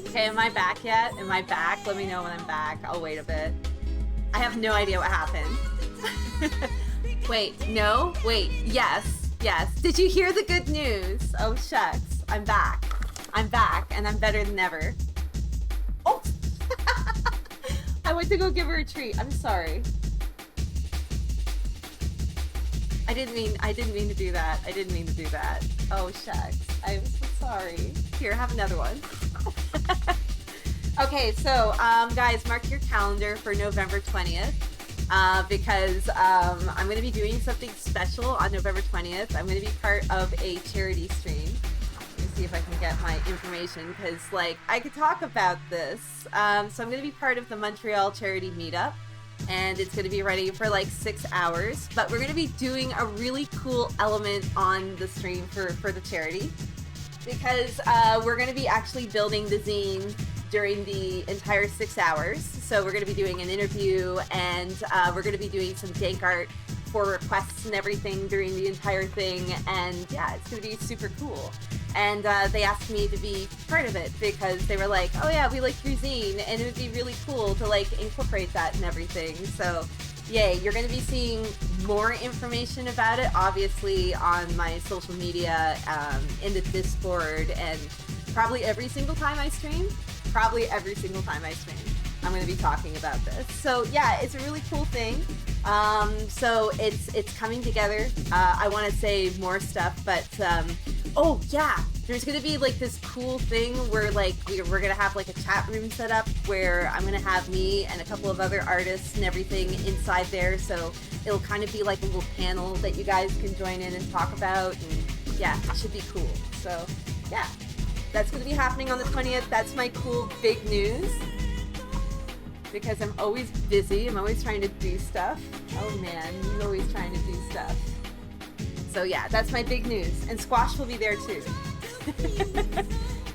Okay, am I back yet? Am I back? Let me know when I'm back. I'll wait a bit. I have no idea what happened. Wait, no? Wait, yes, yes. Did you hear the good news? Oh, shucks. I'm back. I'm back, and I'm better than ever. Oh! I went to go give her a treat. I'm sorry. I didn't mean to do that. I didn't mean to do that. Oh, shucks. I'm so sorry. Here, have another one. Okay, so, guys, mark your calendar for November 20th. Because I'm going to be doing something special on November 20th. I'm going to be part of a charity stream. Let me see if I can get my information, because, like, I could talk about this. So I'm going to be part of the Montreal charity meetup, and it's going to be ready for, like, 6 hours. But we're going to be doing a really cool element on the stream for the charity, because we're going to be actually building the zine during the entire 6 hours. So we're going to be doing an interview, and we're going to be doing some dank art for requests and everything during the entire thing. And yeah, it's going to be super cool. And they asked me to be part of it because they were like, oh yeah, we like your zine, and it would be really cool to like incorporate that and everything. So yay, you're going to be seeing more information about it, obviously, on my social media, in the Discord, and probably every single time I stream. I'm going to be talking about this. So yeah, it's a really cool thing. So it's coming together. I want to say more stuff, but oh yeah, there's going to be like this cool thing where like we're going to have like a chat room set up where I'm going to have me and a couple of other artists and everything inside there. So it'll kind of be like a little panel that you guys can join in and talk about, and yeah, it should be cool. So yeah. That's going to be happening on the 20th. That's my cool big news. Because I'm always busy. I'm always trying to do stuff. Oh man, I'm always trying to do stuff. So yeah, that's my big news. And Squash will be there too.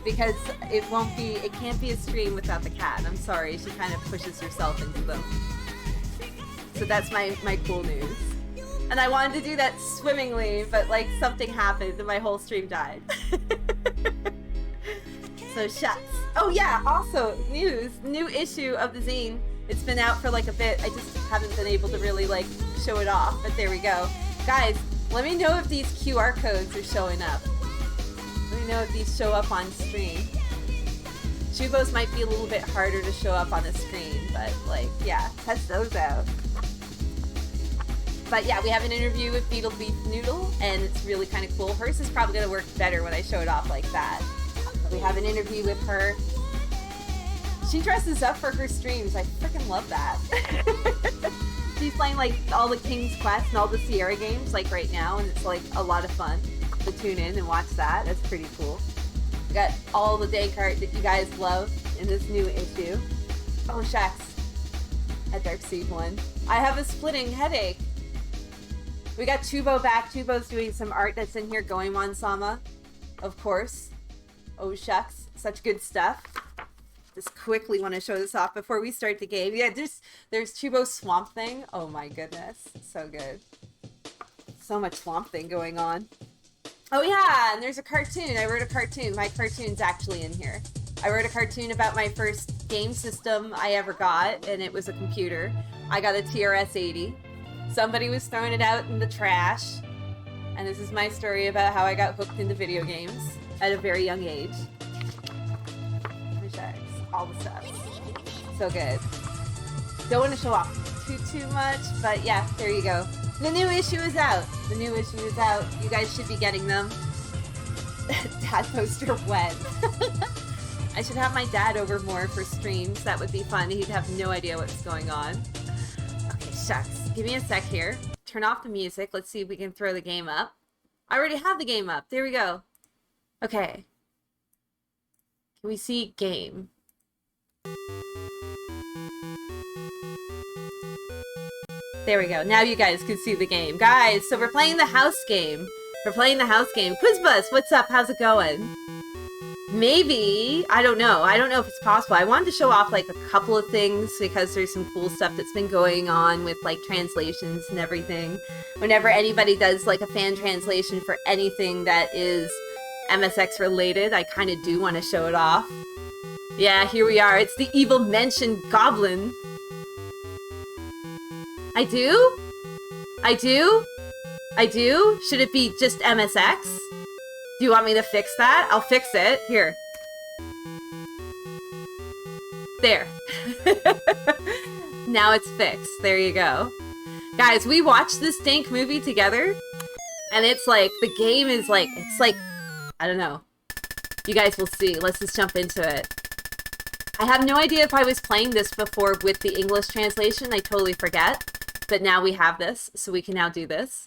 Because it can't be a stream without the cat. I'm sorry, she kind of pushes herself into them. So that's my cool news. And I wanted to do that swimmingly, but like something happened and my whole stream died. So shucks. Oh yeah, also new issue of the zine. It's been out for like a bit. I just haven't been able to really like show it off, but there we go. Guys, let me know if these QR codes are showing up. Let me know if these show up on stream. Chubos might be a little bit harder to show up on the screen, but like, yeah, test those out. But yeah, we have an interview with Beetle Beef Noodle, and it's really kind of cool. Hers is probably going to work better when I show it off like that. We have an interview with her. She dresses up for her streams. I freaking love that. She's playing like all the King's Quest and all the Sierra games like right now, and it's like a lot of fun to tune in and watch that. That's pretty cool. We got all the dank art that you guys love in this new issue. Oh shucks. A Dark Seed one. I have a splitting headache. We got Chubo back. Chubo's doing some art that's in here. Goemon-sama, of course. Oh shucks, such good stuff. Just quickly want to show this off before we start the game. Yeah, there's Chubo's Swamp Thing. Oh my goodness, so good. So much Swamp Thing going on. Oh yeah, and there's a cartoon. I wrote a cartoon. My cartoon's actually in here. I wrote a cartoon about my first game system I ever got, and it was a computer. I got a TRS-80. Somebody was throwing it out in the trash, and this is my story about how I got hooked into video games at a very young age. All the stuff. So good. Don't want to show off too much, but yeah, there you go. The new issue is out. You guys should be getting them. Dad poster when? I should have my dad over more for streams. That would be fun. He'd have no idea what's going on. Okay, shucks. Give me a sec here. Turn off the music. Let's see if we can throw the game up. I already have the game up. There we go. Okay. Can we see game? There we go. Now you guys can see the game. Guys, so we're playing the house game. Quizbuzz, what's up? How's it going? Maybe. I don't know. I don't know if it's possible. I wanted to show off like a couple of things because there's some cool stuff that's been going on with like translations and everything. Whenever anybody does like a fan translation for anything that is MSX related, I kind of do want to show it off. Yeah, here we are. It's the evil mentioned Goblin. I do? I do? I do? Should it be just MSX? Do you want me to fix that? I'll fix it. Here. There. Now it's fixed. There you go. Guys, we watched this Dank movie together, and it's like, the game is like, it's like, I don't know. You guys will see. Let's just jump into it. I have no idea if I was playing this before with the English translation. I totally forget. But now we have this, so we can now do this.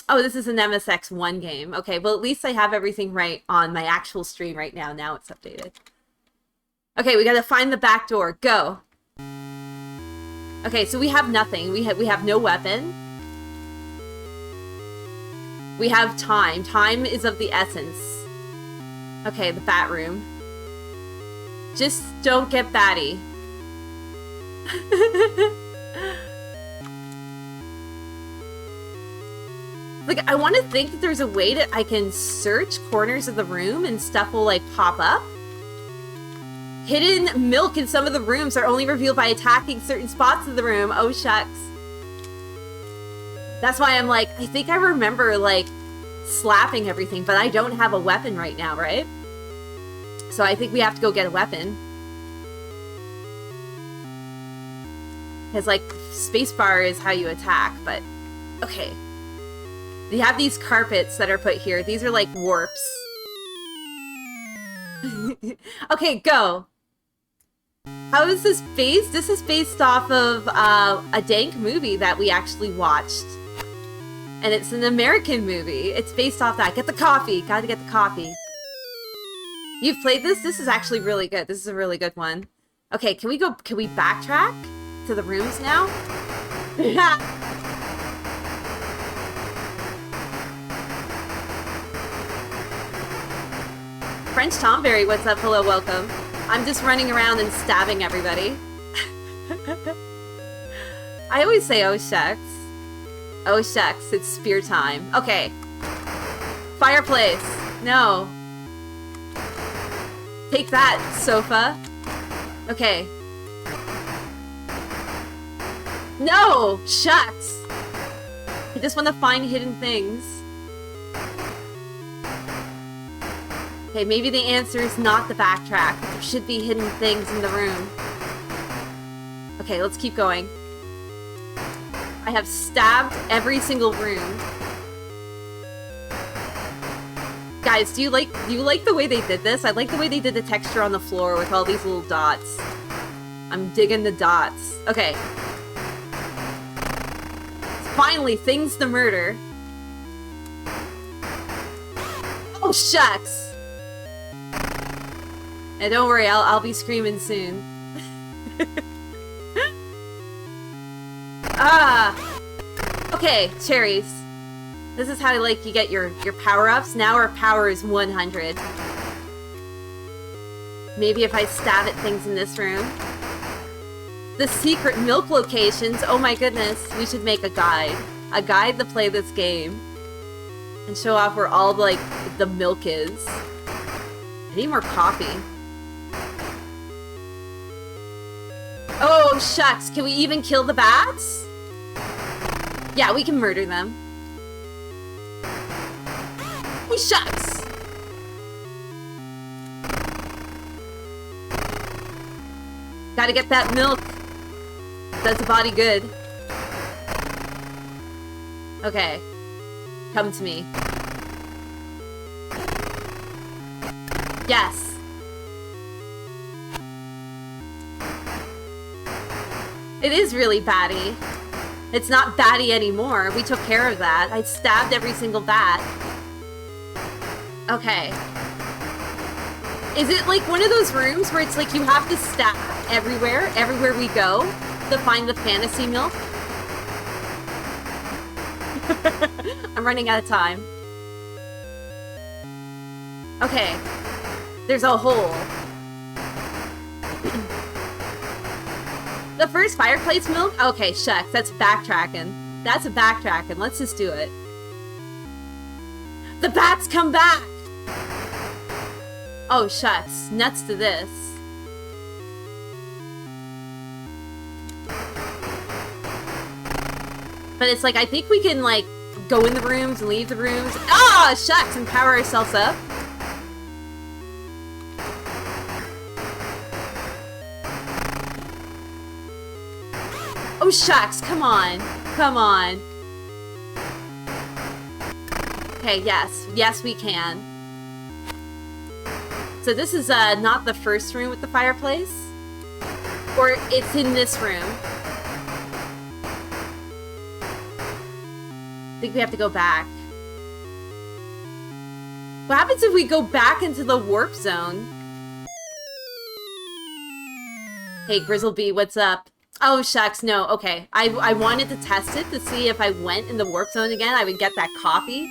Oh, this is an MSX1 game. Okay, well, at least I have everything right on my actual stream right now. Now it's updated. Okay, we gotta find the back door. Go. Okay, so we have nothing. We have no weapon. We have time. Time is of the essence. Okay, the bat room. Just don't get batty. Like, I want to think that there's a way that I can search corners of the room and stuff will, like, pop up. Hidden milk in some of the rooms are only revealed by attacking certain spots of the room. Oh, shucks. That's why I'm like, I think I remember, like, slapping everything, but I don't have a weapon right now, right? So I think we have to go get a weapon. Because, like, spacebar is how you attack, but... Okay. You have these carpets that are put here. These are, like, warps. Okay, go. How is this based? This is based off of a Dank movie that we actually watched. And it's an American movie. It's based off that. Get the coffee. Gotta get the coffee. You've played this? This is actually really good. This is a really good one. Okay, can we backtrack to the rooms now? French Tomberry, what's up? Hello, welcome. I'm just running around and stabbing everybody. I always say, oh shucks. Oh shucks, it's spear time. Okay. Fireplace. No. Take that, sofa. Okay. No! Shucks! I just want to find hidden things. Okay, maybe the answer is not the backtrack, but there should be hidden things in the room. Okay, let's keep going. I have stabbed every single room. Guys, do you like the way they did this? I like the way they did the texture on the floor with all these little dots. I'm digging the dots. Okay. Finally, things to murder. Oh, shucks! And don't worry, I'll be screaming soon. Okay, cherries. This is how, like, you get your power-ups. Now our power is 100. Maybe if I stab at things in this room. The secret milk locations. Oh my goodness. We should make a guide. A guide to play this game. And show off where all, like, the milk is. I need more coffee. Oh, shucks. Can we even kill the bats? Yeah, we can murder them. Oh, shucks. Gotta get that milk. Does the body good. Okay. Come to me. Yes. It is really batty. It's not batty anymore. We took care of that. I stabbed every single bat. Okay. Is it like one of those rooms where it's like you have to stab everywhere we go, to find the fantasy milk? I'm running out of time. Okay. There's a hole. The first fireplace milk? Okay, shucks. That's backtracking. That's a backtracking. Let's just do it. The bats come back! Oh, shucks. Nuts to this. But it's like, I think we can, like, go in the rooms and leave the rooms. Ah, shucks! And power ourselves up. Oh, shucks. Come on. Come on. Okay, yes. Yes, we can. So this is not the first room with the fireplace. Or it's in this room. I think we have to go back. What happens if we go back into the warp zone? Hey, Grizzlebee, what's up? Oh, shucks, no, okay. I wanted to test it to see if I went in the warp zone again, I would get that coffee.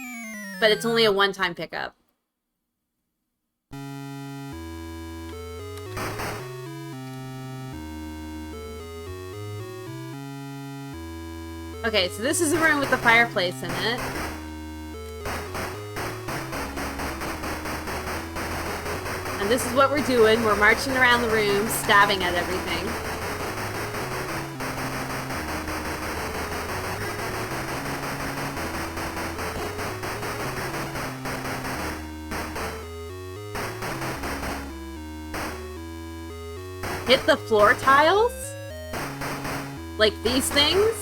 But it's only a one-time pickup. Okay, so this is a room with the fireplace in it. And this is what we're doing. We're marching around the room, stabbing at everything. Hit the floor tiles? Like these things?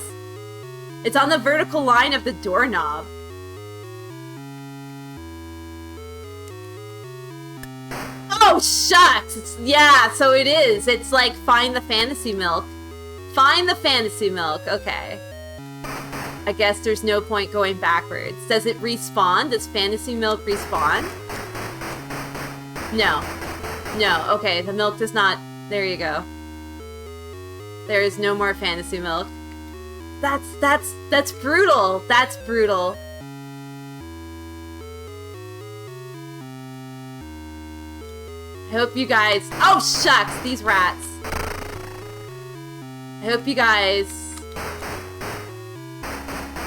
It's on the vertical line of the doorknob. Oh, shucks! Yeah, so it is. It's like, find the fantasy milk. Find the fantasy milk. Okay. I guess there's no point going backwards. Does it respawn? Does fantasy milk respawn? No. No, okay, the milk does not... There you go. There is no more fantasy milk. That's brutal. That's brutal. I hope you guys... Oh, shucks! These rats. I hope you guys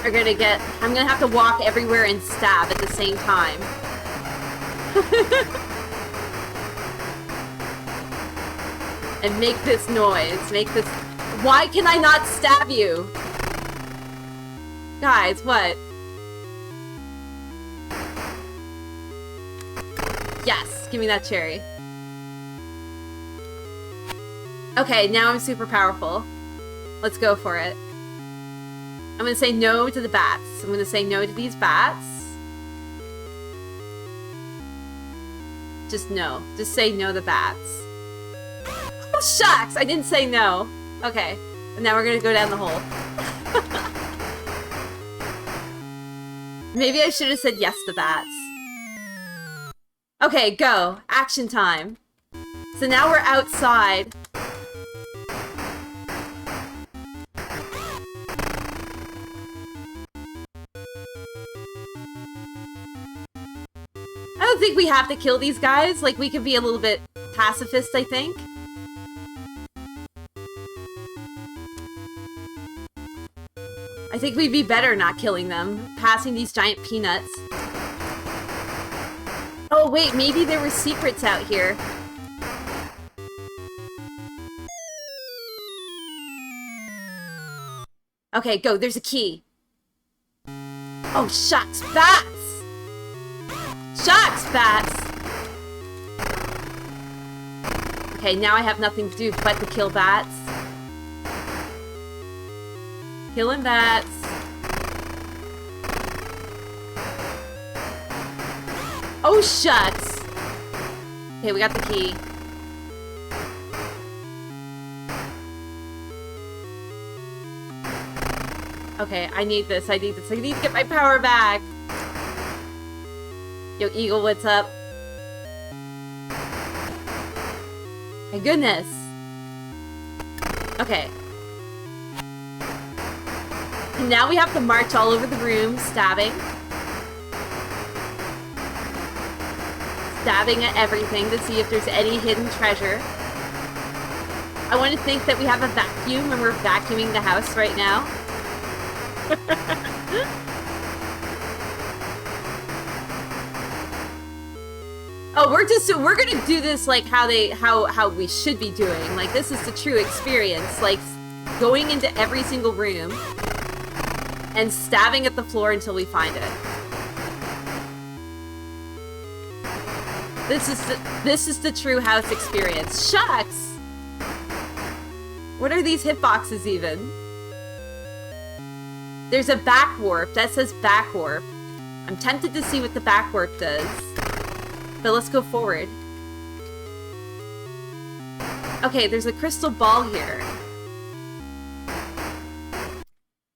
are gonna get... I'm gonna have to walk everywhere and stab at the same time. And make this noise. Make this... Why can I not stab you? Guys, what? Yes, give me that cherry. Okay, now I'm super powerful. Let's go for it. I'm gonna say no to the bats. I'm gonna say no to these bats. Just no. Just say no to bats. Oh, shucks! I didn't say no. Okay. And now we're gonna go down the hole. Maybe I should have said yes to bats. Okay, go. Action time. So now we're outside. I don't think we have to kill these guys. Like, we could be a little bit pacifist, I think. I think we'd be better not killing them. Passing these giant peanuts. Oh, wait, maybe there were secrets out here. Okay, go. There's a key. Oh, shucks. Bats! Shucks, bats! Okay, now I have nothing to do but to kill bats. Killing bats. Oh, shucks. Okay, we got the key. Okay, I need this. I need this. I need to get my power back. Yo, Eagle, what's up? My goodness. Okay. And now we have to march all over the room, stabbing. Stabbing at everything to see if there's any hidden treasure. I want to think that we have a vacuum and we're vacuuming the house right now. Oh, we're gonna do this like how we should be doing. Like, this is the true experience. Like, going into every single room and stabbing at the floor until we find it. This is the true house experience. Shucks! What are these hitboxes even? There's a back warp. That says back warp. I'm tempted to see what the back warp does. But let's go forward. Okay, there's a crystal ball here.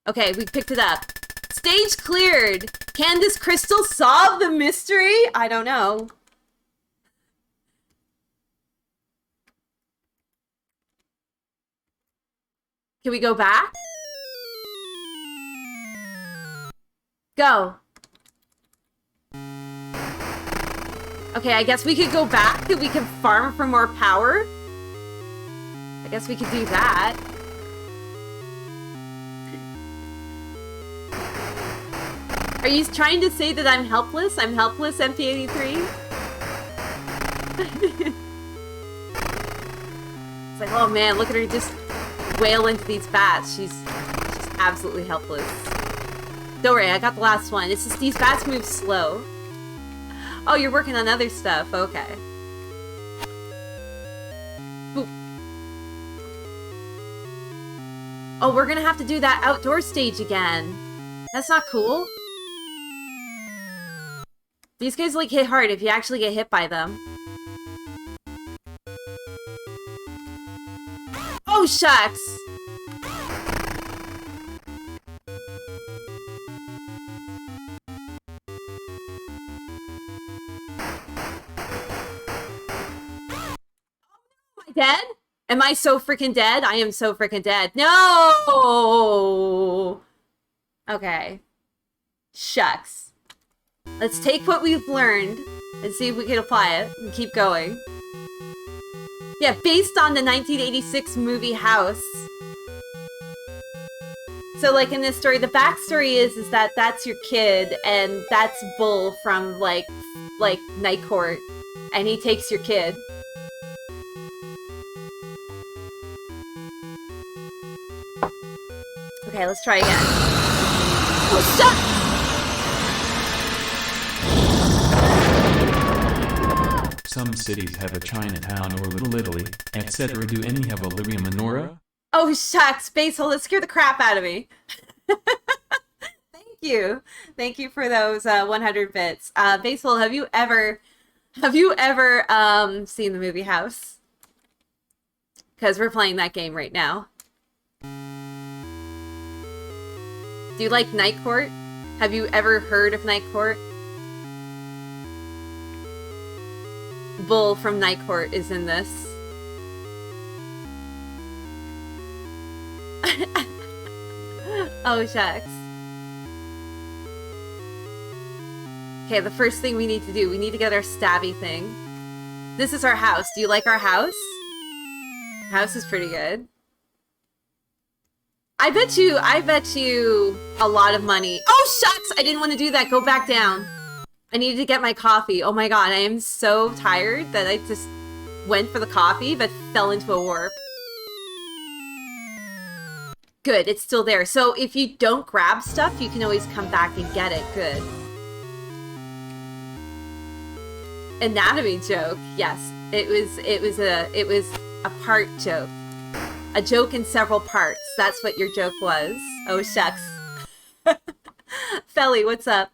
Okay, we picked it up. Stage cleared! Can this crystal solve the mystery? I don't know. Can we go back? Go. Okay, I guess we could go back and we can farm for more power. I guess we could do that. Are you trying to say that I'm helpless? I'm helpless, MP83? It's like, oh man, look at her just wail into these bats. She's absolutely helpless. Don't worry, I got the last one. It's just these bats move slow. Oh, you're working on other stuff. Okay. Boop. Oh, we're gonna have to do that outdoor stage again. That's not cool. These guys like hit hard if you actually get hit by them. Oh, shucks! Dead? Am I so freaking dead? I am so freaking dead. No! Okay. Shucks. Let's take what we've learned and see if we can apply it and keep going. Yeah, based on the 1986 movie House. So, like, in this story, the backstory is that that's your kid and that's Bull from, like Night Court. And he takes your kid. Okay, let's try again. Oh, stop! Some cities have a Chinatown or Little Italy, etc. Do any have Olivia Menorah? Oh, shucks. Basil, that scared the crap out of me. Thank you. Thank you for those 100 bits. Basil, have you ever seen the movie House? Because we're playing that game right now. Do you like Night Court? Have you ever heard of Night Court? Bull from Night Court is in this. Oh, shucks. Okay, the first thing we need to do, we need to get our stabby thing. This is our house. Do you like our house? House is pretty good. I bet you a lot of money. Oh, shucks! I didn't want to do that. Go back down. I needed to get my coffee. Oh my god, I am so tired that I just went for the coffee but fell into a warp. Good, it's still there. So if you don't grab stuff, you can always come back and get it. Good. Anatomy joke. Yes, it was a part joke. A joke in several parts. That's what your joke was. Oh, shucks. Felly, what's up?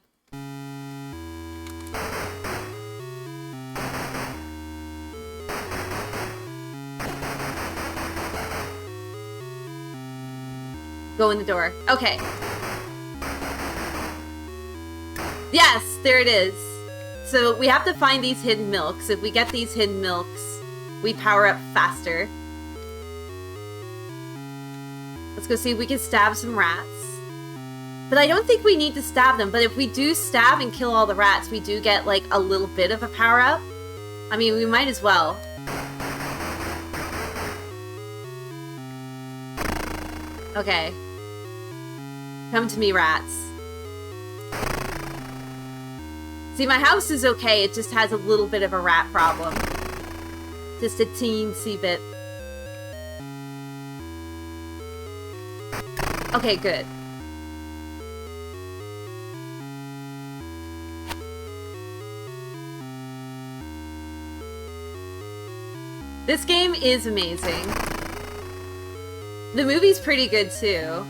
Go in the door. Okay. Yes, there it is. So we have to find these hidden milks. If we get these hidden milks, we power up faster. Let's go see if we can stab some rats. But I don't think we need to stab them. But if we do stab and kill all the rats, we do get, like, a little bit of a power-up. I mean, we might as well. Okay. Come to me, rats. See, my house is okay. It just has a little bit of a rat problem. Just a teensy bit. Okay, good. This game is amazing. The movie's pretty good too.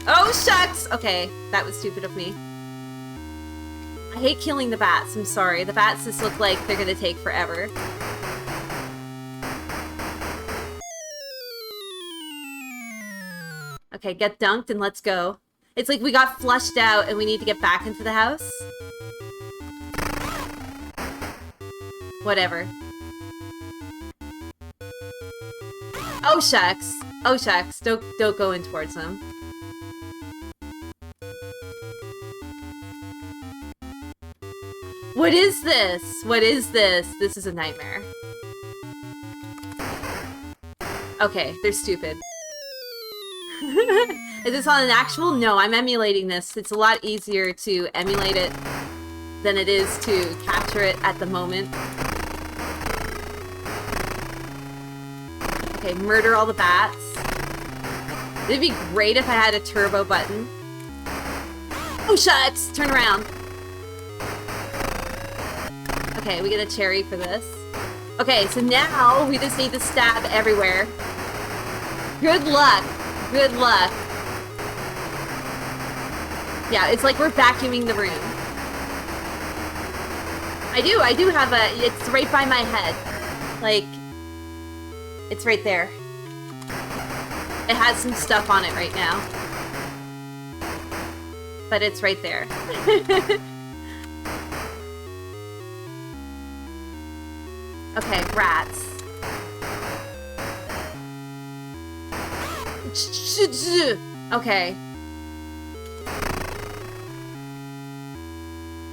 Oh, shucks! Okay, that was stupid of me. I hate killing the bats, I'm sorry. The bats just look like they're gonna take forever. Okay, get dunked and let's go. It's like we got flushed out and we need to get back into the house. Whatever. Oh shucks. Oh shucks. Don't go in towards them. What is this? What is this? This is a nightmare. Okay, they're stupid. Is this on an actual? No, I'm emulating this. It's a lot easier to emulate it than it is to capture it at the moment. Okay, murder all the bats. It'd be great if I had a turbo button. Oh, shucks! Turn around. Okay, we get a cherry for this. Okay, so now we just need to stab everywhere. Good luck. Good luck. Yeah, it's like we're vacuuming the room. I do have a... It's right by my head. Like... It's right there. It has some stuff on it right now. But it's right there. Okay, rats. Okay.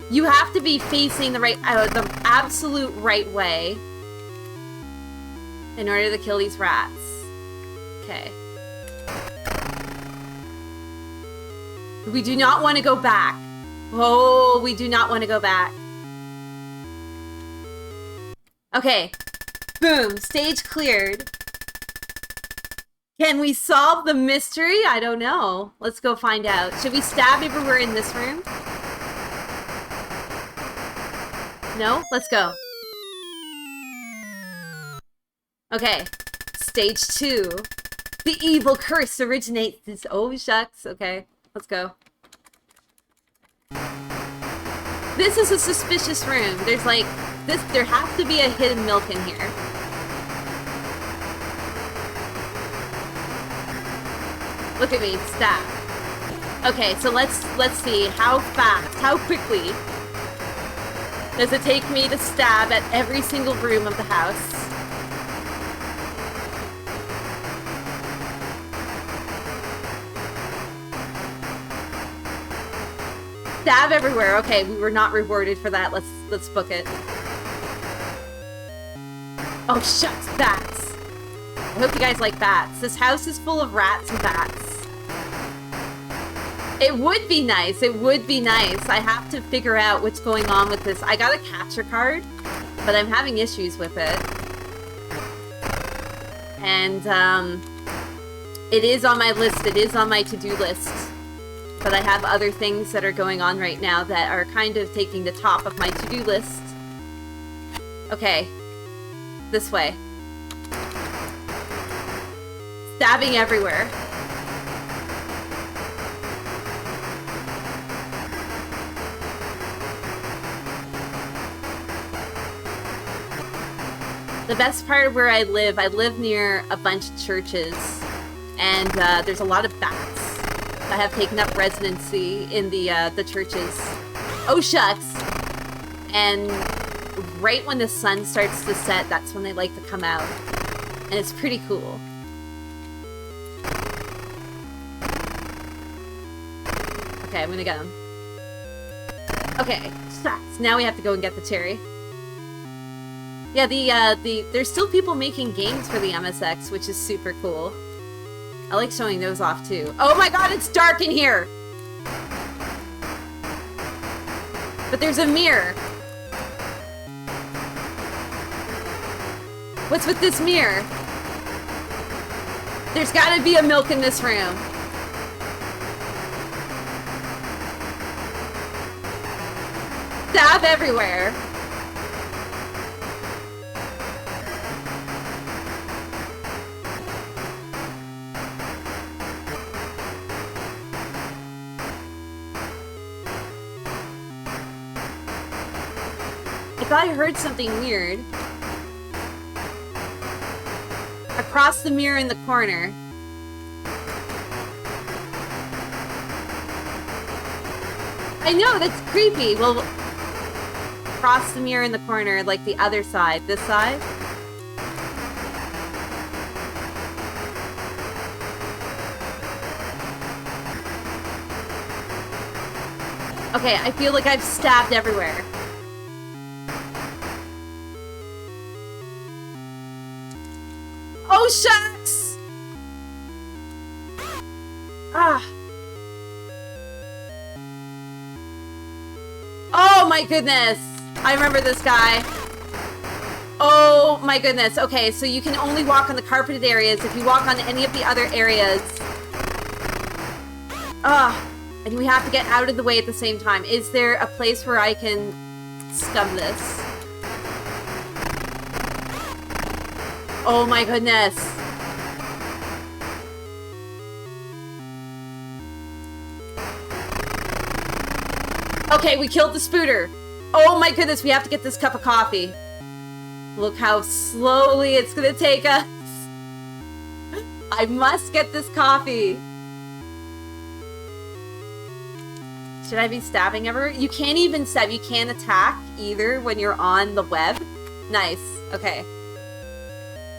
You have to be facing the right, the absolute right way in order to kill these rats. Okay. We do not want to go back. Oh, we do not want to go back. Okay. Boom. Stage cleared. Can we solve the mystery? I don't know. Let's go find out. Should we stab everywhere in this room? No? Let's go. Okay. Stage 2. The evil curse originates... Oh, shucks. Okay. Let's go. This is a suspicious room. There's like... There has to be a hidden milk in here. Look at me, stab. Okay, so let's see how fast, how quickly does it take me to stab at every single room of the house. Stab everywhere. Okay, we were not rewarded for that. Let's book it. Oh shucks, bats. I hope you guys like bats. This house is full of rats and bats. It would be nice. It would be nice. I have to figure out what's going on with this. I got a capture card, but I'm having issues with it. And, it is on my list. It is on my to-do list. But I have other things that are going on right now that are kind of taking the top of my to-do list. Okay. This way. Stabbing everywhere. The best part of where I live near a bunch of churches, and there's a lot of bats that have taken up residency in the churches. Oh shucks! And right when the sun starts to set, that's when they like to come out. And it's pretty cool. Okay, I'm gonna get him. Okay, shucks. Now we have to go and get the cherry. Yeah, there's still people making games for the MSX, which is super cool. I like showing those off too. Oh my god, it's dark in here! But there's a mirror. What's with this mirror? There's gotta be a milk in this room. Stab everywhere. I thought I heard something weird. Across the mirror in the corner. I know, that's creepy. Well, across the mirror in the corner, like the other side. This side? Okay, I feel like I've stabbed everywhere. Oh, shucks! Ah. Oh my goodness! I remember this guy. Oh my goodness. Okay, so you can only walk on the carpeted areas. If you walk on any of the other areas... and we have to get out of the way at the same time. Is there a place where I can scum this? Oh my goodness. Okay, we killed the spooter. Oh my goodness, we have to get this cup of coffee. Look how slowly it's gonna take us. I must get this coffee. Should I be stabbing everywhere? You can't even stab. You can't attack either when you're on the web. Nice. Okay.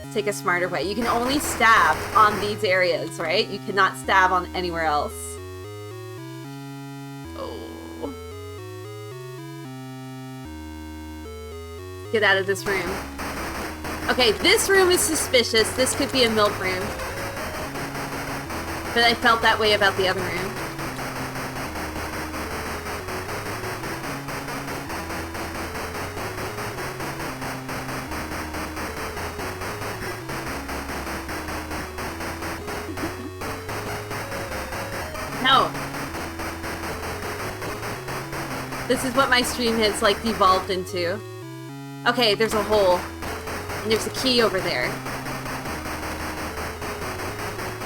Let's take a smarter way. You can only stab on these areas, right? You cannot stab on anywhere else. Oh. Get out of this room. Okay, this room is suspicious. This could be a milk room. But I felt that way about the other room. No. This is what my stream has, like, devolved into. Okay, there's a hole. And there's a key over there.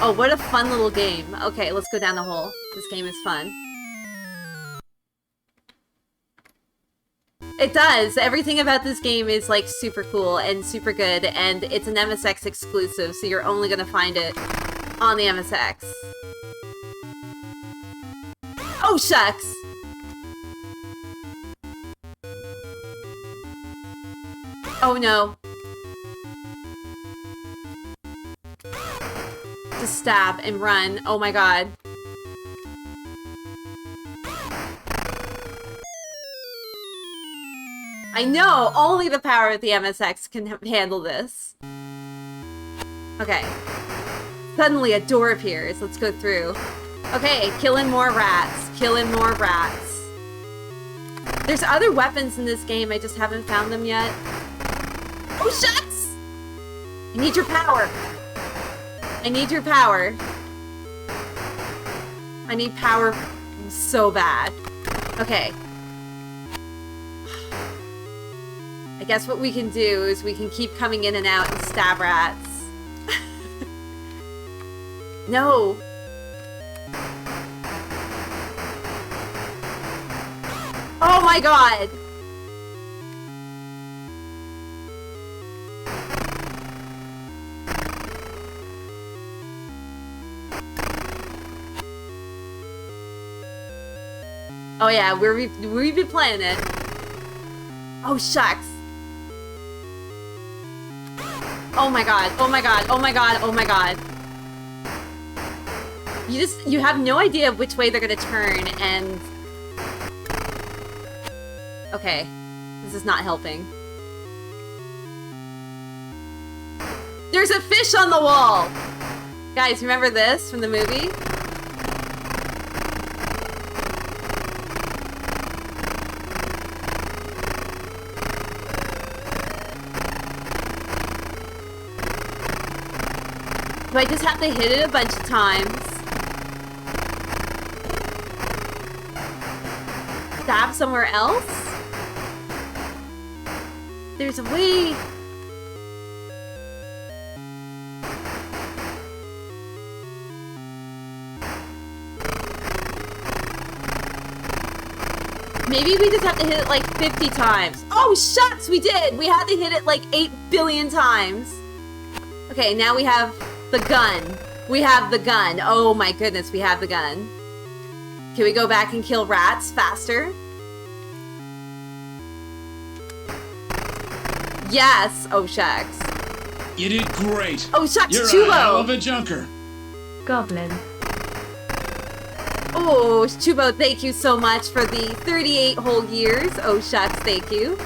Oh, what a fun little game. Okay, let's go down the hole. This game is fun. It does. Everything about this game is, like, super cool and super good. And it's an MSX exclusive, so you're only gonna find it on the MSX. Oh, shucks! Oh, no. Just stab and run. Oh my god. I know! Only the power of the MSX can handle this. Okay. Suddenly a door appears. Let's go through. Okay, killing more rats. Killing more rats. There's other weapons in this game, I just haven't found them yet. Oh, shucks! I need your power. I need your power. I need power so bad. Okay. I guess what we can do is we can keep coming in and out and stab rats. No! Oh my god! Oh yeah, we've been playing it. Oh shucks. Oh my god, oh my god, oh my god, oh my god. You have no idea which way they're gonna turn and... Okay, this is not helping. There's a fish on the wall! Guys, remember this from the movie? Do I just have to hit it a bunch of times? Stab somewhere else? There's a way... Maybe we just have to hit it like 50 times. Oh, shucks, we did! We had to hit it like 8 billion times. Okay, now we have the gun. We have the gun. Oh my goodness, we have the gun. Can we go back and kill rats faster? Yes! Oh, shucks. You did great. Oh, shucks, You're Chubo! a hell of a junker. Goblin. Oh, Chubo, thank you so much for the 38 whole years. Oh, shucks, thank you.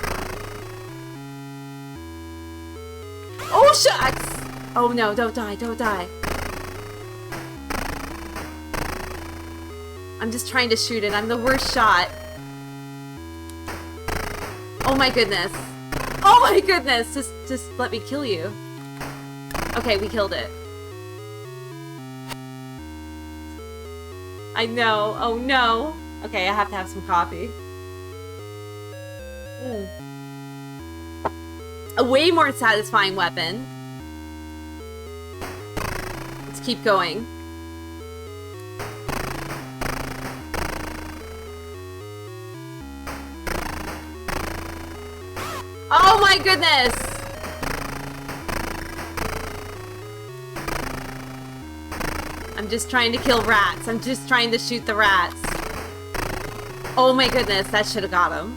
Oh, shucks! Oh no, don't die, don't die. I'm just trying to shoot it. I'm the worst shot. Oh my goodness. Oh my goodness! Just let me kill you. Okay, we killed it. I know. Oh no. Okay, I have to have some coffee. A way more satisfying weapon. Let's keep going. Oh my goodness! I'm just trying to kill rats. I'm just trying to shoot the rats. Oh my goodness, that should have got him.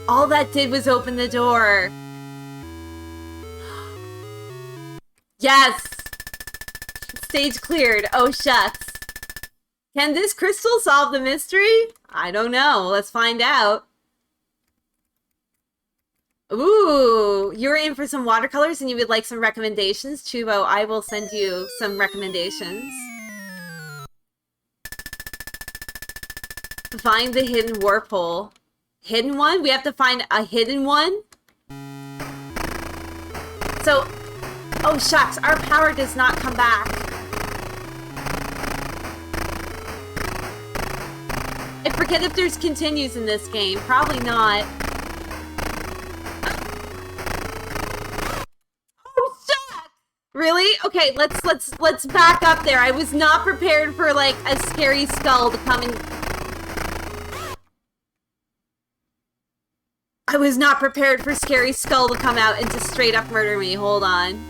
All that did was open the door. Yes! Stage cleared. Oh shucks. Can this crystal solve the mystery? I don't know. Let's find out. Ooh, you're in for some watercolors and you would like some recommendations? Chubo, I will send you some recommendations. Find the hidden warp hole. Hidden one? We have to find a hidden one? So, oh shucks, our power does not come back. I forget if there's continues in this game. Probably not. Oh shucks! Really? Okay, let's back up there. I was not prepared for like a scary skull to come and... I was not prepared for Scary Skull to come out and just straight up murder me. Hold on.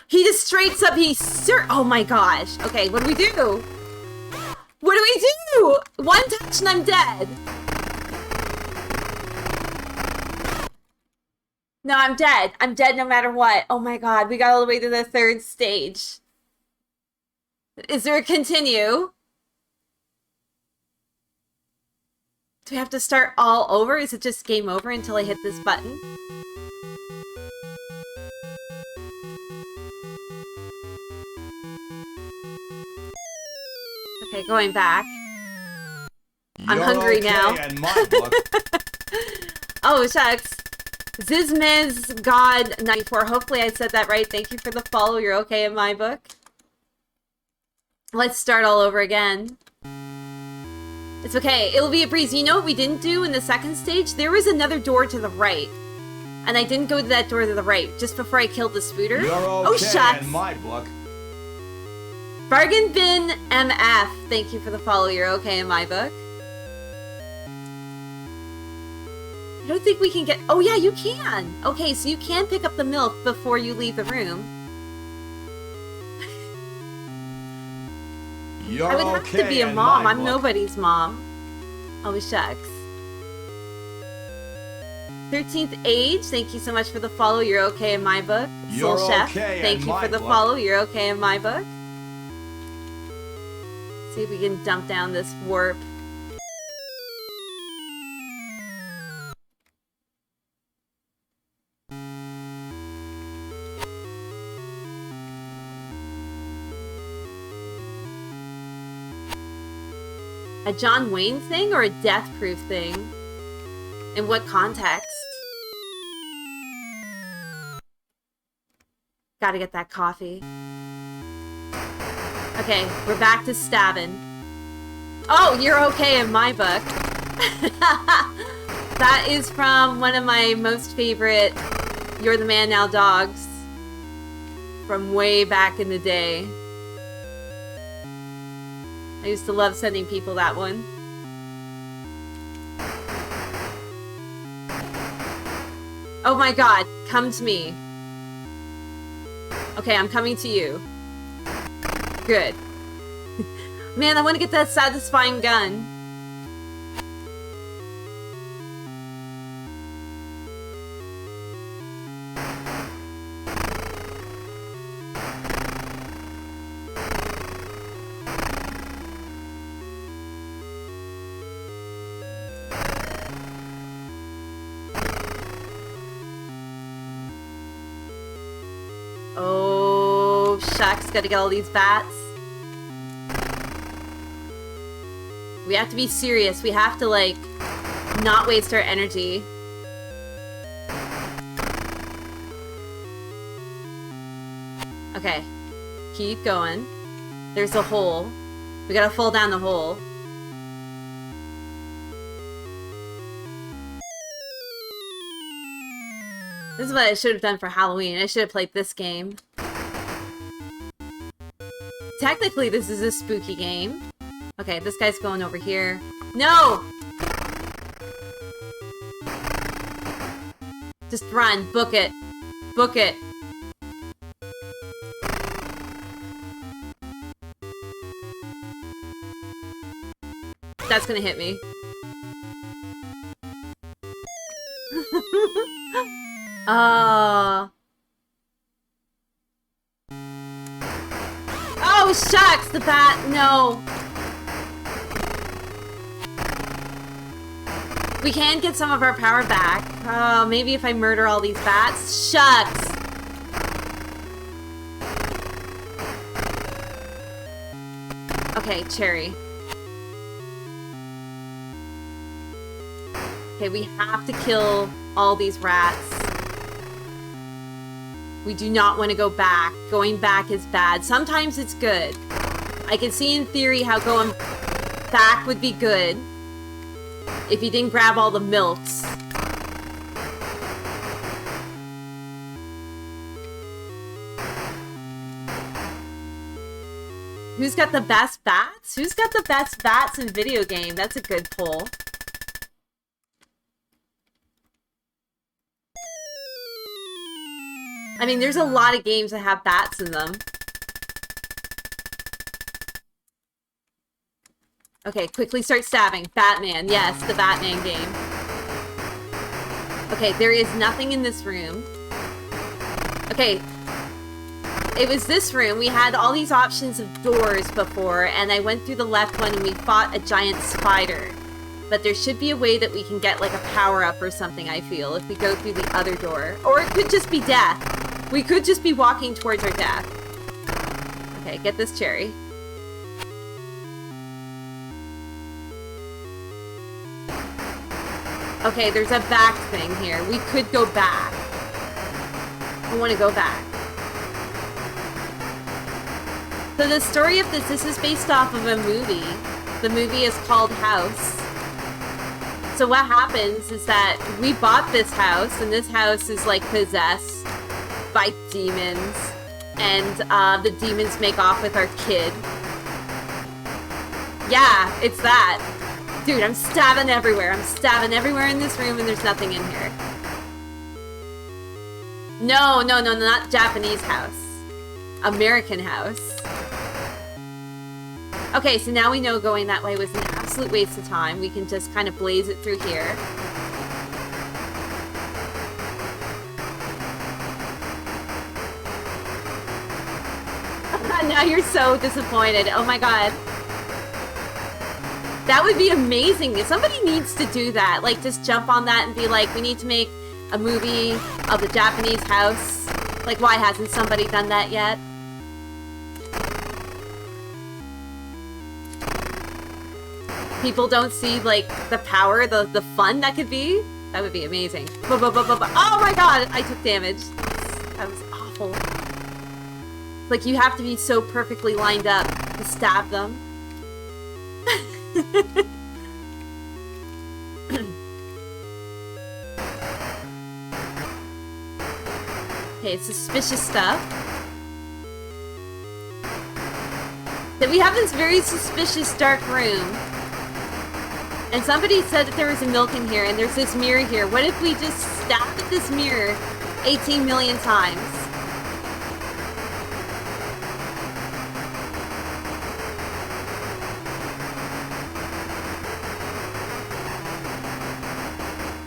He just straight up, oh my gosh. Okay, what do we do? What do we do? One touch and I'm dead. No, I'm dead. I'm dead no matter what. Oh my god, we got all the way to the 3rd stage. Is there a continue? Do we have to start all over? Is it just game over until I hit this button? Okay, going back. I'm hungry okay now. In my book. Oh, shucks. Zizmiz God 94. Hopefully I said that right. Thank you for the follow. You're okay in my book. Let's start all over again. It's okay. It'll be a breeze. You know what we didn't do in the 2nd stage? There was another door to the right. And I didn't go to that door to the right just before I killed the spooter. You're okay oh, shucks. In my book. Bargain Bin MF. Thank you for the follow. You're okay in my book. I don't think we can get... Oh, yeah, you can. Okay, so you can pick up the milk before you leave the room. You're I would have okay to be a mom. I'm nobody's mom. Oh, shucks. 13th Age, thank you so much for the follow. You're okay in my book. You're Soul Chef, okay thank you for the follow. You're okay in my book. See if we can dump down this warp. A John Wayne thing or a death proof thing? In what context? Gotta get that coffee. Okay, we're back to stabbing. Oh, you're okay in my book. That is from one of my most favorite You're the Man Now dogs. From way back in the day. I used to love sending people that one. Oh my god, come to me. Okay, I'm coming to you. Good. Man, I want to get that satisfying gun. Oh, shucks, gotta get all these bats. We have to be serious. We have to, like, not waste our energy. Okay. Keep going. There's a hole. We gotta fall down the hole. This is what I should have done for Halloween. I should have played this game. Technically, this is a spooky game. Okay, this guy's going over here. No! Just run. Book it. Book it. That's gonna hit me. Oh, shucks! The bat! No! We can get some of our power back. Oh, maybe if I murder all these bats? Shucks! Okay, cherry. Okay, we have to kill all these rats. We do not want to go back. Going back is bad. Sometimes it's good. I can see in theory how going back would be good if you didn't grab all the milks. Who's got the best bats? Who's got the best bats in video game? That's a good poll. I mean, there's a lot of games that have bats in them. Okay, quickly start stabbing. Batman. Yes, the Batman game. Okay, there is nothing in this room. Okay. It was this room. We had all these options of doors before, and I went through the left one and we fought a giant spider. But there should be a way that we can get like a power-up or something, I feel, if we go through the other door. Or it could just be death. We could just be walking towards our death. Okay, get this cherry. Okay, there's a back thing here. We could go back. I want to go back. So the story of this is based off of a movie. The movie is called House. So what happens is that we bought this house, and this house is like possessed by demons, and the demons make off with our kid. Yeah, it's that. Dude, I'm stabbing everywhere. I'm stabbing everywhere in this room, and there's nothing in here. No, no, no, not Japanese house. American house. Okay, so now we know going that way was an absolute waste of time. We can just kind of blaze it through here. Now you're so disappointed. Oh my god. That would be amazing. If somebody needs to do that, like just jump on that and be like, we need to make a movie of the Japanese house. Like, why hasn't somebody done that yet? People don't see, like, the power, the fun that could be? That would be amazing. Oh my god, I took damage. That was awful. Like, you have to be so perfectly lined up to stab them. Okay, suspicious stuff. Then we have this very suspicious dark room. And somebody said that there was a milk in here, and there's this mirror here. What if we just stab at this mirror 18 million times?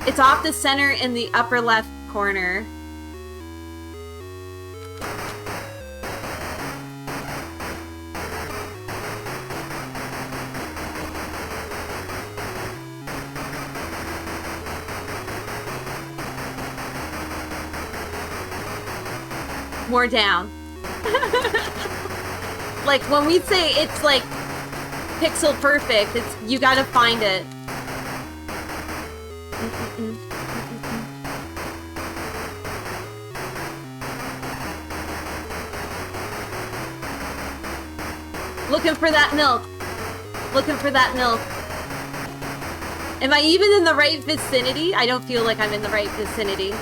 It's off the center in the upper left corner. More down. Like, when we say it's like pixel perfect, it's you gotta find it. Looking for that milk. Looking for that milk. Am I even in the right vicinity? I don't feel like I'm in the right vicinity.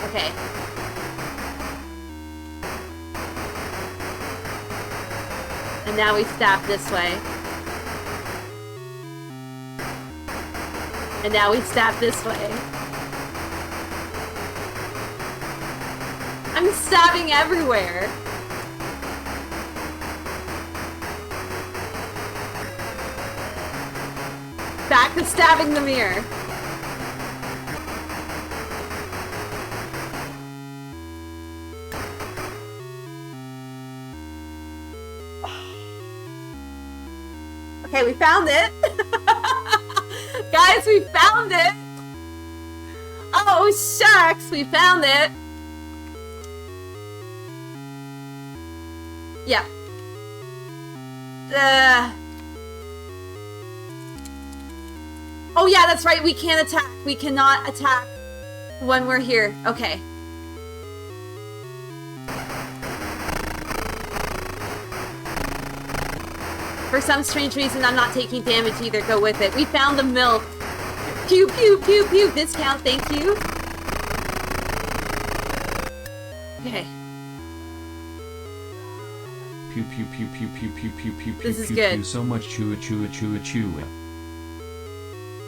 Okay. And now we stab this way. And now we stab this way. I'm stabbing everywhere. Back to stabbing the mirror. Okay, we found it. Guys, we found it. Oh, shucks, we found it. Yeah. Oh yeah, that's right, we can't attack. We cannot attack when we're here. Okay. For some strange reason, I'm not taking damage either. Go with it. We found the milk. Pew, pew, pew, pew. Discount, thank you. Okay. Pew pew pew pew pew pew pew pew This is pew good. pew. So much chew chew chew chew.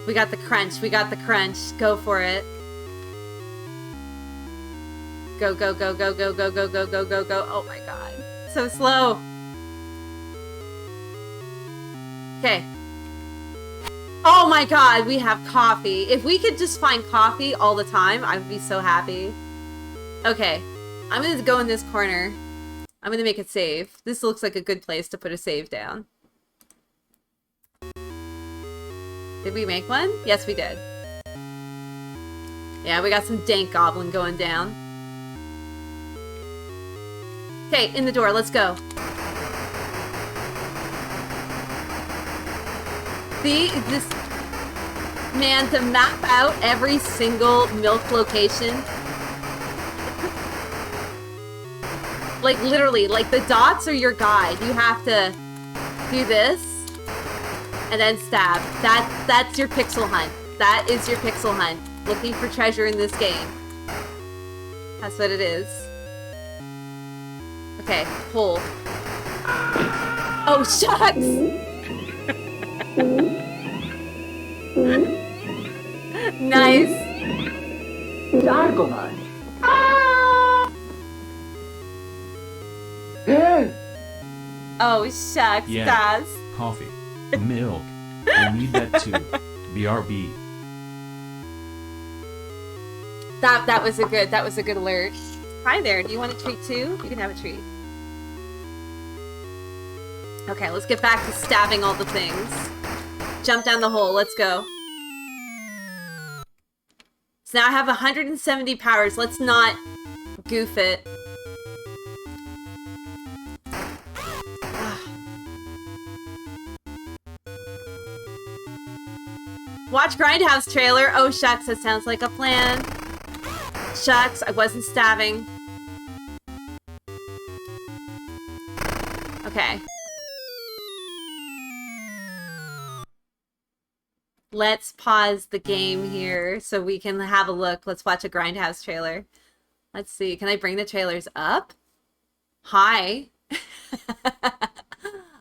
We got the crunch. We got the crunch. Go for it. Go, go, go, go, go, go, go, go, go, go, go. Oh my god. So slow. Okay. Oh my god, we have coffee. If we could just find coffee all the time, I would be so happy. Okay. I'm gonna go in this corner. I'm gonna make it save. This looks like a good place to put a save down. Did we make one? Yes, we did. Yeah, we got some dank goblin going down. Okay, in the door, let's go. See, this man, to map out every single milk location. Like, literally, like, the dots are your guide. You have to do this, and then stab. That's your pixel hunt. That is your pixel hunt. Looking for treasure in this game. That's what it is. Okay, pull. Oh, shucks! Nice. Gabalin. Oh, shucks, Yeah. Daz. Coffee. Milk. I need that too. BRB. That was a good alert. Hi there, do you want a treat too? You can have a treat. Okay, let's get back to stabbing all the things. Jump down the hole, let's go. So now I have 170 powers, let's not goof it. Watch Grindhouse trailer. Oh, shucks, that sounds like a plan. Shucks, I wasn't stabbing. Okay. Let's pause the game here so we can have a look. Let's watch a Grindhouse trailer. Let's see. Can I bring the trailers up? Hi.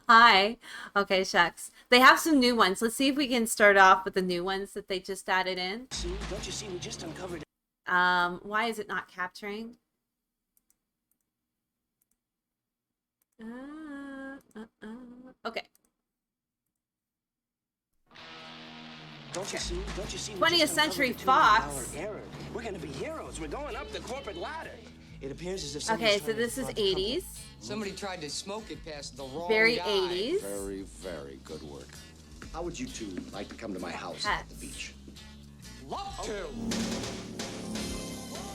Hi. Okay, shucks. They have some new ones. Let's see if we can start off with the new ones that they just added in. See, don't you see we just uncovered? Why is it not capturing? Okay. Don't you see? Don't you see? 20th Century Fox. We're gonna be heroes. We're going up the corporate ladder. It appears as if Okay, so this is 80s. Somebody tried to smoke it past the wrong Very guy. 80s. Very, very good work. How would you two like to come to my house at the beach? Love to.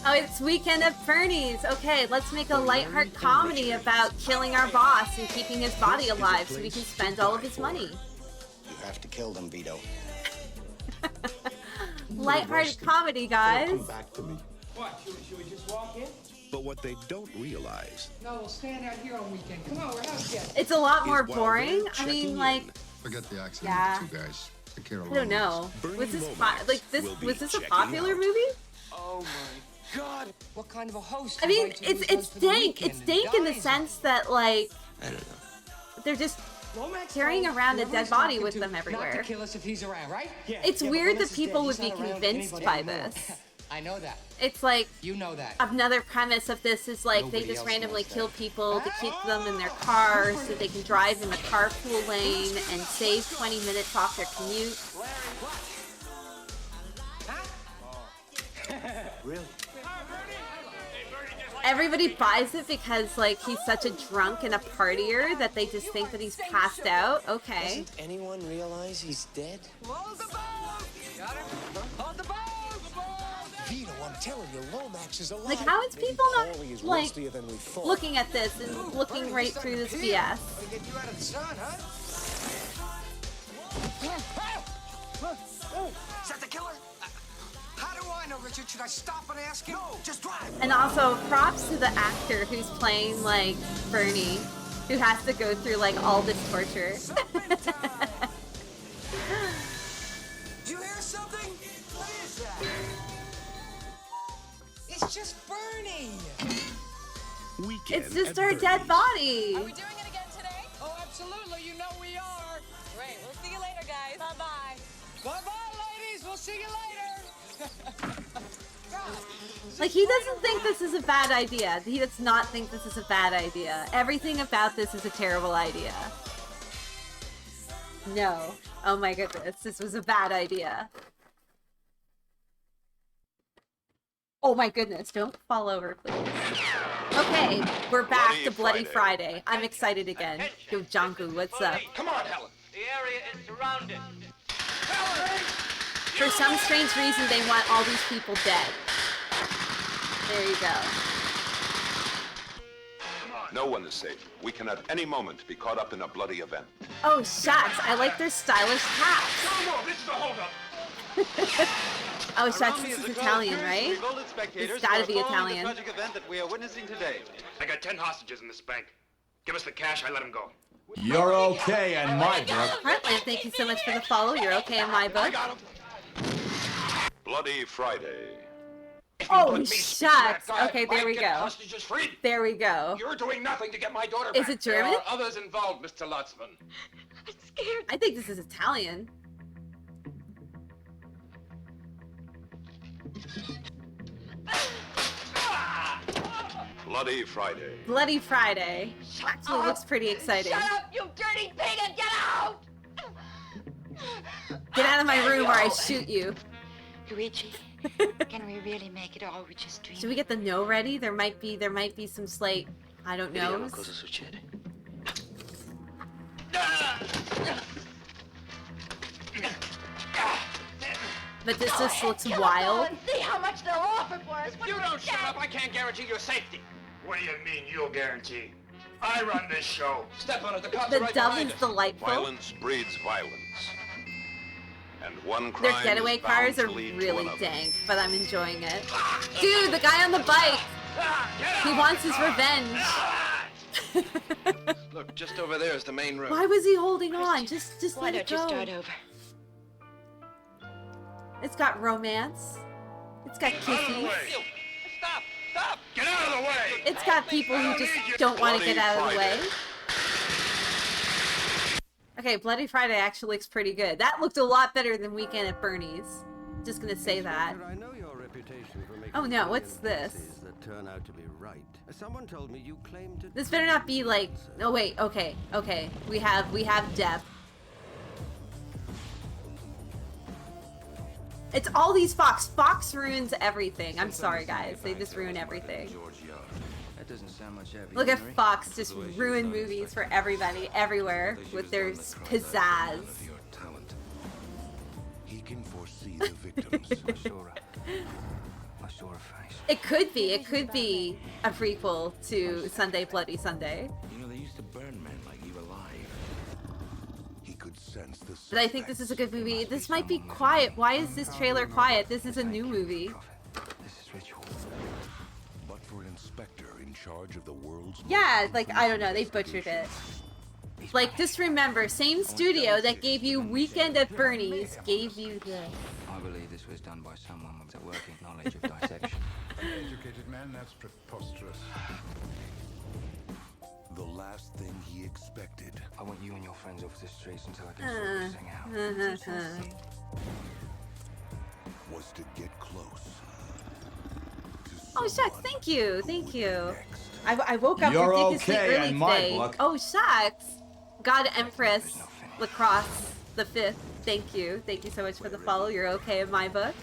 Oh, it's Weekend at Bernie's. Okay, let's make a lighthearted comedy about killing our boss and keeping his body alive so we can spend all of his money. You have to kill them, Vito. Lighthearted comedy, guys. Come back to me. What? Should we just walk in? But what they don't realize No, we'll stand out here on weekend. Come on, we're out here. It's a lot more is while boring. they're I mean, checking like, in, Forget the accident, Yeah. you two guys. Take care of I don't know. Bernie Was this Lomax like this? will be Was this a checking popular out. movie? Oh my God! What kind of a host? I mean, invites you to his it's house for the dank. weekend It's and dank in the dines sense that like I don't know. they're just Lomax carrying told around a whoever dead he's body talking with to them Not everywhere. to kill us if he's around, right? Yeah. It's but weird Lomax that is people dead. would He's be not around convinced anybody by anymore. this. I know that. It's like You know that. another premise of this is like Nobody they just else randomly knows kill that. people to keep them in their cars so they can drive in the carpool lane and save 20 minutes off their commute. Really? Everybody buys it because like he's such a drunk and a partier that they just think that he's passed out. Okay. Doesn't anyone realize he's dead? Hold the boat! Got him? Hold the boat! Vito, I'm telling you, Lomax is alive. Like how is people not Paulie is like rustier than we thought. looking at this and looking right through this BS? Gotta get you out of the sun, huh? Is that the killer? How do I know, Richard? Should I stop and ask him? No, just drive. And also props to the actor who's playing like Bernie, who has to go through like all this torture. Did you hear something? What is that? It's just Bernie. Weekend It's just at our Bernie's. dead body. Are we doing it again today? Oh, absolutely. You know we are. Great. We'll see you later, guys. Bye-bye. Bye-bye, ladies. We'll see you later. Like he doesn't think this is a bad idea. He does not think this is a bad idea. Everything about this is a terrible idea. No. Oh my goodness, this was a bad idea. Oh my goodness, don't fall over, please. Okay, we're back to Bloody Friday. I'm excited again. Yo, Janku, what's up? Come on, Helen. The area is surrounded. For some strange reason, they want all these people dead. There you go. No one is safe. We can at any moment be caught up in a bloody event. Oh, shucks, I like their stylish caps. No, this is a holdup. Oh, shucks, this is Italian, right? It's gotta be Italian. Event that we are witnessing today. I got 10 hostages in this bank. Give us the cash, I let them go. You're okay in my book. Heartland, thank you so much for the follow. You're okay in my I book. got him. Bloody Friday. Oh, shucks. Okay, there we go. Hostages freed. There we go. You're doing nothing to get my daughter Is back. it German? There are others involved, Mr. Lotzman. I'm scared. I think this is Italian. Bloody Friday. Bloody Friday. Actually looks pretty exciting. Shut up, you dirty pig, and get out! Get out of my room or I shoot you. Luigi, can we really make it, or are we just dreaming? Should we get the no ready? There might be some slight, I don't know. Cosa succede? But this just looks wild. See how much they'll offer for us. If you don't shut up, I can't guarantee your safety. What do you mean you'll guarantee? I run this show. Step on it, the cops are The right dub behind is us. delightful. Violence breeds violence. And one Their crime getaway is bound cars to are lead to really another. dank, but I'm enjoying it. Dude, the guy on the bike! He wants his revenge. Look, just over there is the main road. Why was he holding on? Just Why let it don't you go. start over? It's got romance. It's got kisses. Stop! Stop! Get out of the way! It's got people who just don't want to get out of the way. Okay, Bloody Friday actually looks pretty good. That looked a lot better than Weekend at Bernie's. Just gonna say that. I know your reputation for making Oh no, what's this? that turn out to be right. Someone told me you claimed to. This better not be like. Oh wait, okay. We have depth. It's all these Fox. Fox ruins everything. I'm sorry, guys. They just ruin everything. That doesn't sound much heavier. Look at Fox just ruin movies for everybody, everywhere, with their pizzazz. He can foresee the victims. It could be a prequel to Sunday Bloody Sunday. You know, they used to burn men like you alive. He could sense the. But I think this is a good movie. This might be quiet. Why is this trailer quiet? This is a new movie. But for an inspector in charge of the world's. Yeah, like, I don't know. They butchered it. Like, just remember, same studio that gave you Weekend at Bernie's gave you this. I believe this was done by someone with a working knowledge of dissection. An educated man, that's preposterous. The last thing he expected. I want you and your friends off the streets until I can sort this thing out. Was to get close. Oh, shucks. Thank you. Thank you. I woke up You're ridiculously okay early in my today. book. Oh, shucks. God Empress Lacrosse the 5th. Thank you. Thank you so much for the follow. You're okay in my book.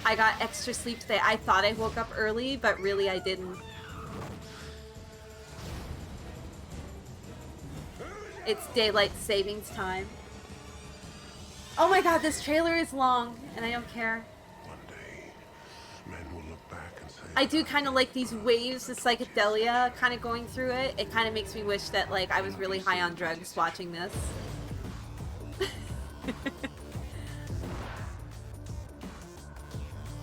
I got extra sleep today. I thought I woke up early, but really I didn't. It's daylight savings time. Oh my god, this trailer is long, and I don't care. I do kind of like these waves of psychedelia kind of going through it. It kind of makes me wish that, like, I was really high on drugs watching this.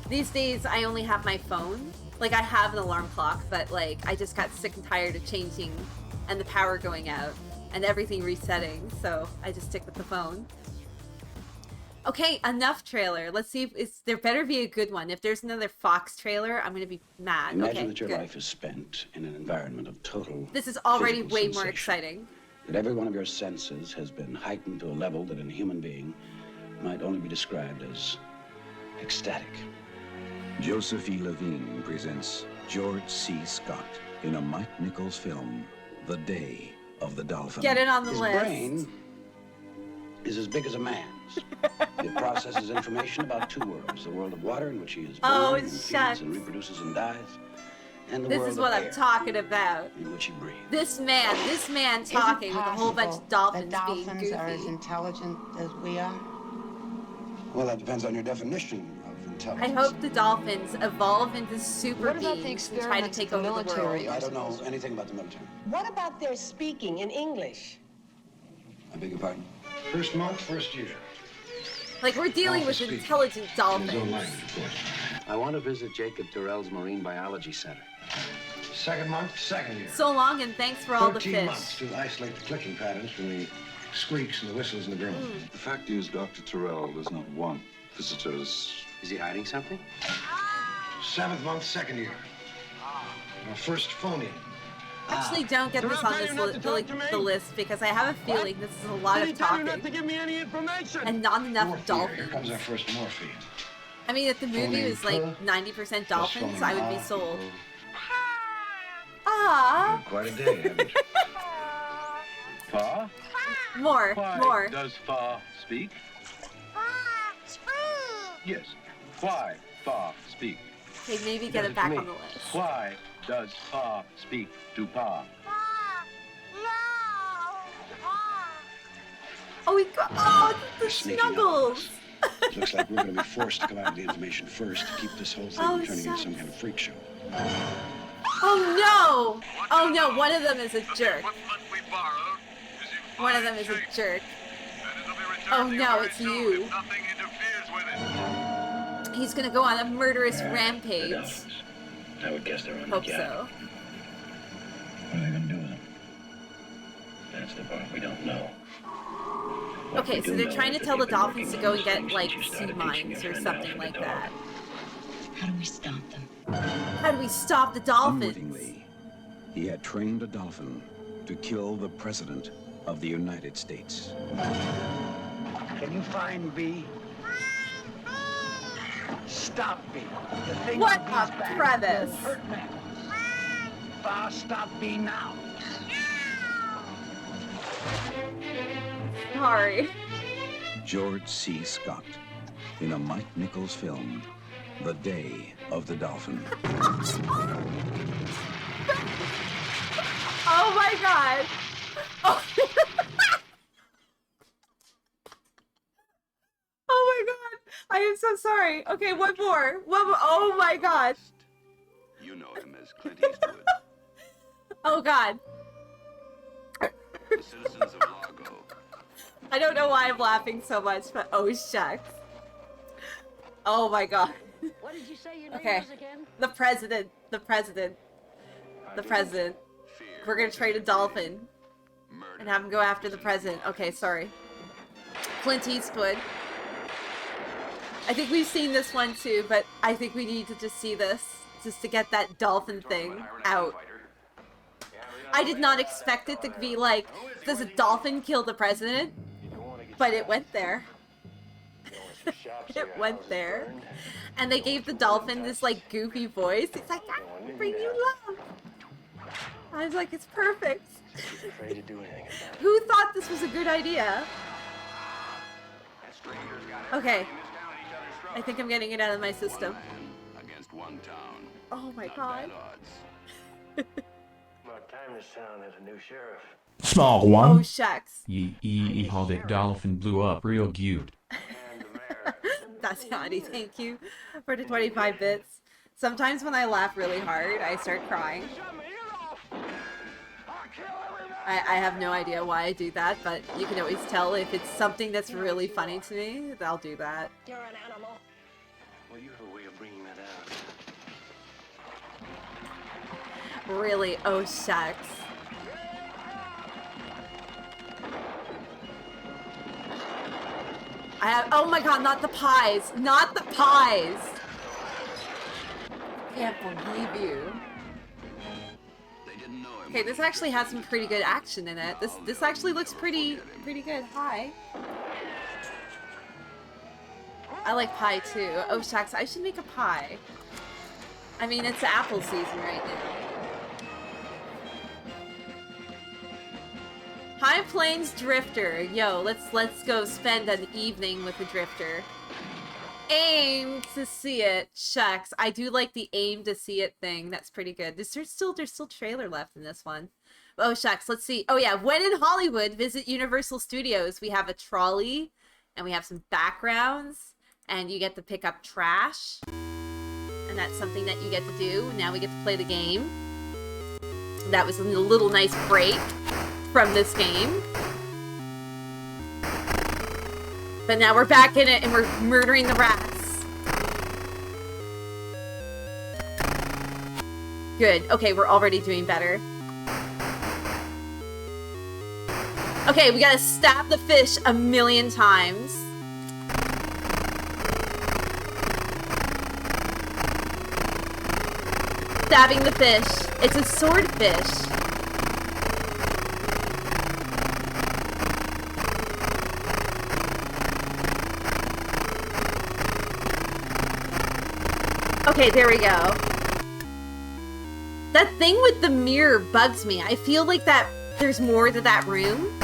These days, I only have my phone. Like, I have an alarm clock, but, like, I just got sick and tired of changing and the power going out and everything resetting, so I just stick with the phone. Okay, enough trailer. Let's see if there better be a good one. If there's another Fox trailer, I'm gonna be mad. Imagine okay, that your good. life is spent in an environment of total. This is already physical way more sensation. exciting. That every one of your senses has been heightened to a level that in a human being might only be described as ecstatic. Joseph E. Levine presents George C. Scott in a Mike Nichols film, The Day of the Dolphin. Get it on the His list. brain is as big as a man's. It processes information about two worlds: the world of water, in which he is born, Oh, and feeds shucks. and reproduces and dies, and the This world is what of I'm air, talking about. in which he breathes. This man talking with a whole bunch of dolphins being goofy. Are as intelligent as we are? Well, that depends on your definition of intelligence. I hope the dolphins evolve into super What about the beings and try to experiments take of the over the military? world. I don't know anything about the military. What about their speaking in English? I beg your pardon? First month, first year. Like, we're dealing with intelligent dolphins. I want to visit Jacob Durrell's Marine Biology Center. Second month, second year. So long, and thanks for all the 13 fish. months to isolate the clicking patterns from the squeaks and the whistles and the groans. The fact is, Dr. Terrell does not want visitors. Is he hiding something? 7th month, second year. Our first phone-in. Actually, don't get this on this the list because I have a feeling this is a lot of talking give me any information. and not enough Here dolphins. comes our first morphine. I mean, if the movie was like 90% dolphins, I would be sold. Ah, Quite a day, haven't you? Fa? more. Does Fa speak? Yes. Why Fa speak? Okay, maybe get it back on the list. Why does Fa speak to Pa? Oh, the Sneaking up. snuggles. Looks like we're going to be forced to come out with the information first to keep this whole thing Oh, from turning into some shucks. kind of freak show. Oh no! Oh no! One of them is a jerk. One of them is a jerk. Oh no, it's you. He's gonna go on a murderous rampage. I would guess they're on Hope the so. What are they gonna do with them? That's the part we don't know. Okay, so they're trying to tell the dolphins to go and get, like, sea mines or something like that. How do we stop them? How do we stop the dolphins? Unwittingly, he had trained a dolphin to kill the President of the United States. Can you find B? Stop B. The thing What on a B's back premise. will hurt mammals. Far stop B now. Sorry. George C. Scott in a Mike Nichols film, The Day of the Dolphin. Oh my god. Oh. Oh my god. I am so sorry. Okay, one more. One more. Oh my god. You know him as Clint Eastwood. Oh god. The citizens of Largo. I don't know why I'm laughing so much, but oh shucks. Oh my god. What did you say your name Okay. was again? The president. The president. The president. We're gonna trade a dolphin. And have him go after the president. Okay, sorry. Clint Eastwood. I think we've seen this one too, but I think we need to just see this. Just to get that dolphin thing out. I did not expect it to be like, does a dolphin kill the president? But it went there. It went there. And they gave the dolphin this like goofy voice. It's like, I bring you love. I was like, it's perfect. Who thought this was a good idea? Okay. I think I'm getting it out of my system. Against one town. Oh my god. About time this town has a new sheriff. Small one. Oh shucks. How that dolphin blew up real cute. That's naughty. Thank you for the 25 bits. Sometimes when I laugh really hard, I start crying. I have no idea why I do that, but you can always tell if it's something that's really funny to me, I'll do that. You're an animal. Well, you have a way of bringing that out. Really? Oh shucks. I have, oh my god, not the pies! Not the pies! Can't believe you. Okay, this actually has some pretty good action in it. This actually looks pretty good. Hi. I like pie too. Oh shucks, I should make a pie. I mean, it's apple season right now. High Plains Drifter. Yo, let's go spend an evening with the Drifter. Aim to see it. Shucks. I do like the aim to see it thing. That's pretty good. There's still trailer left in this one. Oh shucks. Let's see. Oh yeah. When in Hollywood, visit Universal Studios. We have a trolley and we have some backgrounds and you get to pick up trash. And that's something that you get to do. Now we get to play the game. That was a little nice break from this game. But now we're back in it and we're murdering the rats. Good. Okay, we're already doing better. Okay, we gotta stab the fish 1,000,000 times. Stabbing the fish. It's a swordfish. Okay, there we go. That thing with the mirror bugs me. I feel like there's more to that room.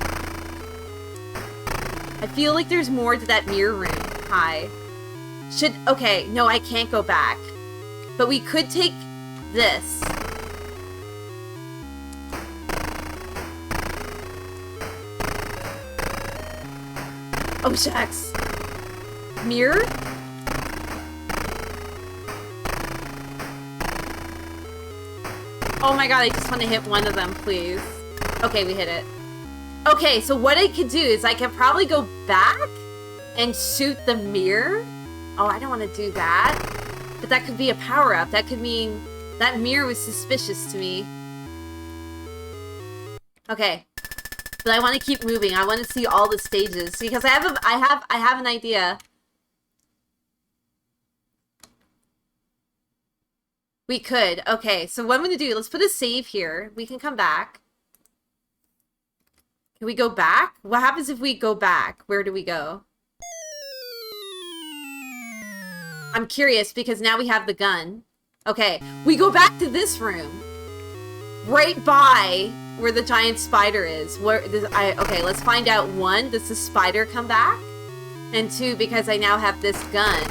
I feel like there's more to that mirror room. Hi. Okay, no, I can't go back. But we could take this. Oh, shucks. Mirror? Oh my god, I just want to hit one of them, please. Okay, we hit it. Okay, so what I could do is I could probably go back and shoot the mirror. Oh, I don't want to do that. But that could be a power-up. That could mean that mirror was suspicious to me. Okay. But I want to keep moving. I want to see all the stages because I have an idea. We could. Okay, so what I'm going to do, let's put a save here. We can come back. Can we go back? What happens if we go back? Where do we go? I'm curious because now we have the gun. Okay, we go back to this room. Right by where the giant spider is. Okay, let's find out. 1, does the spider come back? And 2, because I now have this gun.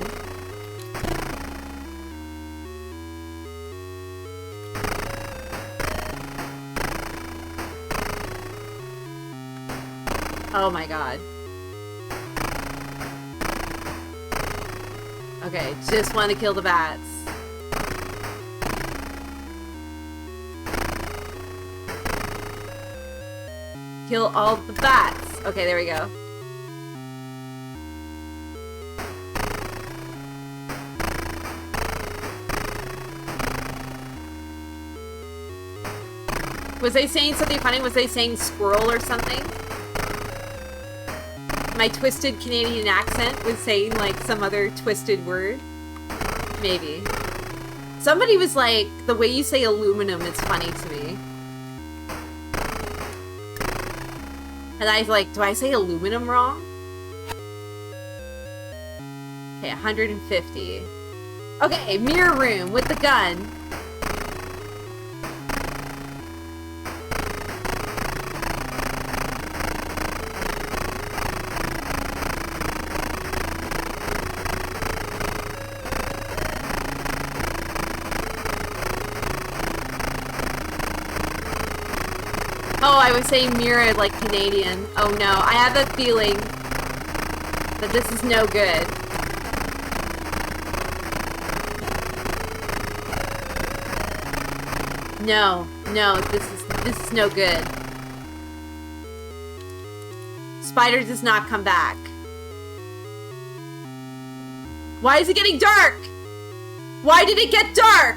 Oh my god. Okay, just want to kill the bats. Kill all the bats. Okay, there we go. Was they saying something funny? Was they saying squirrel or something? My twisted Canadian accent was saying like some other twisted word. Maybe. Somebody was like, the way you say aluminum is funny to me. And I was like, do I say aluminum wrong? Okay, 150. Okay, mirror room with the gun. Oh, I was saying mirror like Canadian. Oh no, I have a feeling that this is no good. No, this is no good. Spider does not come back. Why is it getting dark? Why did it get dark?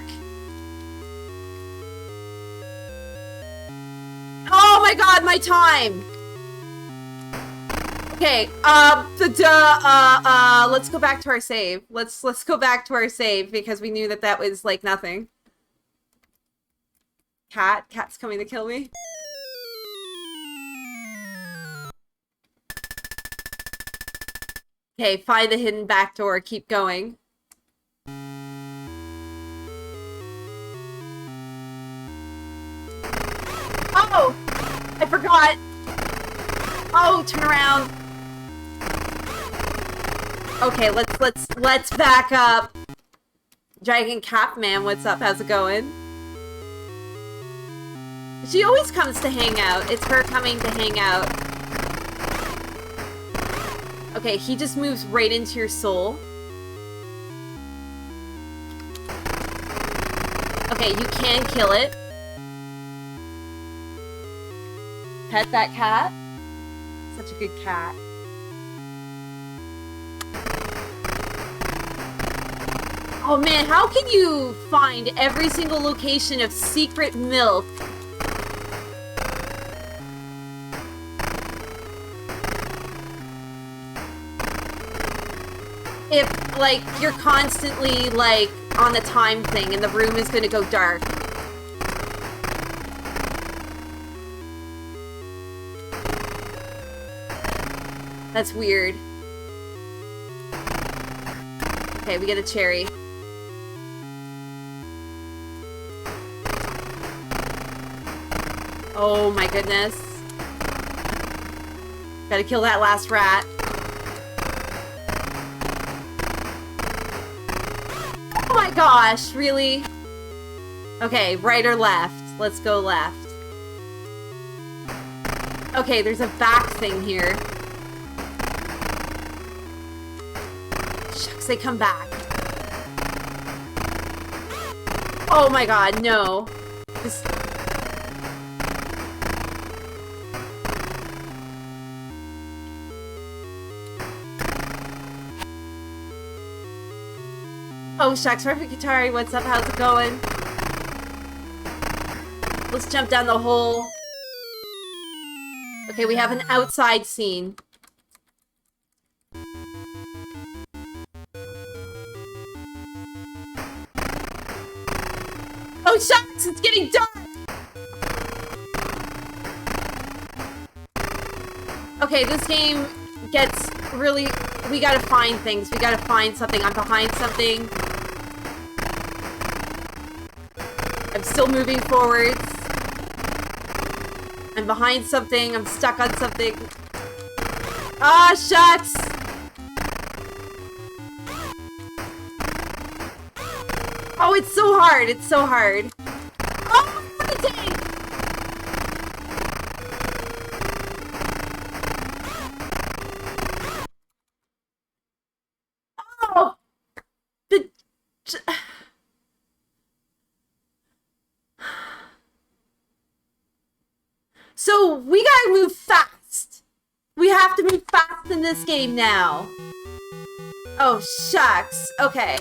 Oh my god, my time! Okay, let's go back to our save. Let's go back to our save because we knew that that was like nothing. Cat's coming to kill me. Okay, find the hidden back door, keep going. Oh! I forgot! Oh, turn around. Okay, let's back up. Dragon Cap Man, what's up? How's it going? She always comes to hang out. It's her coming to hang out. Okay, he just moves right into your soul. Okay, you can kill it. Pet that cat. Such a good cat. Oh man, how can you find every single location of secret milk? If, like, you're constantly, like, on the time thing and the room is gonna go dark. That's weird. Okay, we get a cherry. Oh my goodness. Gotta kill that last rat. Oh my gosh, really? Okay, right or left? Let's go left. Okay, there's a back thing here. Shucks, they come back. Oh my god, no. Oh, shucks. Perfect Katari, what's up? How's it going? Let's jump down the hole. Okay, we have an outside scene. Oh, shucks! It's getting dark! Okay, this game gets really... We gotta find things. We gotta find something. I'm behind something. I'm still moving forwards. I'm behind something. I'm stuck on something. Ah, shucks! Oh, it's so hard. It's so hard. Oh, what a day! Oh! So, we gotta move fast. We have to move fast in this game now. Oh, shucks. Okay.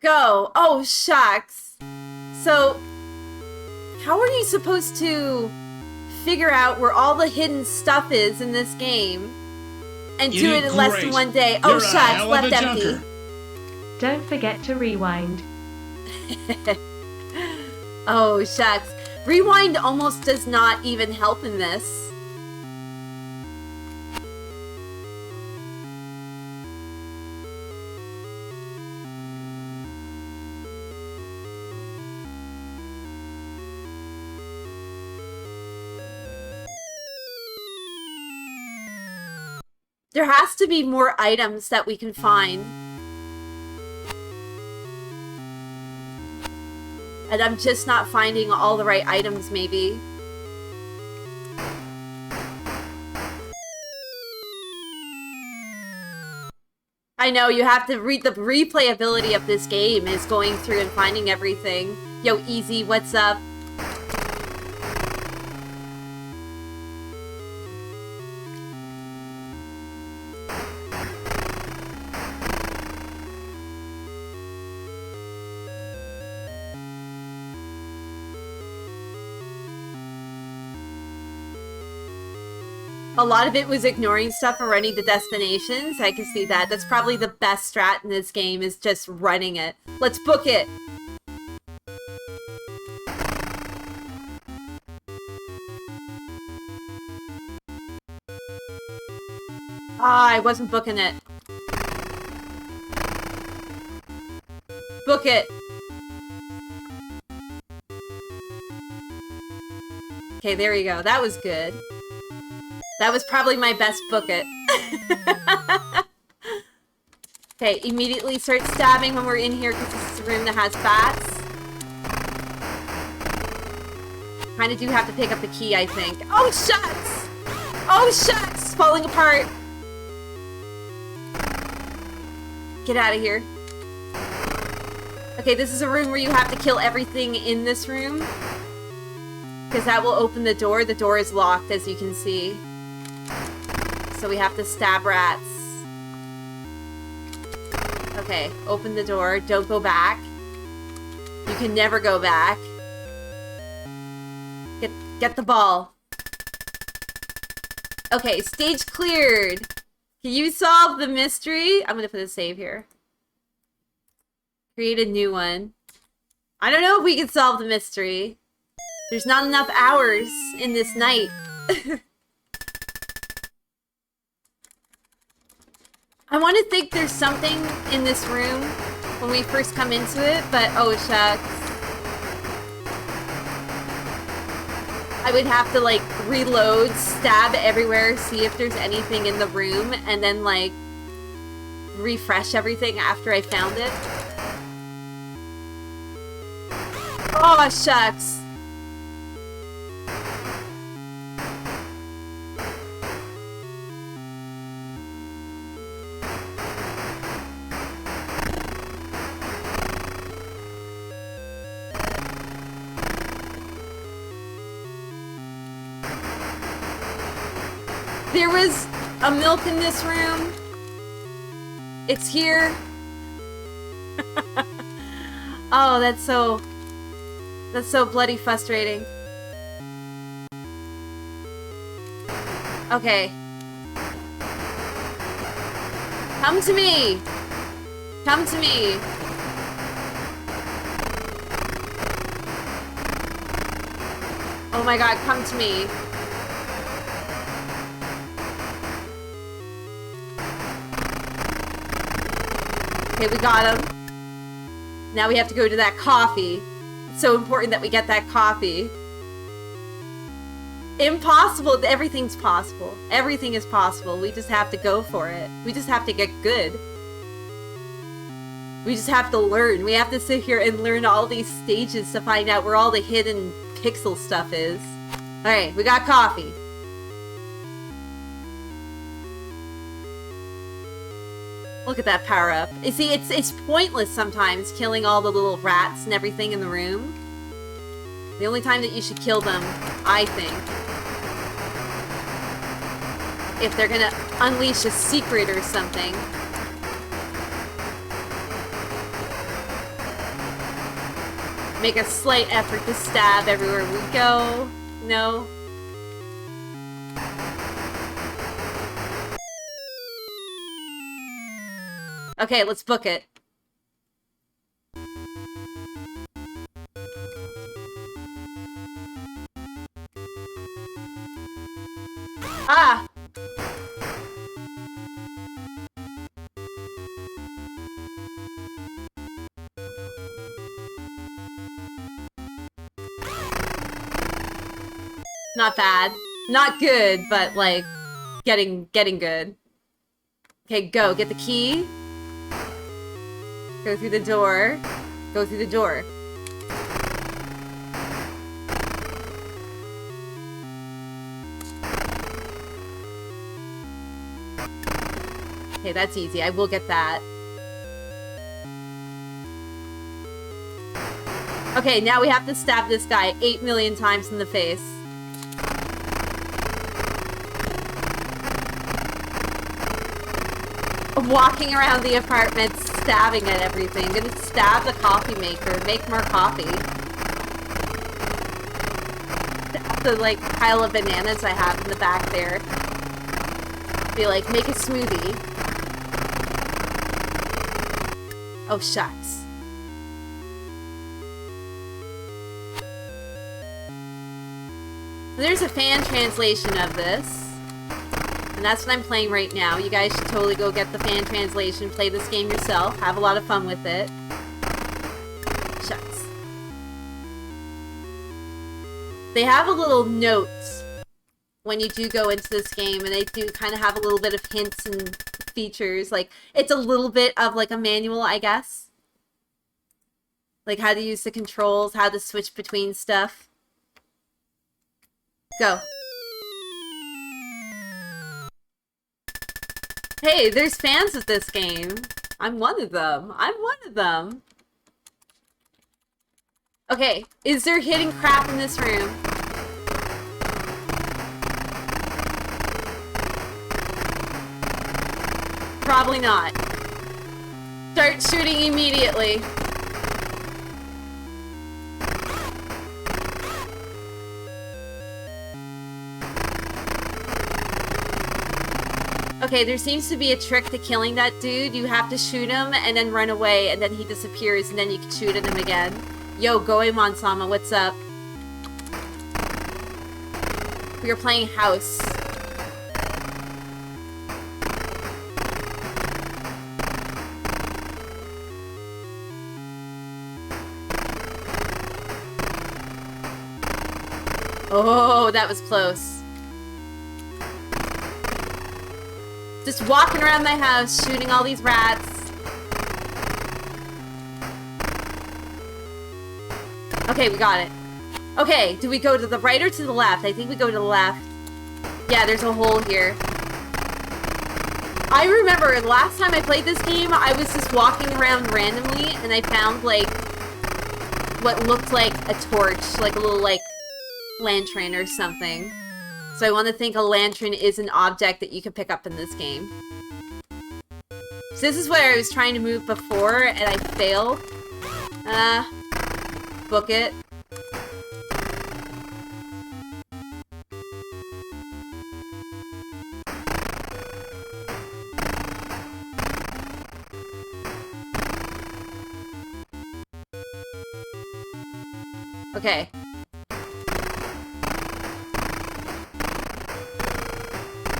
Go. Oh, shucks. So, how are you supposed to figure out where all the hidden stuff is in this game and do it in less than one day? Oh, shucks. Left empty. Don't forget to rewind. Oh, shucks. Rewind almost does not even help in this. There has to be more items that we can find. And I'm just not finding all the right items, maybe. I know, you have to read the replayability of this game is going through and finding everything. Yo, Easy, what's up? A lot of it was ignoring stuff and running the destinations. I can see that. That's probably the best strat in this game, is just running it. Let's book it! Ah, I wasn't booking it. Book it! Okay, there you go. That was good. That was probably my best book it. Okay, immediately start stabbing when we're in here because this is a room that has bats. Kind of do have to pick up the key, I think. Oh, shucks! Oh, shucks! It's falling apart. Get out of here. Okay, this is a room where you have to kill everything in this room. Because that will open the door. The door is locked, as you can see. So we have to stab rats. Okay, open the door. Don't go back. You can never go back. Get the ball. Okay, stage cleared. Can you solve the mystery? I'm gonna put a save here. Create a new one. I don't know if we can solve the mystery. There's not enough hours in this night. I want to think there's something in this room when we first come into it, but oh shucks. I would have to like reload, stab everywhere, see if there's anything in the room, and then like refresh everything after I found it. Oh shucks. a milk in this room. It's here. Oh, that's so bloody frustrating. Okay. Come to me. Come to me. Oh my god, come to me. Okay, we got him. Now we have to go to that coffee. It's so important that we get that coffee. Impossible. Everything's possible. Everything is possible. We just have to go for it. We just have to get good. We just have to learn. We have to sit here and learn all these stages to find out where all the hidden pixel stuff is. Alright, we got coffee. Look at that power up. You see, it's pointless sometimes killing all the little rats and everything in the room. The only time that you should kill them, I think, if they're gonna unleash a secret or something. Make a slight effort to stab everywhere we go. No. Okay, let's book it. Ah! Not bad. Not good, but like getting good. Okay, go. Get the key. Go through the door. Go through the door. Okay, that's easy. I will get that. Okay, now we have to stab this guy 8 million times in the face. Walking around the apartment, stabbing at everything. I'm gonna stab the coffee maker, make more coffee. The, like, pile of bananas I have in the back there. Be like, make a smoothie. Oh, shucks. There's a fan translation of this. And that's what I'm playing right now. You guys should totally go get the fan translation, play this game yourself, have a lot of fun with it. Shucks. They have a little notes when you do go into this game, and they do kind of have a little bit of hints and features. Like, it's a little bit of like a manual, I guess. Like how to use the controls, how to switch between stuff. Go. Hey, there's fans of this game. I'm one of them. I'm one of them. Okay, is there hidden crap in this room? Probably not. Start shooting immediately. Okay, there seems to be a trick to killing that dude. You have to shoot him and then run away, and then he disappears, and then you can shoot at him again. Yo, Goemon-sama, what's up? We are playing House. Oh, that was close. Just walking around my house, shooting all these rats. Okay, we got it. Okay, do we go to the right or to the left? I think we go to the left. Yeah, there's a hole here. I remember last time I played this game, I was just walking around randomly, and I found, like, what looked like a torch. Like a little, like, lantern or something. So I want to think a lantern is an object that you can pick up in this game. So this is where I was trying to move before, and I failed. Book it. Okay.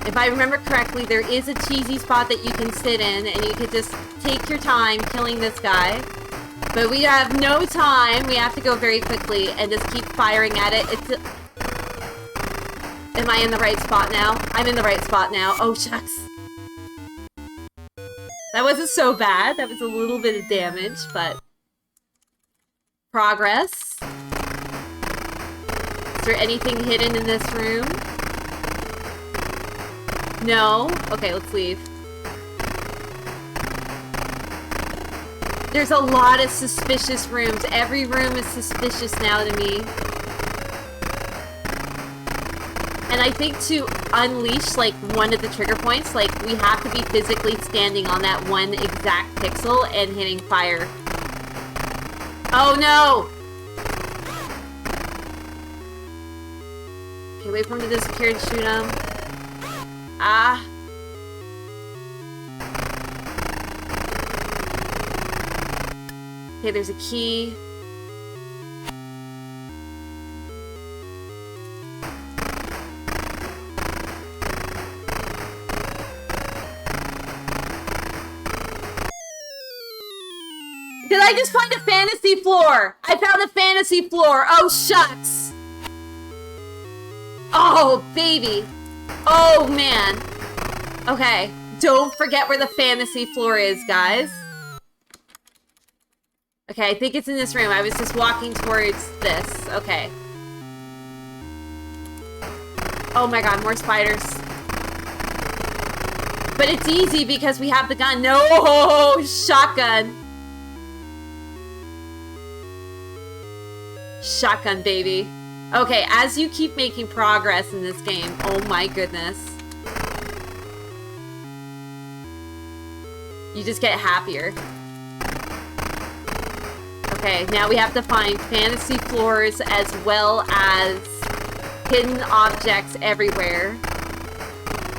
If I remember correctly, there is a cheesy spot that you can sit in, and you could just take your time killing this guy. But we have no time. We have to go very quickly and just keep firing at it. It's... Am I in the right spot now? I'm in the right spot now. Oh, shucks. That wasn't so bad. That was a little bit of damage, but... Progress. Is there anything hidden in this room? No? Okay, let's leave. There's a lot of suspicious rooms. Every room is suspicious now to me. And I think to unleash, like, one of the trigger points, like, we have to be physically standing on that one exact pixel and hitting fire. Oh, no! Okay, wait for him to disappear and shoot him. Ah. Okay, there's a key. Did I just find a fantasy floor? I found a fantasy floor. Oh, shucks. Oh, baby. Oh, man. Okay. Don't forget where the fantasy floor is, guys. Okay, I think it's in this room. I was just walking towards this. Okay. Oh my god, more spiders. But it's easy because we have the gun. No! Shotgun. Shotgun, baby. Okay, as you keep making progress in this game, oh my goodness. You just get happier. Okay, now we have to find fantasy floors as well as hidden objects everywhere.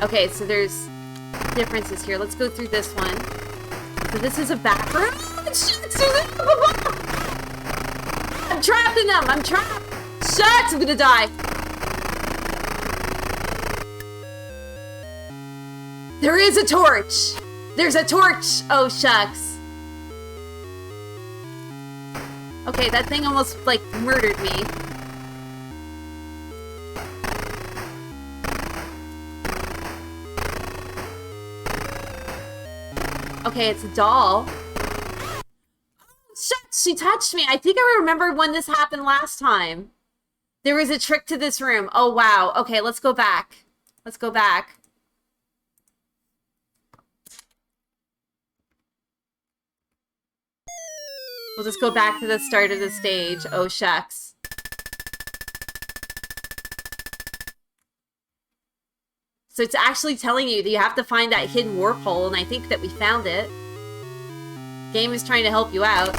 Okay, so there's differences here. Let's go through this one. So this is a back room? I'm trapped in them! I'm trapped! Shucks! I'm gonna die! There is a torch! There's a torch! Oh, shucks. Okay, that thing almost, like, murdered me. Okay, it's a doll. Shit, she touched me. I think I remember when this happened last time. There was a trick to this room. Oh, wow. Okay, let's go back. Let's go back. We'll just go back to the start of the stage. Oh, shucks. So it's actually telling you that you have to find that hidden warp hole, and I think that we found it. Game is trying to help you out.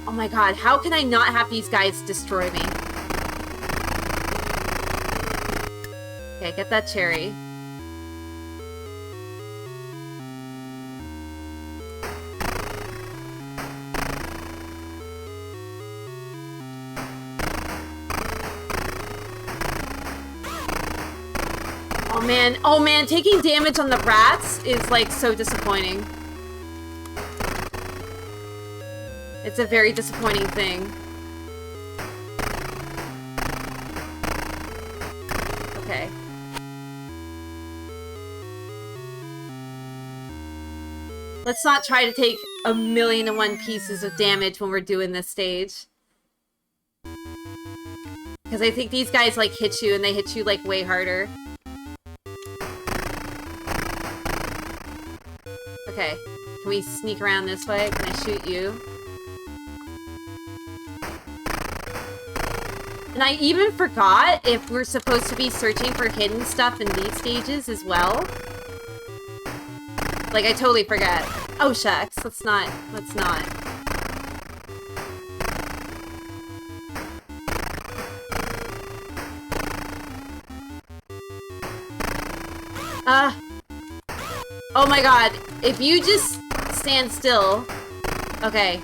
Oh my god, how can I not have these guys destroy me? Okay, get that cherry. Oh man, taking damage on the rats is like so disappointing. It's a very disappointing thing. Okay. Let's not try to take 1,000,001 pieces of damage when we're doing this stage. Because I think these guys like hit you and they hit you like way harder. Okay, can we sneak around this way? Can I shoot you? And I even forgot if we're supposed to be searching for hidden stuff in these stages as well. Like, I totally forget. Oh, shucks. Let's not. Oh my god. If you just stand still. Okay.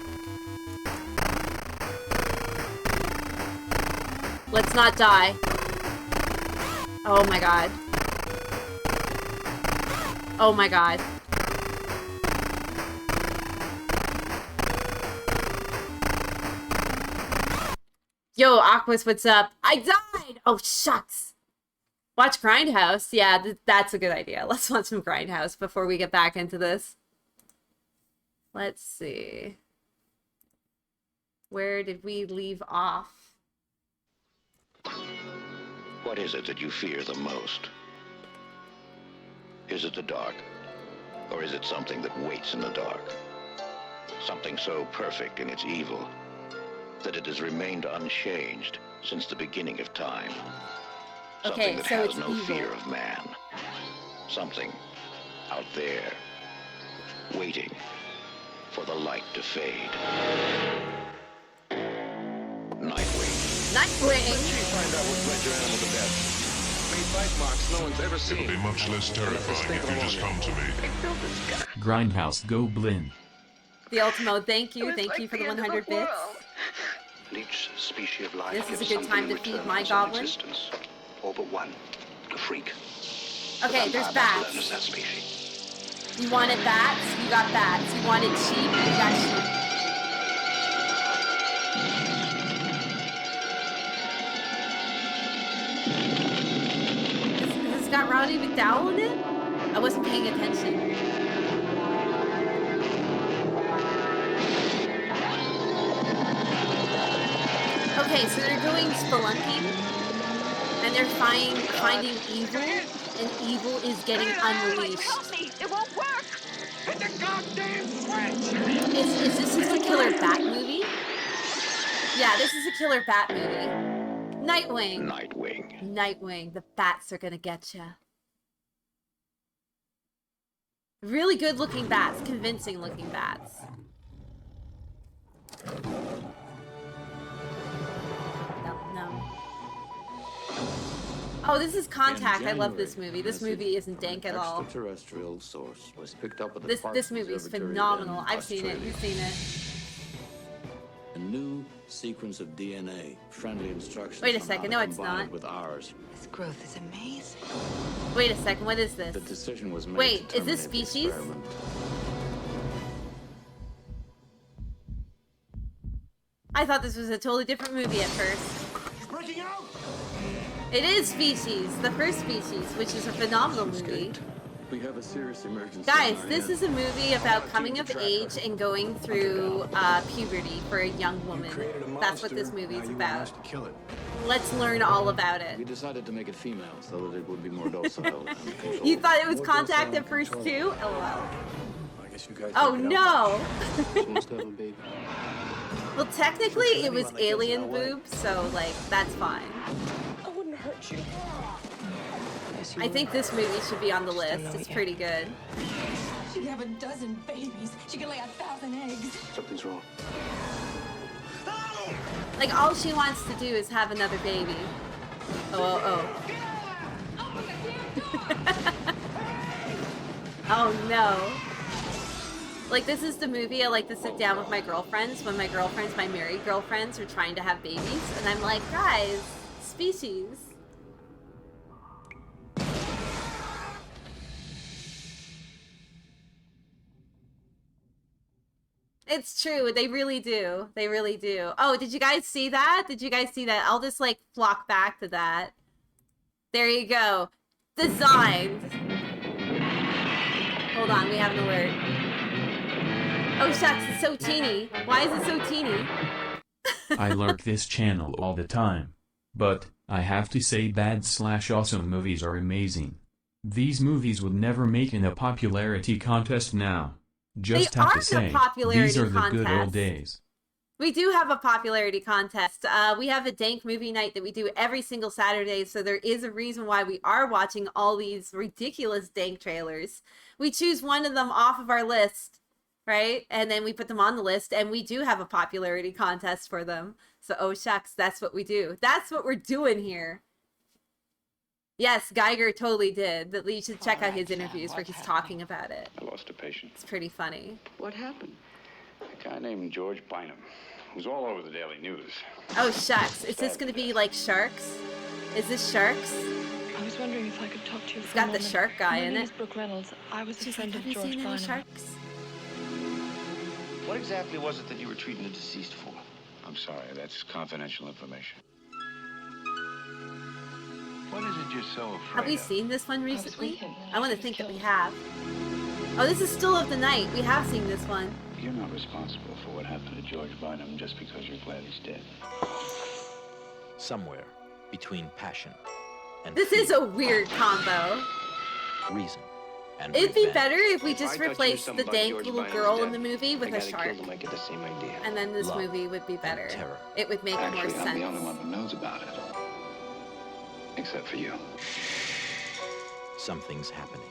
Let's not die. Oh my god. Oh my god. Yo, Aquas, what's up? I died! Oh, shucks. Watch Grindhouse. Yeah, that's a good idea. Let's watch some Grindhouse before we get back into this. Let's see. Where did we leave off? What is it that you fear the most? Is it the dark? Or is it something that waits in the dark? Something so perfect in its evil that it has remained unchanged since the beginning of time. Something that has no fear of man. Something out there, waiting for the light to fade. Nightwing. Nightwing! Find out what led your animal to death. Made bite marks no one's ever seen. It'll be much less terrifying if you just come to me. Grindhouse Goblin. The Ultimo, thank you for the 100 bits. Each species of life this is a good time to feed my goblin. All but one, a freak. Okay, there's bats. That species. You wanted bats? You got bats. You wanted sheep? You got sheep. Has it got Roddy McDowell in it? I wasn't paying attention. Okay, so they're going spelunking, and they're finding evil, and evil is getting unleashed. Help me! It won't work! Hit the goddamn switch! Is this just a killer bat movie? Yeah, this is a killer bat movie. Nightwing. Nightwing. The bats are gonna get ya. Really good looking bats. Convincing looking bats. No. Oh, this is Contact. I love this movie. This movie isn't dank at all. Extraterrestrial source was picked up at the This movie is phenomenal. I've seen it. You've seen it. A new sequence of DNA. Friendly instructions. Wait a second. No, it's not. With ours. This growth is amazing. Wait a second. What is this? The decision was made. Wait, is this Species? I thought this was a totally different movie at first. He's breaking out! It is Species, the first Species, which is a phenomenal movie. We have a serious emergency. Guys, this is a movie about coming of age and going through puberty for a young woman. That's what this movie is about. Let's learn all about it. We decided to make it female so that it would be more docile. You thought it was Contact at first too? LOL. I guess you guys. Oh no! Must have a baby. Well, technically it was alien boobs, so like that's fine. I wouldn't hurt you. I think this movie should be on the list. It's pretty good. She could have a dozen babies. She could lay 1,000 eggs. Something's wrong. Like all she wants to do is have another baby. Oh. Oh no. Like, this is the movie I like to sit down with my girlfriends when my married girlfriends, are trying to have babies. And I'm like, guys, Species. It's true. They really do. They really do. Oh, did you guys see that? I'll just, like, flock back to that. There you go. Designed. Hold on, we have an alert. Oh shucks, it's so teeny. Why is it so teeny? I lurk this channel all the time. But, I have to say bad/awesome movies are amazing. These movies would never make in a popularity contest now. Just have to say, these are the good old days. We do have a popularity contest. We have a Dank Movie Night that we do every single Saturday, so there is a reason why we are watching all these ridiculous Dank trailers. We choose one of them off of our list, right? And then we put them on the list, and we do have a popularity contest for them. So, oh shucks, that's what we do. That's what we're doing here. Yes, Geiger totally did. But you should check out his interviews where he's talking about it. I lost a patient. It's pretty funny. What happened? A guy named George Bynum. It was all over the Daily News. Oh shucks, is this going to be like Sharks? Is this Sharks? I was wondering if I could talk to you. It's got the shark guy in it. Brooke Reynolds. I was a friend of Have you George seen any Bynum. Sharks? What exactly was it that you were treating the deceased for? I'm sorry, that's confidential information. What is it you're so afraid Have we seen this one recently? I want to think that we have. Oh, this is still of the night. We have seen this one. You're not responsible for what happened to George Bynum just because you're glad he's dead. Somewhere between passion and This is a weird combo. reason and It'd be revenge. better if we If just I thought you knew replaced something the about dank George little Bynum's girl in death, the movie with the a guy that shark. killed him might get the same idea. And then this Love movie would be better. terror. It would make more Actually, I'm the only sense. one who knows about it. Except for you. Something's happening.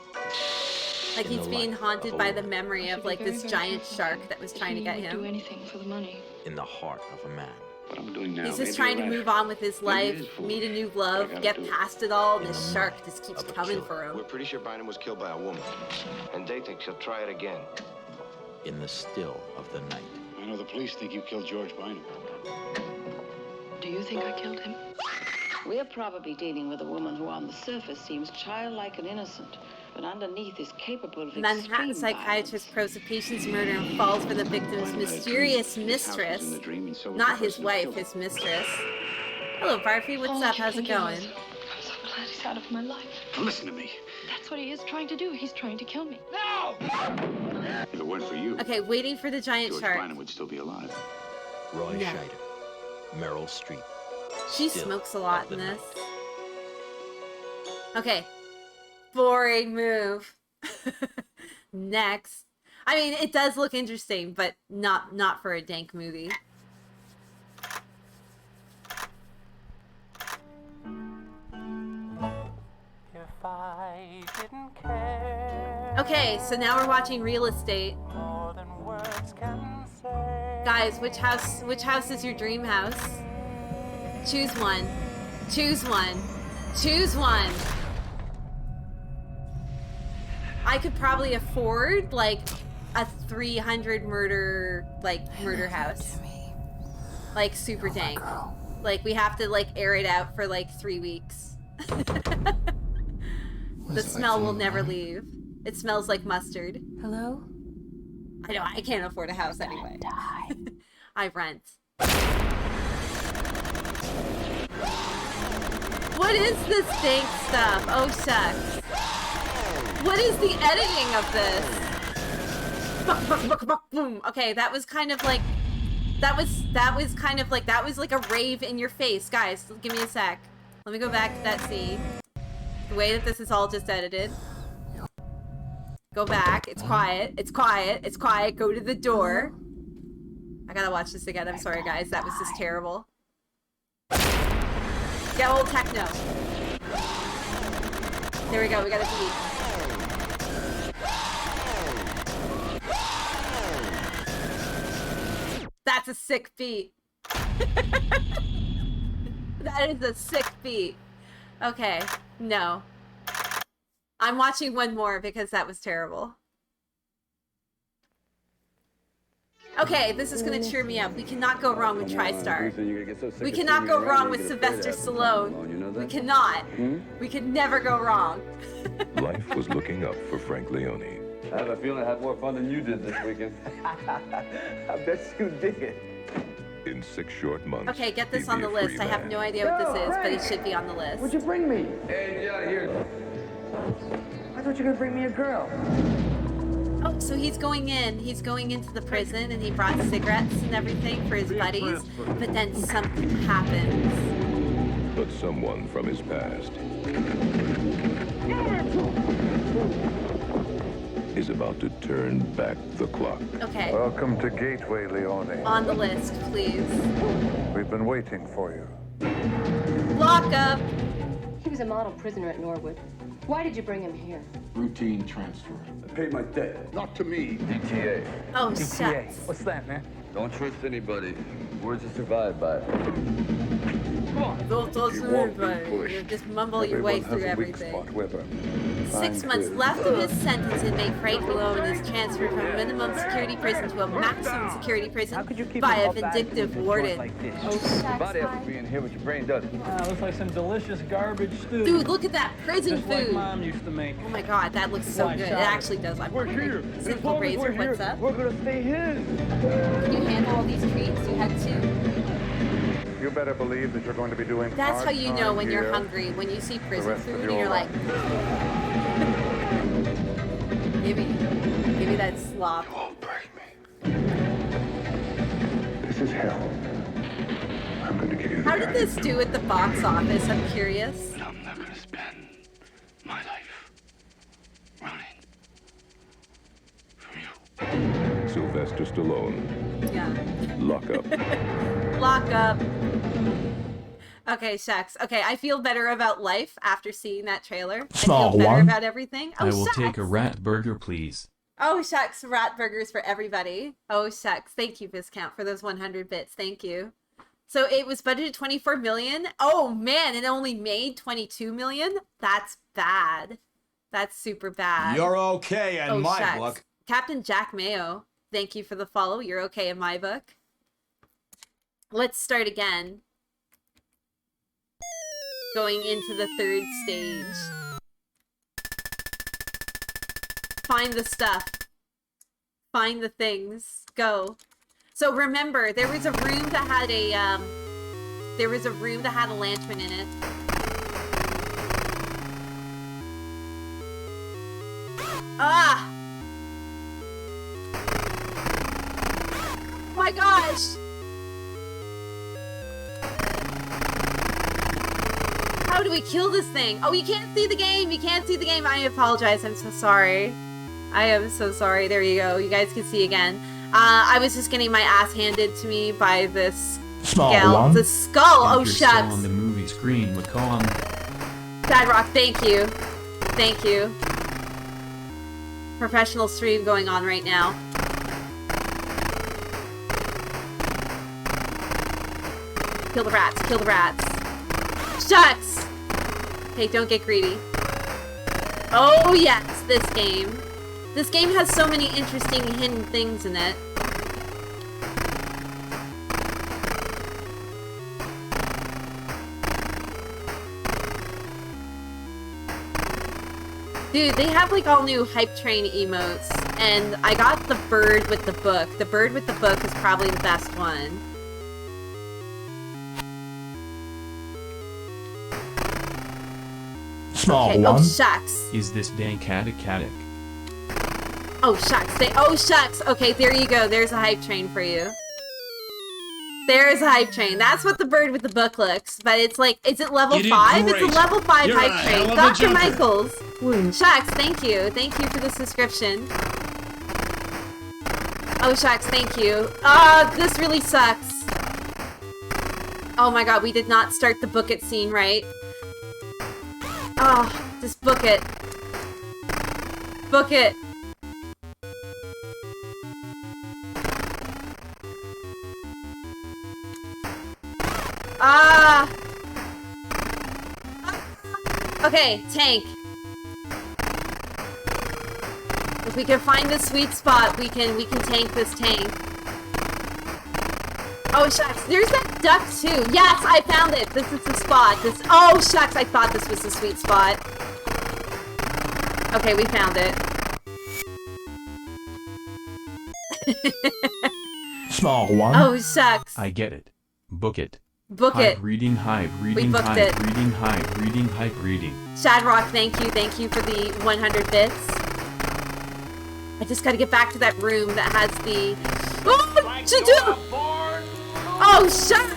Like in he's the being life haunted of a by the woman. memory of like this giant shark that was trying to get He would do him. anything for the money. In the heart of a man. What I'm doing now. He's just may be trying to right. move on with his Maybe it life, is foolish, meet a new but I love, gotta get do it. past it all, and In this the shark mind just keeps of a coming killer. for him. We're pretty sure Bynum was killed by a woman. And they think she'll try it again. In the still of the night. I know the police think you killed George Bynum. Do you think I killed him? We're probably dealing with a woman who on the surface seems childlike and innocent, but underneath is capable of Manhattan extreme psychiatrist probes a patient's murder and falls for the victim's mysterious mistress. Not his wife, his mistress. Hello, Barfy. What's All up? that you How's it think he going? was. I'm so glad he's out of my life. Listen to me. That's what he is trying to do. He's trying to kill me. If it weren't for you, Okay, waiting for the giant George shark. Bynum would still be alive. Roy No. Scheider. Meryl Streep. She Still smokes a lot of the in this. night. Okay. Boring move. Next. I mean, it does look interesting, but not for a dank movie. If I didn't care Okay, so now we're watching Real Estate. more than words can say. Guys, which house is your dream house? Choose one. Choose one. Choose one. I could probably afford like a 300 murder house. Like super dank. Like we have to like air it out for like 3 weeks. The smell will never leave. It smells like mustard. Hello? I know, I can't afford a house anyway. I rent. What is this dank stuff? Oh shucks. What is the editing of this? Boom. Okay, that was kind of like that was like a rave in your face. Guys, give me a sec. Let me go back to that scene. The way that this is all just edited. Go back. It's quiet. It's quiet. It's quiet. Go to the door. I gotta watch this again. I'm sorry, guys. That was just terrible. Get old techno. There we go. We got a beat. That's a sick beat. That is a sick beat. Okay. No. I'm watching one more because that was terrible. Okay, this is gonna cheer me up. We cannot go wrong with TriStar. We cannot go wrong with Sylvester Stallone. We cannot. We can never go wrong. Life was looking up for Frank Leone. I have a feeling I had more fun than you did this weekend. I bet you did. In 6 short months. Okay, get this he'd on be the a list. free I have man. no idea what this is, but it should be on the list. What'd you bring me? Hey, yeah, here. I thought you were gonna bring me a girl. Oh, so he's going into the prison, and he brought cigarettes and everything for his buddies, but then something happens. But someone from his past is about to turn back the clock. Okay. Welcome to Gateway, Leone. On the list, please. We've been waiting for you. Lock up. He was a model prisoner at Norwood. Why did you bring him here? Routine transfer. I paid my debt. Not to me. DTA. Oh, shucks. What's that, man? Don't trust anybody. Words are survived by. Don't you just mumble your way through everything. 6 months left of his sentence and make Frank Malone is transferred from a minimum security prison to a maximum security prison by a vindictive warden. Body after being here with your brain doesn't. Looks like some delicious garbage stew. Dude, look at that prison Just food. like Mom used to make. Oh my god, that looks so good. It actually does. I'm hungry. Simple Razor, what's up? We're gonna stay here. Can you handle all these treats? You had two. You better believe that you're going to be doing. That's how you know when you're hungry. When you see prison food and you're like, give me that slop. You won't break me. This is hell. I'm going to give you the How did this do at the box office? I'm curious. But I'm not going to spend my life running from you. Sylvester Stallone. Yeah. Lock up. Lock up. Okay, shucks. Okay, I feel better about life after seeing that trailer. Small I feel better one. about everything. Oh, I will shucks. take a rat burger, please. Oh, shucks. Rat burgers for everybody. Oh, shucks. Thank you, Viscount, for those 100 bits. Thank you. So it was budgeted 24 million. Oh, man. It only made 22 million? That's bad. That's super bad. You're okay in my shucks. book. Captain Jack Mayo. Thank you for the follow. You're okay in my book. Let's start again. Going into the third stage. Find the stuff. Find the things. Go. So remember, there was a room that had a lantern in it. Ah! Oh my gosh! How do we kill this thing? Oh, you can't see the game! You can't see the game! I apologize, I'm so sorry. I am so sorry. There you go. You guys can see again. I was just getting my ass handed to me by this gal. The skull! Oh, shucks! On the movie screen would call on. Sadrock, thank you. Thank you. Professional stream going on right now. Kill the rats, kill the rats. Shucks! Okay, don't get greedy. Oh yes, this game. This game has so many interesting hidden things in it. Dude, they have like all new hype train emotes, and I got the bird with the book. The bird with the book is probably the best one. Small okay. one. Oh shucks. Is this Dank Movie? Oh shucks. Oh shucks. Okay, there you go. There's a hype train for you. There's a hype train. That's what the bird with the book looks. But it's like, is it level 5? It's a level 5 You're hype train. Dr. Michaels. Shucks, thank you. Thank you for the subscription. Oh shucks, thank you. This really sucks. Oh my god, we did not start the book it scene right. Oh, just book it. Book it. Okay, tank. If we can find the sweet spot, we can tank this tank. Oh shucks, there's that duck too. Yes, I found it. This is the spot. Oh shucks, I thought this was the sweet spot. Okay, we found it. Small one. Oh shucks. I get it. Book it. Book hype, it. Reading hype, reading booked hype, it. reading hype, reading hype, reading. Shadrock, thank you for the 100 bits. I just gotta get back to that room that has the... Oh, shucks!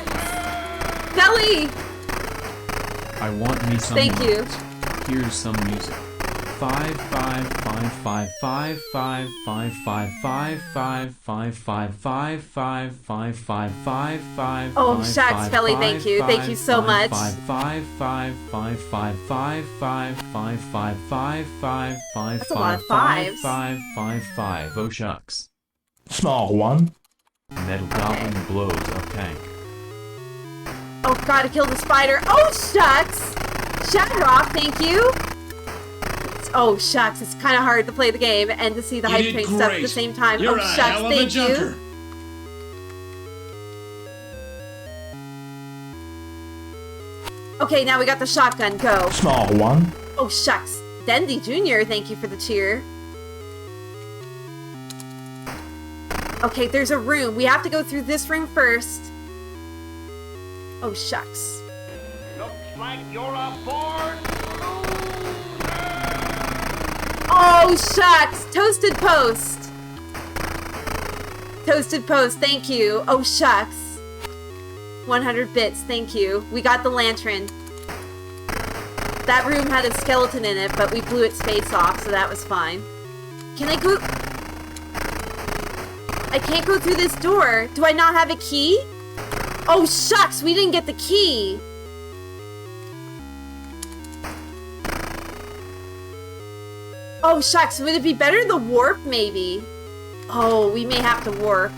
Belly! I want me some Thank you. words. Here's some music. Oh, shucks, Kelly, thank you. Thank you so much. That's a lot of fives. 5. Oh, shucks. Small one. Metal Goblin blows up tank. Oh, gotta kill the spider. Oh, shucks! Shadrock, thank you. Oh, shucks, it's kind of hard to play the game and to see the hype train stuff at the same time. You're oh, shucks, thank you. Okay, now we got the shotgun. Go. Small one. Oh, shucks. Dendy Jr., thank you for the cheer. Okay, there's a room. We have to go through this room first. Oh, shucks. Looks like you're aboard. Oh, shucks. Toasted Post. Toasted Post, thank you. Oh, shucks. 100 bits, thank you. We got the lantern. That room had a skeleton in it, but we blew its face off, so that was fine. Can I go? I can't go through this door. Do I not have a key? Oh, shucks, we didn't get the key. Oh, shucks, would it be better to warp, maybe? Oh, we may have to warp.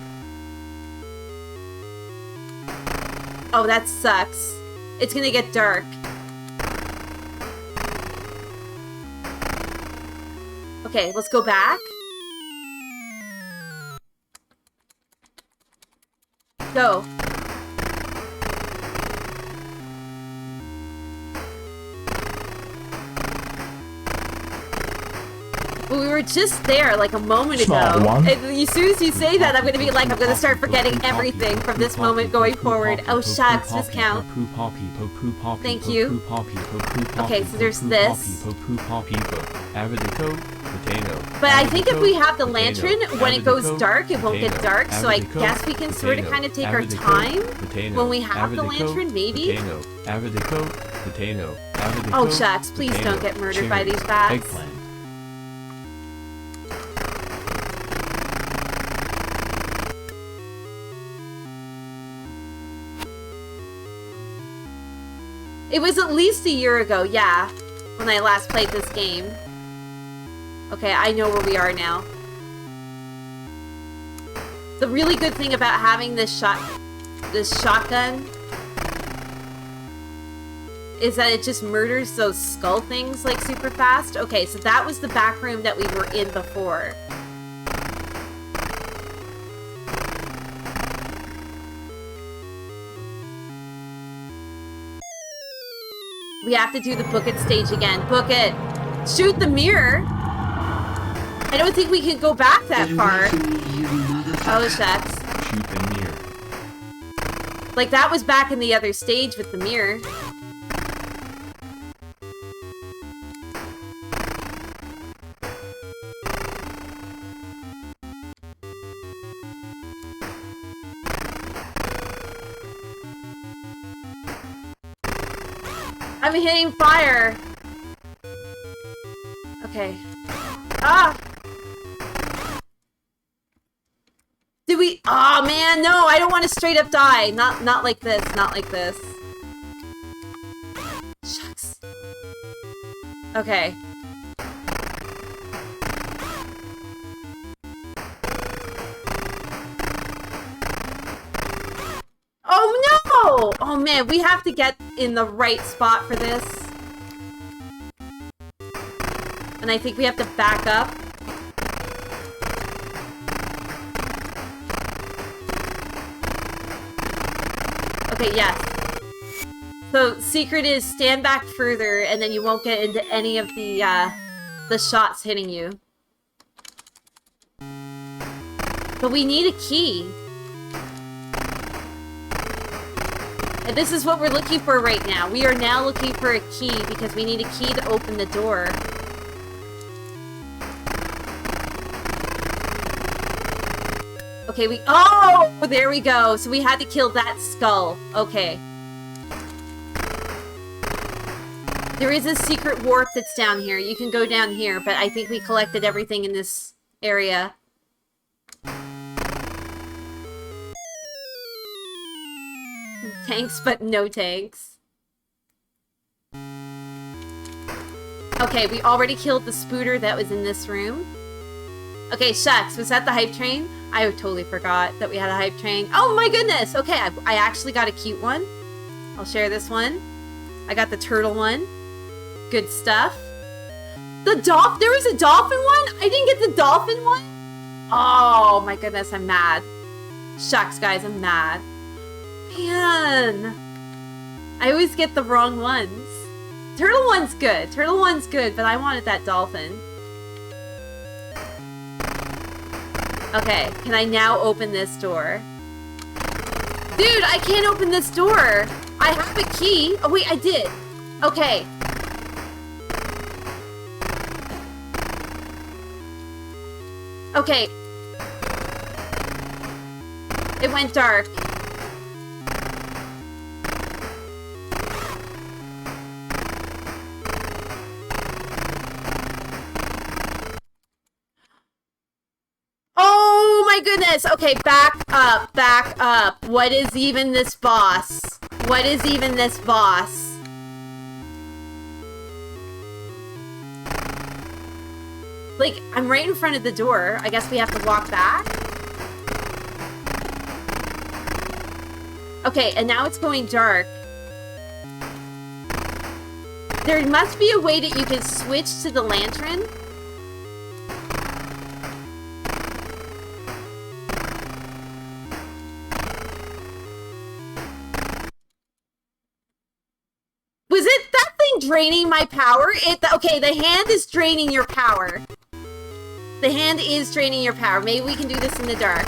Oh, that sucks. It's gonna get dark. Okay, let's go back. Go. Well, we were just there like a moment ago. And as soon as you say that, I'm going to be like, I'm going to start forgetting everything from this moment going forward. Oh, shucks, discount. Thank you. Okay, so there's this. But I think if we have the lantern, when it goes dark, it won't get dark. So I guess we can sort of kind of take our time when we have the lantern, maybe? Oh, shucks, please don't get murdered by these bats. It was at least a year ago, yeah, when I last played this game. Okay, I know where we are now. The really good thing about having this shotgun is that it just murders those skull things like super fast. Okay, so that was the back room that we were in before. We have to do the book it stage again. Book it. Shoot the mirror. I don't think we can go back that far. Oh, shucks. Shoot the mirror. Like, that was back in the other stage with the mirror. I'm hitting fire. Okay. Ah! Did we? Oh man, no! I don't want to straight up die. Not like this. Not like this. Shucks. Okay. Oh no! Oh man, we have to get in the right spot for this. And I think we have to back up. Okay, yes. So, secret is stand back further, and then you won't get into any of the shots hitting you. But we need a key. And this is what we're looking for right now. We are now looking for a key because we need a key to open the door. Okay, oh, there we go. So we had to kill that skull. Okay. There is a secret warp that's down here. You can go down here, but I think we collected everything in this area. Tanks, but no tanks. Okay, we already killed the spooter that was in this room. Okay, shucks, was that the hype train? I totally forgot that we had a hype train. Oh my goodness! Okay, I actually got a cute one. I'll share this one. I got the turtle one. Good stuff. There was a dolphin one? I didn't get the dolphin one? Oh my goodness, I'm mad. Shucks, guys, I'm mad. Man. I always get the wrong ones. Turtle one's good. Turtle one's good, but I wanted that dolphin. Okay, can I now open this door? Dude, I can't open this door. I have a key. Oh, wait, I did. Okay. Okay. It went dark. Oh my goodness! Okay, back up, back up. What is even this boss? What is even this boss? Like, I'm right in front of the door. I guess we have to walk back? Okay, and now it's going dark. There must be a way that you can switch to the lantern. Was it that thing draining my power? Okay, the hand is draining your power. The hand is draining your power. Maybe we can do this in the dark.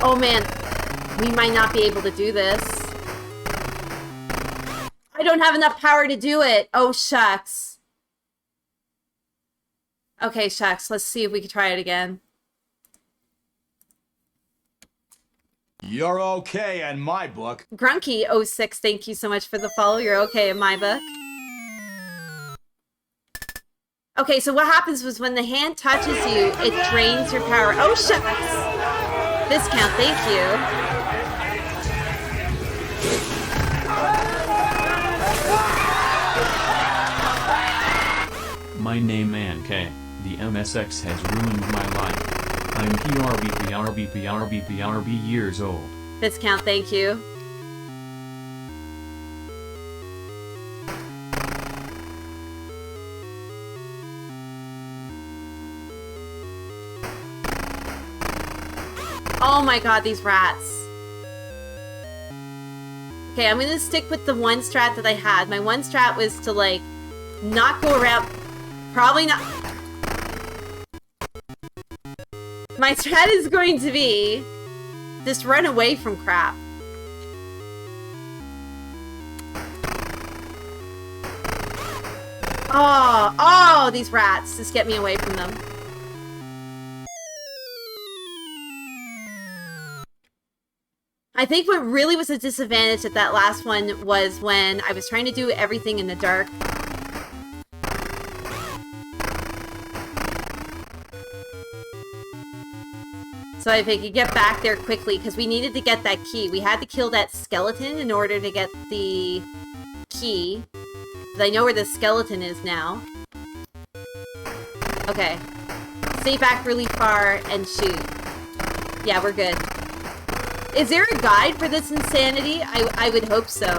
Oh man, we might not be able to do this. I don't have enough power to do it. Oh, shucks. Okay, shucks. Let's see if we can try it again. You're okay in my book. Grunky06, thank you so much for the follow. You're okay in my book. Okay, so what happens was when the hand touches you, it drains your power. Oh, shucks. Discount, thank you. My name Ank. The MSX has ruined my life. I'm PRB years old. Discount, thank you. Oh my god, these rats. Okay, I'm gonna stick with the one strat that I had. My one strat was to, like, not go around. Probably not. My strat is going to be just run away from crap. Oh, these rats. Just get me away from them. I think what really was a disadvantage at that last one was when I was trying to do everything in the dark. So if I could get back there quickly, because we needed to get that key. We had to kill that skeleton in order to get the key. But I know where the skeleton is now. Okay. Stay back really far and shoot. Yeah, we're good. Is there a guide for this insanity? I would hope so.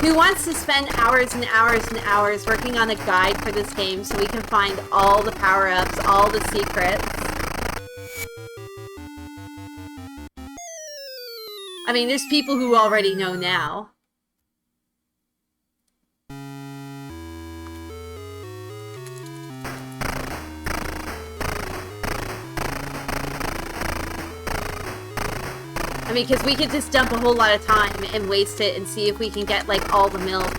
Who wants to spend hours and hours and hours working on a guide for this game so we can find all the power-ups, all the secrets? I mean, there's people who already know now. I mean, because we could just dump a whole lot of time and waste it and see if we can get, like, all the milk.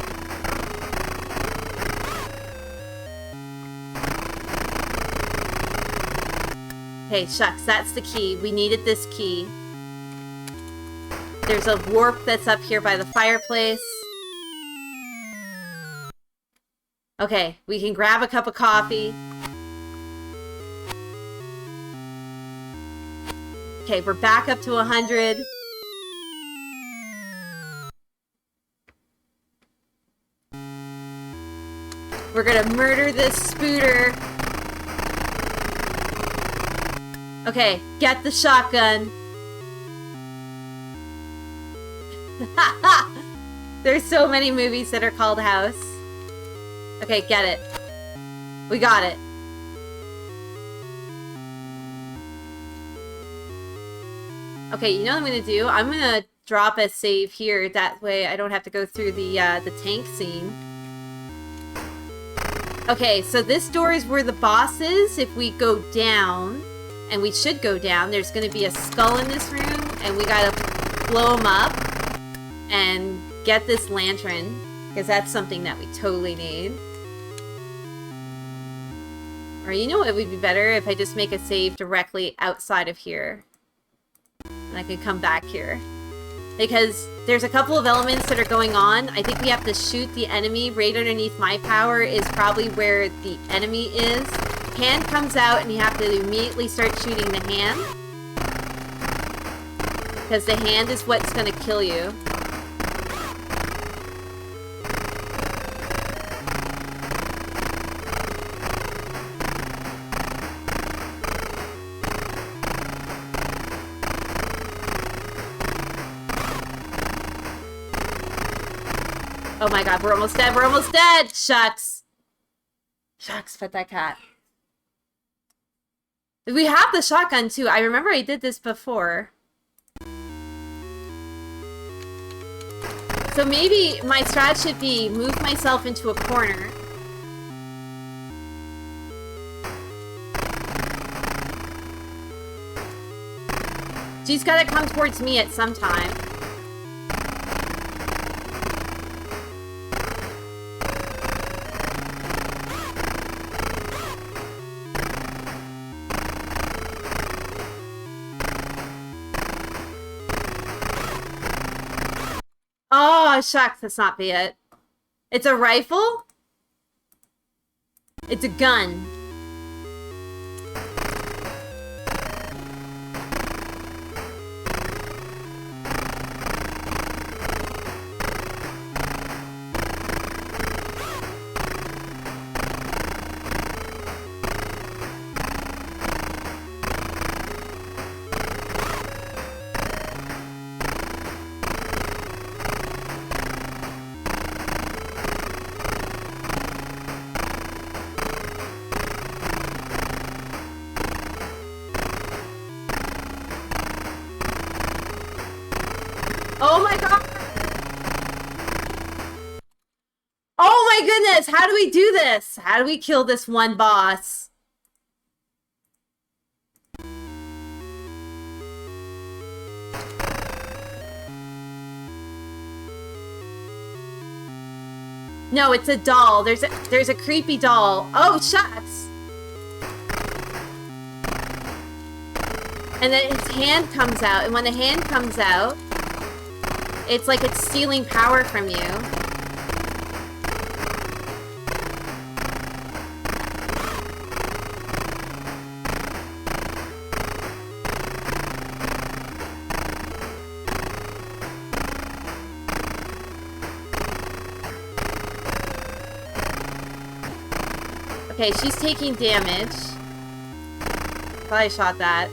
Okay, shucks, that's the key. We needed this key. There's a warp that's up here by the fireplace. Okay, we can grab a cup of coffee. Okay, we're back up to 100. We're gonna murder this spooter. Okay, get the shotgun. There's so many movies that are called House. Okay, get it. We got it. Okay, you know what I'm gonna do? I'm gonna drop a save here. That way I don't have to go through the tank scene. Okay, so this door is where the boss is. If we go down, and we should go down, there's gonna be a skull in this room, and we gotta blow him up and get this lantern, because that's something that we totally need. Or you know what would be better? If I just make a save directly outside of here. And I can come back here. Because there's a couple of elements that are going on. I think we have to shoot the enemy. Right underneath my power is probably where the enemy is. Hand comes out and you have to immediately start shooting the hand. Because the hand is what's going to kill you. Oh my god, we're almost dead, we're almost dead! Shucks. Shucks, pet that cat. We have the shotgun too. I remember I did this before. So maybe my strat should be move myself into a corner. She's gotta come towards me at some time. Oh, shucks, that's not be it. It's a rifle? It's a gun. Oh my god! Oh my goodness! How do we do this? How do we kill this one boss? No, it's a doll. There's a creepy doll. Oh, shucks! And then his hand comes out, and when the hand comes out, it's like it's stealing power from you. Okay, she's taking damage. Probably shot that.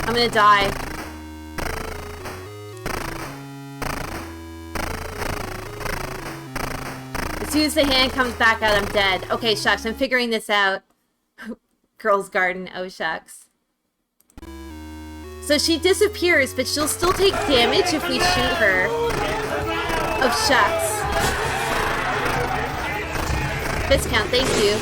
I'm gonna die. As soon as the hand comes back out, I'm dead. Okay, shucks, I'm figuring this out. Girl's garden, oh shucks. So she disappears, but she'll still take damage if we shoot her. Oh, shucks. Fist count, thank you.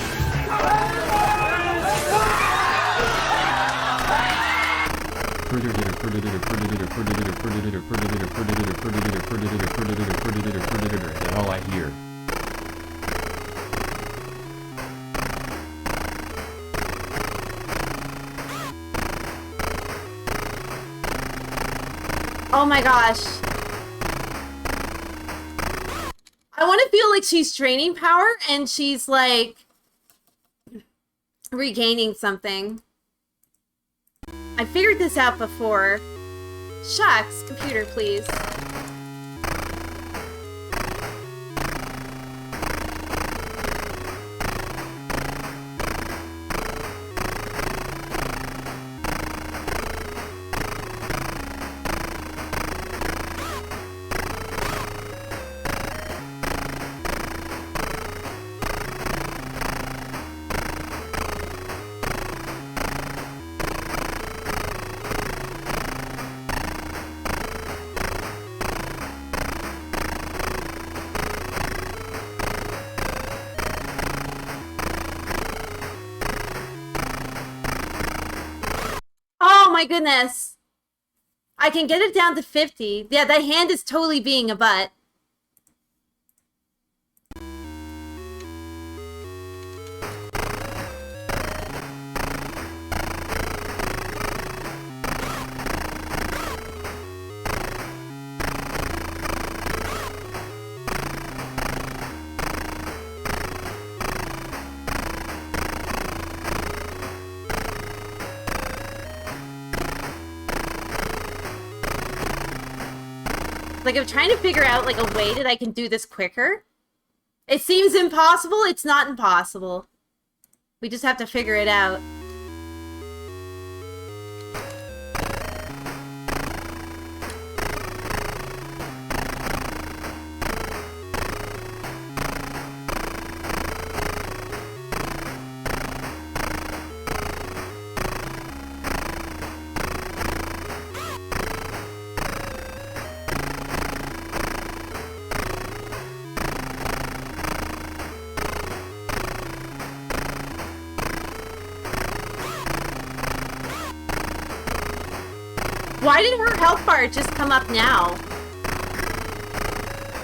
That's all I hear. Oh my gosh. I want to feel like she's draining power and she's like regaining something. I figured this out before. Shucks, computer, please. Oh my goodness. I can get it down to 50. Yeah, that hand is totally being a butt. Like, I'm trying to figure out, like, a way that I can do this quicker. It seems impossible. It's not impossible. We just have to figure it out. Why did her health bar just come up now?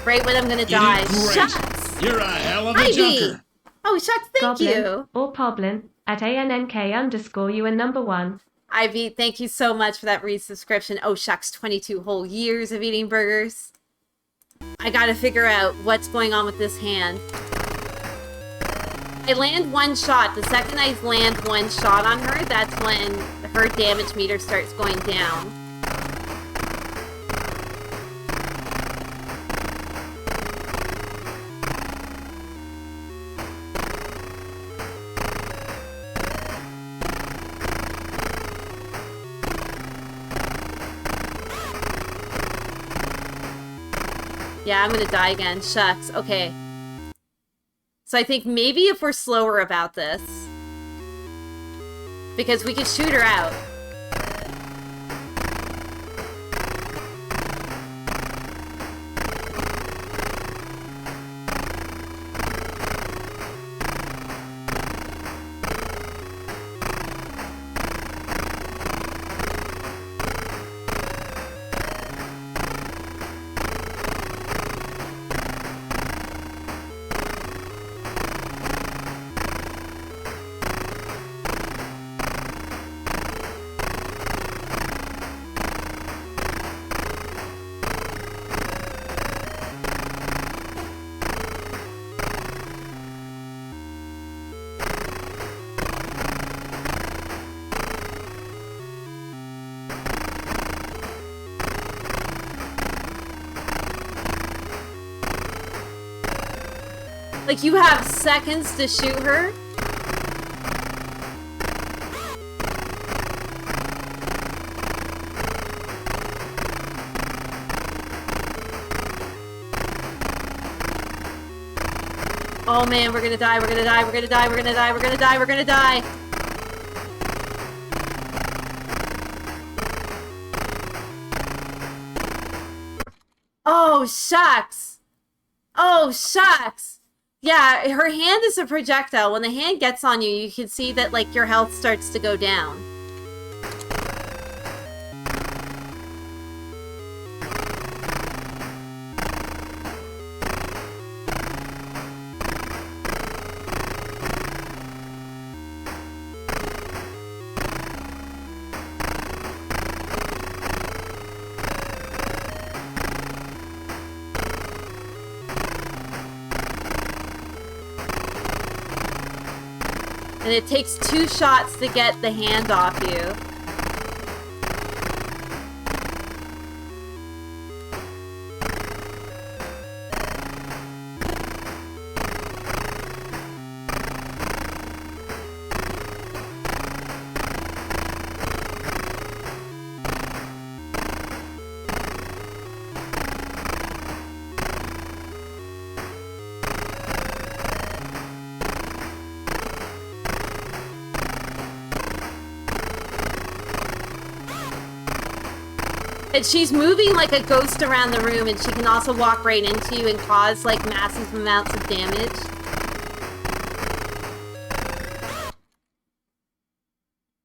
Right when I'm gonna die. Shucks! You're a hell of a Ivy! junker. Oh, shucks, thank Goblin, you. or Poblin, at ANNK_ you are number 1. Ivy, thank you so much for that resubscription. Oh, shucks, 22 whole years of eating burgers. I gotta figure out what's going on with this hand. I land one shot. The second I land one shot on her, that's when her damage meter starts going down. Yeah, I'm gonna die again. Shucks. Okay. So I think maybe if we're slower about this, because we can shoot her out. Like, you have seconds to shoot her. Oh man, we're gonna die, we're gonna die, we're gonna die, we're gonna die, we're gonna die, we're gonna die. Oh, shucks. Oh, shucks. Yeah, her hand is a projectile. When the hand gets on you, you can see that, like, your health starts to go down. And it takes 2 shots to get the hand off you. And she's moving like a ghost around the room, and she can also walk right into you and cause, like, massive amounts of damage.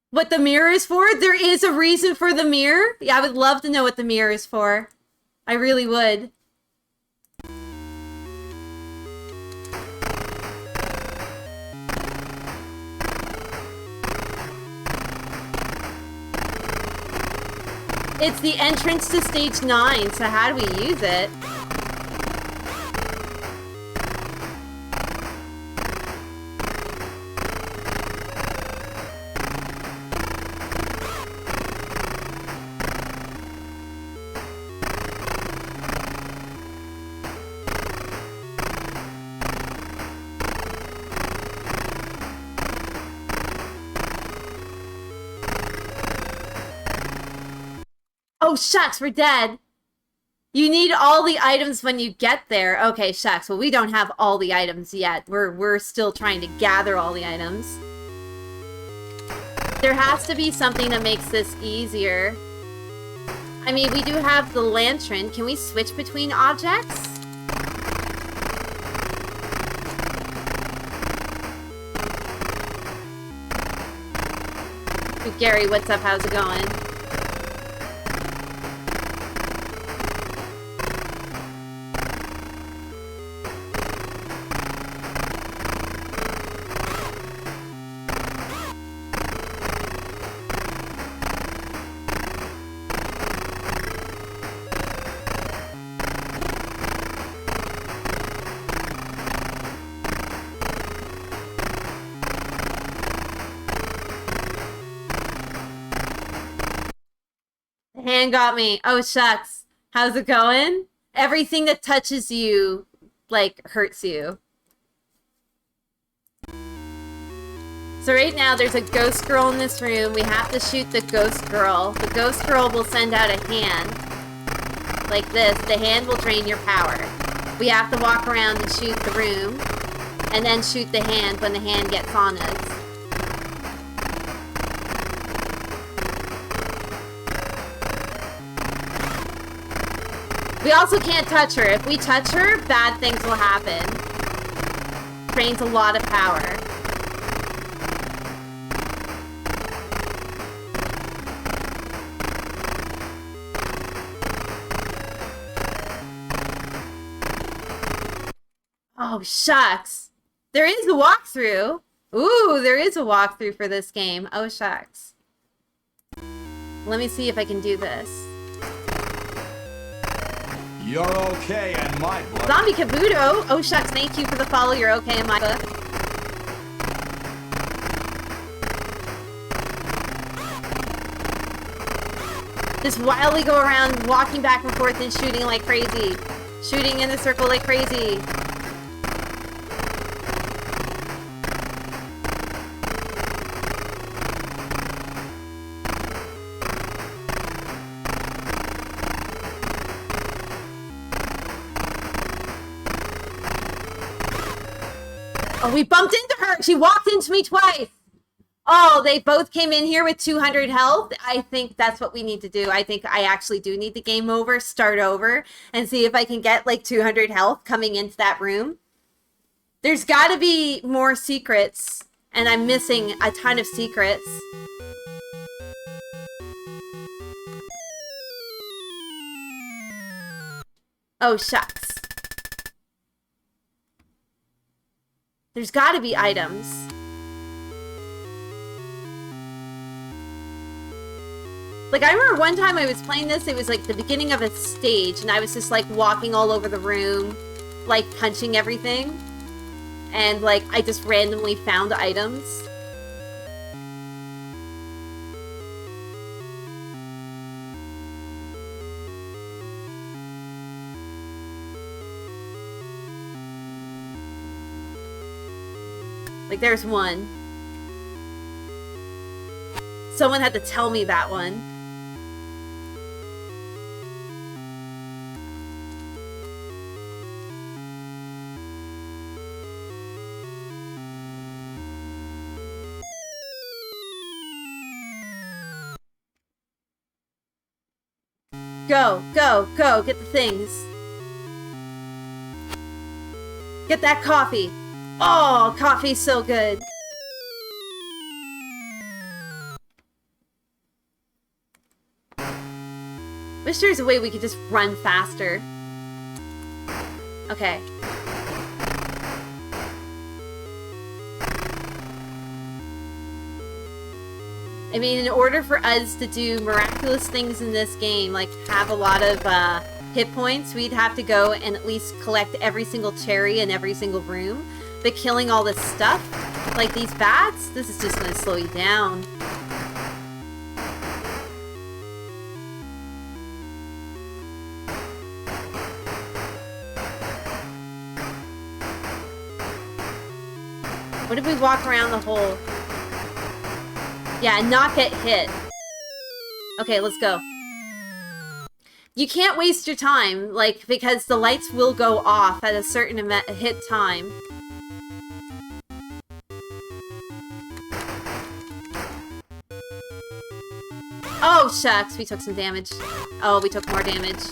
What the mirror is for? There is a reason for the mirror? Yeah, I would love to know what the mirror is for. I really would. It's the entrance to stage 9, so how do we use it? Oh, shucks, we're dead. You need all the items when you get there. Okay, shucks. Well, we don't have all the items yet. We're still trying to gather all the items. There has to be something that makes this easier. I mean, we do have the lantern. Can we switch between objects? Gary, what's up? How's it going? Hand got me. Oh, shucks. How's it going? Everything that touches you, like, hurts you. So right now, there's a ghost girl in this room. We have to shoot the ghost girl. The ghost girl will send out a hand. Like this. The hand will drain your power. We have to walk around and shoot the room. And then shoot the hand when the hand gets on us. We also can't touch her. If we touch her, bad things will happen. Drains a lot of power. Oh, shucks. There is a walkthrough. Ooh, there is a walkthrough for this game. Oh, shucks. Let me see if I can do this. You're okay in my book. Zombie Kabuto. Oh, shucks. Thank you for the follow. You're okay in my book. Just wildly go around walking back and forth and shooting like crazy. Shooting in the circle like crazy. Oh, we bumped into her! She walked into me twice! Oh, they both came in here with 200 health. I think that's what we need to do. I think I actually do need to game over, start over, and see if I can get like 200 health coming into that room. There's got to be more secrets, and I'm missing a ton of secrets. Oh, shucks. There's got to be items. Like, I remember one time I was playing this, it was like the beginning of a stage, and I was just like walking all over the room, like punching everything. And like, I just randomly found items. Like, there's one. Someone had to tell me that one. Go, go, go, get the things. Get that coffee. Oh, coffee's so good. Wish there's a way we could just run faster. Okay. I mean, in order for us to do miraculous things in this game, like have a lot of hit points, we'd have to go and at least collect every single cherry in every single room. But killing all this stuff, like these bats, this is just going to slow you down. What if we walk around the hole? Yeah, and not get hit. Okay, let's go. You can't waste your time, like, because the lights will go off at a certain hit time. Oh, shucks, we took some damage. Oh, we took more damage.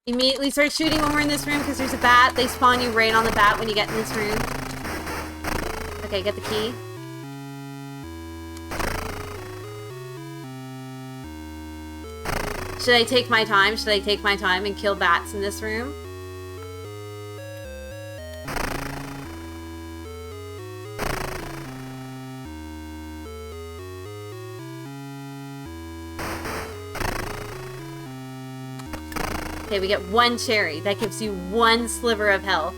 Immediately start shooting when we're in this room because there's a bat. They spawn you right on the bat when you get in this room. Okay, get the key. Should I take my time? Should I take my time and kill bats in this room? Okay, we get one cherry. That gives you one sliver of health.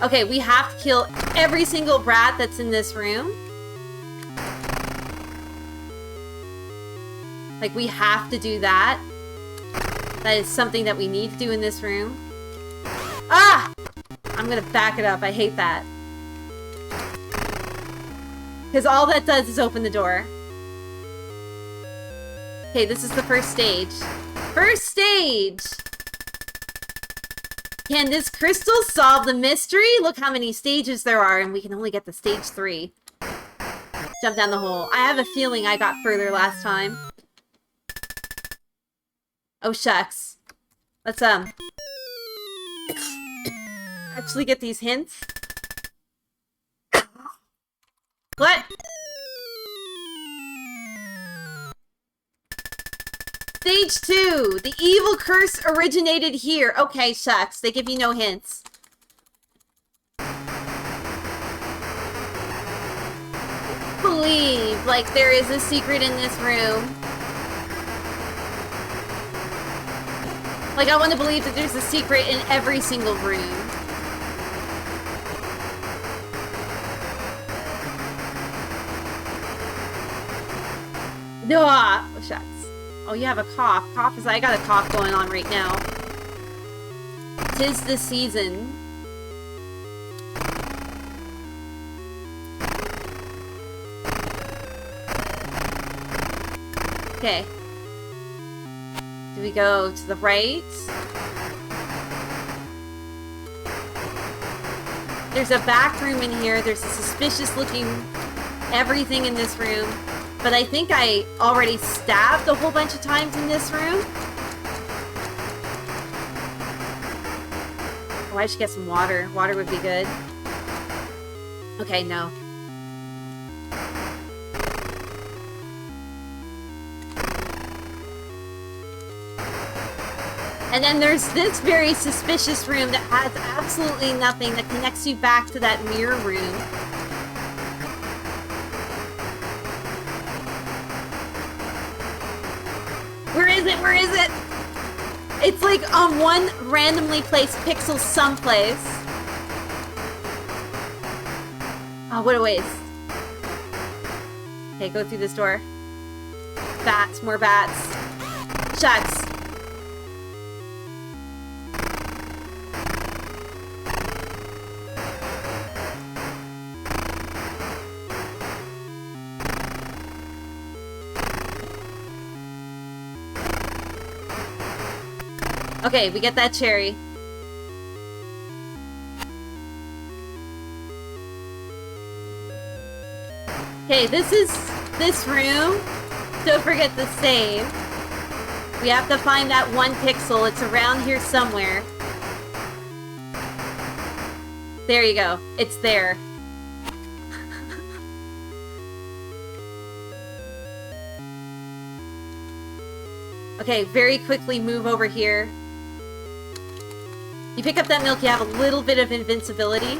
Okay, we have to kill every single brat that's in this room. Like, we have to do that. That is something that we need to do in this room. Ah! I'm gonna back it up. I hate that. Because all that does is open the door. Okay, this is the first stage. First stage! Can this crystal solve the mystery? Look how many stages there are, and we can only get to stage 3. Jump down the hole. I have a feeling I got further last time. Oh, shucks. Let's, actually get these hints. What? Stage 2! The evil curse originated here. Okay, shucks. They give you no hints. Believe, like, there is a secret in this room. Like, I want to believe that there's a secret in every single room. Ah, oh, shucks. Oh, you have a cough. Cough is... I got a cough going on right now. 'Tis the season. Okay. Do we go to the right? There's a back room in here. There's a suspicious looking everything in this room. But I think I already stabbed a whole bunch of times in this room. Oh, I should get some water. Water would be good. Okay, no. And then there's this very suspicious room that has absolutely nothing that connects you back to that mirror room. Where is it? Where is it? It's like on one randomly placed pixel someplace. Oh, what a waste. Okay, go through this door. Bats, more bats. Shucks. Okay, we get that cherry. Okay, this is this room. Don't forget the save. We have to find that one pixel. It's around here somewhere. There you go. It's there. Okay, very quickly move over here. You pick up that milk, you have a little bit of invincibility.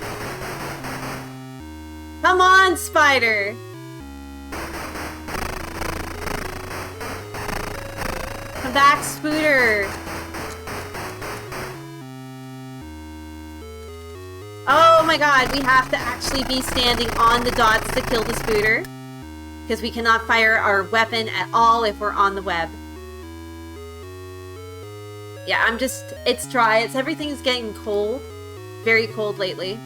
Come on, spider! Come back, Spooter! Oh my god, we have to actually be standing on the dots to kill the Spooter. Because we cannot fire our weapon at all if we're on the web. Yeah, it's dry. Everything is getting cold. Very cold lately.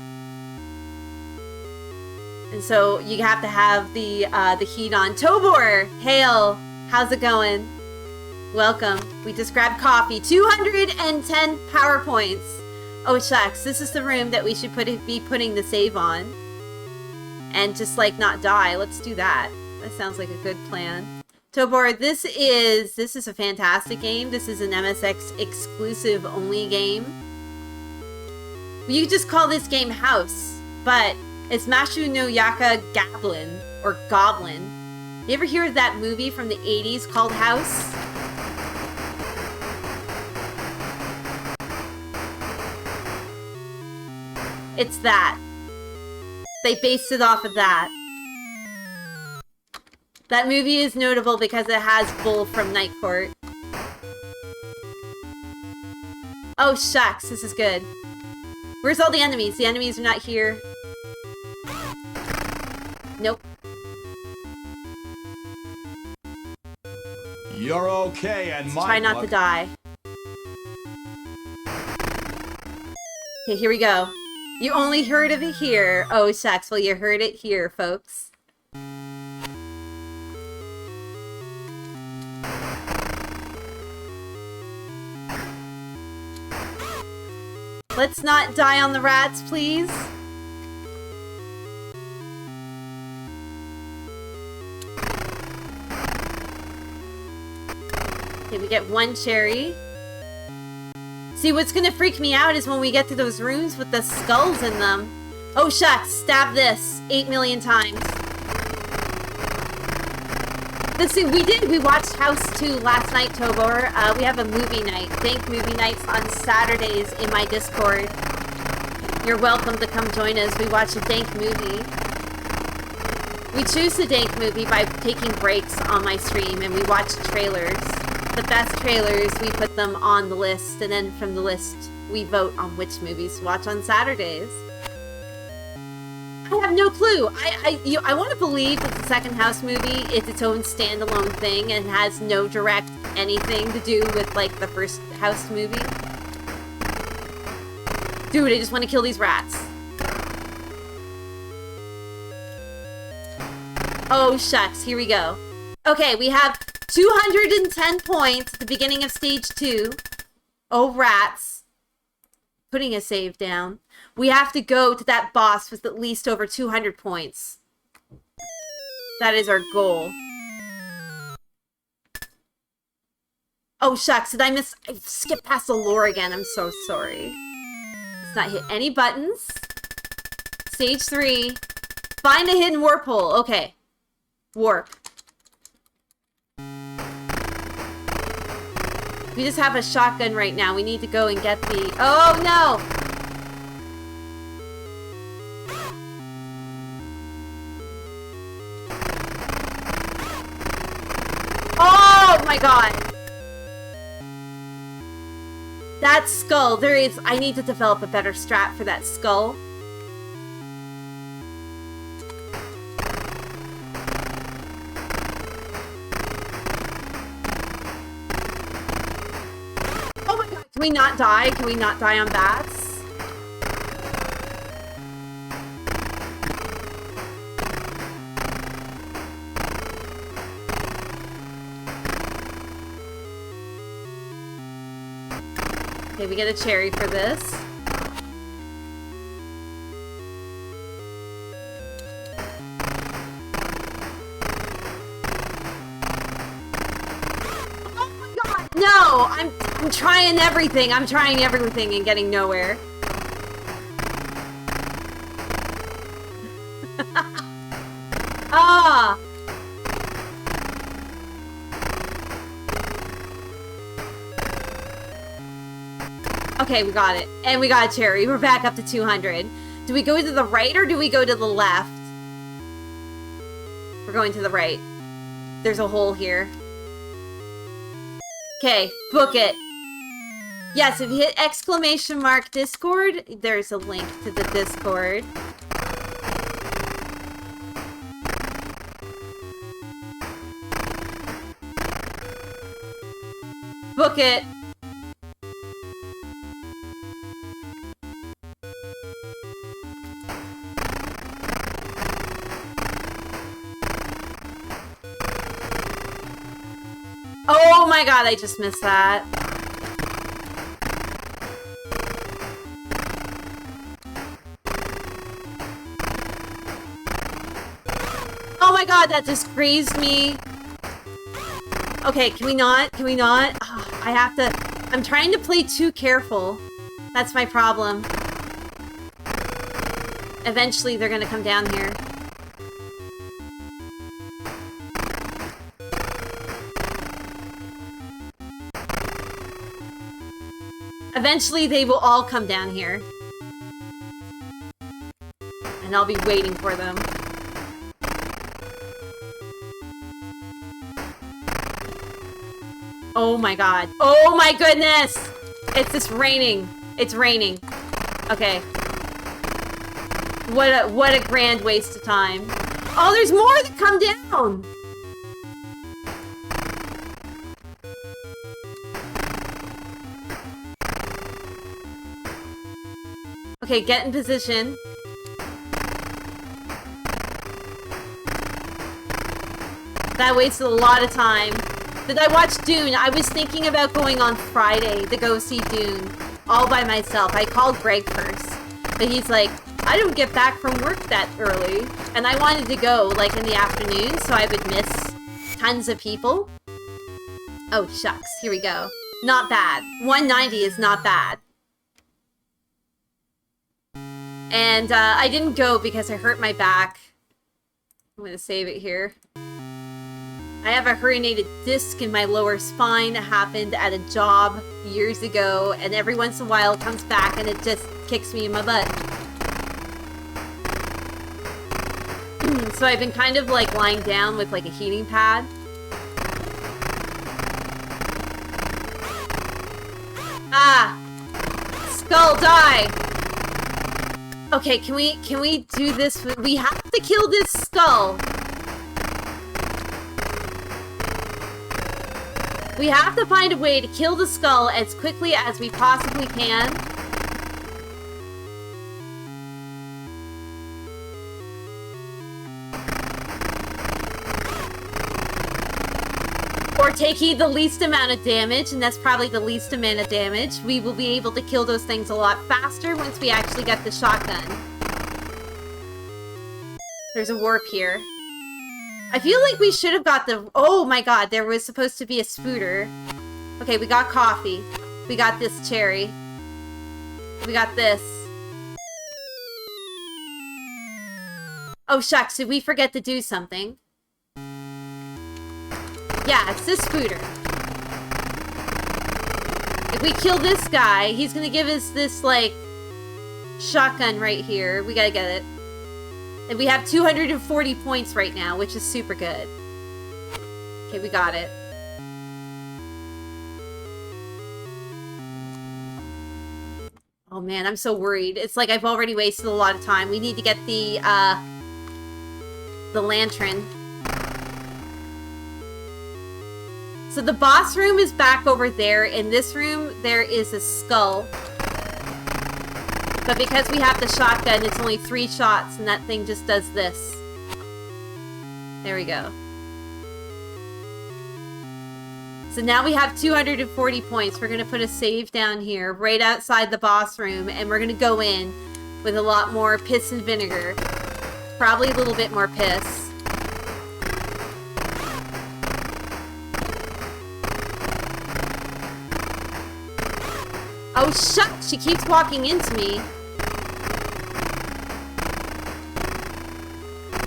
And so you have to have the heat on. Tobor! Hail! How's it going? Welcome. We just grabbed coffee. 210 PowerPoints. Oh, shucks. This is the room that we should be putting the save on. And just, like, not die. Let's do that. That sounds like a good plan. Tobor, this is a fantastic game. This is an MSX exclusive only game. You could just call this game House, but it's Mashou no Yaka Gabalin, or Goblin. You ever hear of that movie from the 80s called House? It's that. They based it off of that. That movie is notable because it has Bull from Night Court. Oh, shucks. This is good. Where's all the enemies? The enemies are not here. Nope. You're okay, and Let's my try not to die. Okay, here we go. You only heard of it here. Oh, shucks. Well, you heard it here, folks. Let's not die on the rats, please. Okay, we get one cherry. See, what's gonna freak me out is when we get to those rooms with the skulls in them. Oh, shucks. Stab this 8 million times. Let's see, we watched House 2 last night, Tobor. We have a movie night. Dank Movie Nights on Saturdays in my Discord. You're welcome to come join us. We watch a Dank movie. We choose the Dank movie by taking breaks on my stream, and we watch trailers. The best trailers, we put them on the list, and then from the list, we vote on which movies to watch on Saturdays. I have no clue. I want to believe that the second House movie is its own standalone thing and has no direct anything to do with, like, the first House movie. Dude, I just want to kill these rats. Oh, shucks. Here we go. Okay, we have 210 points at the beginning of stage 2. Oh, rats. Putting a save down. We have to go to that boss with at least over 200 points. That is our goal. Oh, shucks. Did I skip past the lore again. I'm so sorry. Let's not hit any buttons. Stage 3. Find a hidden warp hole. Okay. Warp. We just have a shotgun right now. We need to go and get the... Oh, no! Oh, my God. That skull. There is... I need to develop a better strat for that skull. Can we not die? Can we not die on bats? Okay, we get a cherry for this. No, I'm trying everything. I'm trying everything and getting nowhere. Ah. Okay, we got it. And we got a cherry. We're back up to 200. Do we go to the right or do we go to the left? We're going to the right. There's a hole here. Okay, book it. Yes, if you hit exclamation mark Discord, there's a link to the Discord. Book it. Oh my God, I just missed that. Oh my God, that just grazed me. Okay, can we not? Can we not? Oh, I have to... I'm trying to play too careful. That's my problem. Eventually, they're gonna come down here. Eventually, they will all come down here. And I'll be waiting for them. Oh my God. Oh my goodness! It's just raining. It's raining. Okay. What a grand waste of time. Oh, there's more that come down! Okay, get in position. That wasted a lot of time. Did I watch Dune? I was thinking about going on Friday to go see Dune all by myself. I called Greg first, but he's like, I don't get back from work that early. And I wanted to go like in the afternoon so I would miss tons of people. Oh, shucks. Here we go. Not bad. 190 is not bad. And I didn't go because I hurt my back. I'm going to save it here. I have a herniated disc in my lower spine that happened at a job years ago, and every once in a while it comes back and it just kicks me in my butt. So I've been kind of like lying down with like a heating pad. Ah! Skull, die! Okay, can we do this? We have to kill this skull. We have to find a way to kill the skull as quickly as we possibly can. Or taking the least amount of damage, and that's probably the least amount of damage. We will be able to kill those things a lot faster once we actually get the shotgun. There's a warp here. I feel like we should have got the... Oh my god, there was supposed to be a spooter. Okay, we got coffee. We got this cherry. We got this. Oh shucks, did we forget to do something? Yeah, it's this spooter. If we kill this guy, he's gonna give us this, like, shotgun right here. We gotta get it. And we have 240 points right now, which is super good. Okay, we got it. Oh man, I'm so worried. It's like I've already wasted a lot of time. We need to get the lantern. So the boss room is back over there. In this room, there is a skull. But because we have the shotgun, it's only 3 shots, and that thing just does this. There we go. So now we have 240 points. We're going to put a save down here, right outside the boss room, and we're going to go in with a lot more piss and vinegar. Probably a little bit more piss. Oh, shucks! She keeps walking into me.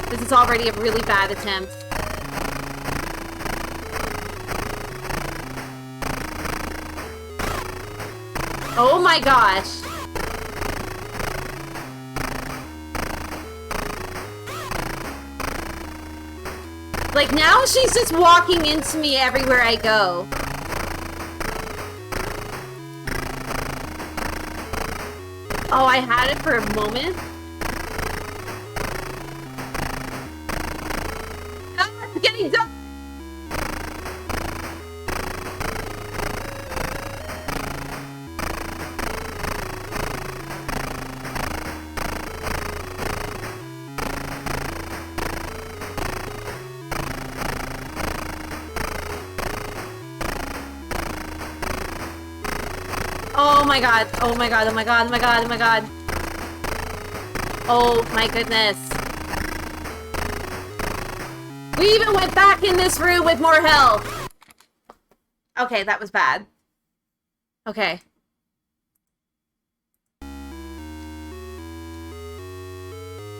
This is already a really bad attempt. Oh my gosh. Like, now she's just walking into me everywhere I go. Oh, I had it for a moment. Ah, it's getting done. Oh my god, oh my god, oh my god, oh my god, oh my god. Oh my goodness. We even went back in this room with more health. Okay, that was bad. Okay.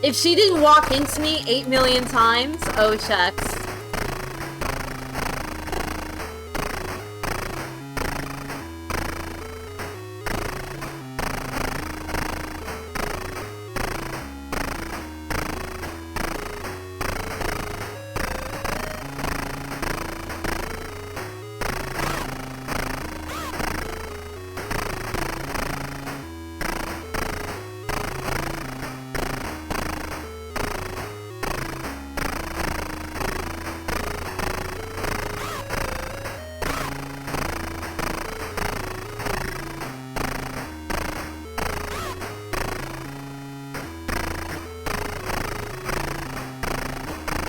If she didn't walk into me 8 million times, oh shucks.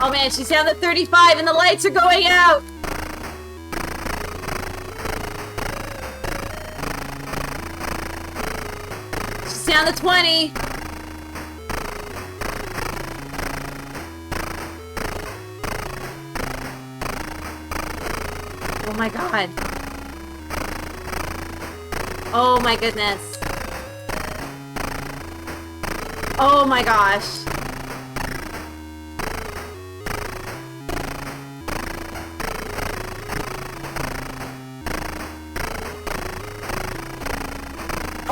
Oh man, she's down to 35 and the lights are going out! She's down to 20. Oh my god. Oh my goodness. Oh my gosh.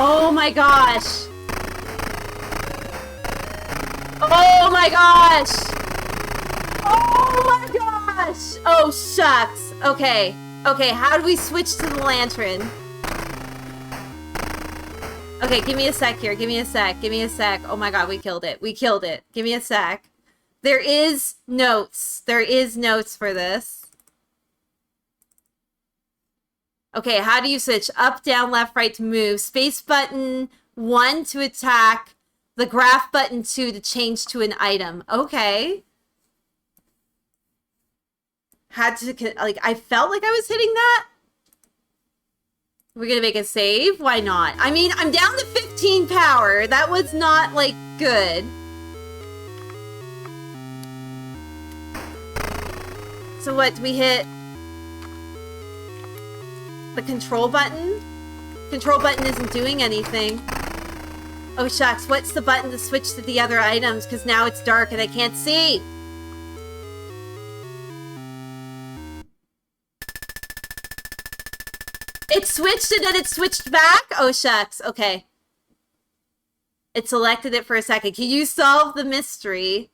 Oh my gosh. Oh my gosh. Oh my gosh. Oh shucks. Okay. Okay, how do we switch to the lantern? Okay, give me a sec here. Give me a sec. Give me a sec. Oh my god, we killed it. We killed it. Give me a sec. There is notes. There is notes for this. Okay, how do you switch? Up, down, left, right to move. Space button 1 to attack. The graph button 2 to change to an item. Okay. had to, like, I felt like I was hitting that. We're gonna make a save? Why not? I mean, I'm down to 15 power. That was not, like, good. So what, do we hit the control button? Control button isn't doing anything. Oh shucks, what's the button to switch to the other items? Because now it's dark and I can't see. It switched and then it switched back? Oh shucks, okay. It selected it for a second. Can you solve the mystery?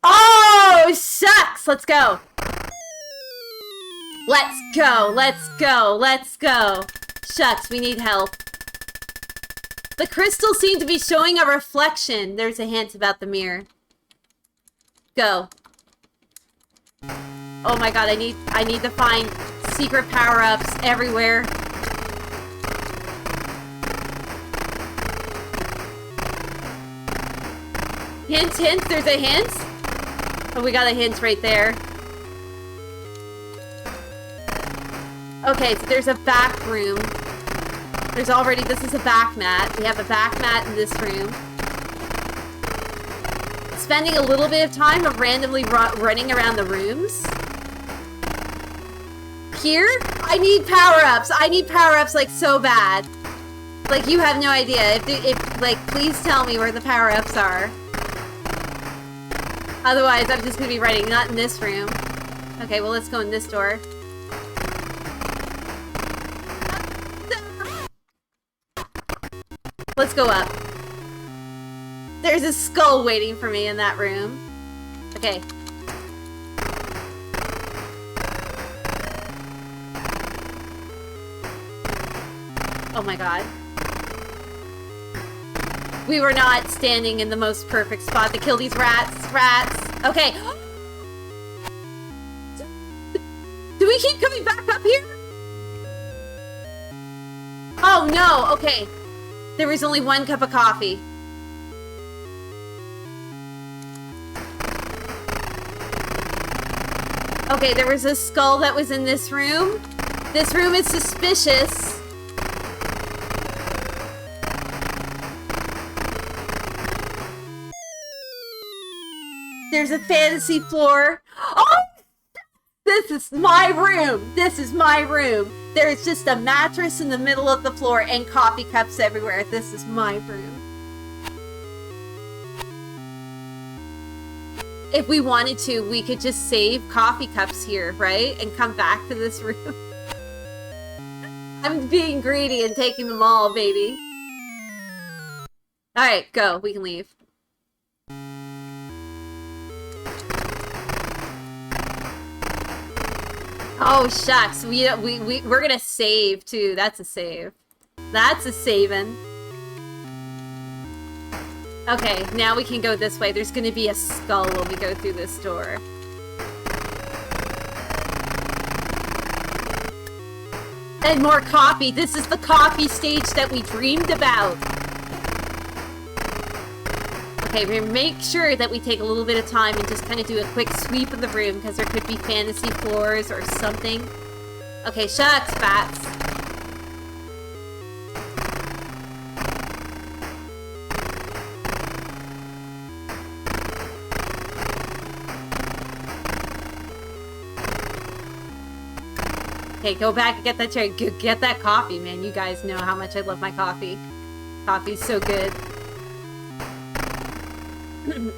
Oh, shucks! Let's go. Let's go, let's go, let's go. Shucks, we need help. The crystals seem to be showing a reflection. There's a hint about the mirror. Go. Oh my god, I need to find secret power-ups everywhere. Hint, hint, there's a hint? Oh, we got a hint right there. Okay, so there's a back room. There's already, this is a back mat. We have a back mat in this room. Spending a little bit of time of randomly running around the rooms. Here, I need power-ups. I need power-ups, like, so bad. Like, you have no idea. If like, please tell me where the power-ups are. Otherwise, I'm just gonna be running, not in this room. Okay, well, let's go in this door. Let's go up. There's a skull waiting for me in that room. Okay. Oh my god. We were not standing in the most perfect spot to kill these rats. Okay. Do we keep coming back up here? Oh no, okay. There was only one cup of coffee. Okay, there was a skull that was in this room. This room is suspicious. There's a fantasy floor. Oh! This is my room. This is my room. There's just a mattress in the middle of the floor and coffee cups everywhere. This is my room. If we wanted to, we could just save coffee cups here, right? And come back to this room. I'm being greedy and taking them all, baby. Alright, go. We can leave. Oh shucks, we're gonna save too. That's a save. That's a savin'. Okay, now we can go this way. There's gonna be a skull when we go through this door. And more coffee. This is the coffee stage that we dreamed about. Okay, we're gonna make sure that we take a little bit of time and just kind of do a quick sweep of the room because there could be fantasy floors or something. Okay, shucks, bats. Okay, go back and get that chair. Get that coffee, man. You guys know how much I love my coffee. Coffee's so good.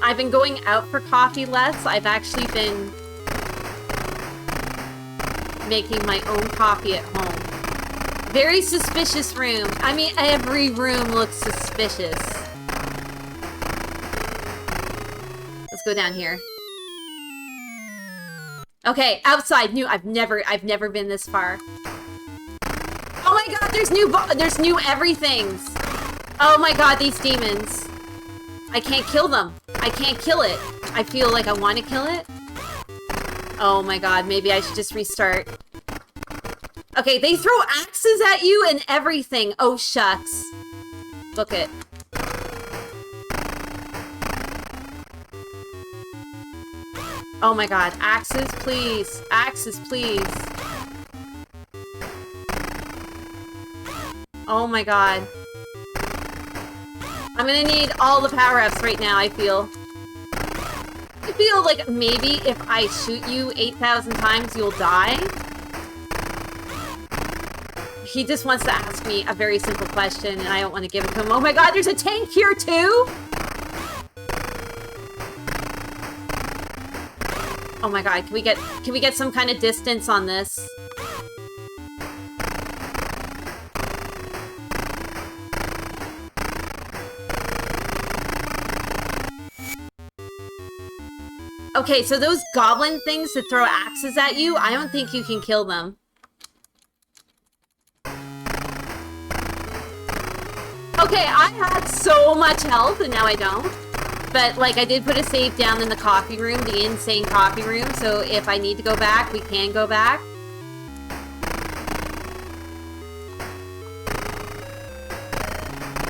I've been going out for coffee less. I've actually been making my own coffee at home. Very suspicious room. I mean, every room looks suspicious. Let's go down here. Okay, outside. New. I've never been this far. Oh my god, there's new everythings. Oh my god, these demons. I can't kill them. I can't kill it. I feel like I want to kill it. Oh my god, maybe I should just restart. Okay, they throw axes at you and everything. Oh, shucks. Book it. Oh my god. Axes, please. Axes, please. Oh my god. I'm gonna need all the power-ups right now, I feel. I feel like maybe if I shoot you 8,000 times, you'll die. He just wants to ask me a very simple question, and I don't want to give it to him. Oh my god, there's a tank here too? Oh my god, can we get some kind of distance on this? Okay, so those goblin things that throw axes at you, I don't think you can kill them. Okay, I had so much health, and now I don't. But, like, I did put a save down in the coffee room, the insane coffee room, so if I need to go back, we can go back.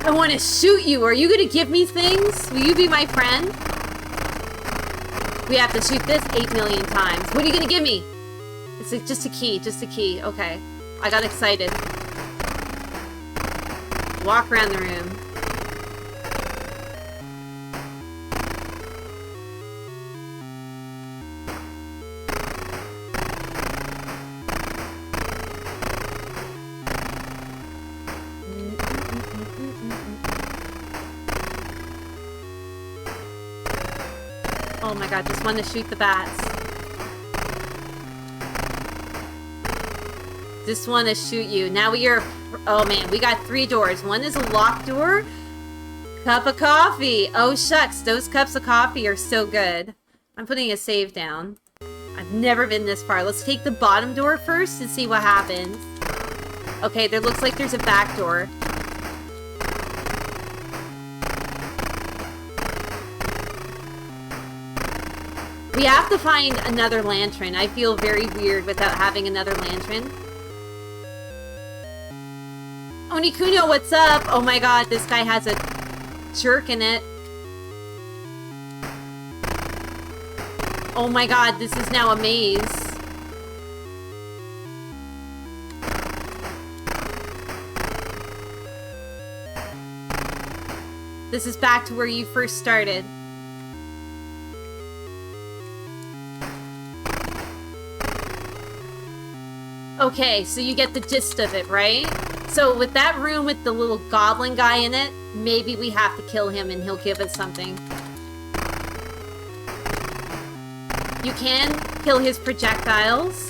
I want to shoot you. Are you going to give me things? Will you be my friend? We have to shoot this 8 million times. What are you going to give me? It's just a key, just a key. Okay. I got excited. Walk around the room. Oh my god, just want to shoot the bats. Just want to shoot you. Now we are... Oh man, we got 3 doors. One is a locked door. Cup of coffee. Oh shucks, those cups of coffee are so good. I'm putting a save down. I've never been this far. Let's take the bottom door first and see what happens. Okay, there looks like there's a back door. We have to find another lantern. I feel very weird without having another lantern. Onikuno, what's up? Oh my god, this guy has a jerk in it. Oh my god, this is now a maze. This is back to where you first started. Okay, so you get the gist of it, right? So with that room with the little goblin guy in it, maybe we have to kill him and he'll give us something. You can kill his projectiles.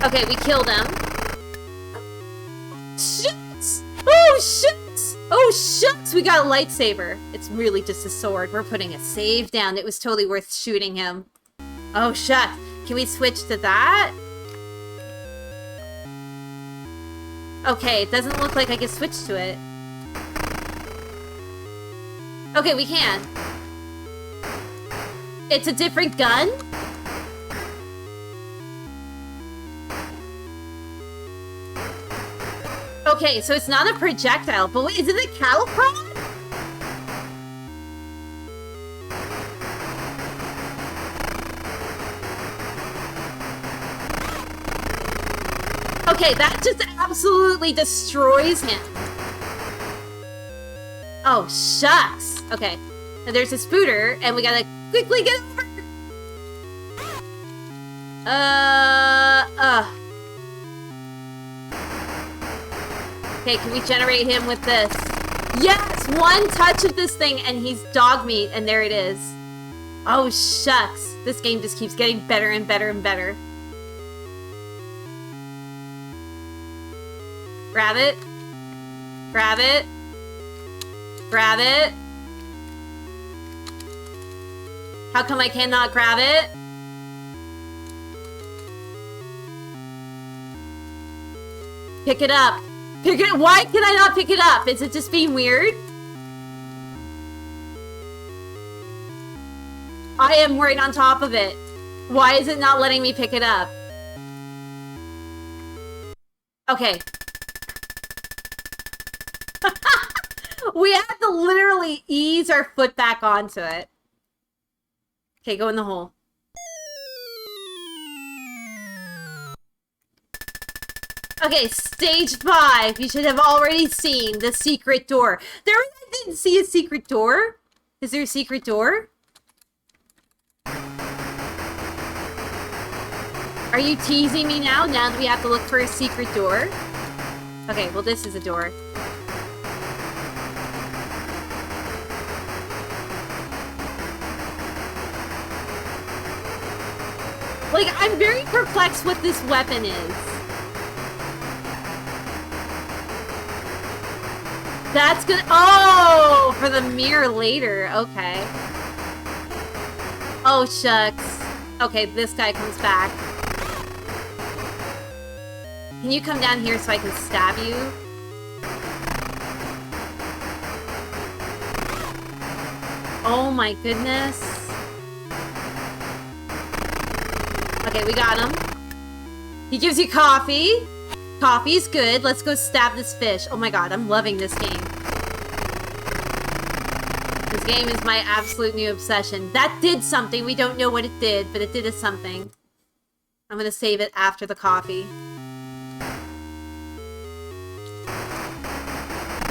Okay, we killed him. Shit! Oh, shit! Oh, shit! We got a lightsaber. It's really just a sword. We're putting a save down. It was totally worth shooting him. Oh, shit. Can we switch to that? Okay, it doesn't look like I can switch to it. Okay, we can. It's a different gun? Okay, so it's not a projectile, but wait, is it a cattle prod? Okay, that just absolutely destroys him. Oh, shucks. Okay, so there's a spooter, and we gotta quickly get over. Okay, can we generate him with this? Yes! One touch of this thing and he's dog meat, and there it is. Oh, shucks. This game just keeps getting better and better and better. Grab it. Grab it. Grab it. How come I cannot grab it? Pick it up. Pick it. Why can I not pick it up? Is it just being weird? I am right on top of it. Why is it not letting me pick it up? Okay. We have to literally ease our foot back onto it. Okay, go in the hole. Okay, stage 5. You should have already seen the secret door. There, I didn't see a secret door. Is there a secret door? Are you teasing me now that we have to look for a secret door? Okay, well this is a door. Like, I'm very perplexed what this weapon is. That's gonna— oh! For the mirror later. Okay. Oh, shucks. Okay, this guy comes back. Can you come down here so I can stab you? Oh my goodness. Okay, we got him. He gives you coffee. Coffee's good. Let's go stab this fish. Oh my god, I'm loving this game. This game is my absolute new obsession. That did something. We don't know what it did, but it did something. I'm gonna save it after the coffee.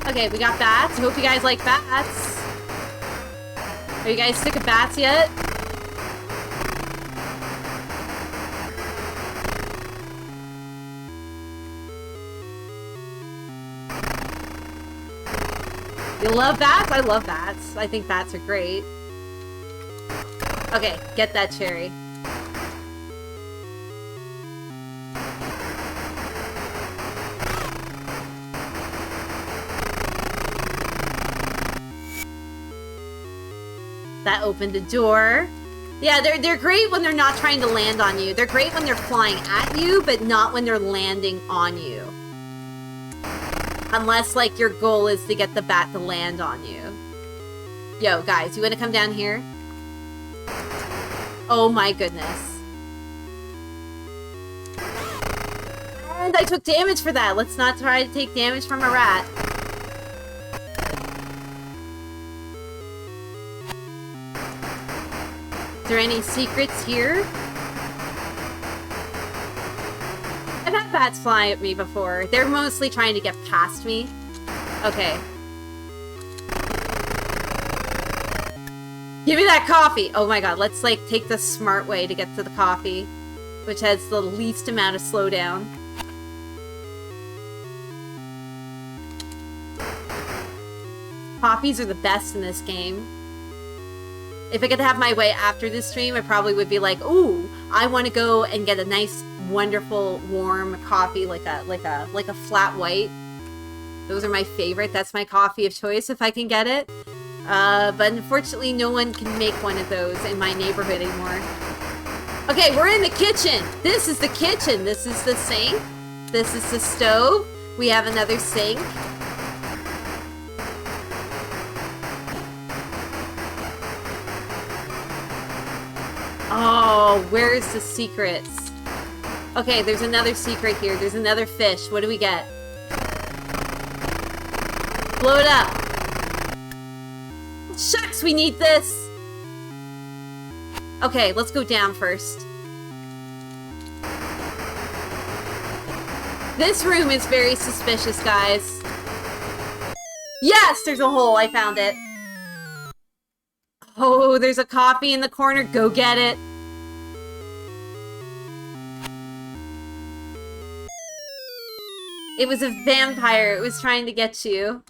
Okay, we got bats. Hope you guys like bats. Are you guys sick of bats yet? You love bats? I love bats. I think bats are great. Okay, get that cherry. That opened the door. Yeah, they're great when they're not trying to land on you. They're great when they're flying at you, but not when they're landing on you. Unless, like, your goal is to get the bat to land on you. Yo, guys, you wanna come down here? Oh my goodness. And I took damage for that. Let's not try to take damage from a rat. Is there any secrets here? I've had bats fly at me before. They're mostly trying to get past me. Okay. Give me that coffee! Oh my god, let's like take the smart way to get to the coffee, which has the least amount of slowdown. Coffees are the best in this game. If I could have my way after this stream, I probably would be like, ooh, I want to go and get a nice, wonderful, warm coffee, like a flat white. Those are my favorite. That's my coffee of choice if I can get it. But unfortunately, no one can make one of those in my neighborhood anymore. Okay, we're in the kitchen. This is the kitchen. This is the sink. This is the stove. We have another sink. Oh, where's the secrets? Okay, there's another secret here. There's another fish. What do we get? Blow it up. Shucks, we need this. Okay, let's go down first. This room is very suspicious, guys. Yes, there's a hole. I found it. Oh, there's a coffee in the corner. Go get it. It was a vampire. It was trying to get you.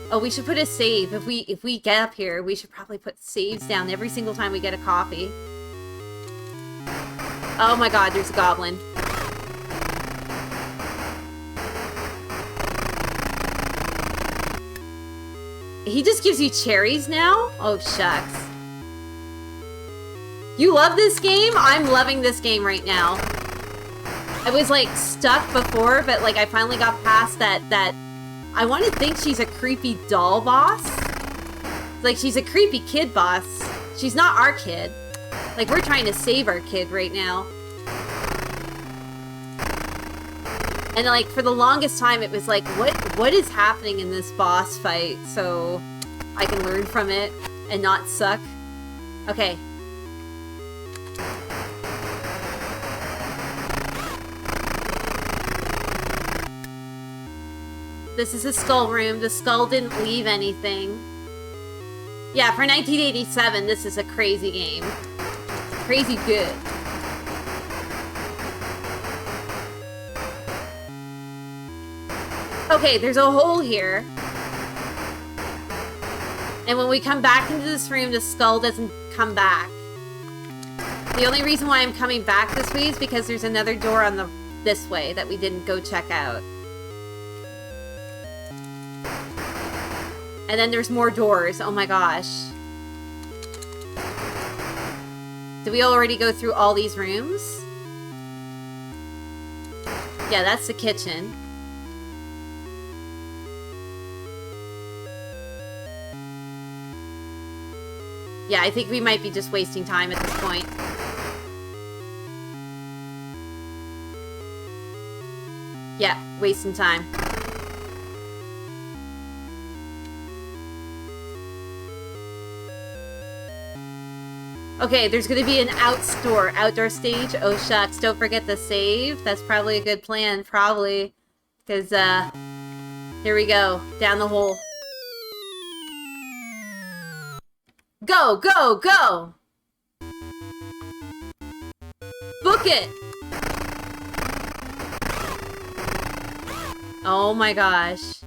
Oh, we should put a save. If we get up here, we should probably put saves down every single time we get a coffee. Oh my god, there's a goblin. He just gives you cherries now? Oh, shucks. You love this game? I'm loving this game right now. I was like stuck before, but like I finally got past that I want to think she's a creepy doll boss. Like she's a creepy kid boss. She's not our kid. Like we're trying to save our kid right now. And like for the longest time it was like what is happening in this boss fight so I can learn from it and not suck. Okay. This is a skull room. The skull didn't leave anything. Yeah, for 1987, this is a crazy game. Crazy good. Okay, there's a hole here. And when we come back into this room, the skull doesn't come back. The only reason why I'm coming back this way is because there's another door on this way that we didn't go check out. And then there's more doors. Oh my gosh. Did we already go through all these rooms? Yeah, that's the kitchen. Yeah, I think we might be just wasting time at this point. Yeah, wasting time. Okay, there's gonna be an outdoor stage. Oh shucks, don't forget the save. That's probably a good plan, probably. Because, here we go. Down the hole. Go, go, go! Book it! Oh my gosh.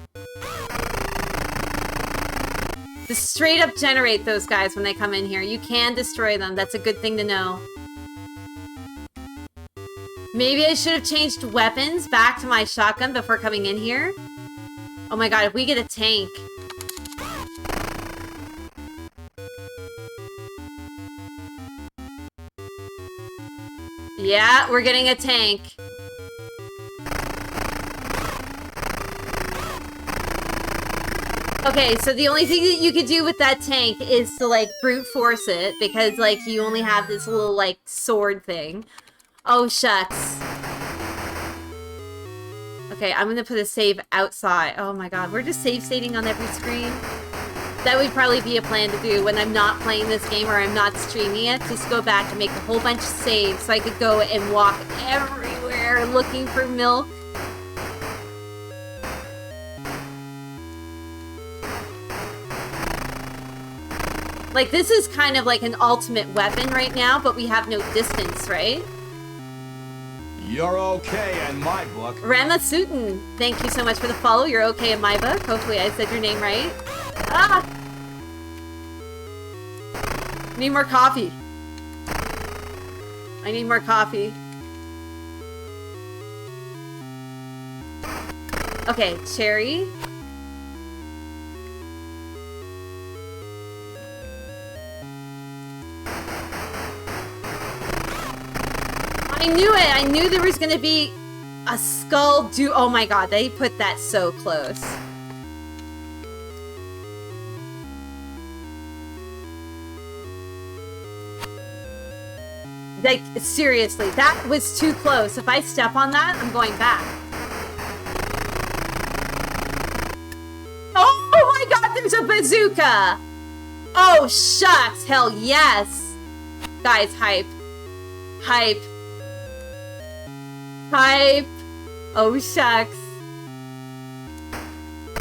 Just straight up generate those guys when they come in here. You can destroy them. That's a good thing to know. Maybe I should have changed weapons back to my shotgun before coming in here. Oh my god, if we get a tank. Yeah, we're getting a tank. Okay, so the only thing that you could do with that tank is to, like, brute force it, because, like, you only have this little, like, sword thing. Oh, shucks. Okay, I'm gonna put a save outside. Oh my god, we're just save stating on every screen. That would probably be a plan to do when I'm not playing this game or I'm not streaming it. Just go back and make a whole bunch of saves so I could go and walk everywhere looking for milk. Like, this is kind of like an ultimate weapon right now, but we have no distance, right? You're okay in my book. Ramasutin, thank you so much for the follow. You're okay in my book. Hopefully I said your name right. Ah! Need more coffee. I need more coffee. Okay, cherry. I knew it! I knew there was gonna be a skull oh my god, they put that so close. Like, seriously, that was too close. If I step on that, I'm going back. Oh my god, there's a bazooka! Oh, shucks! Hell yes! Guys, hype. Hype. Hype. Oh, shucks.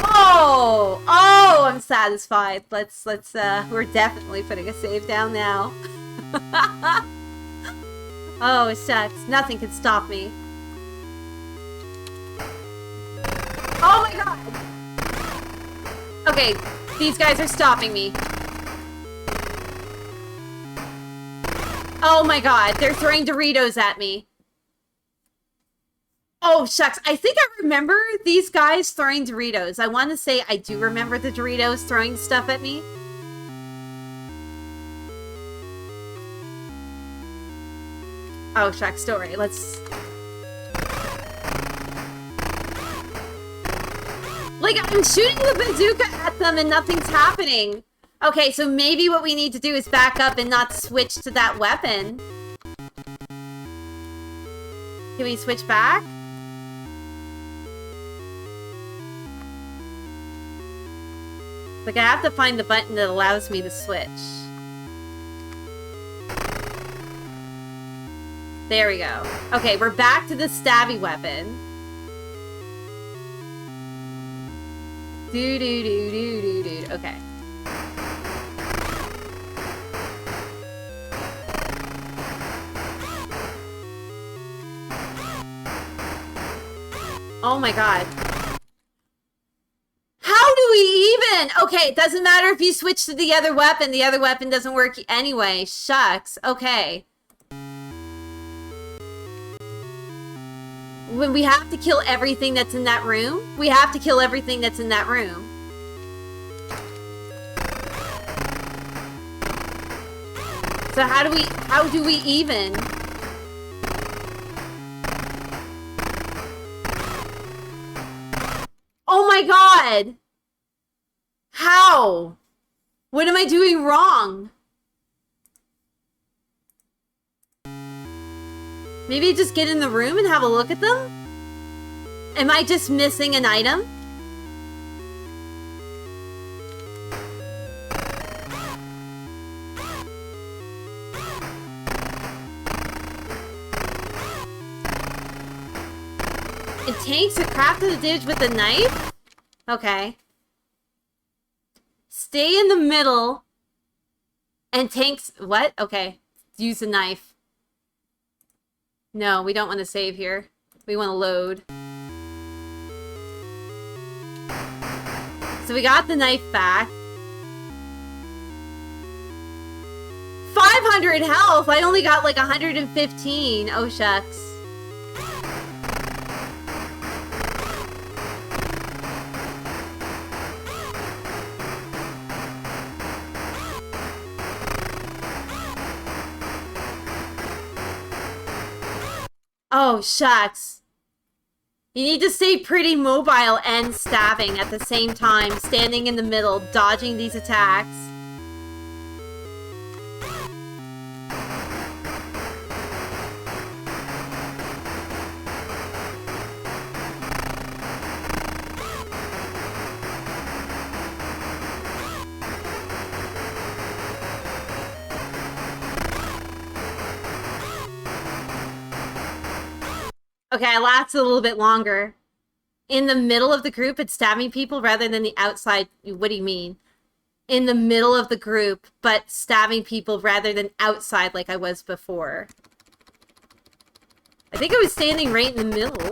Oh! Oh, I'm satisfied. Let's, we're definitely putting a save down now. Oh, shucks. Nothing can stop me. Oh my god! Okay, these guys are stopping me. Oh my god, they're throwing Doritos at me. Oh, shucks. I think I remember these guys throwing Doritos. I want to say I do remember the Doritos throwing stuff at me. Oh, shucks, don't worry. Let's... Like, I'm shooting the bazooka at them and nothing's happening. Okay, so maybe what we need to do is back up and not switch to that weapon. Can we switch back? Like, I have to find the button that allows me to switch. There we go. Okay, we're back to the stabby weapon. Do. Okay. Oh my god. How do we even? Okay, it doesn't matter if you switch to the other weapon. The other weapon doesn't work anyway. Shucks. Okay. When we have to kill everything that's in that room, we have to kill everything that's in that room. So how do we even? Oh my god! How? What am I doing wrong? Maybe just get in the room and have a look at them? Am I just missing an item? It takes a craft of the damage with a knife? Okay. Stay in the middle. And tanks... What? Okay. Use a knife. No, we don't want to save here. We want to load. So we got the knife back. 500 health! I only got like 115. Oh, shucks. Oh, shucks. You need to stay pretty mobile and stabbing at the same time, standing in the middle, dodging these attacks. Okay, I lasted a little bit longer. In the middle of the group, it's stabbing people rather than the outside. What do you mean? In the middle of the group, but stabbing people rather than outside like I was before. I think I was standing right in the middle.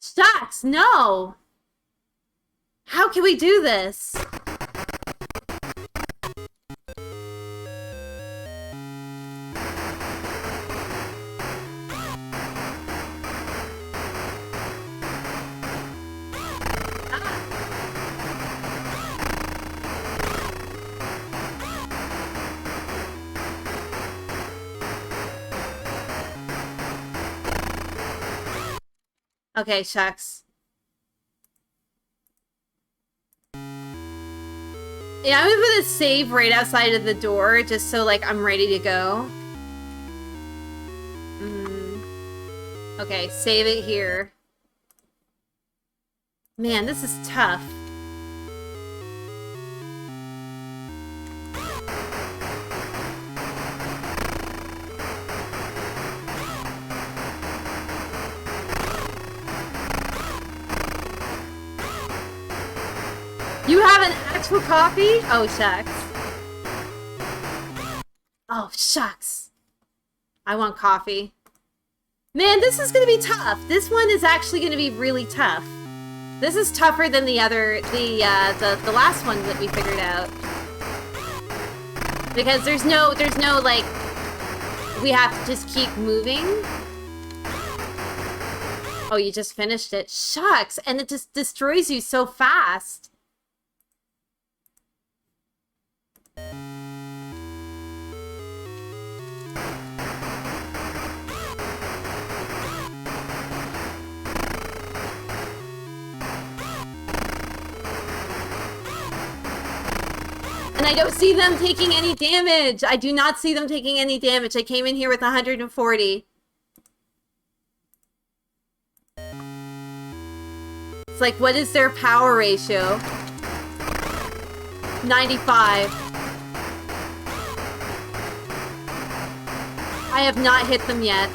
Shucks, no! How can we do this? Okay, shucks. Yeah, I'm gonna put a save right outside of the door, just so, like, I'm ready to go. Okay, save it here. Man, this is tough. You have an actual coffee? Oh, shucks. Oh, shucks. I want coffee. Man, this is gonna be tough. This one is actually gonna be really tough. This is tougher than the other, the last one that we figured out. Because there's no, like, we have to just keep moving. Oh, you just finished it. Shucks, and it just destroys you so fast. And I don't see them taking any damage. I do not see them taking any damage. I came in here with 140. It's like, what is their power ratio? 95. I have not hit them yet.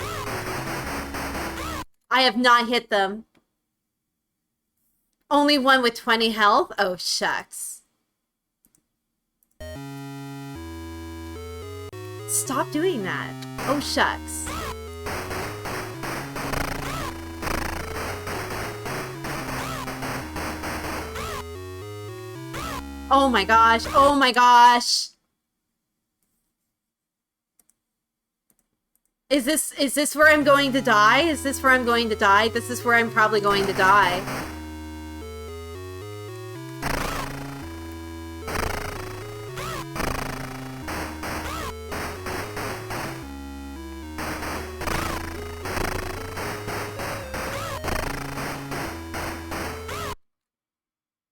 I have not hit them. Only one with 20 health? Oh, shucks. Stop doing that. Oh, shucks. Oh my gosh. Oh my gosh. Is this where I'm going to die? Is this where I'm going to die? This is where I'm probably going to die.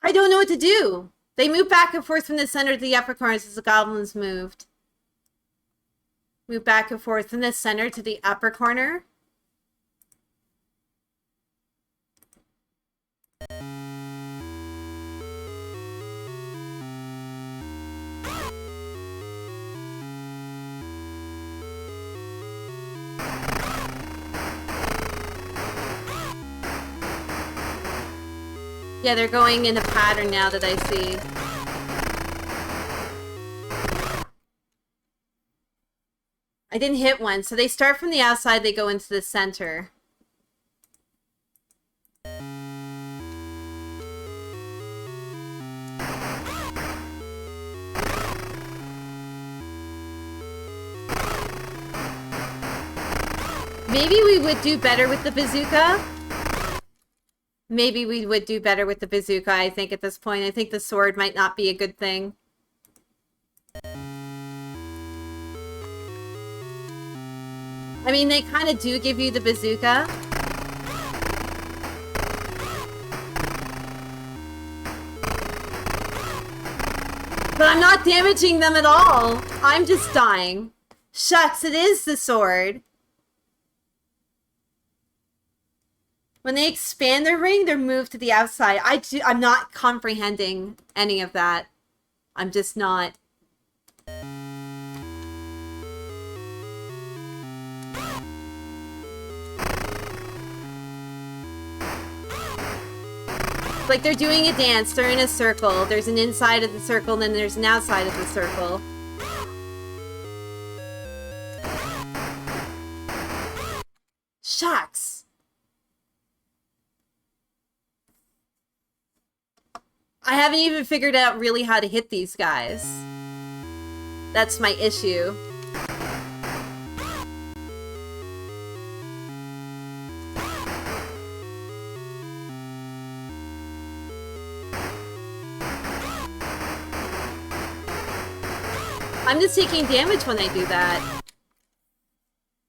I don't know what to do. They move back and forth from the center to the upper corners as the goblins moved. Move back and forth from the center to the upper corner. Yeah, they're going in a pattern now that I see. I didn't hit one, so they start from the outside, they go into the center. Maybe we would do better with the bazooka. Maybe we would do better with the bazooka, I think, at this point. I think the sword might not be a good thing. I mean, they kind of do give you the bazooka. But I'm not damaging them at all. I'm just dying. Shucks, it is the sword. When they expand their ring, they're moved to the outside. I'm not comprehending any of that. I'm just not. Like they're doing a dance, they're in a circle. There's an inside of the circle, and then there's an outside of the circle. Shucks. I haven't even figured out really how to hit these guys. That's my issue. I'm just taking damage when I do that.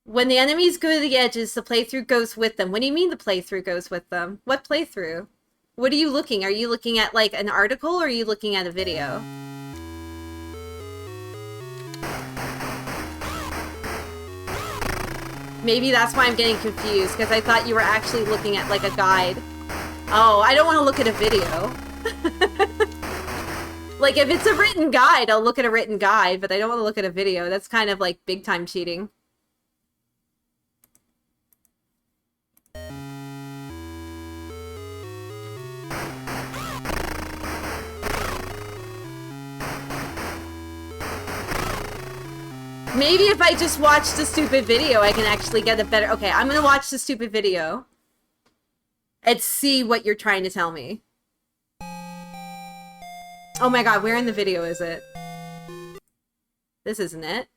When the enemies go to the edges, the playthrough goes with them. What do you mean the playthrough goes with them? What playthrough? What are you looking? Are you looking at, like, an article, or are you looking at a video? Maybe that's why I'm getting confused, because I thought you were actually looking at, like, a guide. Oh, I don't want to look at a video. Like, if it's a written guide, I'll look at a written guide, but I don't want to look at a video. That's kind of, like, big-time cheating. Maybe if I just watch the stupid video, I can actually get a better... Okay, I'm gonna watch the stupid video and see what you're trying to tell me. Oh my god, where in the video is it? This isn't it.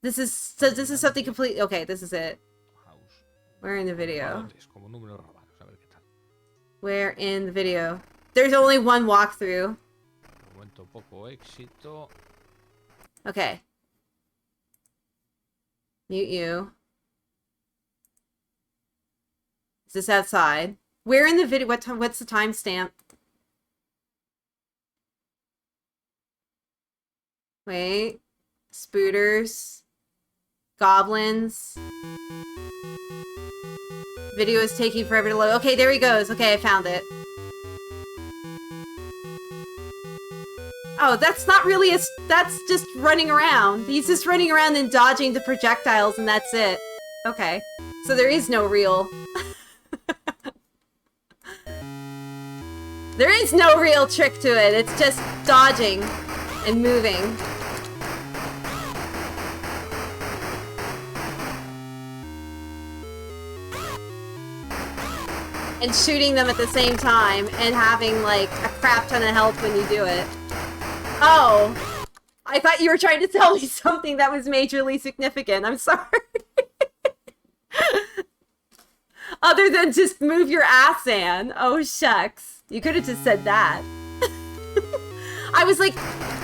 This is something completely... Okay, this is it. Where in the video? Como números robados, a ver qué tal. Where in the video? There's only one walkthrough. De momento poco éxito. Okay. Mute you. Is this outside? Where in the video? What's the timestamp? Wait. Spooters. Goblins. Video is taking forever to load. Okay, there he goes. Okay, I found it. Oh, that's not really a... That's just running around. He's just running around and dodging the projectiles, and that's it. Okay. So there is no real... There is no real trick to it. It's just dodging and moving. And shooting them at the same time and having like a crap ton of health when you do it. Oh, I thought you were trying to tell me something that was majorly significant. I'm sorry. Other than just move your ass, Ann. Oh, shucks. You could have just said that. I was like,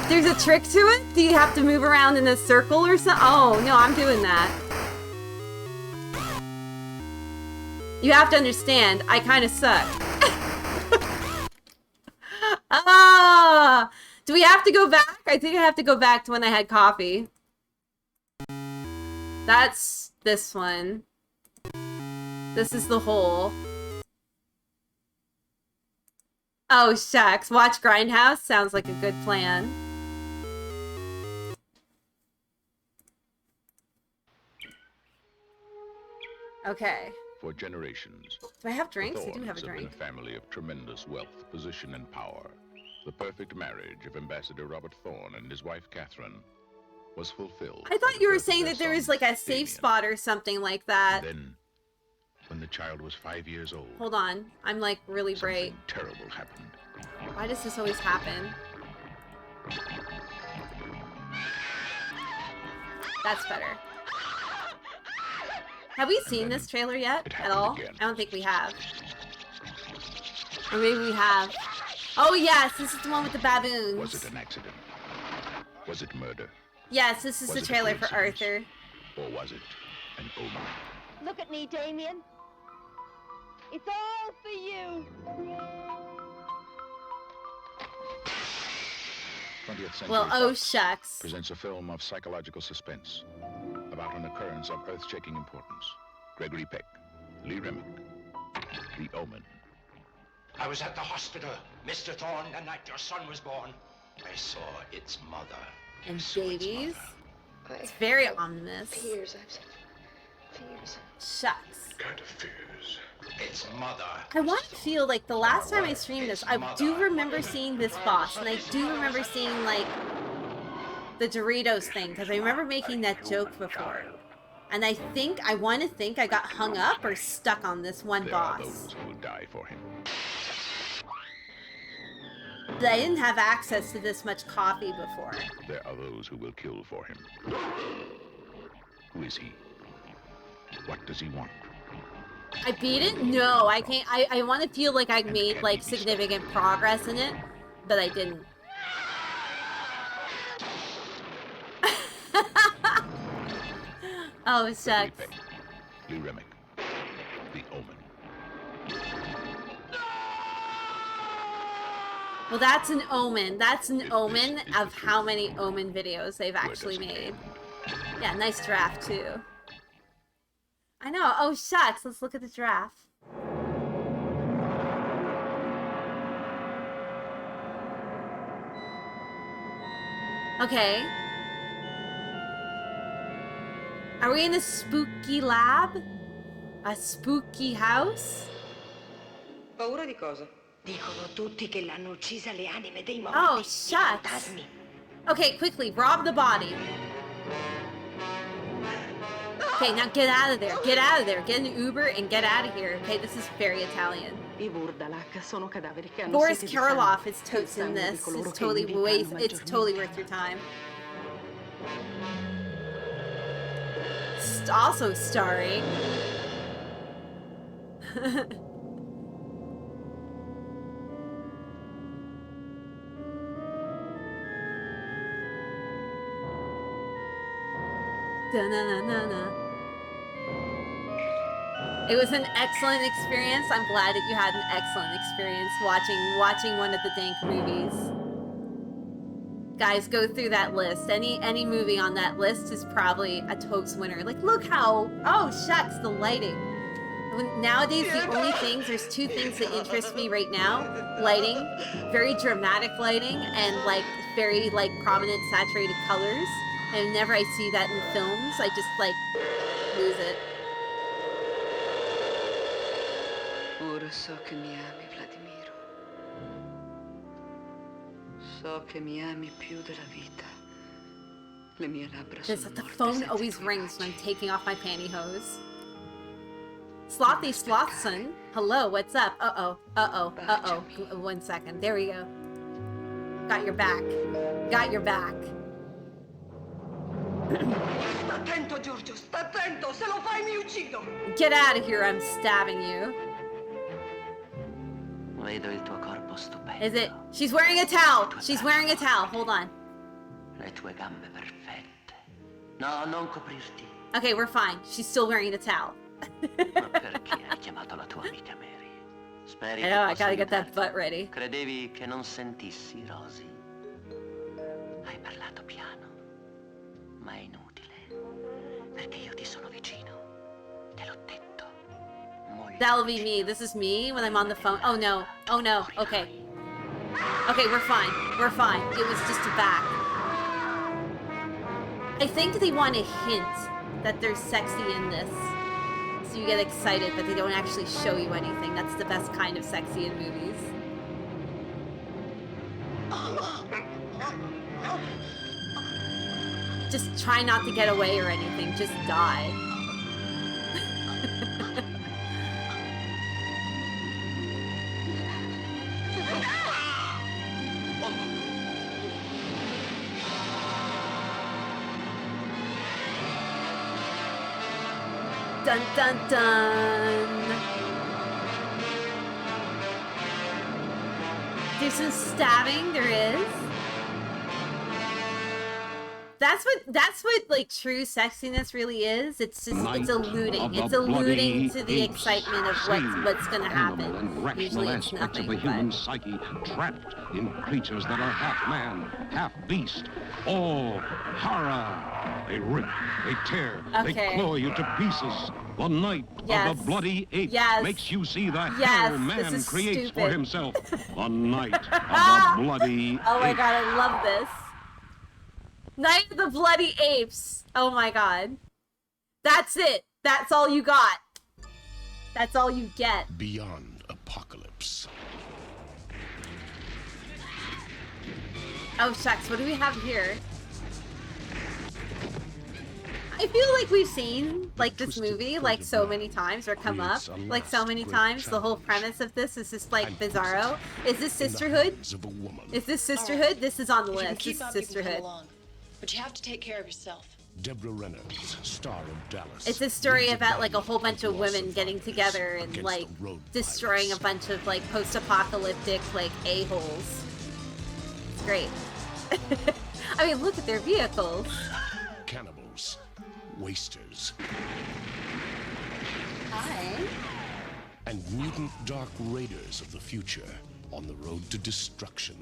there's a trick to it? Do you have to move around in a circle or something? Oh, no, I'm doing that. You have to understand, I kind of suck. Ah! Do we have to go back? I think I have to go back to when I had coffee. That's this one. This is the hole. Oh, shucks. Watch Grindhouse? Sounds like a good plan. Okay. For generations, Do I have drinks? the I do have a Thorns have been drink. a family of tremendous wealth, position, and power. The perfect marriage of Ambassador Robert Thorne and his wife Catherine was fulfilled. I thought you were saying that there was like a safe spot or something like that. Then, when the child was 5 years old, Hold on. I'm like really bright. terrible happened. Why does this always happen? That's better. Have we seen this trailer yet at all? I don't think we have. Or maybe we have. Oh yes, this is the one with the baboons. Was it an accident? Was it murder? Yes, this is Was the it a trailer for coincidence? Arthur. Or was it an omen? Look at me, Damien. It's all for you. 20th century Well, oh Fox shucks. presents a film of psychological suspense about an occurrence of earth-shaking importance. Gregory Peck, Lee Remick, The Omen. I was at the hospital, Mr. Thorne, the night your son was born. I saw its mother. And babies. It's very ominous. Fears, I've said. Fears. Shucks. Kind of fears. Its mother. I want to feel like the last time I streamed this, I do remember seeing this boss, and I do remember seeing like the Doritos thing, because I remember making that joke before. And I want to think I got hung up or stuck on this one There are boss. those who will die for him. I didn't have access to this much coffee before. There are those who will kill for him. Who is he? What does he want? I beat it? No, I can't. I want to feel like I made like significant progress in it, but I didn't. Oh, it sucks. Lee Remick, The Omen. Well, that's an omen. That's an omen of how many Omen videos they've actually made. Yeah, nice giraffe too. I know. Oh, shucks. Let's look at the giraffe. Okay. Are we in a spooky lab? A spooky house? Paura di cosa? Dicono tutti che l'hanno uccisa le anime dei morti. Oh, shucks. Okay, quickly, rob the body. Okay, now get out of there. Get out of there. Get an Uber and get out of here. Okay, this is very Italian. Boris Karloff is totes in this. It's totally worth your time. Also starring Da-na-na-na-na. It was an excellent experience. I'm glad that you had an excellent experience watching one of the Dank movies. Guys, go through that list. Any movie on that list is probably a totes winner. Like, look how... Oh, shucks, the lighting. Nowadays, the only things... There's two things that interest me right now. Lighting. Very dramatic lighting. And, like, very, like, prominent saturated colors. And whenever I see that in films, I just, like, lose it. Ora so che mi ami, Vladimiro. So che mi ami più della vita. Le mie labbra sono The morte phone senza always tue rings baci. when I'm taking off my pantyhose. Slothy Slothson. Hello, what's up? Uh-oh. Uh-oh. Uh-oh. 1 second. There we go. Got your back. Got your back. Sta attento, Giorgio, sta attento! Se lo fai mi uccido! Get out of here, I'm stabbing you. Vedo il tuo corpo stupendo. Is it? She's wearing a towel. She's wearing a towel. Hold on. Le tue gambe perfette. No, non coprirti. Okay, we're fine. She's still wearing the towel. Ma perché hai chiamato la tua amica Mary? Speri I know, I che possa gotta get that aiutarti. butt ready. Credevi che non sentissi, Rosy? Hai parlato piano, ma è inutile, perché io ti sono vicino. Te l'ho detto. That'll be me. This is me when I'm on the phone. Oh no. Oh no. Okay. Okay, we're fine. We're fine. It was just a back. I think they want to hint that they're sexy in this. So you get excited, but they don't actually show you anything. That's the best kind of sexy in movies. Just try not to get away or anything. Just die. Dun dun dun. There's some stabbing, there is. That's what like true sexiness really is. It's just it's alluding. It's alluding to the excitement of what's gonna happen. Usually it's nothing. Of the human psyche trapped in creatures that are half man, half beast. All horror. They rip, they tear, they claw you to pieces. The night of the bloody ape makes you see the hell man creates for himself. The night of the bloody ape. Oh my god, I love this. Night of the Bloody Apes. Oh my god. That's it. That's all you got. That's all you get. Beyond Apocalypse. Oh shucks, what do we have here? I feel like we've seen like this movie like so many times or come up like so many times. The whole premise of this is just like bizarro. Is this sisterhood? Is this sisterhood? This is on the list. This is sisterhood. But you have to take care of yourself. Deborah Reynolds, star of Dallas. It's a story about like a whole bunch of women getting together and like destroying a bunch of like post-apocalyptic like a-holes. It's great. I mean, look at their vehicles. Cannibals, wasters. Hi. And mutant dark raiders of the future on the road to destruction.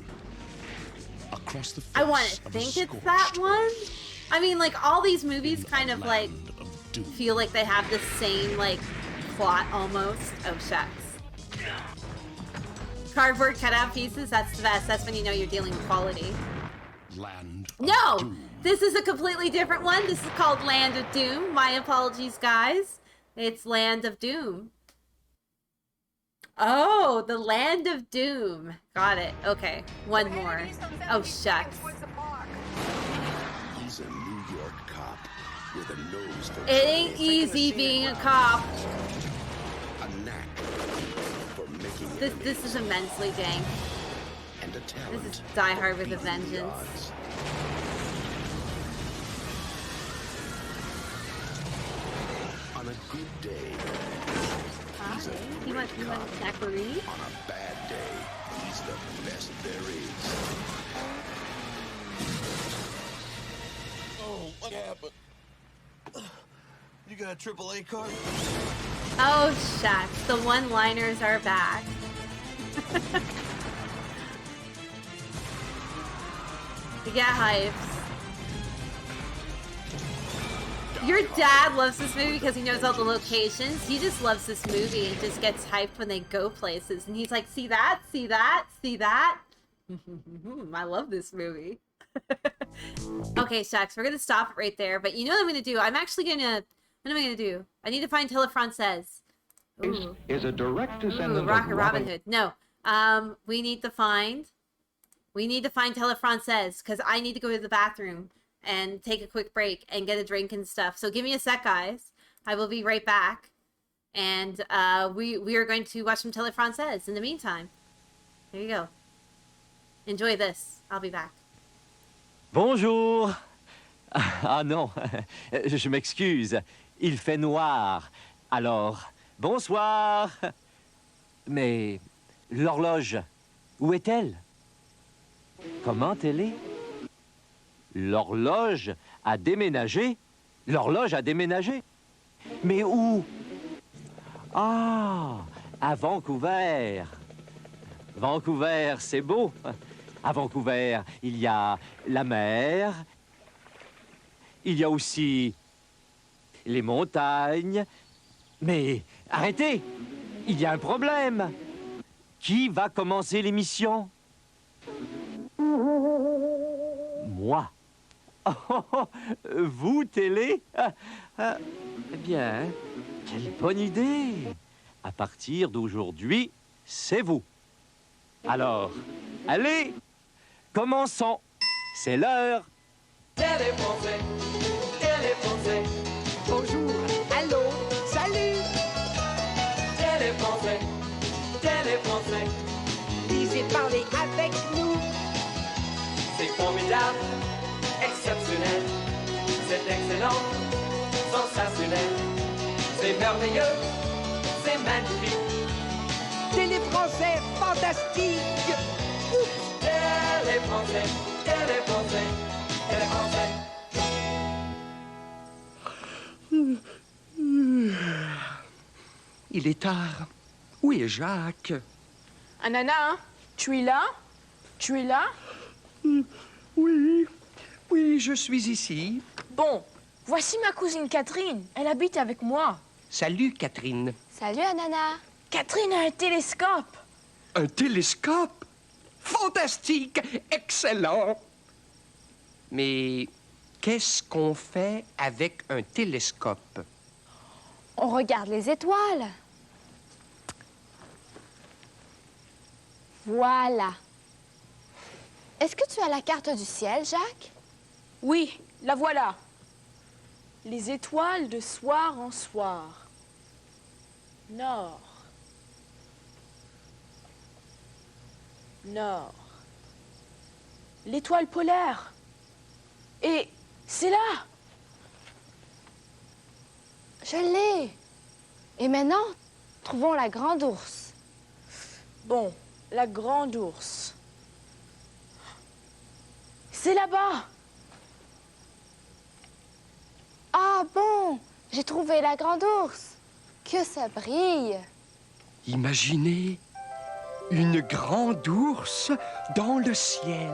Across the face I want to think it's that one. I mean, like, all these movies kind of, like, feel like they have the same, like, plot, almost. Oh, shucks. Cardboard cutout pieces, that's the best. That's when you know you're dealing with quality. No! This is a completely different one. This is called Land of Doom. My apologies, guys. It's Land of Doom. Oh, the Land of Doom. Got it. Okay, one more. Oh, shucks. He's a New York cop with a nose for It ain't easy being a cop. a knack for making This is immensely dank. and a talent. This is Die Hard with a Vengeance. On a good day, he's a macaroni. On a bad day, he's the best there is. Oh, what happened? You got a AAA card? Oh, shucks. The one-liners are back. You get hypes. Your dad loves this movie because he knows all the locations. He just loves this movie and just gets hyped when they go places. And he's like, see that? See that? See that? I love this movie. Okay, Shax, we're going to stop it right there. But you know what I'm going to do? I'm actually going to... What am I going to do? I need to find Telefrances. Ooh. Is a direct descendant Ooh, Rocket of Robin Hood. No. We need to find Telefrances because I need to go to the bathroom and take a quick break and get a drink and stuff. So give me a sec, guys. I will be right back. And we are going to watch some Telefrances in the meantime. There you go. Enjoy this. I'll be back. Bonjour. Ah non, je m'excuse. Il fait noir. Alors, bonsoir. Mais l'horloge, où est-elle? Comment elle est? L'horloge a déménagé? L'horloge a déménagé? Mais où? Ah, à Vancouver. Vancouver, c'est beau. À Vancouver, il y a la mer. Il y a aussi les montagnes. Mais arrêtez! Il y a un problème. Qui va commencer l'émission? Moi. Oh, vous, télé? Eh bien, quelle bonne idée. À partir d'aujourd'hui, c'est vous. Alors, allez, commençons. C'est l'heure. Téléfrançais, téléfrançais, bonjour, allô, salut. Téléfrançais, téléfrançais, lisez, parlez avec nous. C'est formidable, exceptionnel, c'est excellent, sensationnel, c'est merveilleux, c'est magnifique. Téléfrançais, fantastique. Oups. Téléfrançais, téléfrançais. Il est tard. Où est Jacques? Anana, tu es là? Tu es là? Oui, oui, je suis ici. Bon, voici ma cousine Catherine. Elle habite avec moi. Salut, Catherine. Salut, Anana. Catherine a un télescope. Un télescope? Fantastique! Excellent! Mais qu'est-ce qu'on fait avec un télescope? On regarde les étoiles. Voilà. Est-ce que tu as la carte du ciel, Jacques? Oui, la voilà. Les étoiles de soir en soir. Nord. Nord. L'étoile polaire. Et c'est là. Je l'ai. Et maintenant, trouvons la grande ours. Bon, la grande ours. C'est là-bas. Ah bon, j'ai trouvé la grande ours. Que ça brille. Imaginez une grande ours dans le ciel.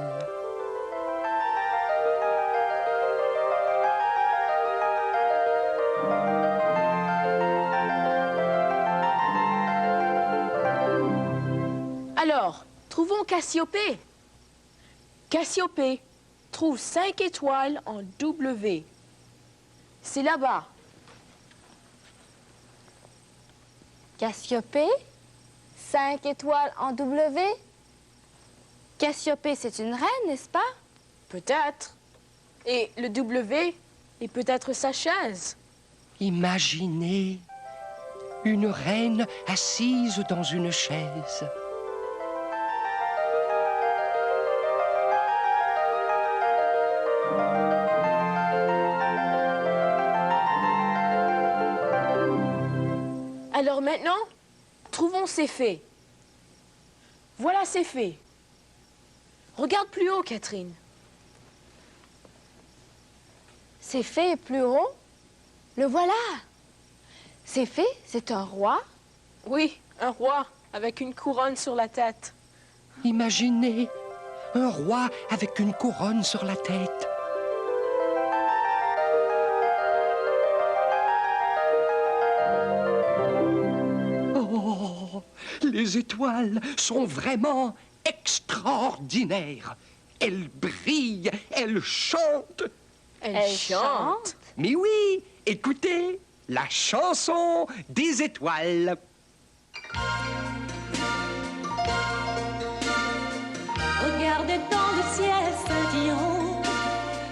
Alors, trouvons Cassiopée. Cassiopée, trouve 5 étoiles en W. C'est là-bas. Cassiopée? 5 étoiles en W? Cassiopée, c'est une reine, n'est-ce pas? Peut-être. Et le W est peut-être sa chaise. Imaginez une reine assise dans une chaise. Alors maintenant, trouvons ces faits. Voilà ces faits. Regarde plus haut, Catherine. C'est fait plus haut? Le voilà. C'est fait, c'est un roi? Oui, un roi avec une couronne sur la tête. Imaginez, un roi avec une couronne sur la tête. Oh, les étoiles sont vraiment extraordinaires. Elles brillent, elles chantent. Elle chante? Mais oui, écoutez, la chanson des étoiles. Regardez dans le ciel scintillant,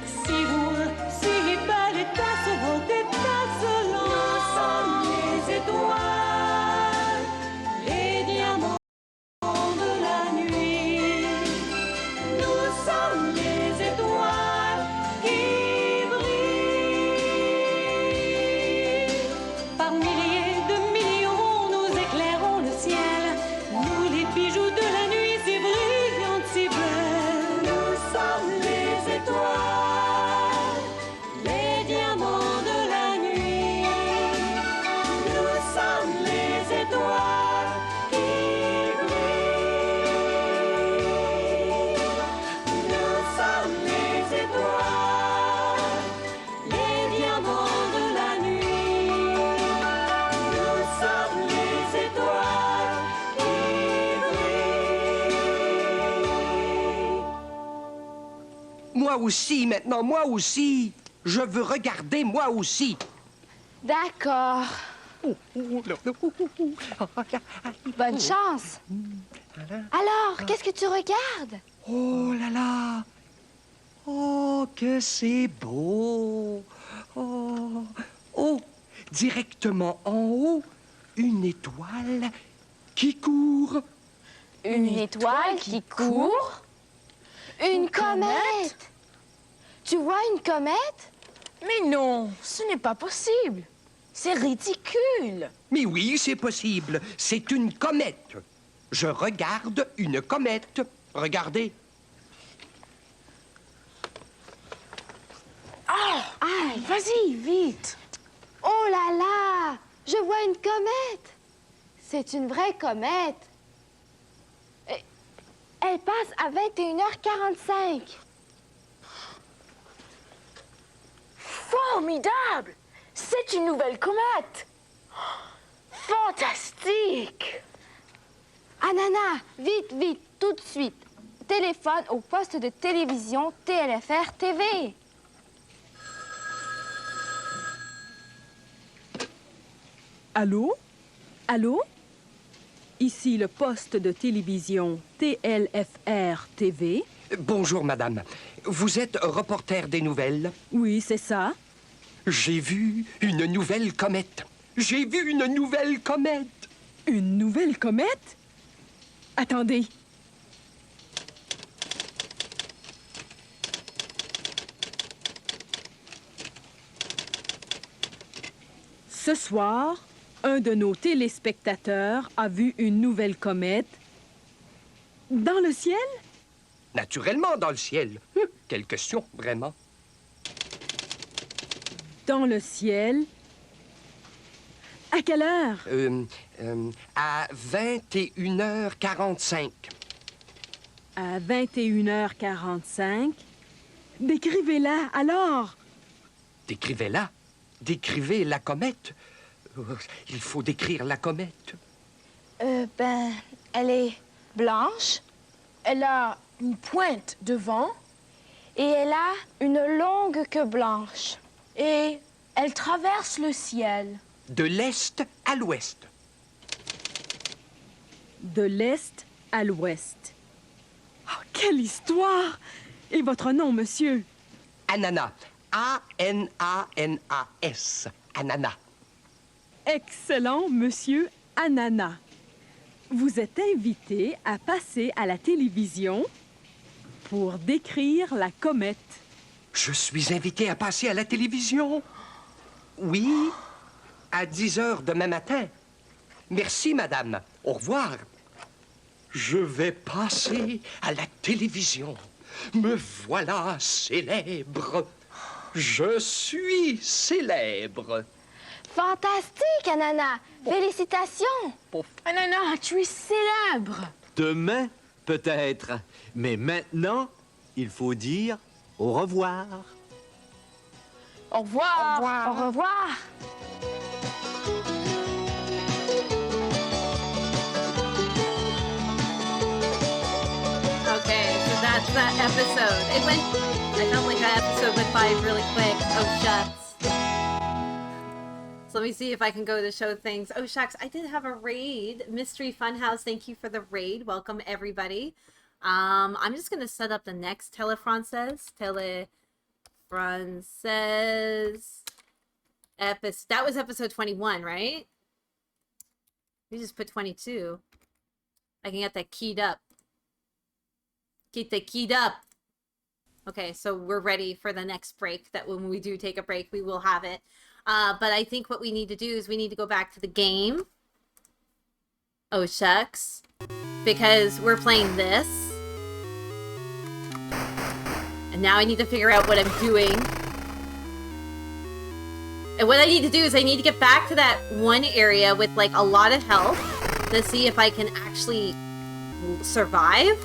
si belle étincelante, étincelante. Nous sommes les étoiles, les diamants de la nuit. Nous sommes les étoiles qui brillent. Par milliers de millions, nous éclairons le ciel. Nous, les bijoux de la nuit, si brillantes, si belles. Nous sommes les étoiles, les diamants de la nuit. Nous sommes les étoiles qui brillent. Nous sommes les étoiles, les diamants de la nuit. Nous sommes les étoiles qui brillent. Moi aussi, maintenant, moi aussi. Je veux regarder moi aussi. D'accord. Bonne chance. Alors, qu'est-ce que tu regardes? Oh là là. Oh, que c'est beau. Oh, oh, directement en haut, une étoile qui court. Une étoile qui court? Une comète? Tu vois une comète? Mais non, ce n'est pas possible. C'est ridicule. Mais oui, c'est possible. C'est une comète. Je regarde une comète. Regardez. Ah, vas-y, vite. Oh là là! Je vois une comète! C'est une vraie comète. Et elle passe à 21h45. Formidable! C'est une nouvelle comète. Fantastique! Anana, vite, vite, tout de suite. Téléphone au poste de télévision TLFR TV. Allô? Allô? Ici le poste de télévision TLFR TV. Bonjour, madame. Vous êtes reporter des nouvelles? Oui, c'est ça. J'ai vu une nouvelle comète. J'ai vu une nouvelle comète. Une nouvelle comète? Attendez. Ce soir, un de nos téléspectateurs a vu une nouvelle comète dans le ciel? Naturellement, dans le ciel. Quelle question, vraiment. Dans le ciel? À quelle heure? À 21h45. À 21h45. Décrivez-la, alors. Décrivez-la. Décrivez la comète. Il faut décrire la comète. Elle est blanche. Elle a une pointe devant. Et elle a une longue queue blanche. Et elle traverse le ciel. De l'est à l'ouest. De l'est à l'ouest. Oh, quelle histoire! Et votre nom, monsieur? Ananas. A-N-A-N-A-S. Ananas. Excellent, monsieur Ananas. Vous êtes invité à passer à la télévision pour décrire la comète. Je suis invité à passer à la télévision? Oui, à 10 heures demain matin. Merci, madame. Au revoir. Je vais passer à la télévision. Me voilà célèbre. Je suis célèbre. Fantastique, Anana. Félicitations. Anana, tu es célèbre. Demain, peut-être. Mais maintenant, il faut dire au revoir. Au revoir. Au revoir. Au revoir. Okay, so that's that episode. It went, I felt like that episode went by really quick. Oh, shucks. So let me see if I can go to show things. Oh, shucks, I did have a raid. Mystery Funhouse, thank you for the raid. Welcome, everybody. I'm just going to set up the next Telefrances. Episode. That was episode 21, right? We just put 22. I can get that keyed up. Get that keyed up. Okay, so we're ready for the next break. That when we do take a break, we will have it. But I think what we need to do is we need to go back to the game. Oh, shucks. Because we're playing this. And now I need to figure out what I'm doing. And what I need to do is I need to get back to that one area with like a lot of health to see if I can actually survive.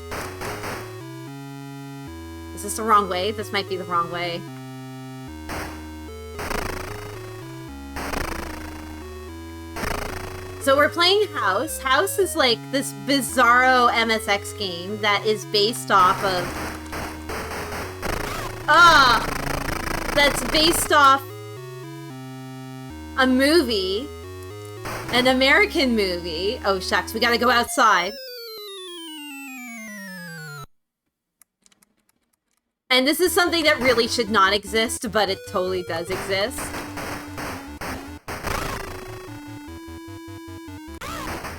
Is this the wrong way? This might be the wrong way. So we're playing House. House is like this bizarro MSX game that is based off of... that's based off a movie. An American movie. Oh, shucks. We gotta go outside. And this is something that really should not exist, but it totally does exist.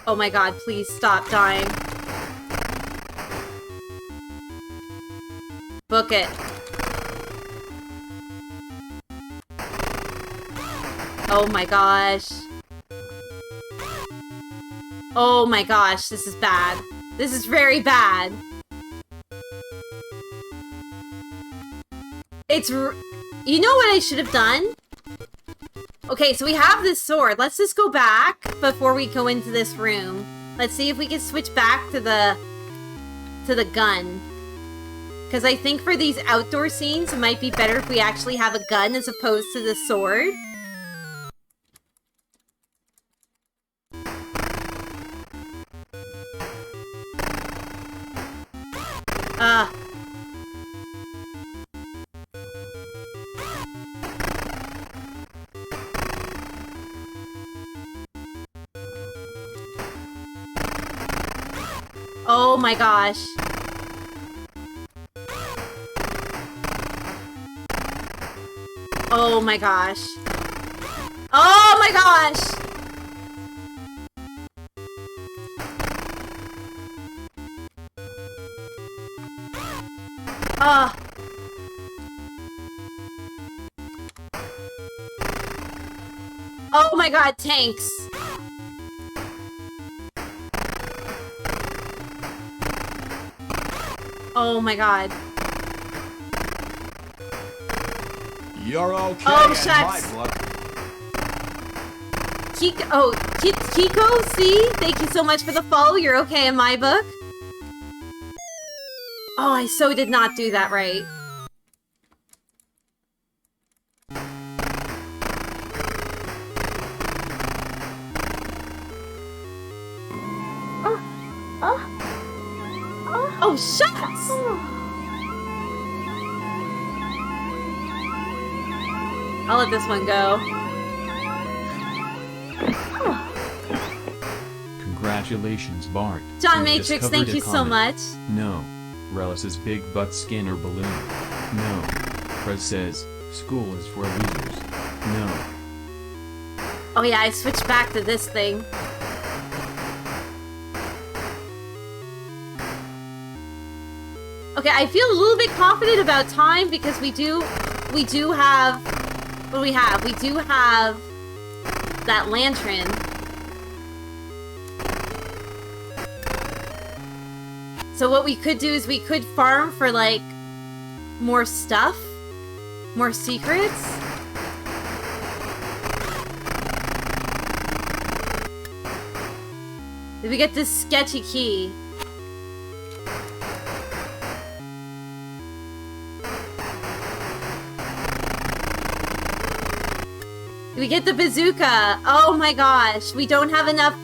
Oh my god, please stop dying. Book it. Oh my gosh. Oh my gosh, this is bad. This is very bad. It's... You know what I should have done? Okay, so we have this sword. Let's just go back before we go into this room. Let's see if we can switch back to the gun. Because I think for these outdoor scenes, it might be better if we actually have a gun as opposed to the sword. Oh my gosh. Oh my gosh. Oh my gosh! Oh my god, tanks! Oh my god. You're okay. Oh, shucks. Kiko, see? Thank you so much for the follow. You're okay in my book. Oh, I so did not do that right. Oh, shucks! I'll let this one go. Congratulations, Bart. John You Matrix, thank discovered a you so comet. much. No. Relis's big butt Skinner balloon. No. Prez says, school is for losers. No. Oh yeah, I switched back to this thing. Okay, I feel a little bit confident about time because we do have, what do we have? We do have that lantern. So what we could do is we could farm for, like, more stuff. More secrets. Did we get this sketchy key? Did we get the bazooka? Oh my gosh, we don't have enough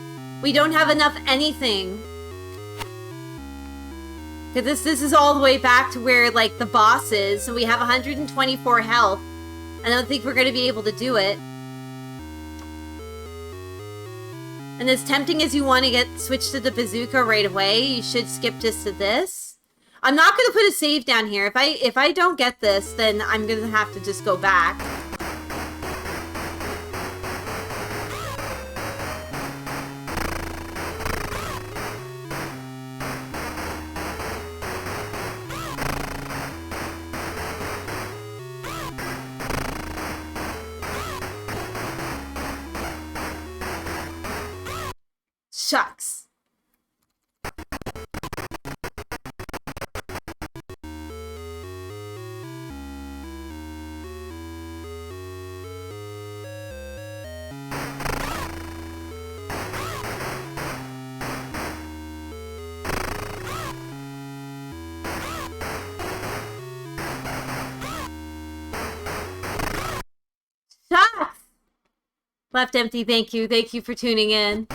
anything. Cause this is all the way back to where, like, the boss is, so we have 124 health. I don't think we're gonna be able to do it. And as tempting as you want to get switched to the bazooka right away, you should skip just to this. I'm not gonna put a save down here. If I don't get this, then I'm gonna have to just go back. Shucks. Shucks! Left empty, thank you. Thank you for tuning in.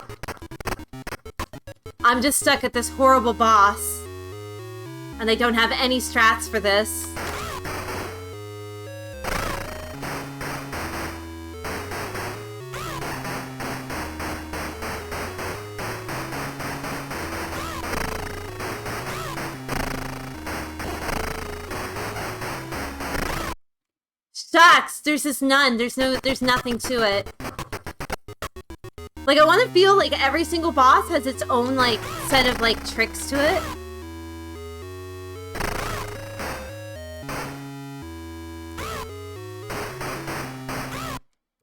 I'm just stuck at this horrible boss. And I don't have any strats for this. Shucks! There's just none. There's nothing to it. Like, I want to feel like every single boss has its own, like, set of, like, tricks to it.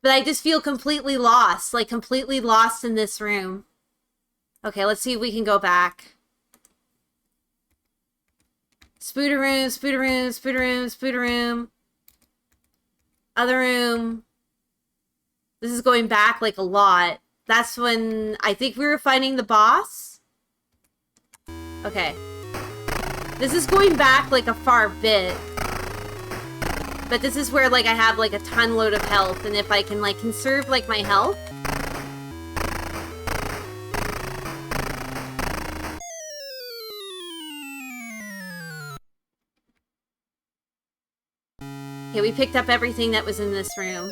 But I just feel completely lost. Like, completely lost in this room. Okay, let's see if we can go back. Spooter room, spooter room, spooter room, spooter room. Other room. This is going back, like, a lot. That's when I think we were fighting the boss. Okay. This is going back, like, a far bit. But this is where, like, I have, like, a ton load of health. And if I can, like, conserve, like, my health. Okay, we picked up everything that was in this room.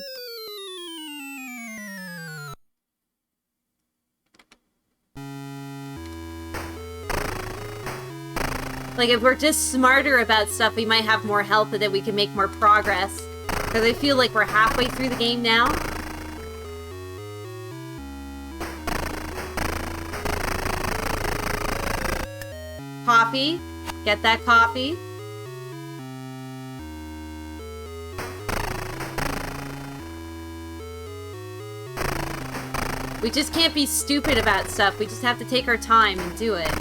Like, if we're just smarter about stuff, we might have more health and then we can make more progress. Because I feel like we're halfway through the game now. Coffee. Get that coffee. We just can't be stupid about stuff. We just have to take our time and do it.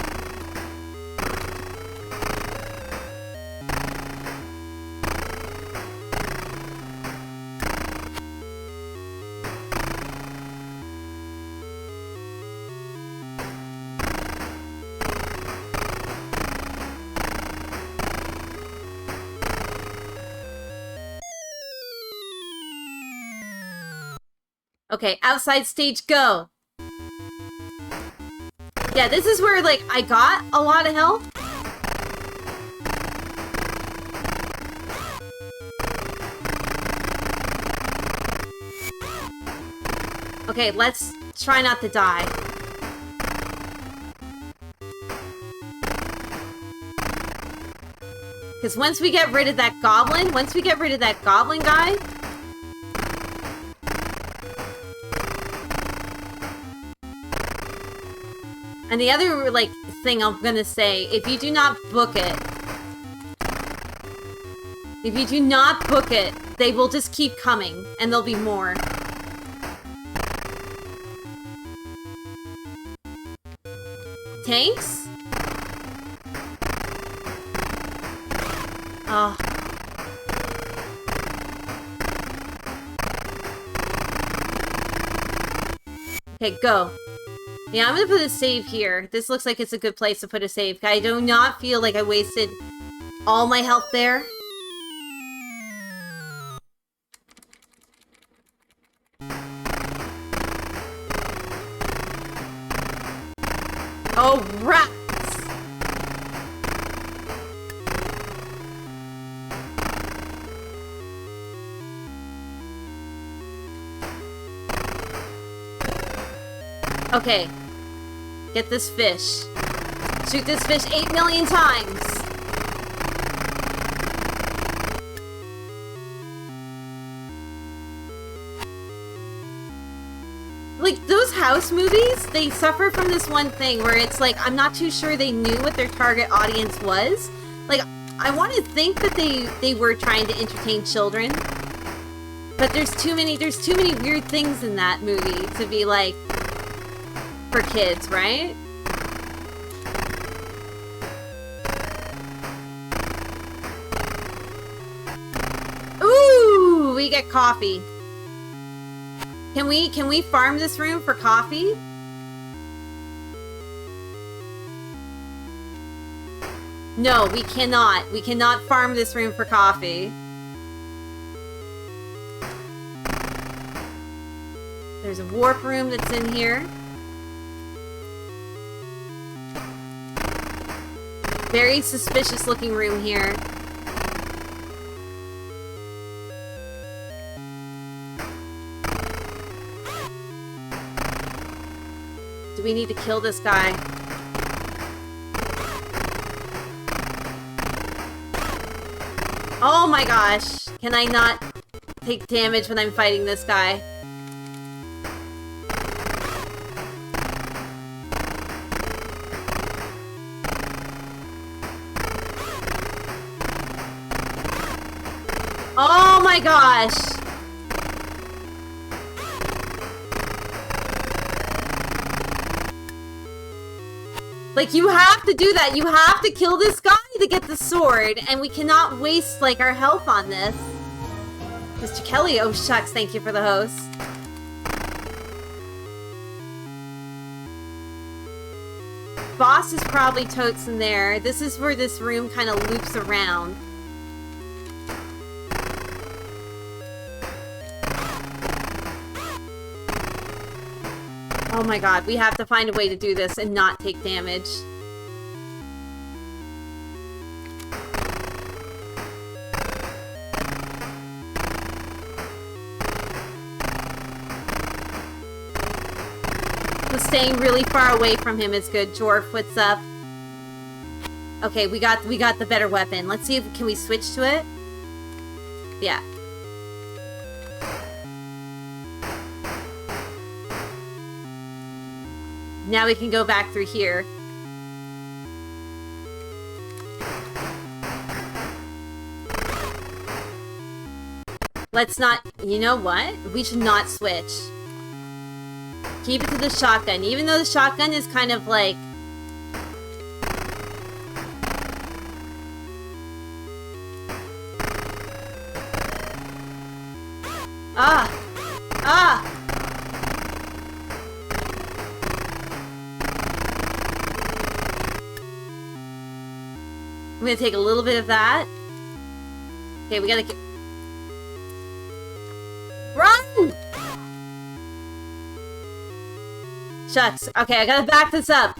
Okay, outside stage, go! Yeah, this is where, like, I got a lot of health. Okay, let's try not to die. Because once we get rid of that goblin, guy... And the other, like, thing I'm gonna say, if you do not book it, they will just keep coming, and there'll be more. Tanks? Oh. Okay, go. Yeah, I'm gonna put a save here. This looks like it's a good place to put a save. I do not feel like I wasted all my health there. Oh, rats! Okay. Get this fish. Shoot this fish 8 million times! Like, those house movies, they suffer from this one thing where it's like, I'm not too sure they knew what their target audience was. Like, I want to think that they were trying to entertain children. But there's too many weird things in that movie to be like, for kids, right? Ooh, we get coffee. Can we farm this room for coffee? No, we cannot. We cannot farm this room for coffee. There's a warp room that's in here. Very suspicious looking room here. Do we need to kill this guy? Oh my gosh. Can I not take damage when I'm fighting this guy? Oh my gosh! Like, you have to do that. You have to kill this guy to get the sword, and we cannot waste, like, our health on this. Mr. Kelly, oh shucks, thank you for the host. Boss is probably totes in there. This is where this room kind of loops around. Oh my god, we have to find a way to do this and not take damage. So staying really far away from him is good. Jorf, what's up? Okay, we got the better weapon. Let's see if can we switch to it? Yeah. Now we can go back through here. Let's not... You know what? We should not switch. Keep it to the shotgun. Even though the shotgun is kind of like... Ah! Ah! I'm gonna take a little bit of that. Okay, we gotta... Run! Shucks. Okay, I gotta back this up.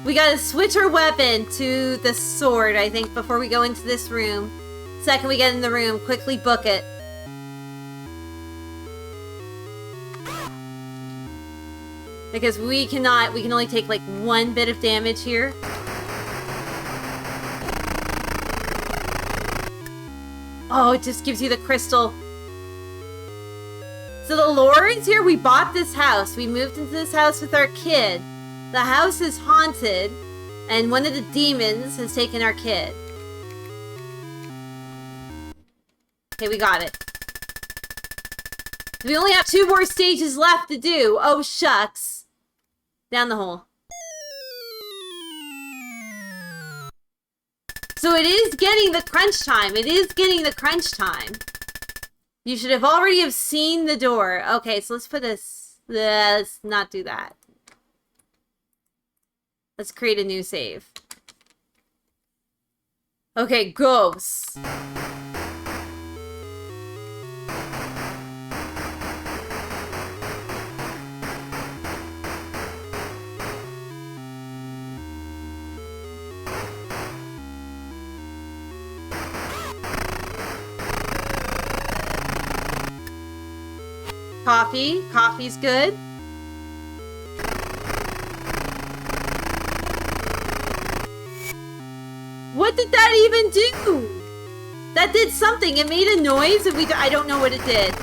We gotta switch our weapon to the sword, I think, before we go into this room. Second we get in the room, quickly book it. Because we can only take like one bit of damage here. Oh, it just gives you the crystal. So the lore is here. We bought this house. We moved into this house with our kid. The house is haunted, and one of the demons has taken our kid. Okay, we got it. We only have 2 more stages left to do. Oh, shucks. Down the hole. So it is getting the crunch time. It is getting the crunch time. You should have already have seen the door. Okay, so let's put this. Let's not do that. Let's create a new save. Okay, ghosts. Coffee. Coffee's good. What did that even do? That did something. It made a noise and I don't know what it did.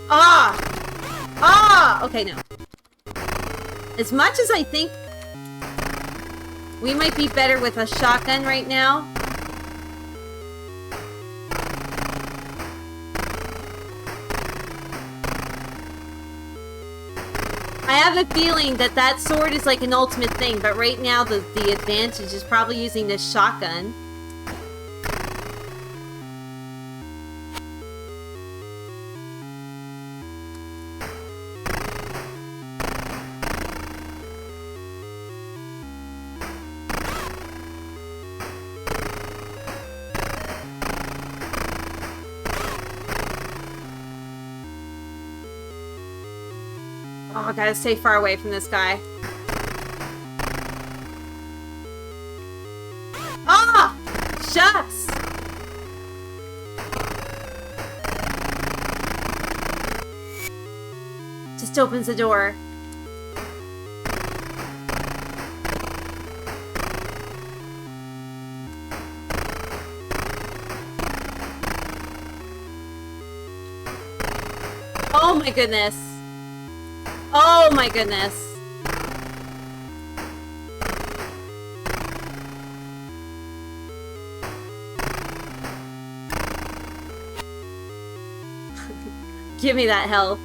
Ah! Ah! Okay, no. As much as I think we might be better with a shotgun right now. I have a feeling that that sword is like an ultimate thing, but right now the advantage is probably using this shotgun. Oh, I gotta stay far away from this guy. Ah! Shucks! Just opens the door. Oh my goodness. Oh my goodness. Give me that health.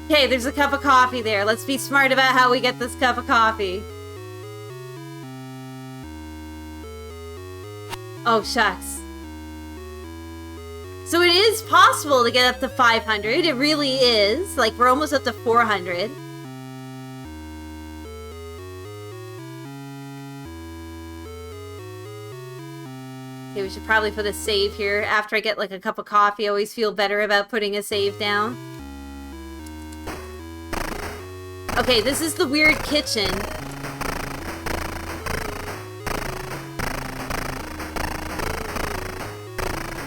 Okay, there's a cup of coffee there. Let's be smart about how we get this cup of coffee. Oh, shucks. So it is possible to get up to 500. It really is. Like, we're almost up to 400. Okay, we should probably put a save here. After I get, like, a cup of coffee, I always feel better about putting a save down. Okay, this is the weird kitchen.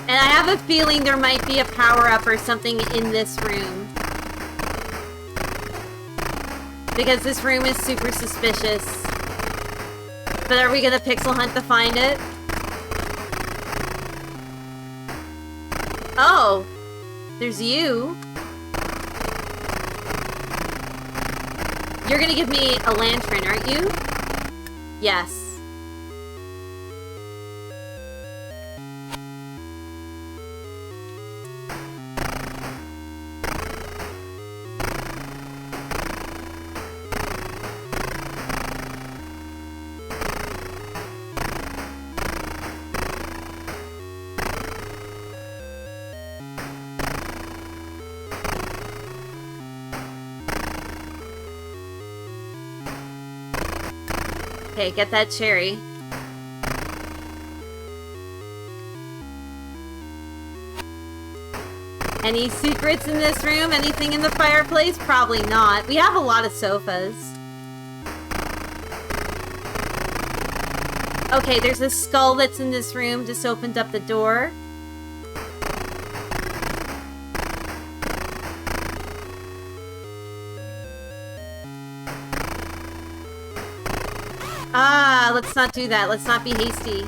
And I have a feeling there might be a power-up or something in this room. Because this room is super suspicious. But are we gonna pixel hunt to find it? Oh! There's you. You're gonna give me a lantern, aren't you? Yes. Okay, get that cherry. Any secrets in this room? Anything in the fireplace? Probably not. We have a lot of sofas. Okay, there's a skull that's in this room. Just opened up the door. Ah, let's not do that. Let's not be hasty.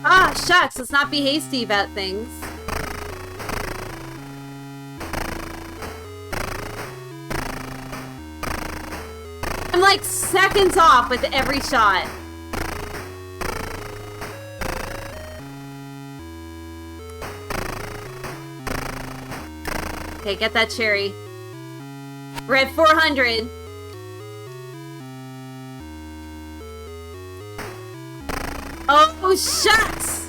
Ah, shucks. Let's not be hasty about things. I'm like seconds off with every shot. Okay, get that cherry. We're at 400. Oh, shucks!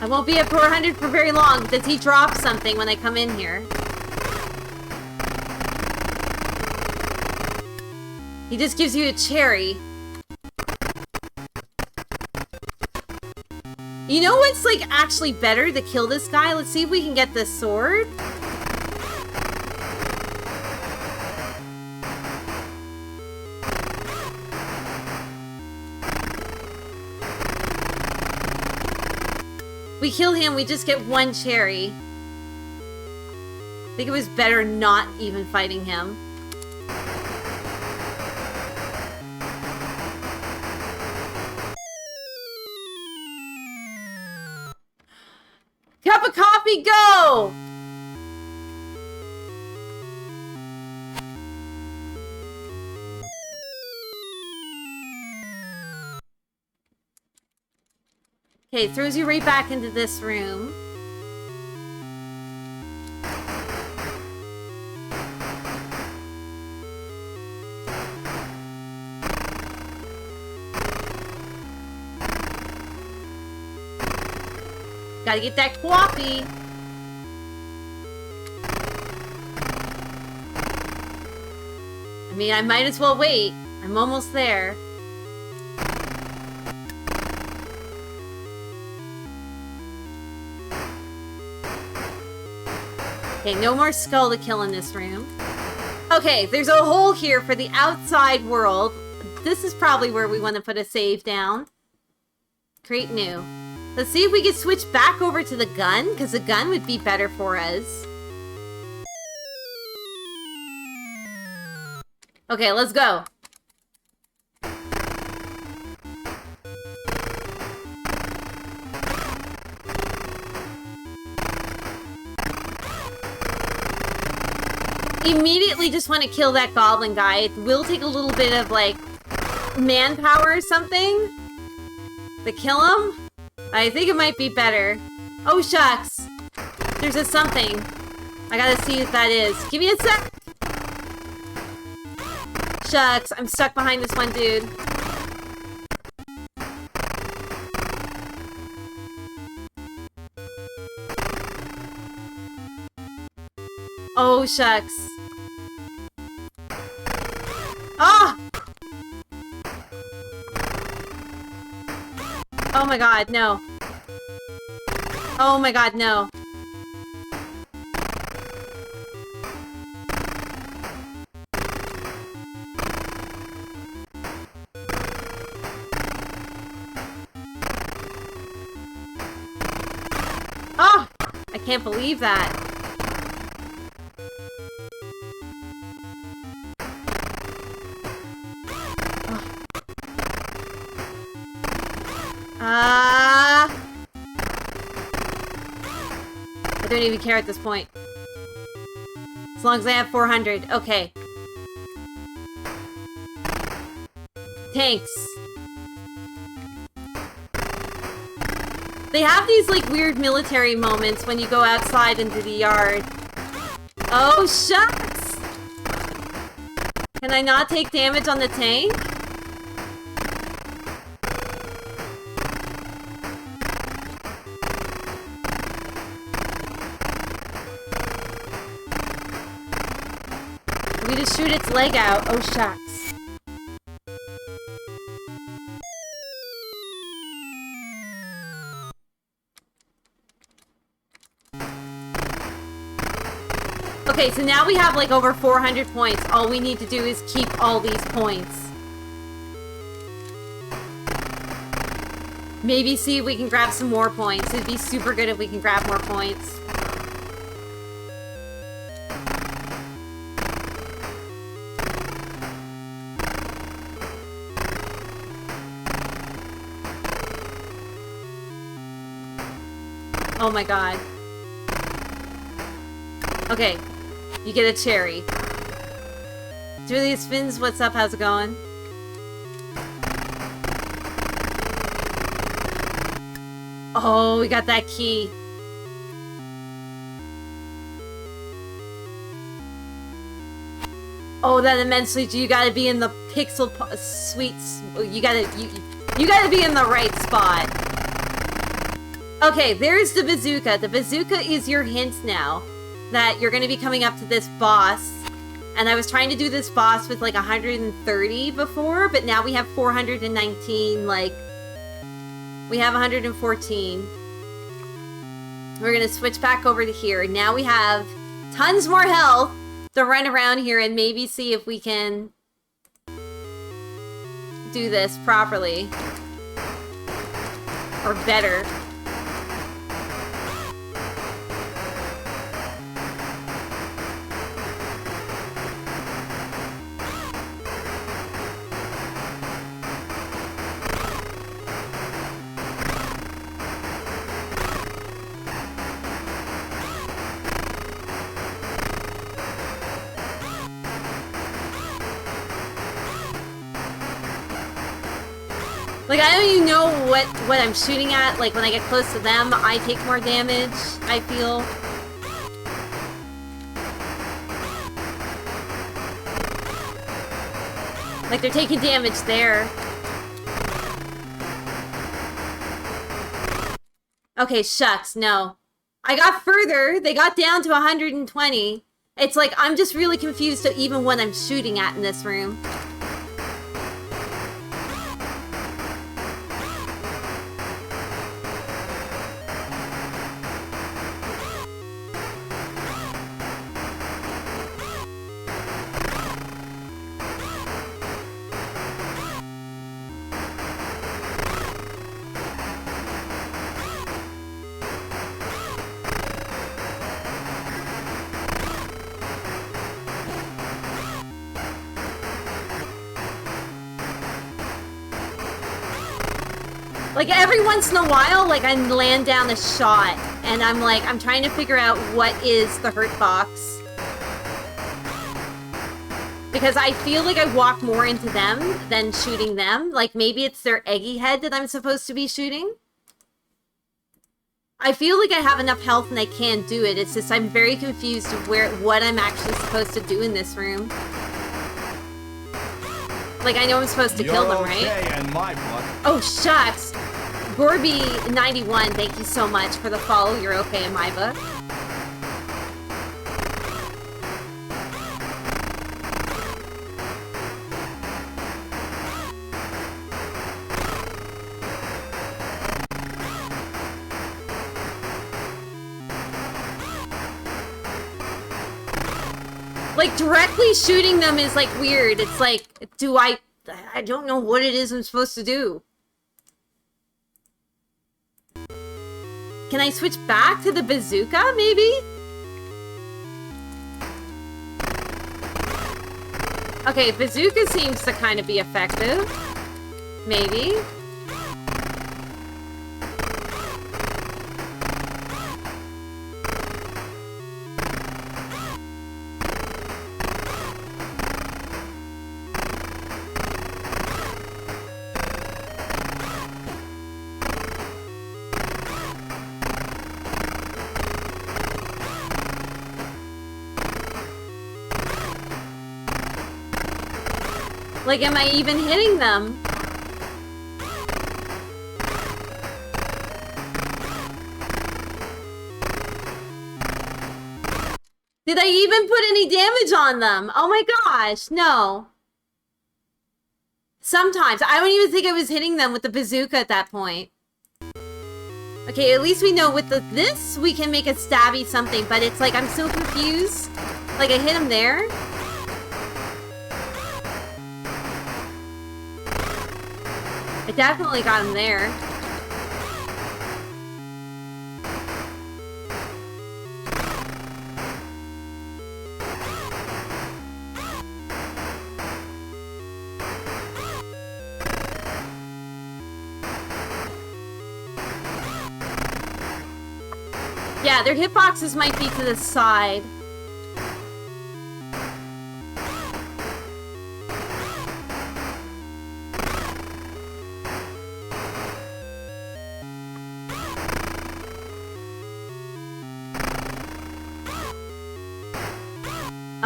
I won't be at 400 for very long. Does he drop something when I come in here? He just gives you a cherry. You know what's, like, actually better to kill this guy? Let's see if we can get this sword. We kill him, we just get one cherry. I think it was better not even fighting him. Cup of coffee, go! Okay, throws you right back into this room. Gotta get that coffee. I mean, I might as well wait. I'm almost there. Okay, no more skull to kill in this room. Okay, there's a hole here for the outside world. This is probably where we want to put a save down. Create new. Let's see if we can switch back over to the gun, because the gun would be better for us. Okay, let's go. Immediately just want to kill that goblin guy. It will take a little bit of, like, manpower or something to kill him. I think it might be better. Oh, shucks. There's a something. I gotta see what that is. Give me a sec. Shucks, I'm stuck behind this one dude. Oh, shucks. Ah! Oh my god, no. Oh my god, no. Oh! I can't believe that. I don't even care at this point. As long as I have 400. Okay. Tanks. They have these, like, weird military moments when you go outside into the yard. Oh, shucks! Can I not take damage on the tank? We just shoot its leg out. Oh, shucks. Okay, so now we have like over 400 points. All we need to do is keep all these points. Maybe see if we can grab some more points. It'd be super good if we can grab more points. Oh my god. Okay. You get a cherry. Julius Spins, what's up? How's it going? Oh, we got that key. Oh, that immensely. You gotta be in the pixel sweets. You gotta be in the right spot. Okay, there's the bazooka. The bazooka is your hint now that you're gonna be coming up to this boss. And I was trying to do this boss with like 130 before, but now we have 419. Like, we have 114. We're gonna switch back over to here. Now we have tons more health to run around here and maybe see if we can do this properly. Or better. Like, I don't even know what I'm shooting at. Like, when I get close to them, I take more damage, I feel. Like, they're taking damage there. Okay, shucks, no. I got further. They got down to 120. It's like, I'm just really confused to even what I'm shooting at in this room. Like, every once in a while, like, I land down a shot, and I'm like, I'm trying to figure out what is the hurt box. Because I feel like I walk more into them than shooting them. Like, maybe it's their eggy head that I'm supposed to be shooting. I feel like I have enough health and I can do it. It's just I'm very confused of what I'm actually supposed to do in this room. Like, I know I'm supposed to kill them, right? In my book. Oh, shucks. Gorby91, thank you so much for the follow. You're okay in my book. Like, directly shooting them is, like, weird. It's like, I don't know what it is I'm supposed to do. Can I switch back to the bazooka, maybe? Okay, bazooka seems to kind of be effective. Maybe. Like, am I even hitting them? Did I even put any damage on them? Oh my gosh, no. Sometimes. I don't even think I was hitting them with the bazooka at that point. Okay, at least we know with this, we can make a stabby something, but it's like, I'm so confused. Like, I hit him there. I definitely got him there. Yeah, their hitboxes might be to the side.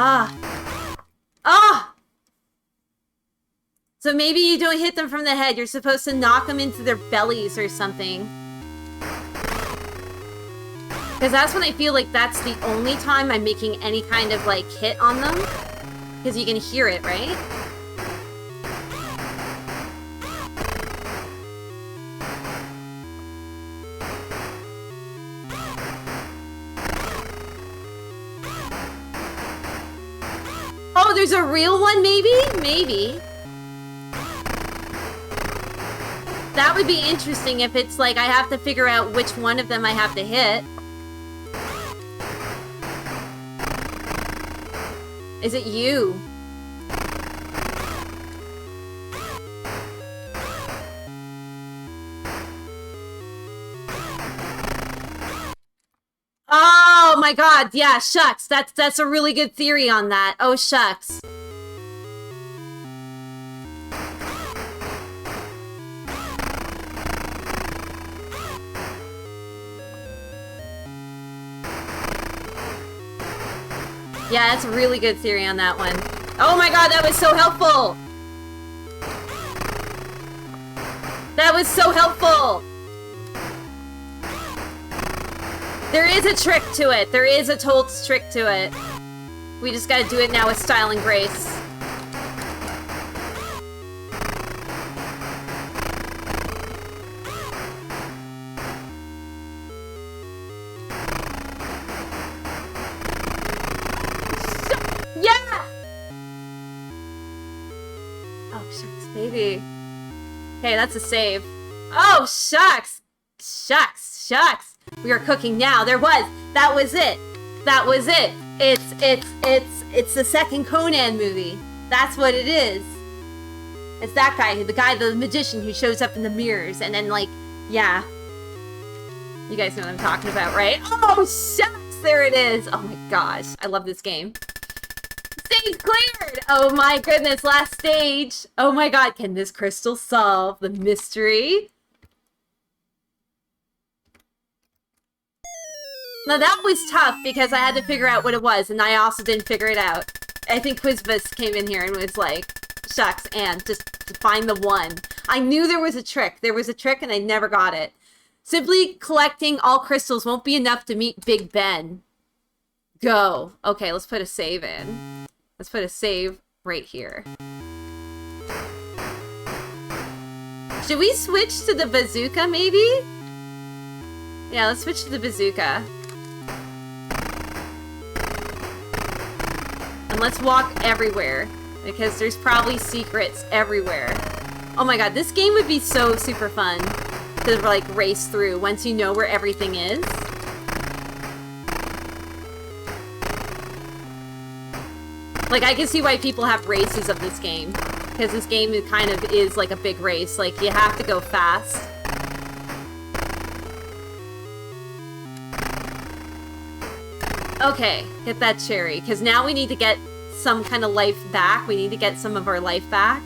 Ah. Ah! So maybe you don't hit them from the head. You're supposed to knock them into their bellies or something. Because that's when I feel like that's the only time I'm making any kind of, like, hit on them. Because you can hear it, right? Oh, there's a real one, maybe? Maybe. That would be interesting if it's like I have to figure out which one of them I have to hit. Is it you? Oh my god, yeah, shucks. That's a really good theory on that. Oh shucks. Yeah, that's a really good theory on that one. Oh my god, that was so helpful! That was so helpful! There is a trick to it. There is a total trick to it. We just gotta do it now with style and grace. Yeah! Oh, shucks, baby. Okay, that's a save. Oh, shucks! Shucks, shucks. We are cooking now. There was. That was it. That was it. It's the second Conan movie. That's what it is. It's that guy, the magician who shows up in the mirrors and then, like, yeah. You guys know what I'm talking about, right? Oh, shucks! There it is. Oh my gosh. I love this game. Stage cleared! Oh my goodness, last stage. Oh my god, can this crystal solve the mystery? Now that was tough because I had to figure out what it was, and I also didn't figure it out. I think Quizbus came in here and was like, shucks, and just to find the one. I knew there was a trick. There was a trick and I never got it. Simply collecting all crystals won't be enough to meet Big Ben. Go. Okay, let's put a save in. Let's put a save right here. Should we switch to the bazooka, maybe? Yeah, let's switch to the bazooka. And let's walk everywhere, because there's probably secrets everywhere. Oh my god, this game would be so super fun to, like, race through once you know where everything is. Like, I can see why people have races of this game. Because this game kind of is like a big race. Like, you have to go fast. Okay, get that cherry. Because now we need to get some kind of life back. We need to get some of our life back.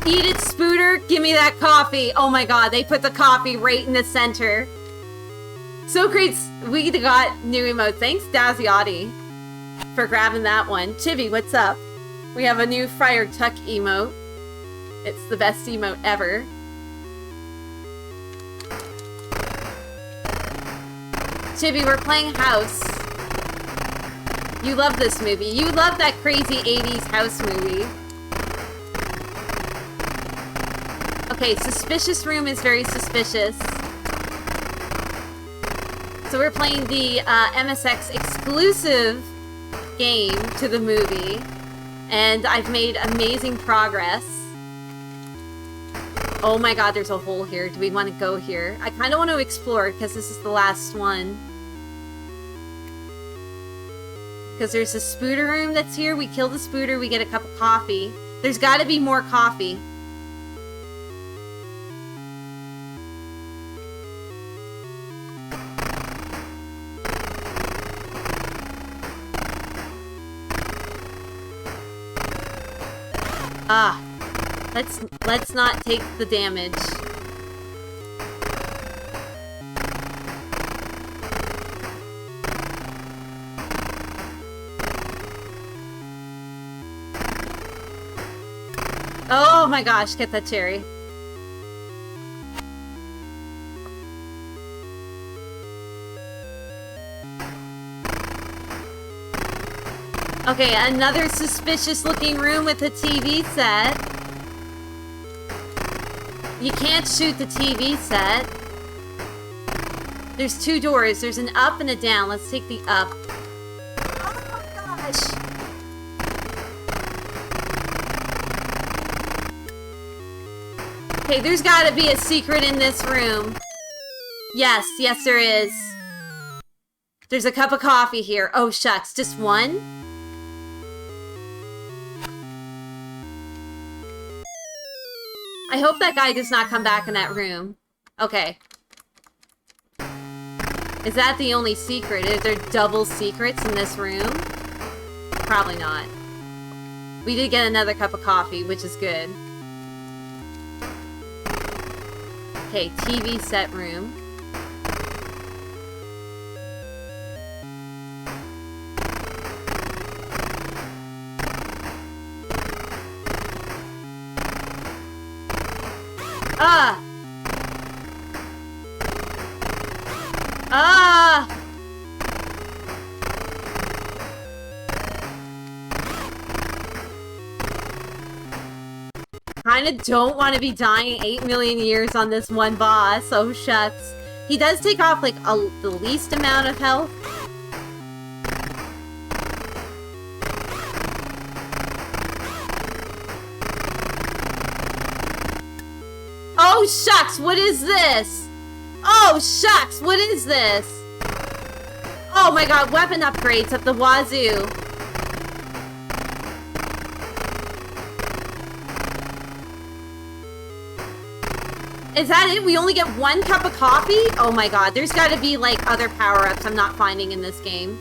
Eat it, Spooter. Give me that coffee. Oh my god, they put the coffee right in the center. So great. We got new emote. Thanks, Daziotti, for grabbing that one. Chibi, what's up? We have a new Friar Tuck emote. It's the best emote ever. Chibi, we're playing House. You love this movie. You love that crazy 80s House movie. Okay, Suspicious Room is very suspicious. So we're playing the MSX exclusive game to the movie. And I've made amazing progress. Oh my god, there's a hole here. Do we want to go here? I kind of want to explore because this is the last one. Because there's a Spooter room that's here. We kill the Spooter, we get a cup of coffee. There's got to be more coffee. Ah, let's not take the damage. Oh my gosh, get that cherry. Okay, another suspicious looking room with a TV set. You can't shoot the TV set. There's two doors. There's an up and a down. Let's take the up. Oh my gosh! Okay, there's gotta be a secret in this room. Yes, yes there is. There's a cup of coffee here. Oh shucks, just one? I hope that guy does not come back in that room. Okay. Is that the only secret? Is there double secrets in this room? Probably not. We did get another cup of coffee, which is good. Okay, TV set room. Ah! Ah! Kinda don't want to be dying 8 million years on this one boss. Oh shucks. He does take off like the least amount of health. Oh shucks, what is this? Oh shucks, what is this? Oh my god, weapon upgrades up the wazoo. Is that it? We only get one cup of coffee? Oh my god, there's gotta be like other power-ups I'm not finding in this game.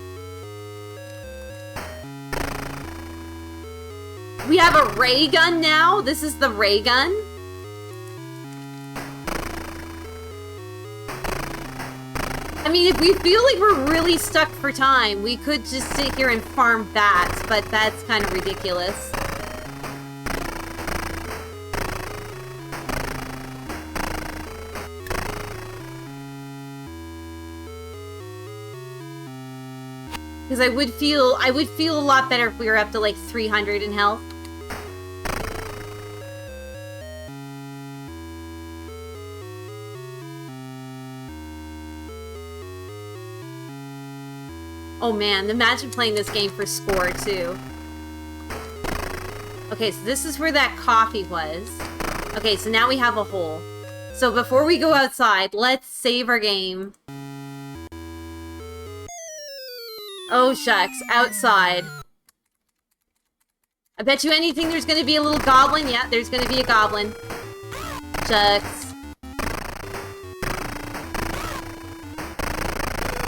We have a ray gun now? This is the ray gun? I mean, if we feel like we're really stuck for time, we could just sit here and farm bats, but that's kind of ridiculous. Because I would feel a lot better if we were up to like 300 in health. Oh man, imagine playing this game for score too. Okay, so this is where that coffee was. Okay, so now we have a hole. So before we go outside, let's save our game. Oh shucks, outside. I bet you anything there's gonna be a little goblin. Yeah, there's gonna be a goblin. Shucks.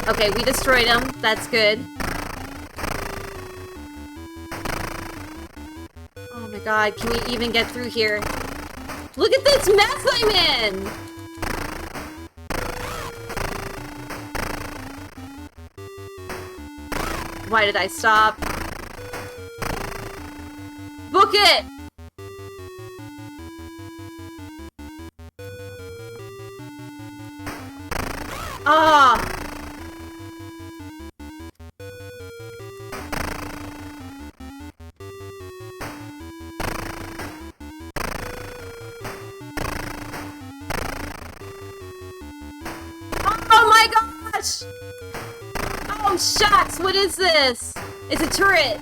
Okay, we destroyed him. That's good. Oh my god, can we even get through here? Look at this mess I'm in! Why did I stop? Book it! Ah! Oh my gosh! Oh shucks, what is this? It's a turret.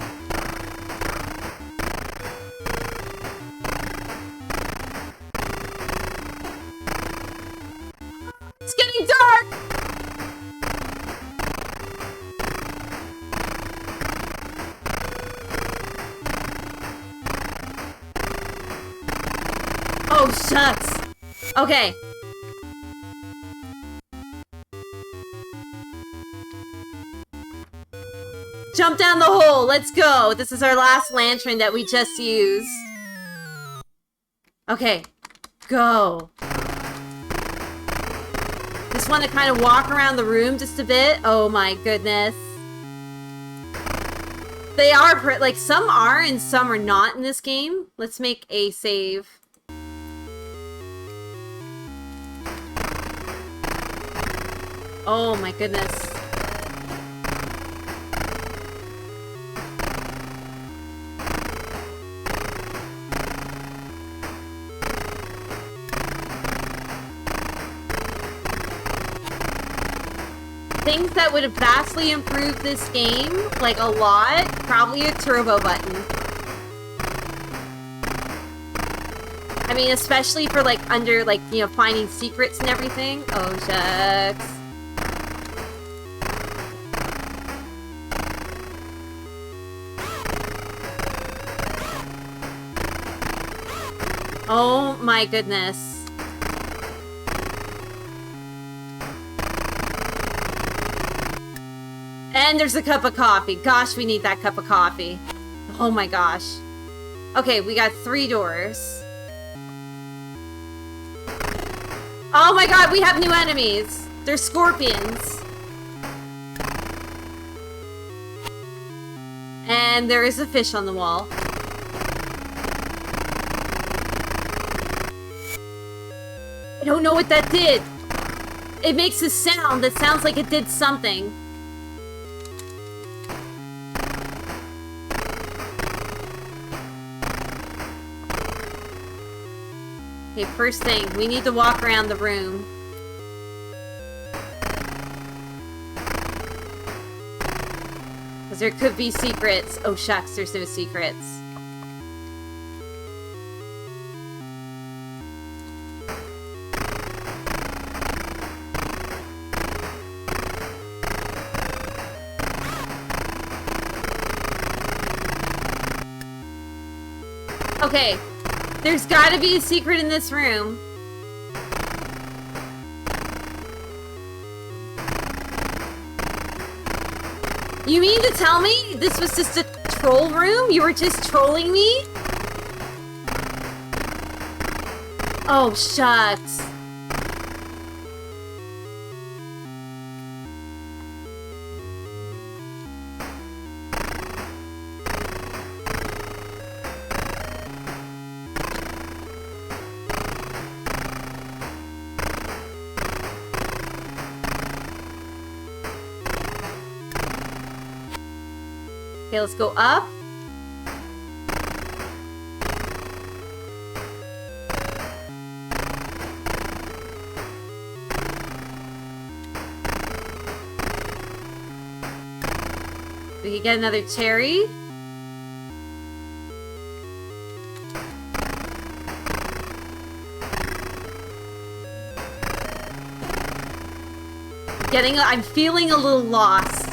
It's getting dark! Oh shucks. Okay. Jump down the hole! Let's go! This is our last lantern that we just used. Okay. Go. Just want to kind of walk around the room just a bit. Oh my goodness. They are, like, some are and some are not in this game. Let's make a save. Oh my goodness. Things that would have vastly improved this game, like a lot, probably a turbo button. I mean, especially for like under, like, you know, finding secrets and everything. Oh, shucks. Oh my goodness. And there's a cup of coffee. Gosh, we need that cup of coffee. Oh my gosh. Okay, we got 3 doors. Oh my god, we have new enemies. They're scorpions. And there is a fish on the wall. I don't know what that did. It makes a sound that sounds like it did something. Okay, first thing, we need to walk around the room. Because there could be secrets. Oh shucks, there's no secrets. Okay. There's gotta be a secret in this room. You mean to tell me this was just a troll room? You were just trolling me? Oh, shucks. Okay, let's go up. We can get another cherry. I'm feeling a little lost.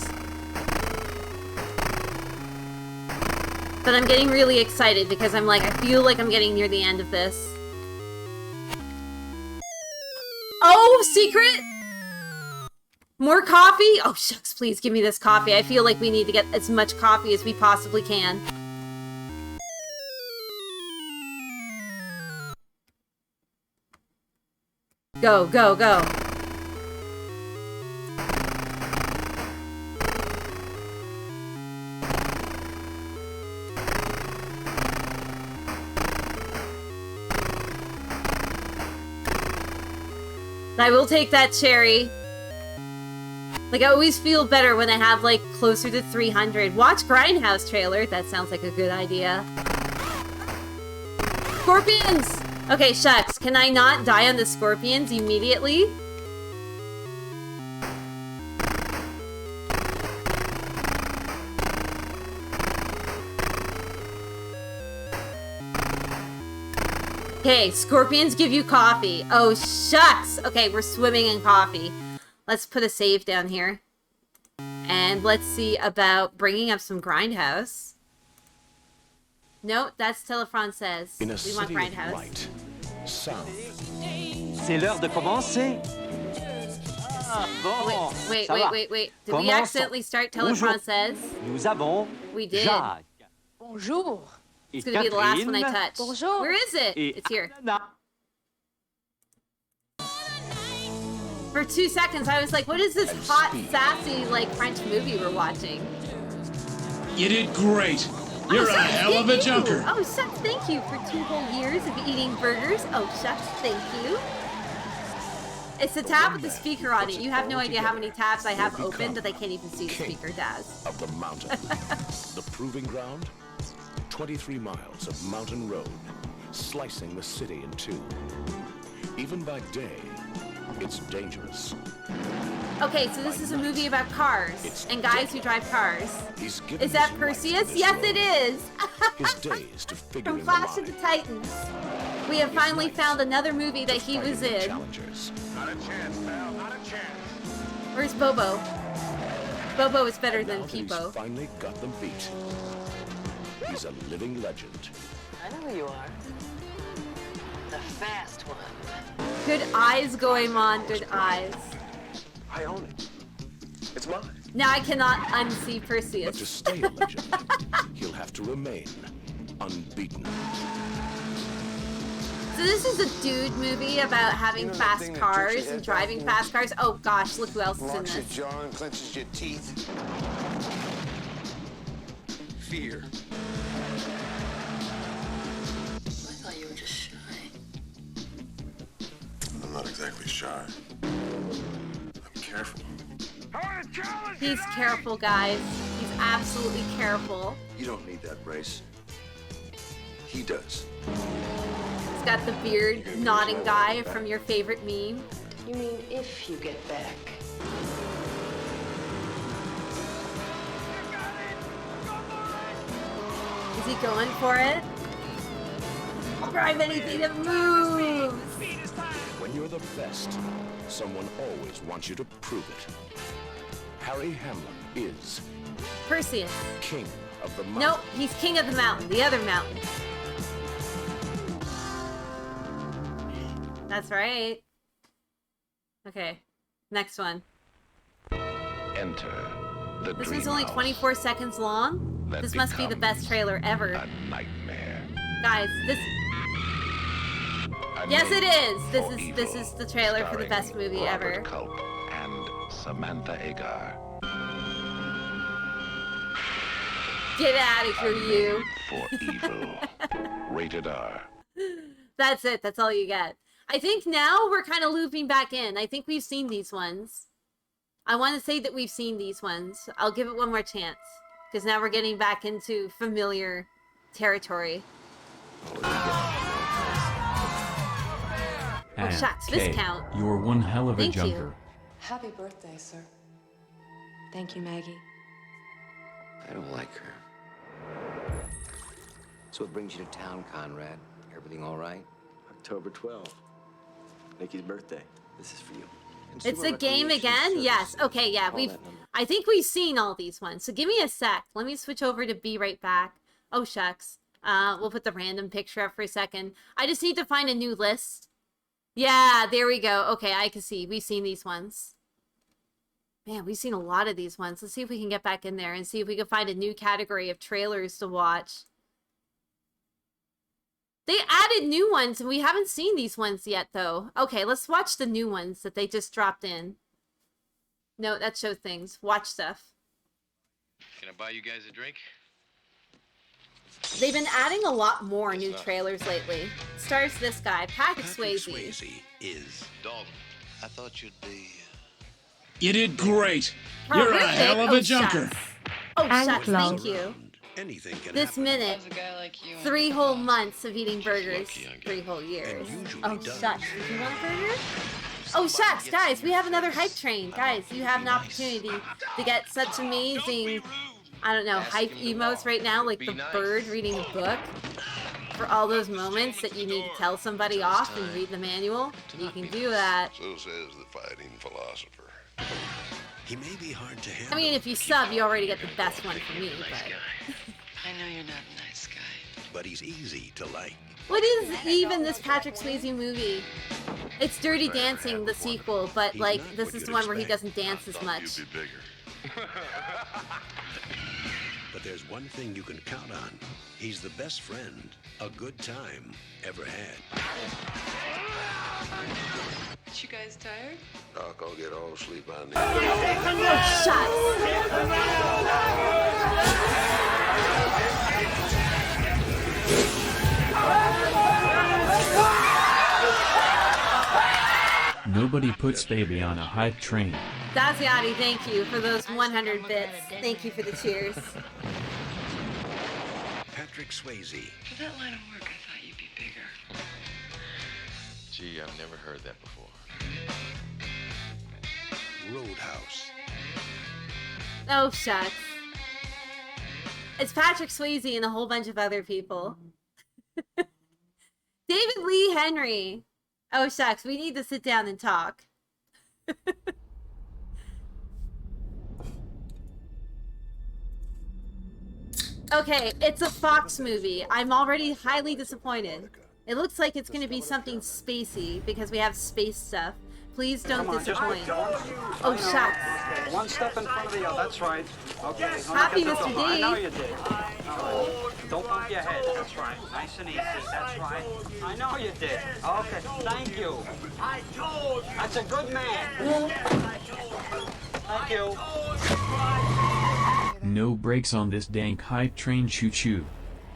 But I'm getting really excited because I'm like, I feel like I'm getting near the end of this. Oh, secret! More coffee? Oh, shucks, please give me this coffee. I feel like we need to get as much coffee as we possibly can. Go, go, go. I will take that cherry. Like, I always feel better when I have, like, closer to 300. Watch Grindhouse trailer. That sounds like a good idea. Scorpions! Okay, shucks. Can I not die on the scorpions immediately? Okay, scorpions give you coffee. Oh, shucks! Okay, we're swimming in coffee. Let's put a save down here. And let's see about bringing up some Grindhouse. No, that's Telefrancaise. We want Grindhouse. Right. Sound. C'est l'heure de commencer. Ah, bon. Wait. Did we Commençons. accidentally start Telefrancaise? Nous avons We did. Jacques. Bonjour. It's gonna be the last one I touch. Bonjour. Where is it? It's here. For 2 seconds, I was like, what is this hot, sassy, like, French movie we're watching? You did great. You're a hell of a junker. Oh, shucks, thank you for 2 whole years of eating burgers. Oh, shucks, thank you. It's the tab with the speaker on it. You have no idea how many tabs I have open that I can't even see the speaker tabs. Of the mountain. The proving ground? 23 miles of mountain road, slicing the city in two. Even by day, it's dangerous. Okay, so this is a movie about cars and guys who drive cars. Is that Perseus? Yes, it is. His days to figure From Flash of the Titans. We have finally found another movie that he was in. Not a chance, pal. Not a chance. Where's Bobo? Bobo is better than Now that he's Peepo. finally got them beat. He's a living legend. I know who you are. The fast one. Good eyes, Goemon. Good eyes. I own it. It's mine. Now I cannot unsee But Perseus. to stay a legend, he'll have to remain unbeaten. So this is a dude movie about having fast cars and driving fast cars. Oh gosh, look who else is in Locks your this. jaw and clenches your teeth. Fear. I thought you were just shy. I'm not exactly shy. I'm careful. He's careful, guys. He's absolutely careful. You don't need that brace. He does. He's got the beard nodding guy from your favorite meme. You mean if you get back? Is he going for it? I'll drive anything that moves. When you're the best, someone always wants you to prove it. Harry Hamlin is Perseus. king of the mountain. Nope, he's king of the mountain. The other mountain. That's right. Okay, next one. Enter the This dream one's only house. 24 seconds long. That This must be the best trailer ever. A nightmare. Guys, this... A Yes, it name is! for This is the trailer for the best movie Robert ever. Culp and Samantha Agar. Get out of here, you! For evil. Rated R. That's it, that's all you get. I think now we're kind of looping back in. I think we've seen these ones. I want to say that we've seen these ones. I'll give it one more chance. Because now we're getting back into familiar territory. Oh, shucks, Viscount. You're one hell of a Thank junker. you. Happy birthday, sir. Thank you, Maggie. I don't like her. So what brings you to town, Conrad? Everything all right? October 12th. Nikki's birthday. This is for you. It's the game again? Yes. Okay, yeah. I think we've seen all these ones. So give me a sec. Let me switch over to Be Right Back. Oh, shucks. We'll put the random picture up for a second. I just need to find a new list. Yeah, there we go. Okay, I can see. We've seen these ones. Man, we've seen a lot of these ones. Let's see if we can get back in there and see if we can find a new category of trailers to watch. They added new ones, and we haven't seen these ones yet, though. Okay, let's watch the new ones that they just dropped in. No, that shows things. Watch stuff. Can I buy you guys a drink? They've been adding a lot more new trailers lately. Stars this guy, Patrick Swayze. Is Dalton. I thought you'd be. You did great. You're a hell of a junker. Oh, shucks, thank you. Anything can This minute, 3 whole months of eating burgers, 3 whole years. Oh, shucks. Did you want a burger? Oh, shucks, guys, we have another hype train. Guys, you have an opportunity to get such amazing, I don't know, hype emotes right now, like the bird reading a book. For all those moments that you need to tell somebody off and read the manual, you can do that. So says the fighting philosopher. He may be hard to handle. I mean, if you sub, you already get the best one from me, but... I know you're not a nice guy. But he's easy to like. What is even this Patrick Swayze movie? It's Dirty Dancing, the sequel, but like this is the one where he doesn't dance as much. But there's one thing you can count on. He's the best friend a good time ever had. You guys tired? Doc, I'll get all the sleep I need. Nobody puts baby on a hype train. Daziati, thank you for those 100 bits. Thank you for the cheers. Patrick Swayze. For that line of work, I thought you'd be bigger. Gee, I've never heard that before. Roadhouse. Oh, shucks. It's Patrick Swayze and a whole bunch of other people. David Lee Henry. Oh, shucks. We need to sit down and talk. Okay, it's a Fox movie. I'm already highly disappointed. It looks like it's going to be something spacey because we have space stuff. Please don't disappoint. Oh, shucks. Okay, one step in front of the other. That's right. Okay. Happy Mr. D. I know you did. Don't bump your head. That's right. Nice and easy. That's right. I know you did. Okay. Thank you. That's a good man. Thank you. No brakes on this dank hype train choo-choo.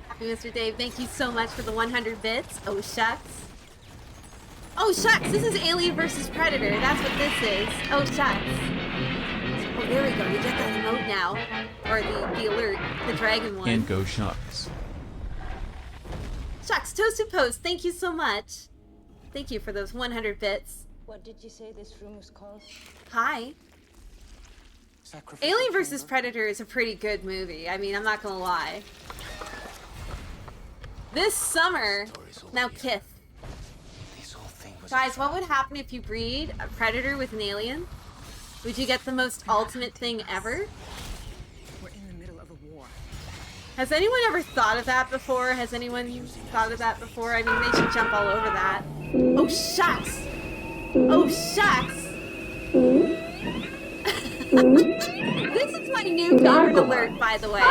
Happy Mr. Dave, thank you so much for the 100 bits. Oh, shucks. Oh, shucks, this is Alien vs. Predator. That's what this is. Oh, shucks. Oh, there we go. We get that emote now. Or the alert. The dragon one. And go shucks. Shucks, Toasted Post, thank you so much. Thank you for those 100 bits. What did you say this room was called? Hi. Alien vs. Predator is a pretty good movie. I mean, I'm not gonna lie. This summer... Now, Kith. Guys, what would happen if you breed a predator with an alien? Would you get the most ultimate thing ever? We're in the middle of a war. Has anyone ever thought of that before? Has anyone thought of that before? I mean, they should jump all over that. Oh, shucks! Oh, shucks! This is my new favorite alert, by the way.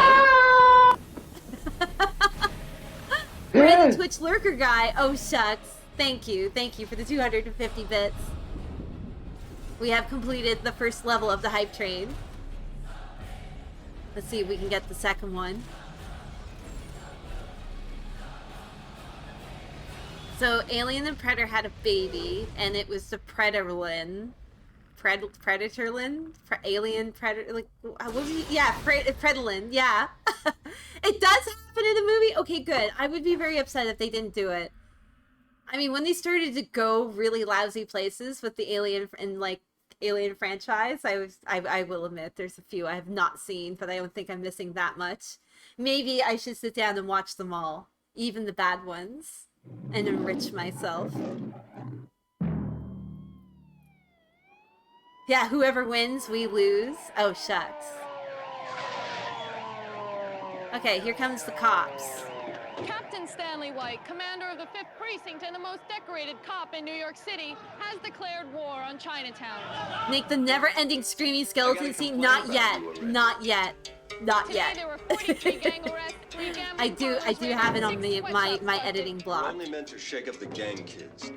We're the Twitch lurker guy. Oh, shucks. Thank you for the 250 bits. We have completed the first level of the hype train. Let's see if we can get the second one. So, Alien and Predator had a baby, and it was the Predatorlin. Predatorlin? Alien Predator? Like, what was he? Yeah, Predolin, yeah. It does happen in the movie? Okay, good. I would be very upset if they didn't do it. I mean, when they started to go really lousy places with the Alien and like Alien franchise, I will admit there's a few I have not seen, but I don't think I'm missing that much. Maybe I should sit down and watch them all, even the bad ones, and enrich myself. Yeah, whoever wins, we lose. Oh, shucks. Okay, here comes the cops. Captain Stanley White, commander of the 5th Precinct and the most decorated cop in New York City, has declared war on Chinatown. Make the never-ending screaming skeleton scene. Not yet. Not yet. Not yet. There were 43 gang arrests, 3 I do have it on my editing blog. I only meant to shake up the gang kids.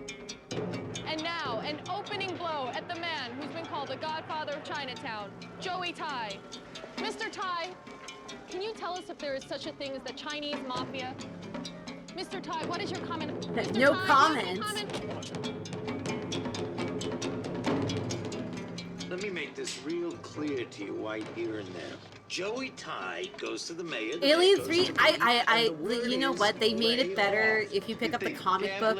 And now, an opening blow at the man who's been called the godfather of Chinatown, Joey Tai. Mr. Tai, can you tell us if there is such a thing as the Chinese mafia? Mr. Tai, what is your comment? Mr. No Tai, comment. Let me make this real clear to you right here and now. Joey Tai goes to the mayor. Alien 3, you know what? They made it better if you pick up the comic book.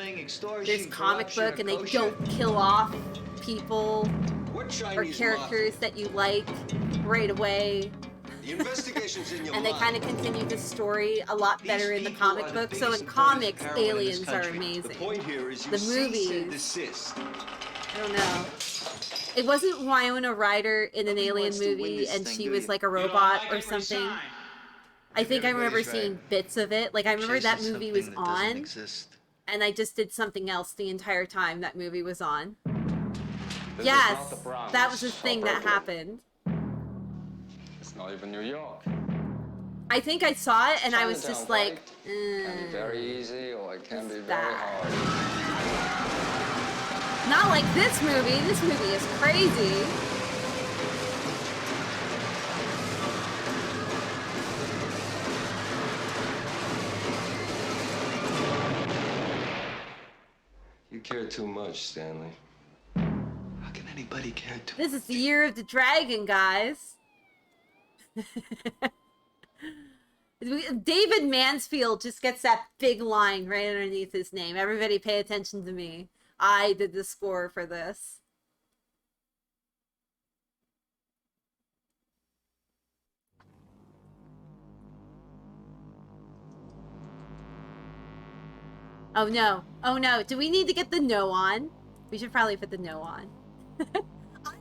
There's comic book and they don't kill off people or characters that you like right away. The investigation's in your and they kind of continue the story a lot better in the comic book. So in comics, aliens are amazing. The point here is you the movies, desist. I don't know. It wasn't Winona Ryder in an Alien movie and she was like a robot or something. I think I remember seeing bits of it. Like I remember that movie was on and I just did something else the entire time that movie was on. Yes, that was a thing that happened. It's not even New York. I think I saw it and I was just like, It can be very easy or it can be very hard. Not like this movie. This movie is crazy. You care too much, Stanley. anybody can't do. This is the year of the dragon, guys. David Mansfield just gets that big line right underneath his name. Everybody pay attention to me. I did the score for this. Oh no. Oh no. Do we need to get the no on? We should probably put the no on. I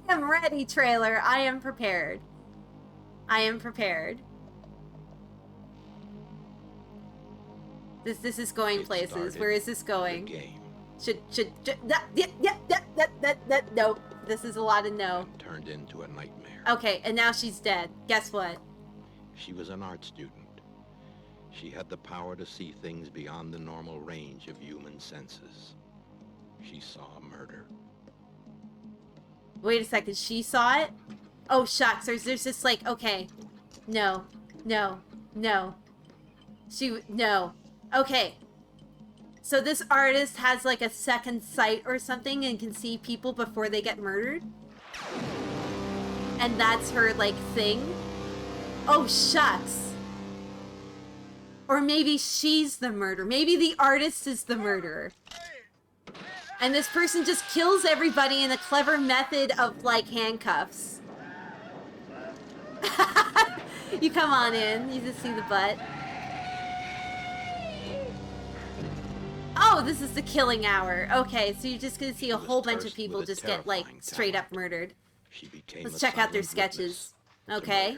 am ready, trailer. I am prepared. I am prepared. This is going places. Where is this going? No. This is a lot of no. Turned into a nightmare. Okay, and now she's dead. Guess what? She was an art student. She had the power to see things beyond the normal range of human senses. She saw murder. Wait a second, she saw it? Oh, shucks. There's just like, okay. No. No. No. No. Okay. So this artist has like a second sight or something and can see people before they get murdered? And that's her, like, thing? Oh, shucks. Or maybe she's the murderer. Maybe the artist is the murderer. And this person just kills everybody in a clever method of, like, handcuffs. You come on in. You just see the butt. Oh, this is the killing hour. Okay, so you're just gonna see a whole bunch of people just get, like, straight up murdered. Let's check out their sketches. Okay.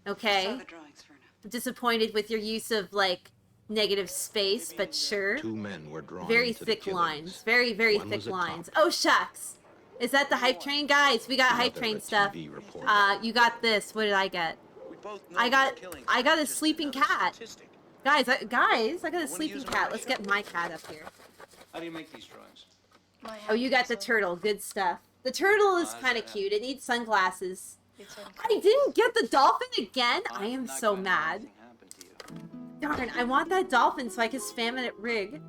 Okay. I'm disappointed with your use of, like, negative space, but sure. Two men were drawn very into thick the lines. Very, very thick lines. Oh, shucks. Is that the hype train? Guys, we got hype train stuff. You got this. What did I get? I got a sleeping cat. Guys, I got a sleeping cat. Let's get my cat up here. How do you make these drawings? Oh, you got the turtle. Good stuff. The turtle is kind of cute. It needs sunglasses. I didn't get the dolphin again. I am so mad. Darn, I want that dolphin so I can spam it at Rig.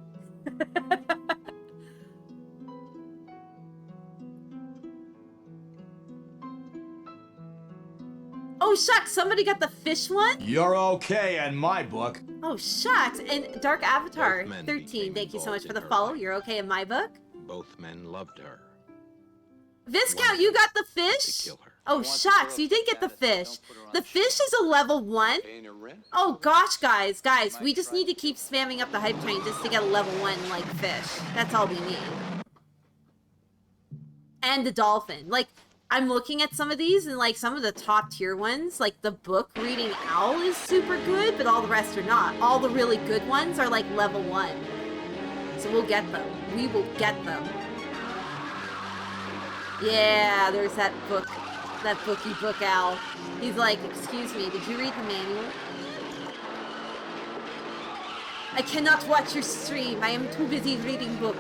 Oh, shucks. Somebody got the fish one? You're okay in my book. Oh, shucks. And Dark Avatar 13, thank you so much for the follow. You're okay in my book? Both men loved her. Viscount, you got the fish? Oh, shucks. You did get the fish. The fish is a level 1? Oh, gosh, guys. Guys, we just need to keep spamming up the hype train just to get a level 1, like, fish. That's all we need. And the dolphin. Like, I'm looking at some of these, and, like, some of the top tier ones, like, the book reading owl is super good, but all the rest are not. All the really good ones are, like, level 1. So we'll get them. We will get them. Yeah, there's that book. That bookie book owl. He's like, excuse me, did you read the manual? I cannot watch your stream. I am too busy reading book.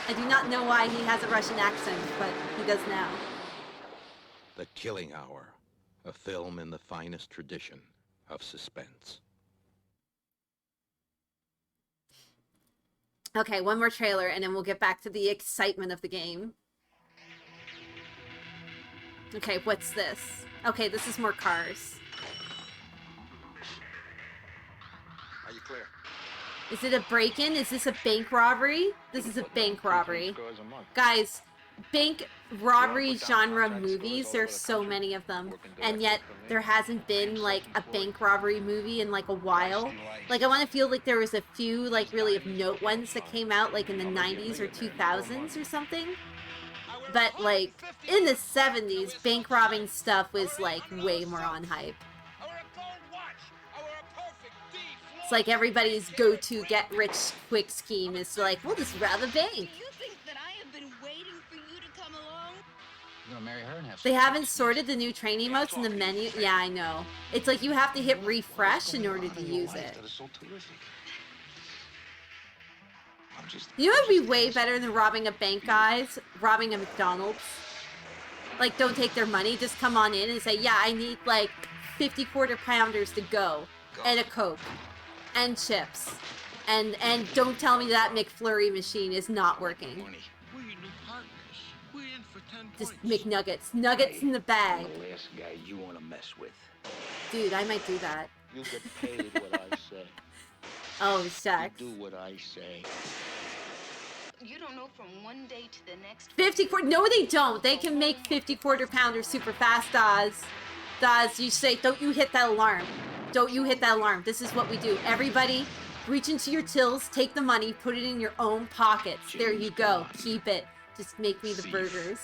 I do not know why he has a Russian accent, but he does now. The Killing Hour, a film in the finest tradition of suspense. Okay, one more trailer, and then we'll get back to the excitement of the game. Okay, what's this? Okay, this is more cars. Are you clear? Is it a break-in? Is this a bank robbery? This is a bank robbery. Guys, bank robbery genre movies, there's so many of them. And yet, there hasn't been, like, a bank robbery movie in, like, a while. Like, I want to feel like there was a few, like, really of note ones that came out, like, in the 90s or 2000s or something. But, like, in the 70s, bank robbing stuff was, like, way more on hype. It's like everybody's go-to get-rich-quick scheme is like, we'll just rob a bank. You think that I have been waiting for you to come along? You're gonna marry her and have They haven't sorted the new train emotes in the menu. Yeah, I know. It's like you have to hit refresh in order to use it. You know what would be way better than robbing a bank, guys? Robbing a McDonald's. Like, don't take their money. Just come on in and say, yeah, I need, like, 50 quarter-pounders to go. And a Coke. And chips. And don't tell me that McFlurry machine is not working. We're your new partners. Just McNuggets. Nuggets in the bag. I'm the last guy you want to mess with. Dude, I might do that. You get paid what I say. Oh, shucks. You do what I say. You don't know from one day to the next. 50 quarter. No, they don't. They can make 50 quarter pounders super fast, Daz. Daz, you say, don't you hit that alarm. Don't you hit that alarm. This is what we do. Everybody, reach into your tills, take the money, put it in your own pockets. There you go. Keep it. Just make me the burgers.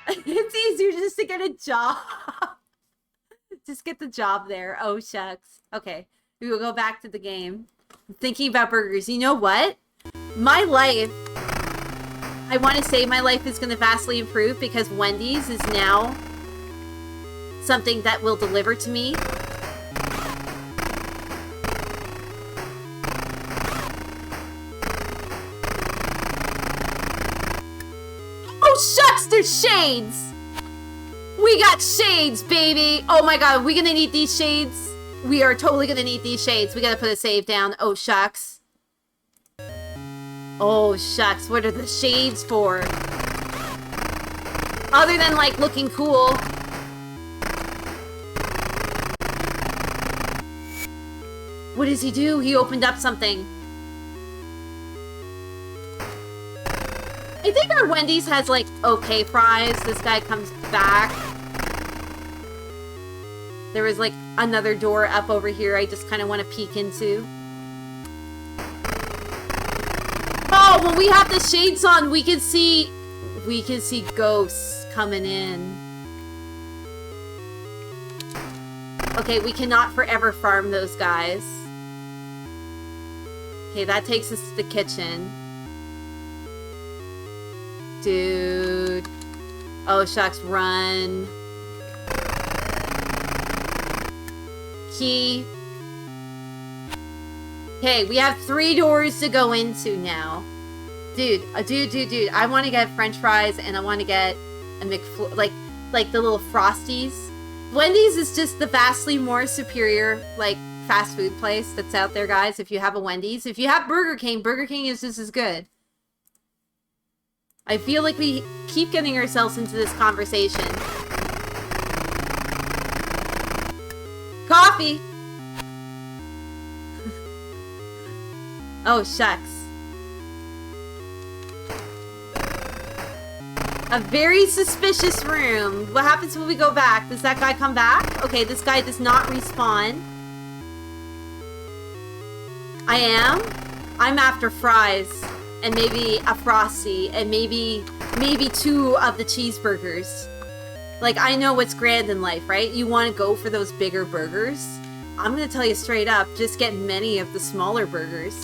It's easier just to get a job. Just get the job there. Oh, shucks. Okay. We will go back to the game. I'm thinking about burgers. You know what? My life, I want to say my life is going to vastly improve because Wendy's is now something that will deliver to me. Oh, shucks, there's shades. We got shades, baby. Oh my god, we gonna need these shades. We are totally gonna need these shades. We gotta put a save down. Oh, shucks. Oh, shucks. What are the shades for? Other than, like, looking cool. What does he do? He opened up something. I think our Wendy's has, like, okay fries. This guy comes back. There was, like, another door up over here I just kind of want to peek into. Oh, when we have the shades on, we can see ghosts coming in. Okay, we cannot forever farm those guys. Okay, that takes us to the kitchen. Dude. Oh, shucks, run. Key. Okay, we have 3 doors to go into now. Dude, dude. I want to get french fries and I want to get a like the little Frosties. Wendy's is just the vastly more superior, like, fast food place that's out there, guys. If you have a Wendy's. If you have Burger King is just as good. I feel like we keep getting ourselves into this conversation. Coffee! Oh, shucks. A very suspicious room. What happens when we go back? Does that guy come back? Okay, this guy does not respawn. I am? I'm after fries. And maybe a Frosty. And maybe 2 of the cheeseburgers. Like, I know what's grand in life, right? You want to go for those bigger burgers? I'm going to tell you straight up, just get many of the smaller burgers.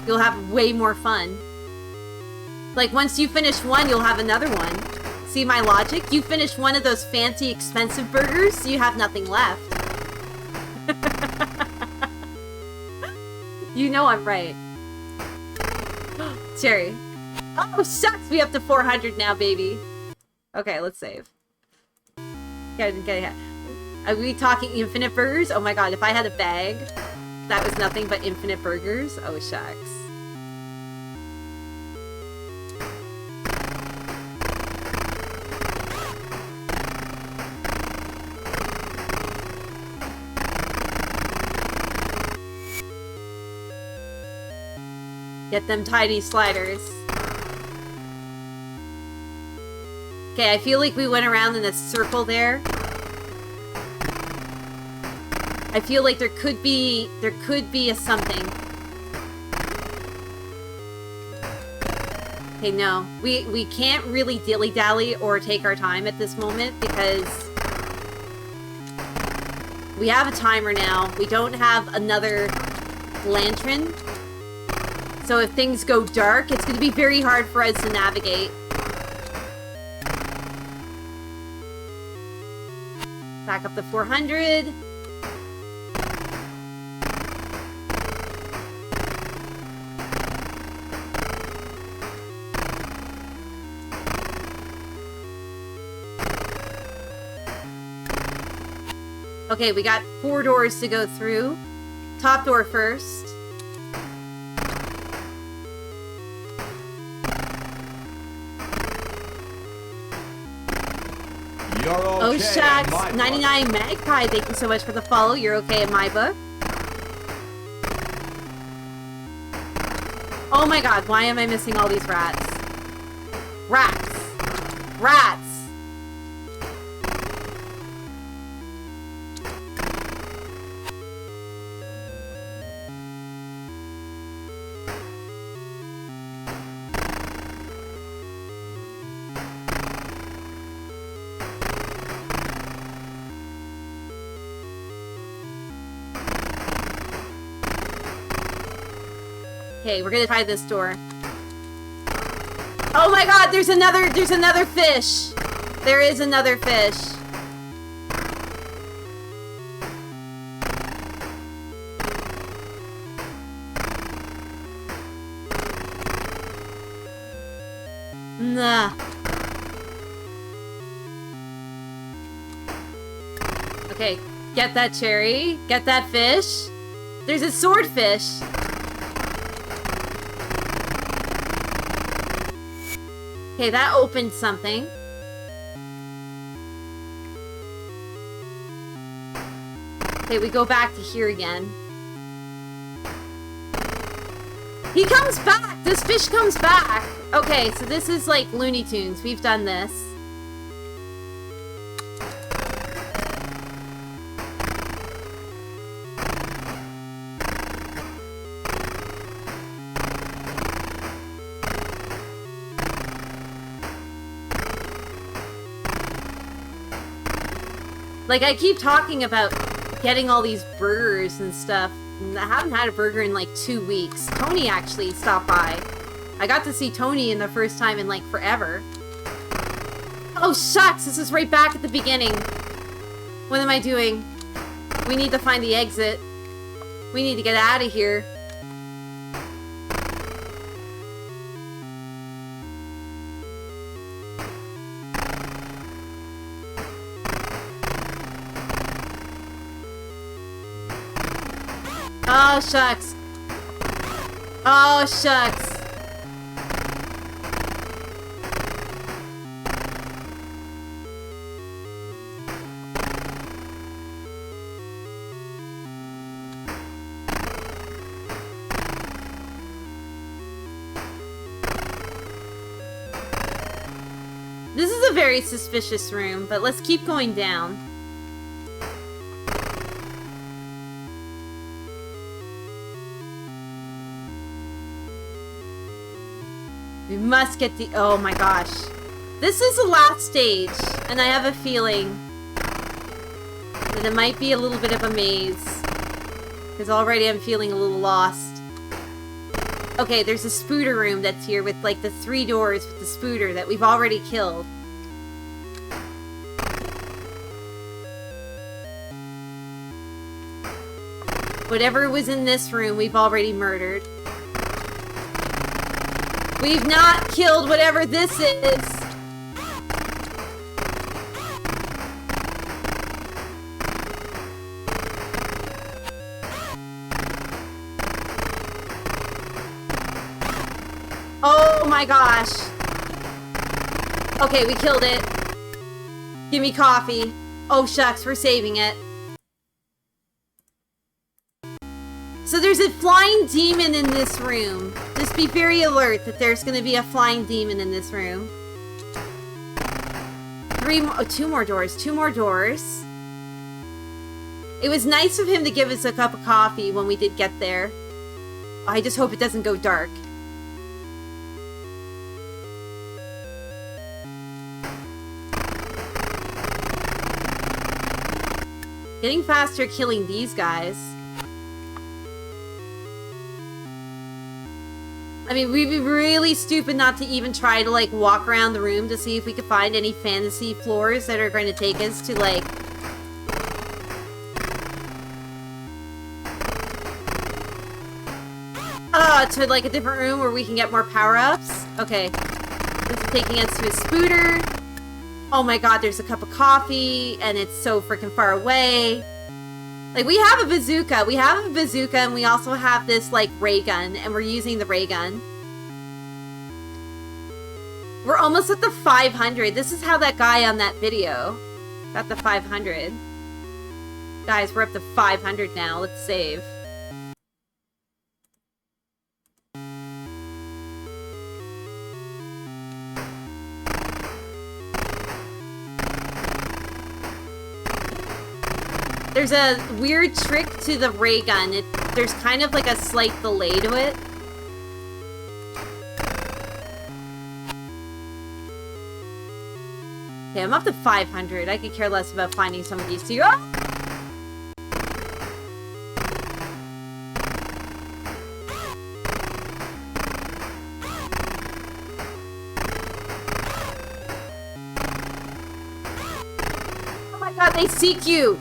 You'll have way more fun. Like, once you finish one, you'll have another one. See my logic? You finish one of those fancy, expensive burgers, you have nothing left. You know I'm right. Cherry. Oh, shucks! We up to 400 now, baby. Okay, let's save. Are we talking infinite burgers? Oh my god, if I had a bag that was nothing but infinite burgers, oh shucks. Get them tiny sliders. Okay, I feel like we went around in a circle there. I feel like there could be a something. Okay, no. We can't really dilly-dally or take our time at this moment because we have a timer now. We don't have another lantern. So if things go dark, it's going to be very hard for us to navigate. Back up to 400. Okay, we got 4 doors to go through. Top door first. You're okay Oh, in shucks. my book. 99 Magpie, thank you so much for the follow. You're okay in my book. Oh my god, why am I missing all these rats? Rats. Rats. Okay, we're gonna try this door. Oh my god, there's another fish. There is another fish. Nah. Okay, get that cherry. Get that fish. There's a swordfish. Okay, that opened something. Okay, we go back to here again. He comes back! This fish comes back! Okay, so this is like Looney Tunes. We've done this. Like, I keep talking about getting all these burgers and stuff. And I haven't had a burger in like 2 weeks. Tony actually stopped by. I got to see Tony in the first time in like forever. Oh shucks, this is right back at the beginning. What am I doing? We need to find the exit. We need to get out of here. Oh, shucks. Oh, shucks. This is a very suspicious room, but let's keep going down. We must get the... Oh my gosh. This is the last stage, and I have a feeling that it might be a little bit of a maze. Because already I'm feeling a little lost. Okay, there's a spooter room that's here with like the 3 doors with the spooter that we've already killed. Whatever was in this room, we've already murdered. We've not killed whatever this is. Oh my gosh. Okay, we killed it. Give me coffee. Oh shucks, we're saving it. So there's a flying demon in this room. Just be very alert that there's going to be a flying demon in this room. 2 more doors. 2 more doors. It was nice of him to give us a cup of coffee when we did get there. I just hope it doesn't go dark. Getting faster killing these guys. I mean, we'd be really stupid not to even try to, like, walk around the room to see if we could find any fantasy floors that are going to take us to, like... to, like, a different room where we can get more power-ups. Okay. This is taking us to a spooter. Oh my god, there's a cup of coffee, and it's so freaking far away. Like, we have a bazooka. We have a bazooka, and we also have this, like, ray gun, and we're using the ray gun. We're almost at the 500. This is how that guy on that video Got the 500. Guys, we're up to 500 now. Let's save. There's a weird trick to the ray gun. There's kind of like a slight delay to it. Okay, I'm up to 500. I could care less about finding some of these two. Oh! Oh my god, they seek you!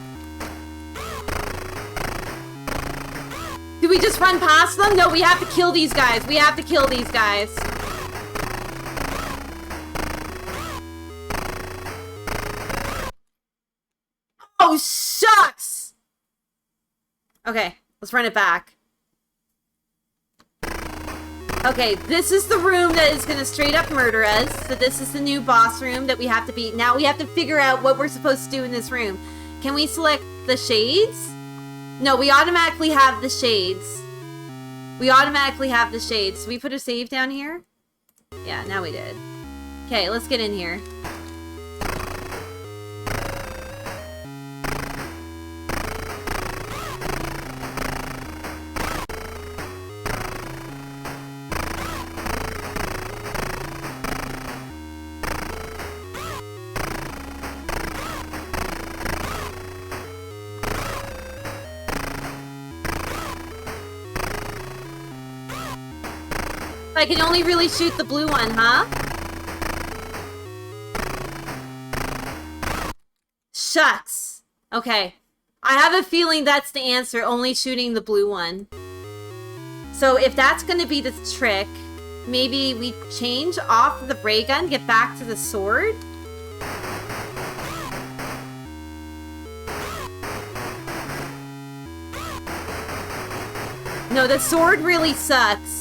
Do we just run past them? No, we have to kill these guys. We have to kill these guys. Oh, shucks! Okay, let's run it back. Okay, this is the room that is gonna straight up murder us. So this is the new boss room that we have to beat. Now we have to figure out what we're supposed to do in this room. Can we select the shades? No, we automatically have the shades. We automatically have the shades. So we put a save down here? Yeah, now we did. Okay, let's get in here. I can only really shoot the blue one, huh? Shucks. Okay. I have a feeling that's the answer, only shooting the blue one. So if that's going to be the trick, maybe we change off the ray gun, get back to the sword? No, the sword really sucks.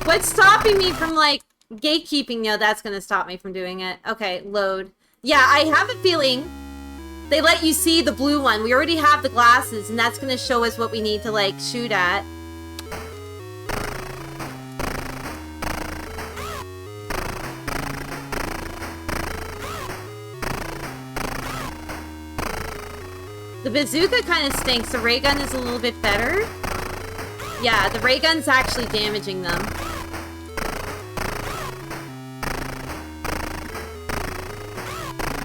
What's stopping me from, like, gatekeeping? No, that's gonna stop me from doing it. Okay, load. Yeah, I have a feeling they let you see the blue one. We already have the glasses, and that's gonna show us what we need to, like, shoot at. The bazooka kind of stinks. The ray gun is a little bit better. Yeah, the ray gun's actually damaging them.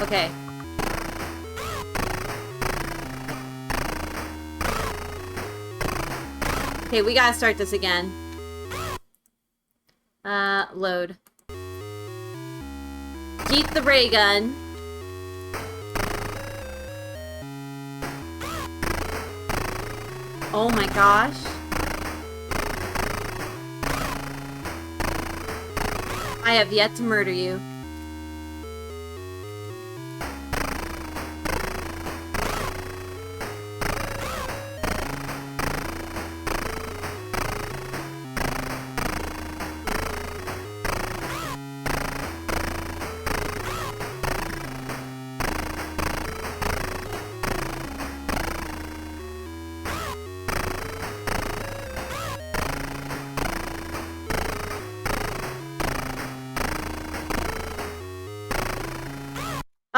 Okay. Okay, we gotta start this again. Load. Keep the ray gun. Oh my gosh. I have yet to murder you.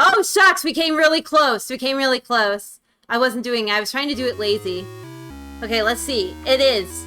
Oh, shucks, we came really close. We came really close. I wasn't doing it. I was trying to do it lazy. Okay, let's see. It is.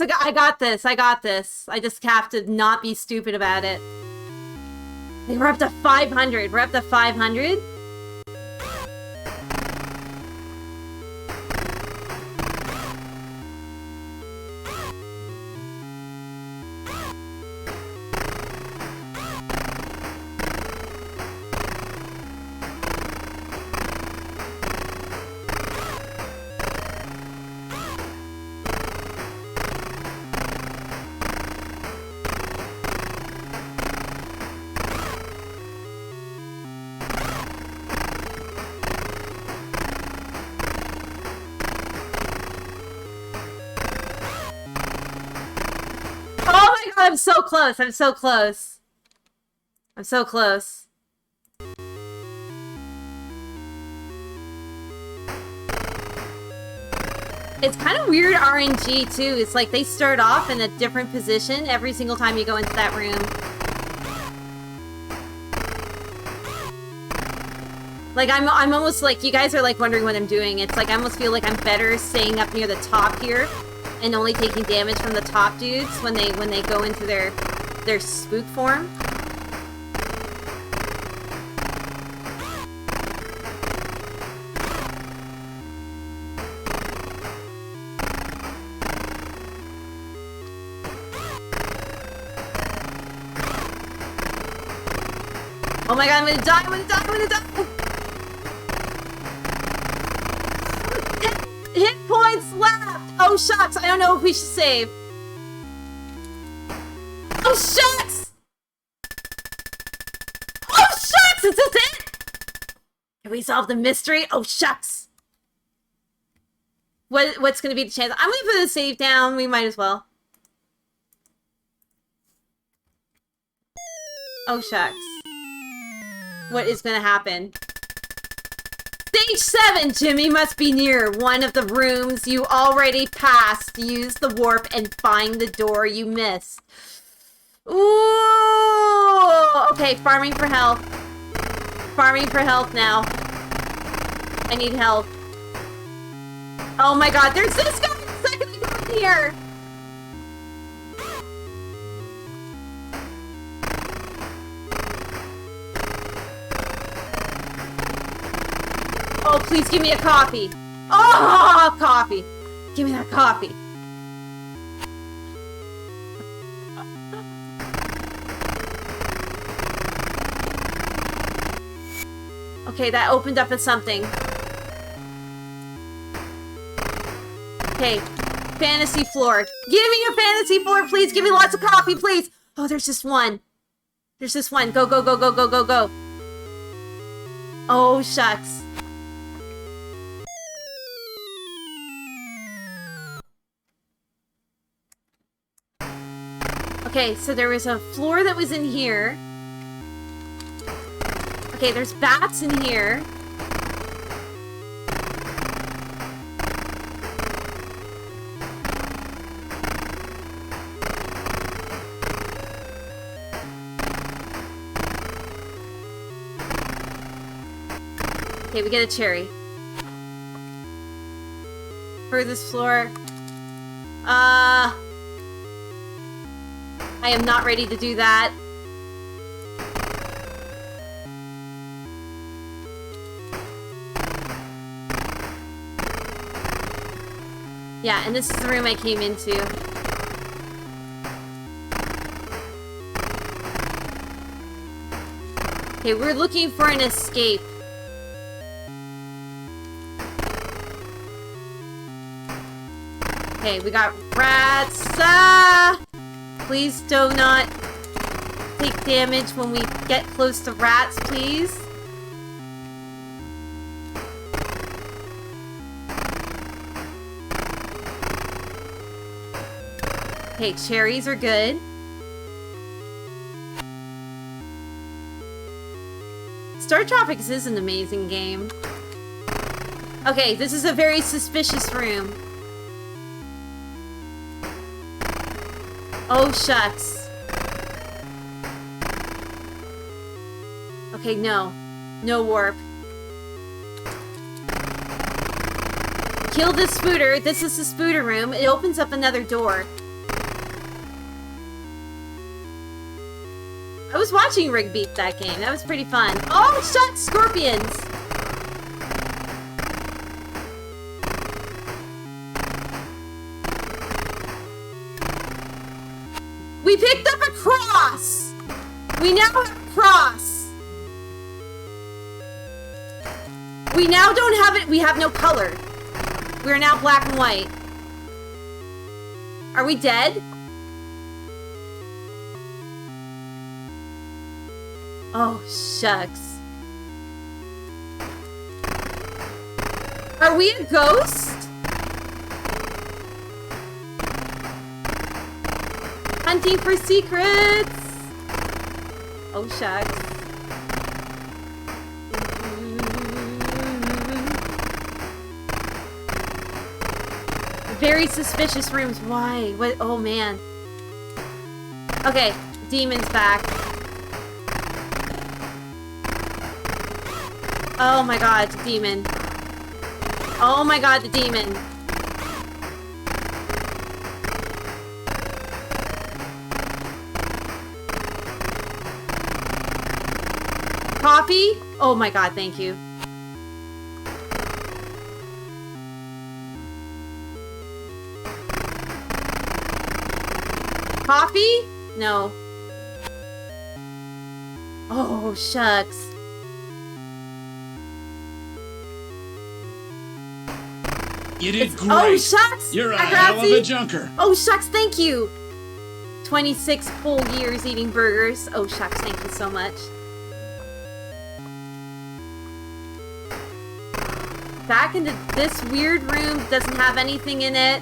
I got this. I got this. I just have to not be stupid about it. We're up to 500. We're up to 500. I'm so close. I'm so close. I'm so close. It's kind of weird RNG too. It's like they start off in a different position every single time you go into that room. Like I'm almost like, you guys are like wondering what I'm doing. It's like I almost feel like I'm better staying up near the top here and only taking damage from the top dudes when they go into their spook form. Oh my god, I'm gonna die, I'm gonna die, I'm gonna die! Hit points left! Oh shucks, I don't know if we should save. Oh shucks! Oh shucks! Is this it? Can we solve the mystery? Oh shucks! What's gonna be the chance? I'm gonna put the save down, we might as well. Oh shucks. What is gonna happen? Stage 7! Jimmy must be near one of the rooms you already passed. Use the warp and find the door you missed. Ooh! Okay, farming for health. Farming for health now. I need help. Oh my god, there's this guy the second I go in here! Oh, please give me a coffee. Oh, coffee. Give me that coffee. Okay, that opened up as something. Okay, fantasy floor. Give me your fantasy floor, please. Give me lots of coffee, please. Oh, there's just one. There's just one. Go, go, go, go, go, go, go. Oh, shucks. Okay, so there was a floor that was in here. Okay, there's bats in here. Okay, we get a cherry. Furthest floor. I am not ready to do that. Yeah, and this is the room I came into. Okay, we're looking for an escape. Okay, we got rats. Ah! Please do not take damage when we get close to rats, please. Okay, cherries are good. Star Tropics is an amazing game. Okay, this is a very suspicious room. Oh, shucks. Okay, no. No warp. Kill this spooter. This is the spooter room. It opens up another door. was watching Rig Beat that game. That was pretty fun. Oh, shut scorpions! We picked up a cross! We now have a cross! We now don't have it. We have no color. We are now black and white. Are we dead? Oh, shucks. Are we a ghost? Hunting for secrets. Oh, shucks. Very suspicious rooms. Why? What? Oh, man. Okay, demon's back. Oh my god, the demon. Oh my god, the demon. Coffee? Oh my god, thank you. Coffee? No. Oh, shucks. You did great. Oh, shucks! You're a hell of a junker. Oh, shucks, thank you. 26 full years eating burgers. Oh, shucks, thank you so much. Back into this weird room. Doesn't have anything in it.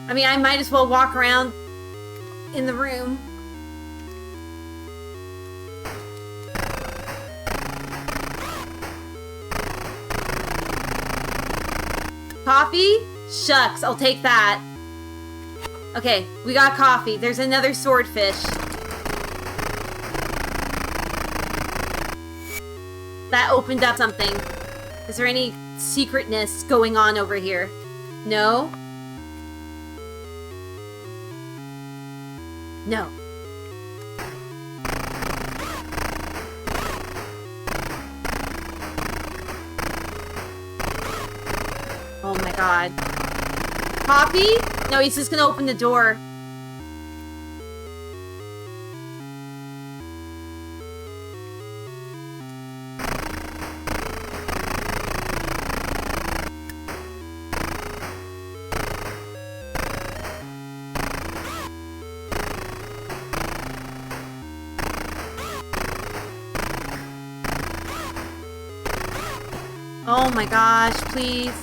I mean, I might as well walk around in the room. Coffee? Shucks, I'll take that. Okay, we got coffee. There's another swordfish. That opened up something. Is there any secretness going on over here? No? No. Oh my god. Coffee? No, he's just gonna open the door. Oh my gosh, please.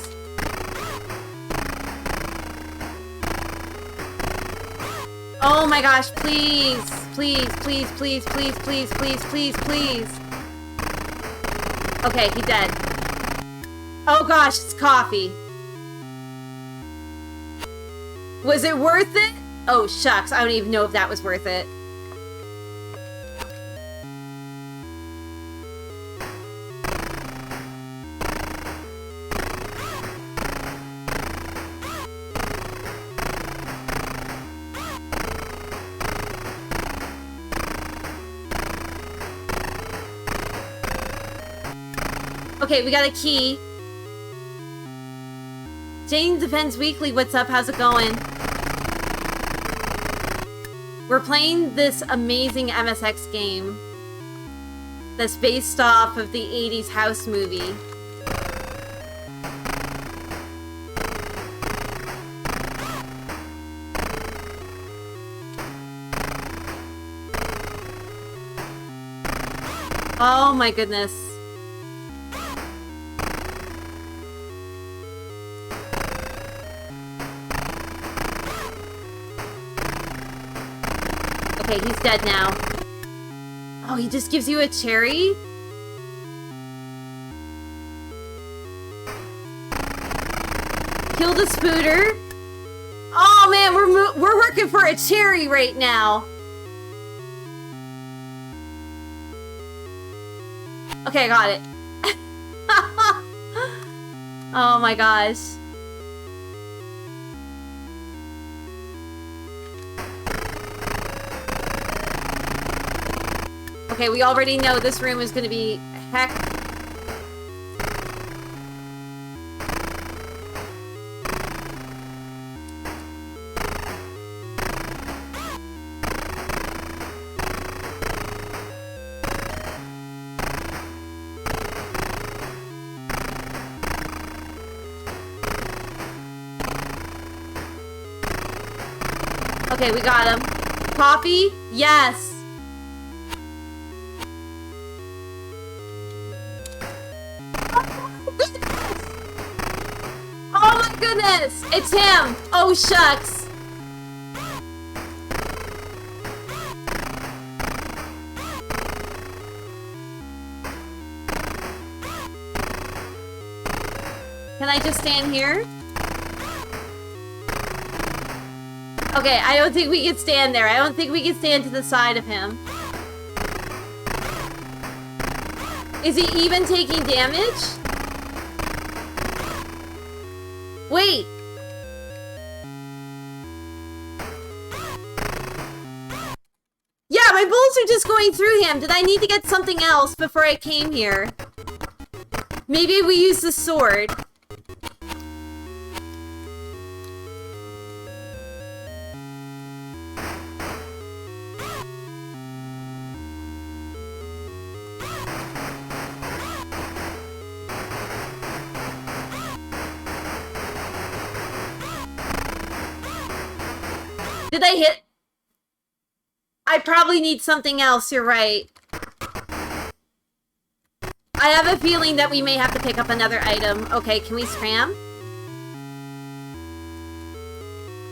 Oh my gosh, please. Please, please, please, please, please, please, please, please. Okay, he's dead. Oh gosh, it's coffee. Was it worth it? Oh shucks, I don't even know if that was worth it. Okay, we got a key. Jane Defends Weekly, what's up? How's it going? We're playing this amazing MSX game that's based off of the 80s house movie. Oh my goodness. Okay, he's dead now. Oh, he just gives you a cherry? Kill the spooter. Oh man, we're working for a cherry right now. Okay, I got it. Oh my gosh. Okay, we already know this room is gonna be heck. Okay, we got him. Coffee? Yes. Oh my goodness! It's him! Oh shucks! Can I just stand here? Okay, I don't think we can stand there. I don't think we can stand to the side of him. Is he even taking damage? Wait! Yeah, my bullets are just going through him. Did I need to get something else before I came here? Maybe we use the sword. Did I hit? I probably need something else, you're right. I have a feeling that we may have to pick up another item. Okay, can we scram?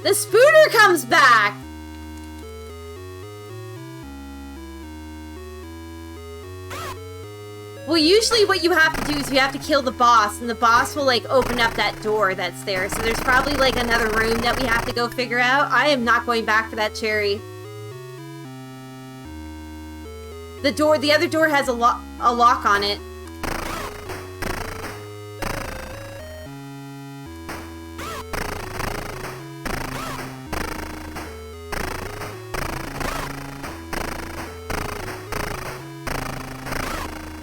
The spooner comes back! Well, usually what you have to do is you have to kill the boss, and the boss will, like, open up that door that's there. So there's probably, like, another room that we have to go figure out. I am not going back for that cherry. The other door has a lock on it.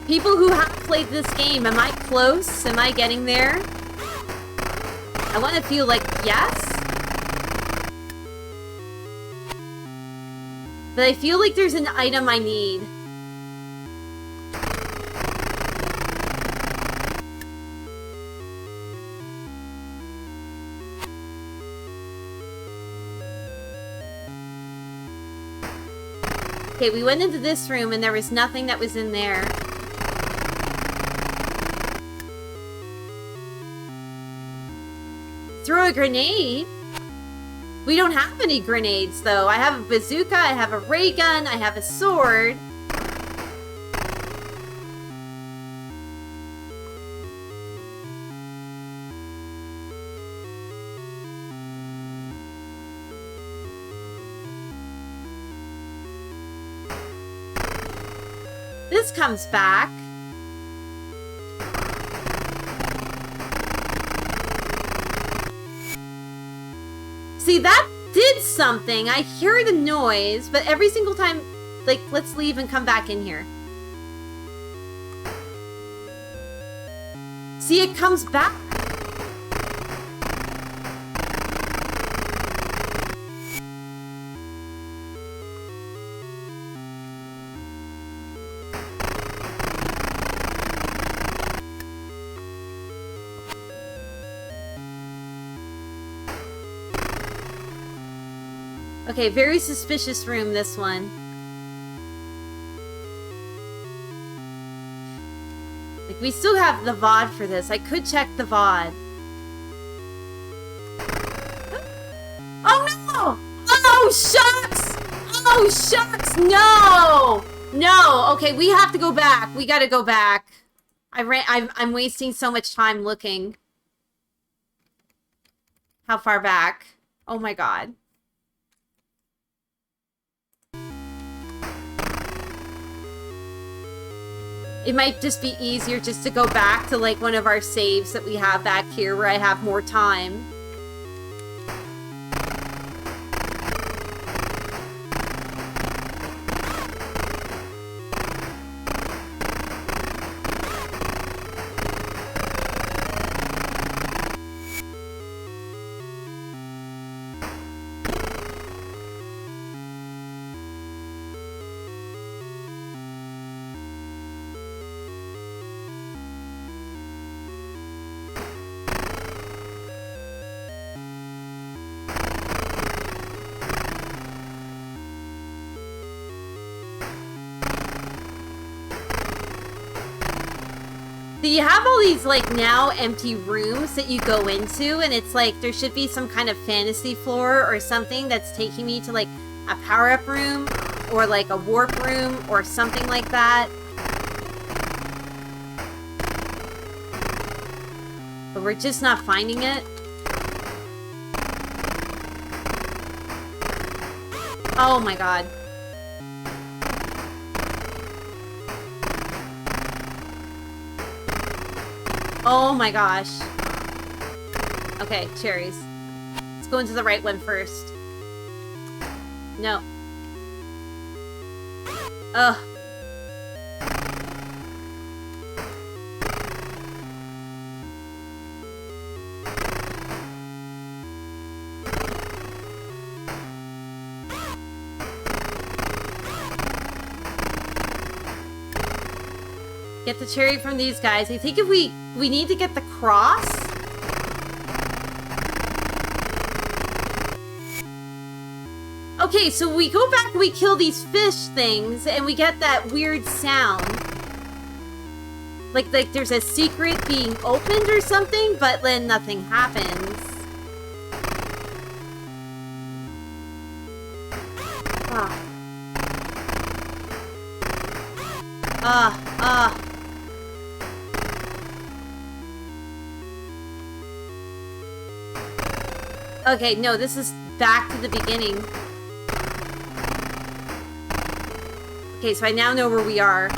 People who have played this game, am I close? Am I getting there? I want to feel like yes. But I feel like there's an item I need. Okay, we went into this room and there was nothing that was in there. Throw a grenade? We don't have any grenades, though. I have a bazooka, I have a ray gun, I have a sword. This comes back. See, that did something. I hear the noise, but every single time, like, let's leave and come back in here. See, it comes back. Okay, very suspicious room, this one. Like, we still have the VOD for this. I could check the VOD. Oh no! Oh shucks! Oh shucks! No! No! Okay, we have to go back. We gotta go back. I'm wasting so much time looking. How far back? Oh my god. It might just be easier just to go back to, like, one of our saves that we have back here where I have more time. So you have all these, like, now empty rooms that you go into, and it's like, there should be some kind of fantasy floor or something that's taking me to, like, a power-up room, or, like, a warp room, or something like that. But we're just not finding it. Oh my god. Oh my gosh. Okay, cherries. Let's go into the right one first. No. Ugh. Get the cherry from these guys. I think if we need to get the cross. Okay, so we go back and we kill these fish things and we get that weird sound. Like there's a secret being opened or something, but then nothing happens. Okay, no, this is back to the beginning. Okay, so I now know where we are.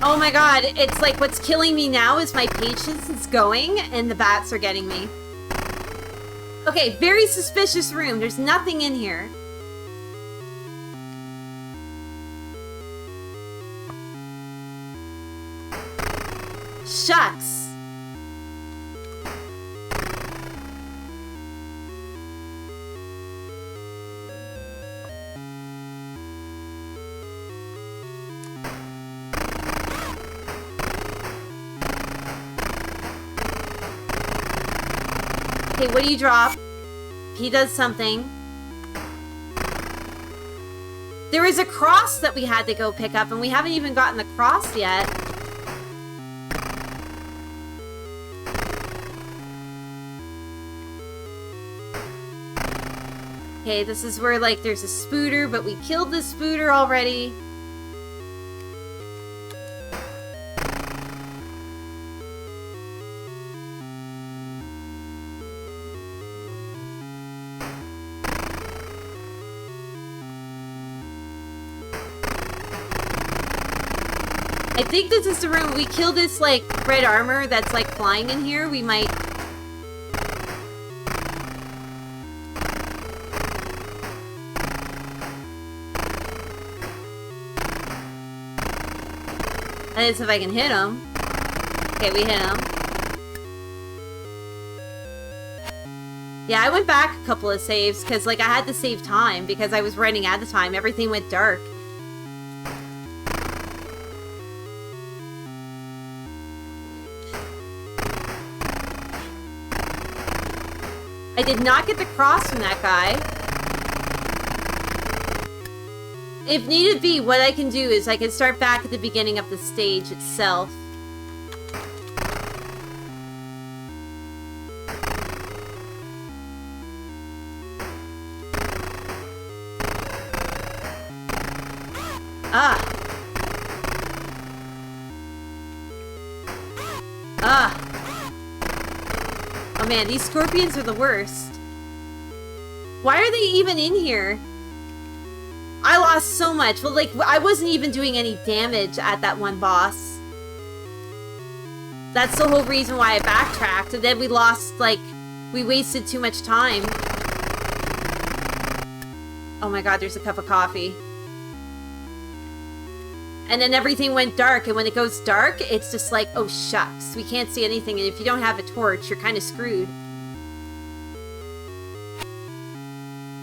Oh my god, it's like what's killing me now is my patience is going and the bats are getting me. Okay, very suspicious room. There's nothing in here. Shucks. Okay, what do you drop? He does something. There is a cross that we had to go pick up, and we haven't even gotten the cross yet. Okay, this is where, like, there's a spooter, but we killed the spooter already. I think this is the room. We kill this, like, red armor that's, like, flying in here. We might... Let's see if I can hit him. Okay, we hit him. Yeah, I went back a couple of saves because, like, I had to save time because I was running out of time. Everything went dark. I did not get the cross from that guy. If needed be, what I can do is I can start back at the beginning of the stage itself. Oh man, these scorpions are the worst. Why are they even in here? I lost so much. Well, like, I wasn't even doing any damage at that one boss. That's the whole reason why I backtracked. And then we lost, like, we wasted too much time. Oh my god, there's a cup of coffee. And then everything went dark, and when it goes dark, it's just like, oh shucks, we can't see anything, and if you don't have a torch, you're kind of screwed.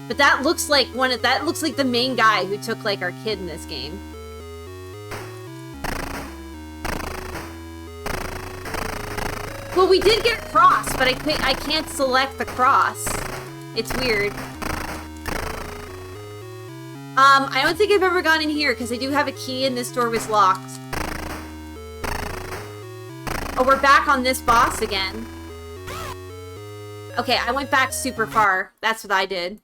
But that looks like that looks like the main guy who took like our kid in this game. Well, we did get a cross, but I can't select the cross. It's weird. I don't think I've ever gone in here because I do have a key and this door was locked. Oh, we're back on this boss again. Okay, I went back super far. That's what I did.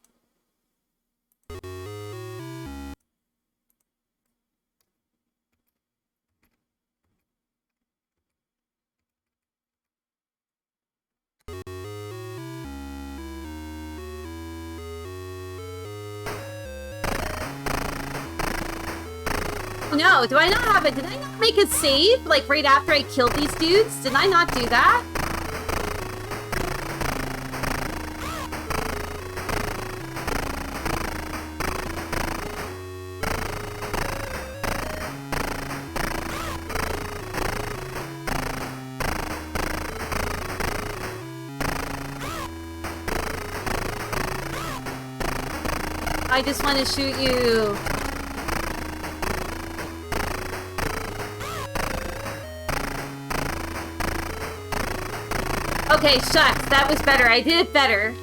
No, do I not have it? Did I not make a save, like, right after I killed these dudes? Did I not do that? I just want to shoot you. Okay, shucks. That was better. I did it better.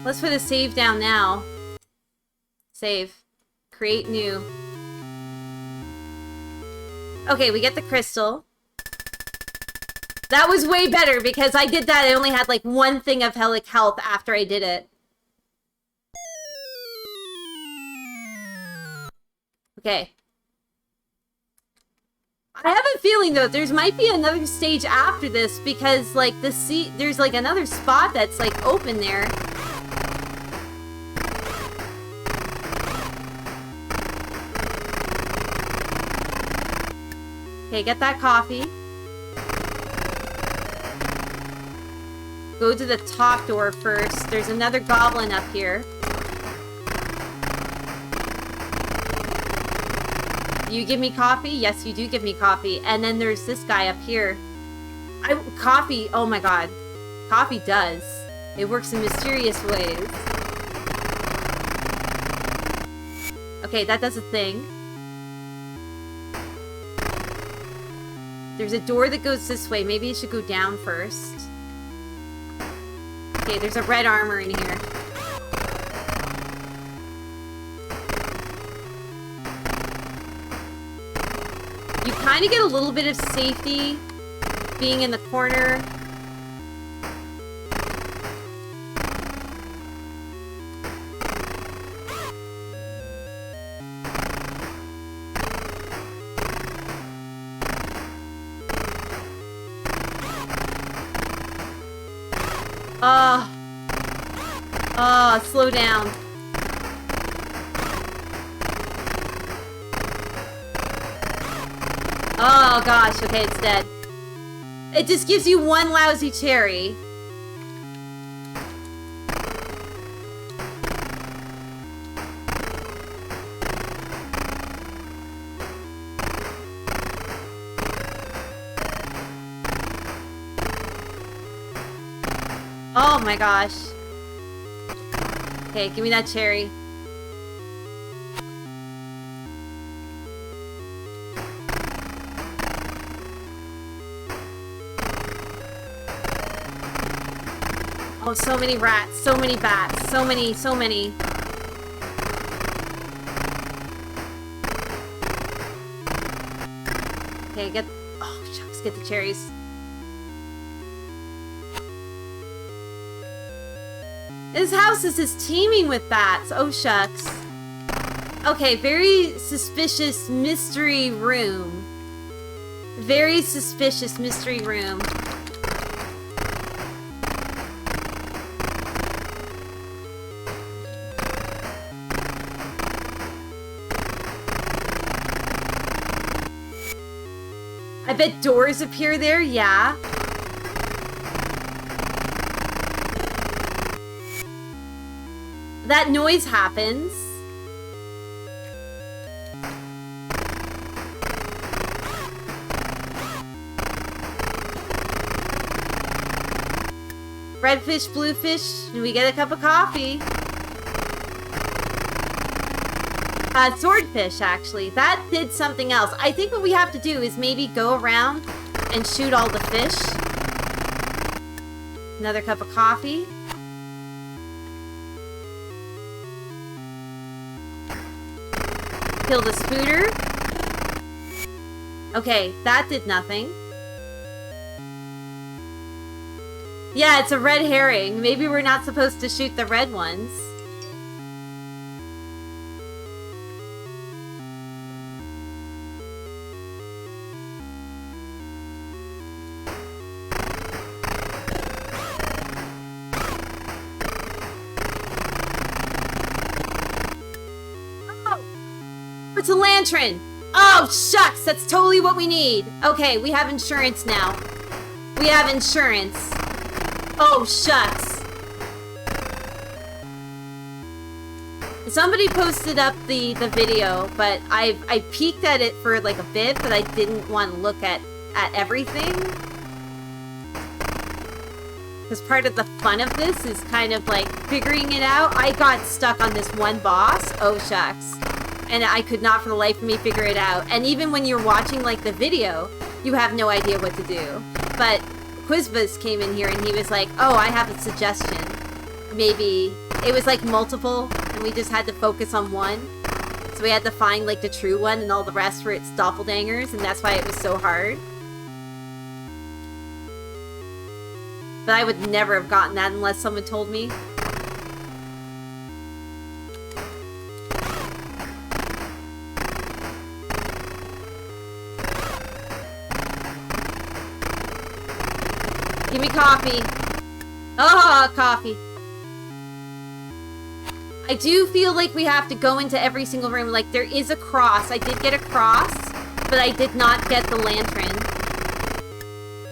Let's put a save down now. Save. Create new. Okay, we get the crystal. That was way better because I did that. I only had like one thing of health after I did it. Okay. I have a feeling though there's might be another stage after this because like there's like another spot that's like open there. Okay, get that coffee. Go to the top door first. There's another goblin up here. You give me coffee? Yes, you do give me coffee. And then there's this guy up here. Coffee, oh my god. Coffee does. It works in mysterious ways. Okay, that does a thing. There's a door that goes this way. Maybe it should go down first. Okay, there's a red armor in here. You kind of get a little bit of safety being in the corner. Slow down. Oh gosh, okay, it's dead. It just gives you one lousy cherry. Oh my gosh. Okay, give me that cherry. Oh, so many rats, so many bats, so many. Okay, oh shucks, get the cherries. This house is just teeming with bats. Oh, shucks. Okay, very suspicious mystery room. Very suspicious mystery room. I bet doors appear there, yeah. That noise happens. Red fish, blue fish. Do we get a cup of coffee? Swordfish, actually. That did something else. I think what we have to do is maybe go around and shoot all the fish. Another cup of coffee. Kill the spooter. Okay, that did nothing. Yeah, it's a red herring. Maybe we're not supposed to shoot the red ones. It's a lantern! Oh, shucks! That's totally what we need! Okay, we have insurance now. We have insurance. Oh, shucks. Somebody posted up the video, but I peeked at it for like a bit, but I didn't want to look at everything. Because part of the fun of this is kind of like figuring it out. I got stuck on this one boss. Oh, shucks. And I could not for the life of me figure it out. And even when you're watching like the video, you have no idea what to do. But Quizbuzz came in here and he was like, oh, I have a suggestion. Maybe it was like multiple and we just had to focus on one. So we had to find like the true one and all the rest were its doppelgangers, and that's why it was so hard. But I would never have gotten that unless someone told me. Give me coffee. Oh, coffee. I do feel like we have to go into every single room. Like, there is a cross. I did get a cross, but I did not get the lantern.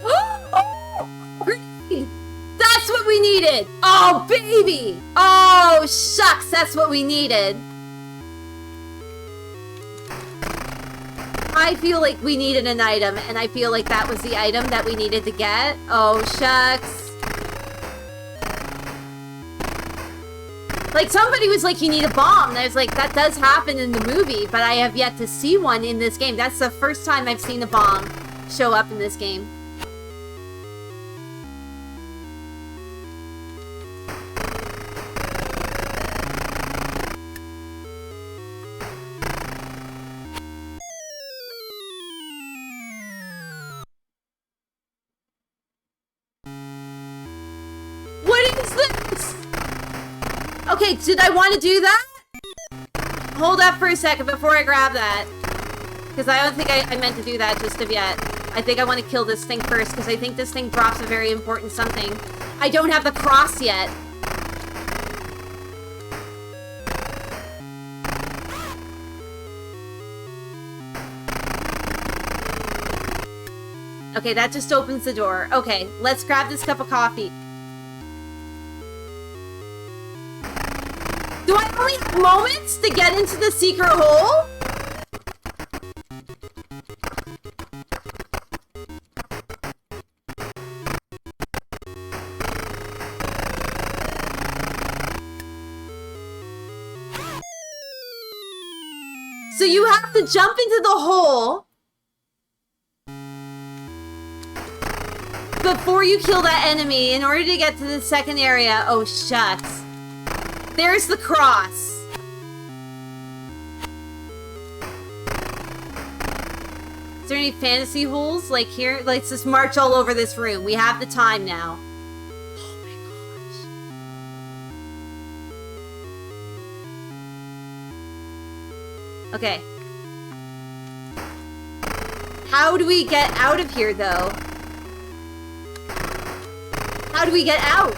Oh, green! That's what we needed! Oh, baby! Oh, shucks, that's what we needed. I feel like we needed an item, and I feel like that was the item that we needed to get. Oh, shucks. Like, somebody was like, you need a bomb. And I was like, that does happen in the movie, but I have yet to see one in this game. That's the first time I've seen a bomb show up in this game. Okay, did I want to do that? Hold up for a second before I grab that. Because I don't think I meant to do that just of yet. I think I want to kill this thing first, because I think this thing drops a very important something. I don't have the cross yet. Okay, that just opens the door. Okay, let's grab this cup of coffee. Do I only have moments to get into the secret hole? So you have to jump into the hole before you kill that enemy in order to get to the second area. Oh, shucks. There's the cross. Is there any fantasy holes? Like here? Let's just march all over this room. We have the time now. Oh my gosh. Okay. How do we get out of here, though? How do we get out?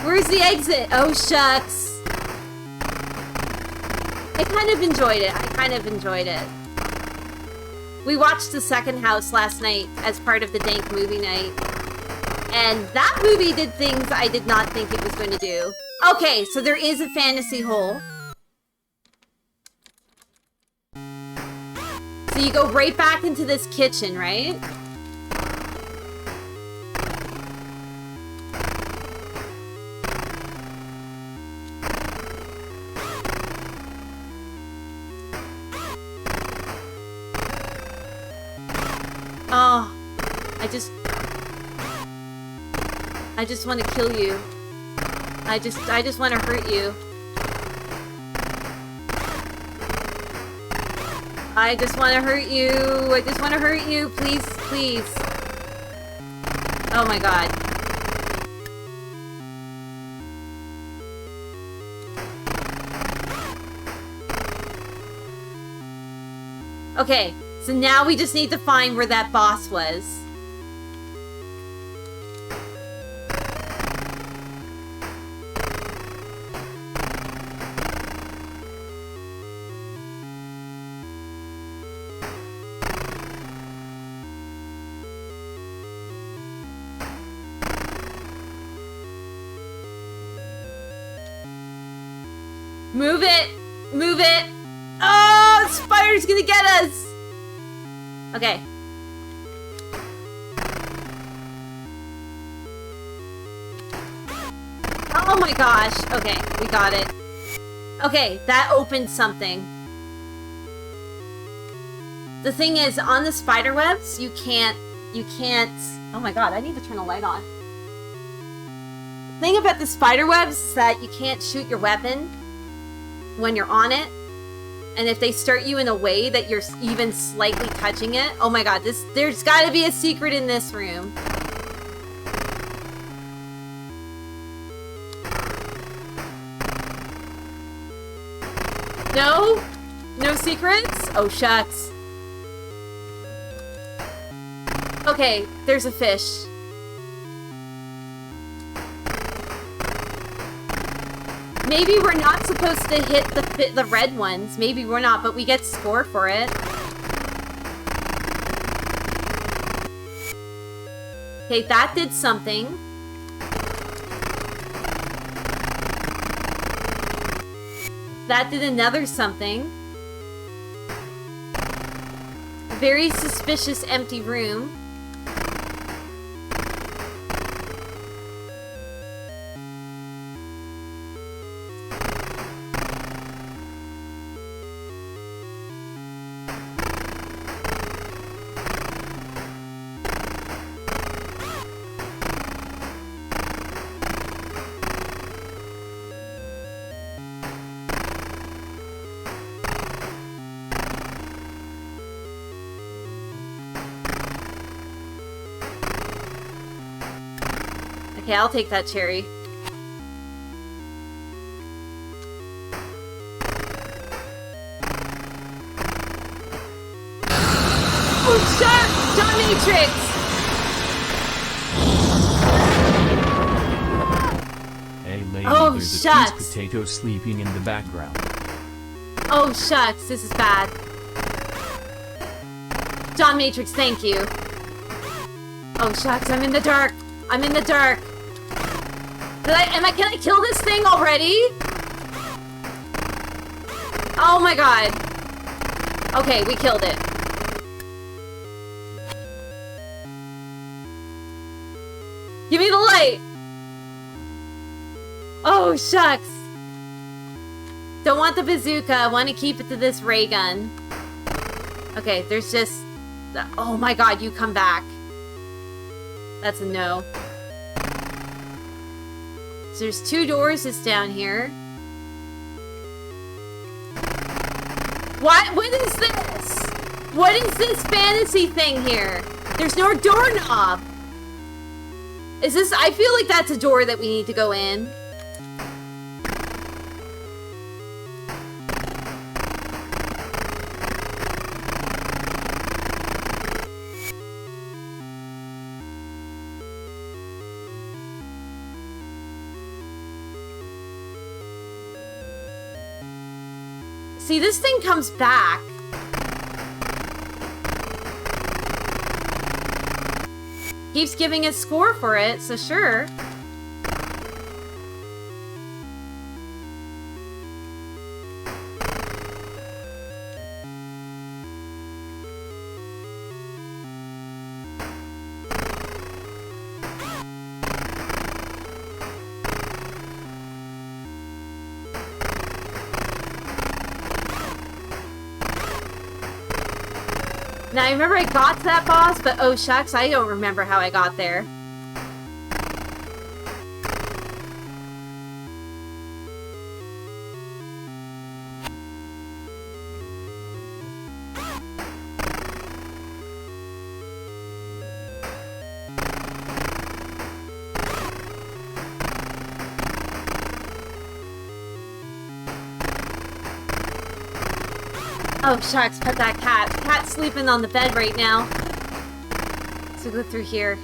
Where's the exit? Oh, shucks. I kind of enjoyed it. We watched The Second House last night as part of the Dank Movie Night. And that movie did things I did not think it was going to do. Okay, so there is a fantasy hole. So you go right back into this kitchen, right? I just want to kill you. I just want to hurt you. I just want to hurt you. I just want to hurt you. Please, please. Oh my god. Okay, so now we just need to find where that boss was. Move it! Move it! Oh, the spider's gonna get us! Okay. Oh my gosh. Okay, we got it. Okay, that opened something. The thing is, on the spider webs, you can't... Oh my god, I need to turn a light on. The thing about the spider webs is that you can't shoot your weapon when you're on it. And if they start you in a way that you're even slightly touching it, oh my god, there's gotta be a secret in this room. No? No secrets? Oh shucks. Okay, there's a fish. Maybe we're not supposed to hit the red ones. Maybe we're not, but we get score for it. Okay, that did something. That did another something. Very suspicious empty room. Okay, I'll take that cherry. Oh, shut! John Matrix! Hey lady, Oh, there's a shucks. cheese potato sleeping in the background. Oh, shucks. This is bad. John Matrix, thank you. Oh, shucks. I'm in the dark. I'm in the dark. Can I kill this thing already? Oh my god. Okay, we killed it. Give me the light. Oh, shucks. Don't want the bazooka. I want to keep it to this ray gun. Okay, there's just... Oh my god, you come back. That's a no. So there's 2 doors that's down here. What is this? What is this fantasy thing here? There's no doorknob. Is this... I feel like that's a door that we need to go in. See, this thing comes back. Keeps giving us score for it, so sure. Now, I remember I got to that boss, but oh shucks, I don't remember how I got there. Oh, shucks, pet that cat. Cat's sleeping on the bed right now. So go through here.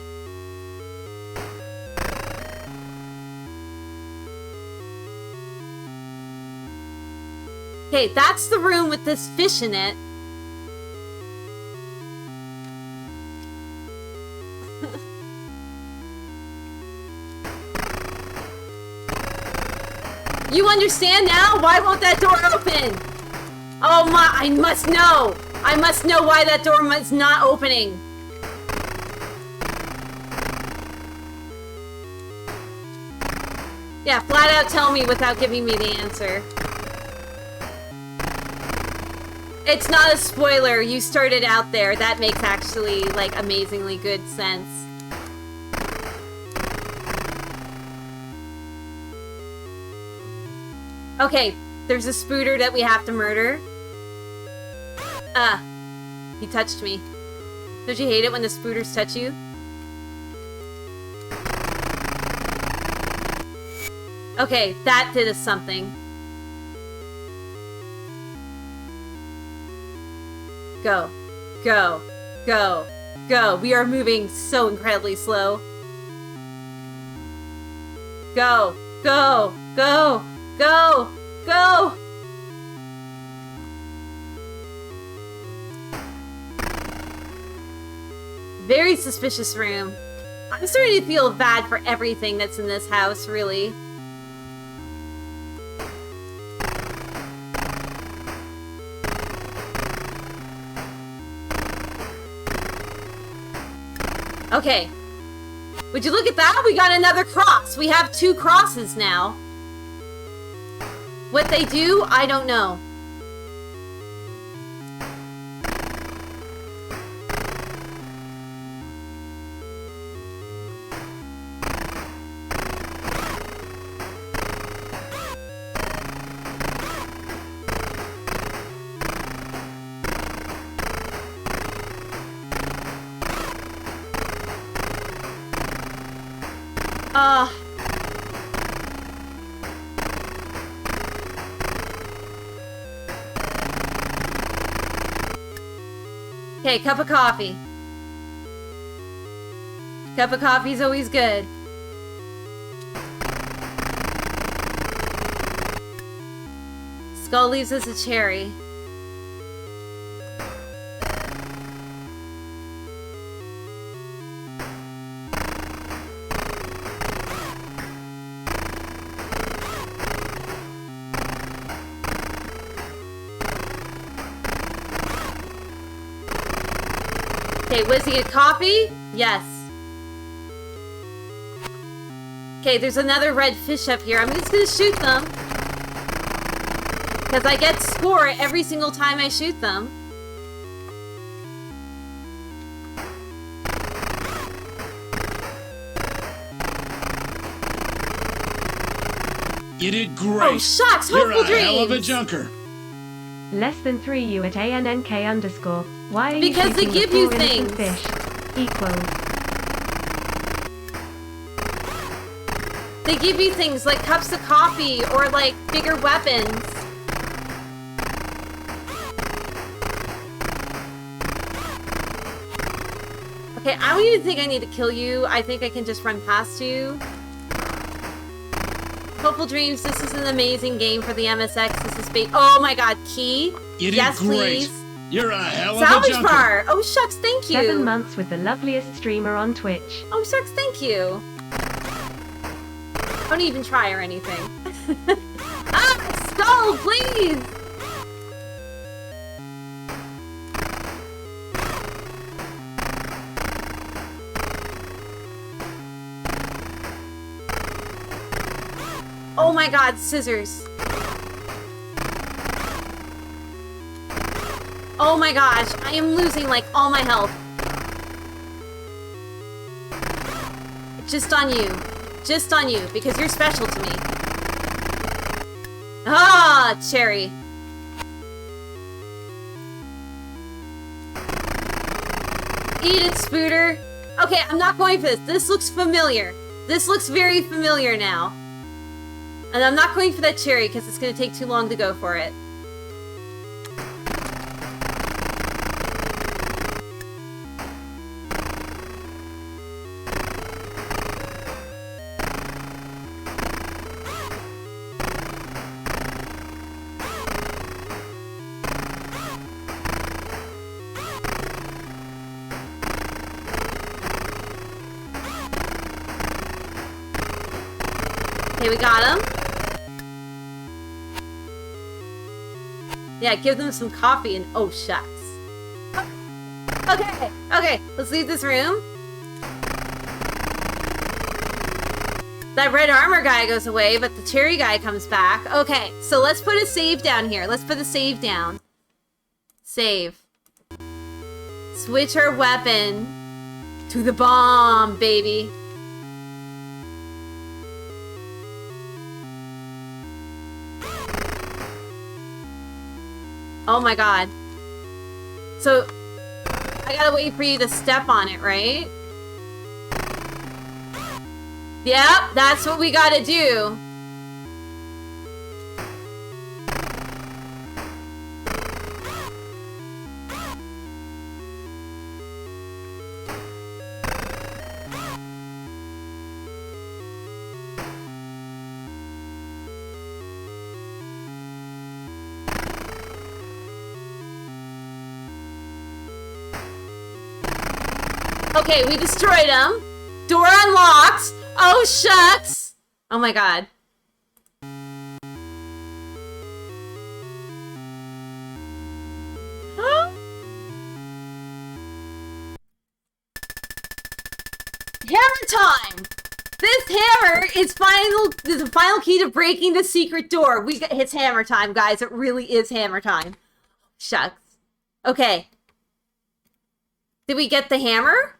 Okay, that's the room with this fish in it. You understand now? Why won't that door open? Oh my, I must know. I must know why that door is not opening. Yeah, flat out tell me without giving me the answer. It's not a spoiler. You started out there. That makes actually, like, amazingly good sense. Okay, there's a spooter that we have to murder. He touched me. Don't you hate it when the spooters touch you? Okay, that did us something. Go. Go. Go. Go. We are moving so incredibly slow. Go. Go. Go. Go. Go. Very suspicious room. I'm starting to feel bad for everything that's in this house, really. Okay. Would you look at that? We got another cross. We have 2 crosses now. What they do, I don't know. Okay, cup of coffee. Cup of coffee's always good. Skull leaves us a cherry. Okay, was he a coffee? Yes. Okay, there's another red fish up here. I'm just gonna shoot them. Because I get score every single time I shoot them. You did great. Oh, shucks! You're Hopeful a hell of a dreams. junker. Less than 3 you at ANNK_. Why are because you they shooting give the you poor innocent things. Fish? Equals. They give you things like cups of coffee or like bigger weapons. Okay, I don't even think I need to kill you. I think I can just run past you. Hopeful Dreams, this is an amazing game for the MSX. This is oh my god, key? You did yes, great. please. You're a hell of a Salvage junker. bar! Oh shucks, thank you! 7 months with the loveliest streamer on Twitch. Oh shucks, thank you! Don't even try or anything. Ah! Skull, please! Oh my god, scissors. Oh my gosh, I am losing like all my health. Just on you. Just on you, because you're special to me. Ah, cherry. Eat it, Spooter. Okay, I'm not going for this. This looks familiar. This looks very familiar now. And I'm not going for that cherry because it's going to take too long to go for it. Okay, we got him. Yeah, give them some coffee and oh shucks. Okay, okay, let's leave this room. That red armor guy goes away, but the cherry guy comes back. Okay, so let's put a save down here. Let's put a save down. Save. Switch our weapon to the bomb, baby. Oh my god. So, I gotta wait for you to step on it, right? Yep, that's what we gotta do. Okay, we destroyed him. Door unlocked. Oh, shucks. Oh my god. Huh? Hammer time! This hammer is the final key to breaking the secret door. It's hammer time, guys. It really is hammer time. Shucks. Okay. Did we get the hammer?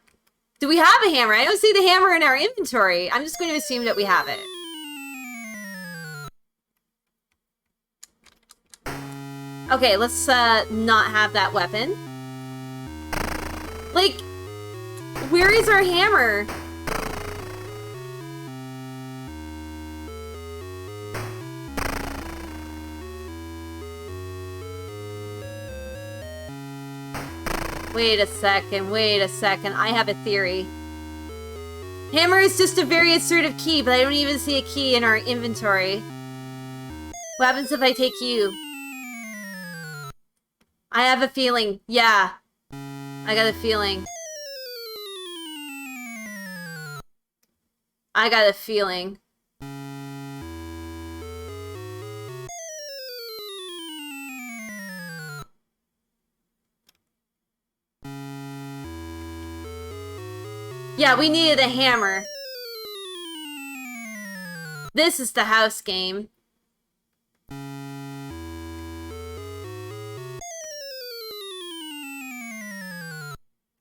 Do we have a hammer? I don't see the hammer in our inventory. I'm just going to assume that we have it. Okay, let's not have that weapon. Like, where is our hammer? Wait a second. I have a theory. Hammer is just a very assertive key, but I don't even see a key in our inventory. What happens if I take you? I have a feeling. Yeah. I got a feeling. I got a feeling. Yeah, we needed a hammer. This is the house game.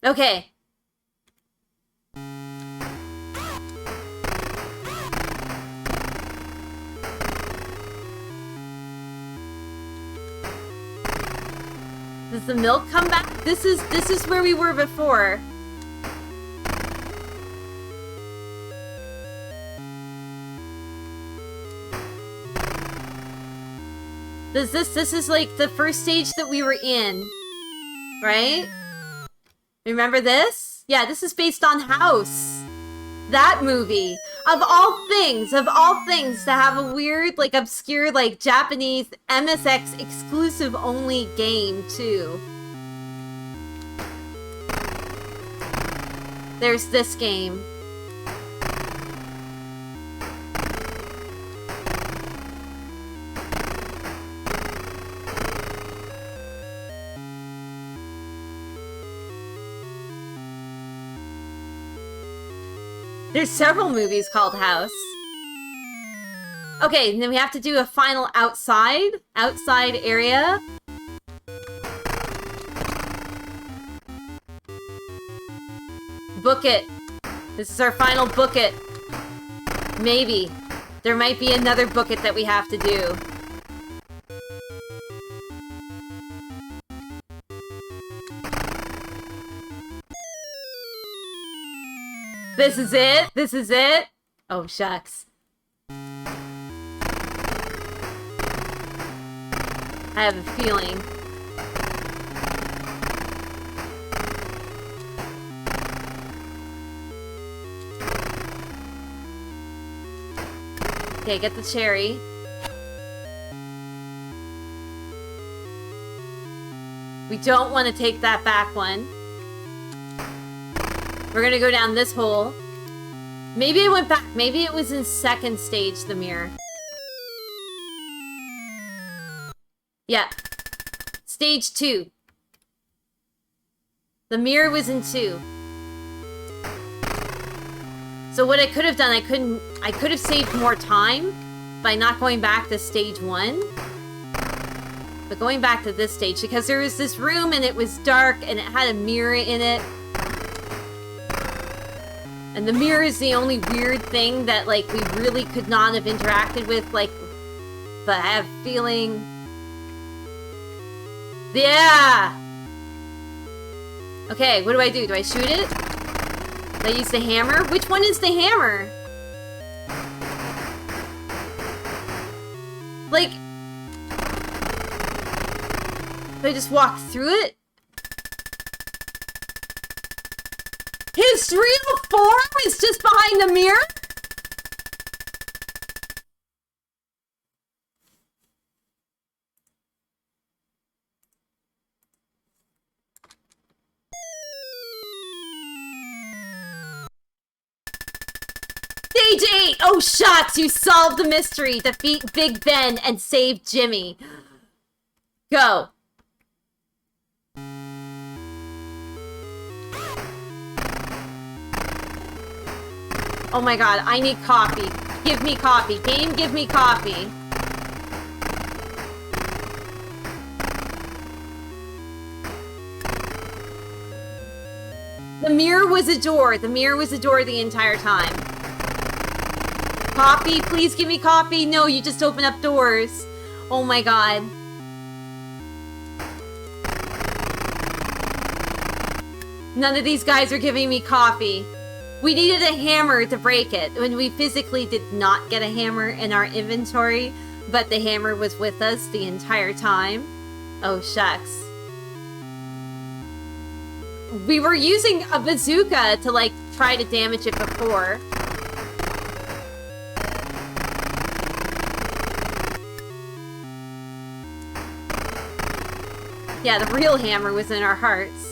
Okay. Does the milk come back? This is where we were before. This is like the first stage that we were in, right? Remember this? Yeah, this is based on House. That movie. Of all things to have a weird, like, obscure, like, Japanese MSX exclusive only game, too. There's this game. There's several movies called House. Okay, and then we have to do a final outside area. Book it. This is our final book it. Maybe. There might be another book it that we have to do. This is it? This is it? Oh, shucks. I have a feeling. Okay, get the cherry. We don't want to take that back one. We're gonna go down this hole. Maybe I went back. Maybe it was in second stage, the mirror. Yeah. Stage 2. The mirror was in 2. So what I could have done, I could have saved more time by not going back to stage 1. But going back to this stage, because there was this room and it was dark and it had a mirror in it. And the mirror is the only weird thing that, like, we really could not have interacted with, like, but I have a feeling... Yeah! Okay, what do I do? Do I shoot it? Do I use the hammer? Which one is the hammer? Like... Do I just walk through it? His real form is just behind the mirror? Stage 8! Oh, shots! You solved the mystery! Defeat Big Ben and save Jimmy. Go. Oh my god, I need coffee. Give me coffee. Game, give me coffee. The mirror was a door. The mirror was a door the entire time. Coffee? Please give me coffee. No, you just open up doors. Oh my god. None of these guys are giving me coffee. We needed a hammer to break it. When we physically did not get a hammer in our inventory, but the hammer was with us the entire time. Oh, shucks. We were using a bazooka to, like, try to damage it before. Yeah, the real hammer was in our hearts.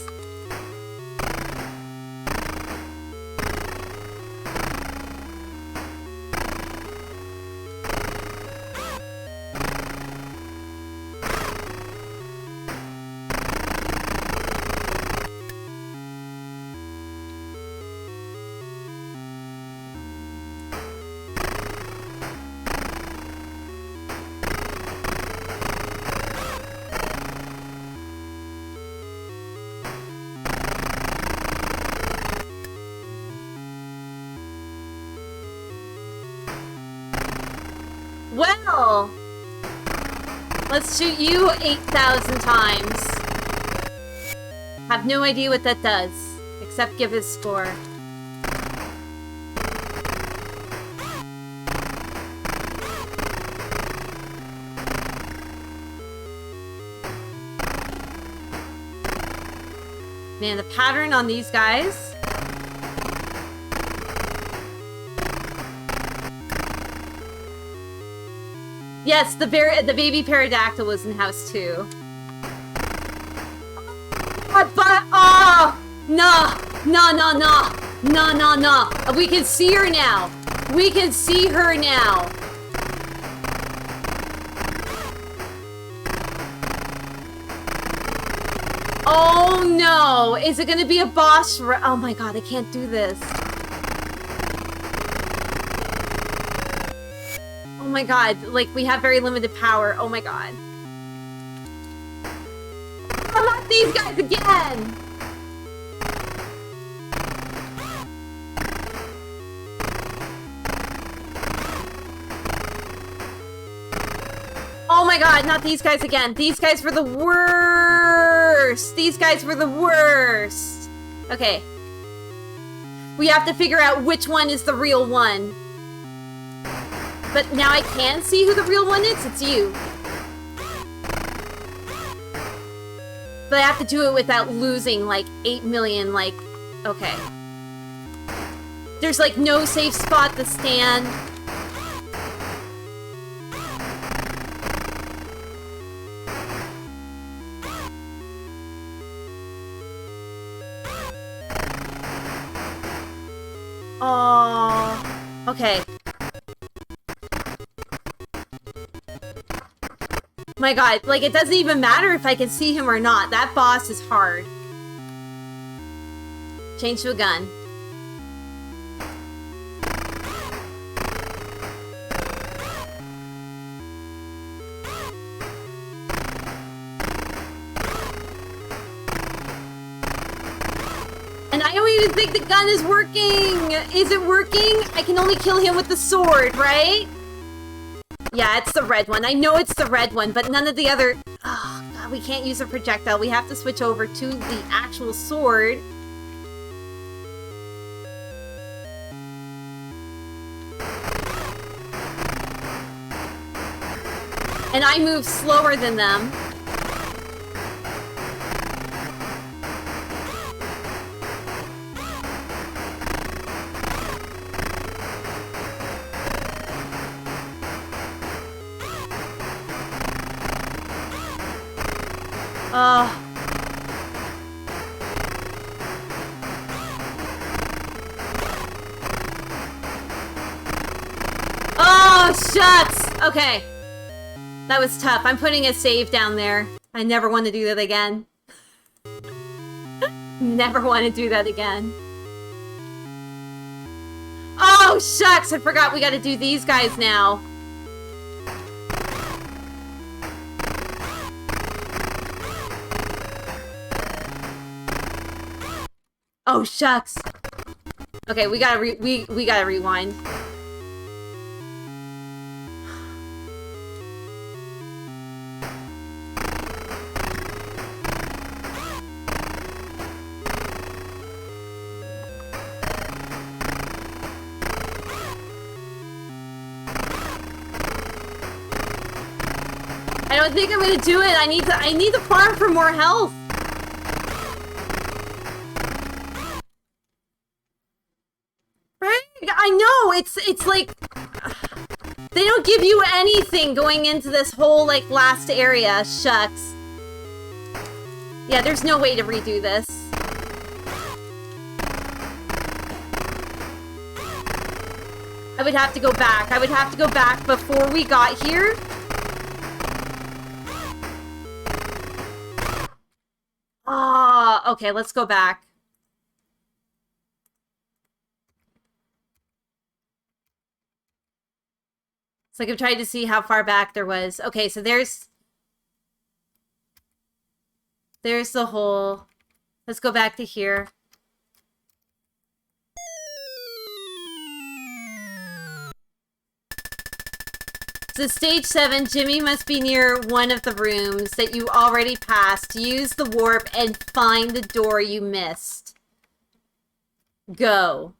Well, let's shoot you 8,000 times. Have no idea what that does, except give his score. Man, the pattern on these guys. Yes, the baby pterodactyl was in house 2. But oh no, no, no, no, no, no, no. We can see her now. We can see her now. Oh no! Is it gonna be a boss? Oh my god, I can't do this. Oh my god, like, we have very limited power. Oh my god. Oh, not these guys again! Oh my god, not these guys again. These guys were the worst. These guys were the worst. Okay. We have to figure out which one is the real one. But now I can see who the real one is. It's you. But I have to do it without losing, like, 8 million, like... Okay. There's, like, no safe spot to stand. Aww. Okay. My god, like, it doesn't even matter if I can see him or not. That boss is hard. Change to a gun. And I don't even think the gun is working! Is it working? I can only kill him with the sword, right? Yeah, it's the red one. I know it's the red one, but none of the other... Oh, God, we can't use a projectile. We have to switch over to the actual sword. And I move slower than them. Oh, shucks! Okay. That was tough. I'm putting a save down there. I never want to do that again. Never want to do that again. Oh, shucks! I forgot we gotta do these guys now. Oh, shucks. Okay, we gotta rewind. I don't think I'm gonna do it. I need to farm for more health. Right? I know, it's like they don't give you anything going into this whole like last area. Shucks. Yeah, there's no way to redo this. I would have to go back. I would have to go back before we got here. Ah, okay, let's go back. It's like I'm trying to see how far back there was. Okay, so there's the hole. Let's go back to here. So stage 7, Jimmy must be near one of the rooms that you already passed. Use the warp and find the door you missed. Go.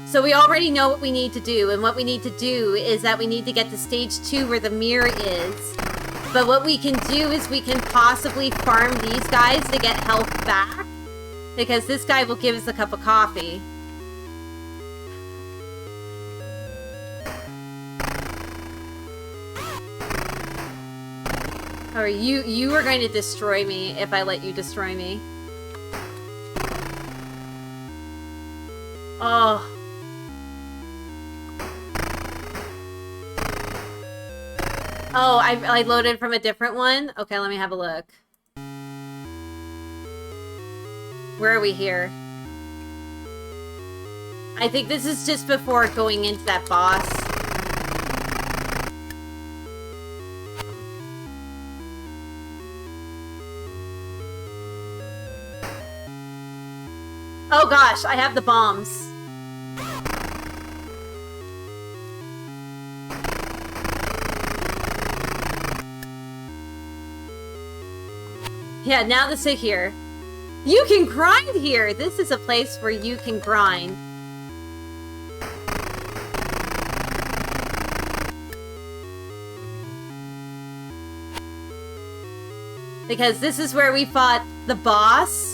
So we already know what we need to do, and what we need to do is that we need to get to stage 2 where the mirror is. But what we can do is we can possibly farm these guys to get health back, because this guy will give us a cup of coffee. Or you are going to destroy me if I let you destroy me. Oh. Oh, I loaded from a different one? Okay, let me have a look. Where are we here? I think this is just before going into that boss. Oh gosh, I have the bombs. Yeah, now to sit here. You can grind here! This is a place where you can grind. Because this is where we fought the boss.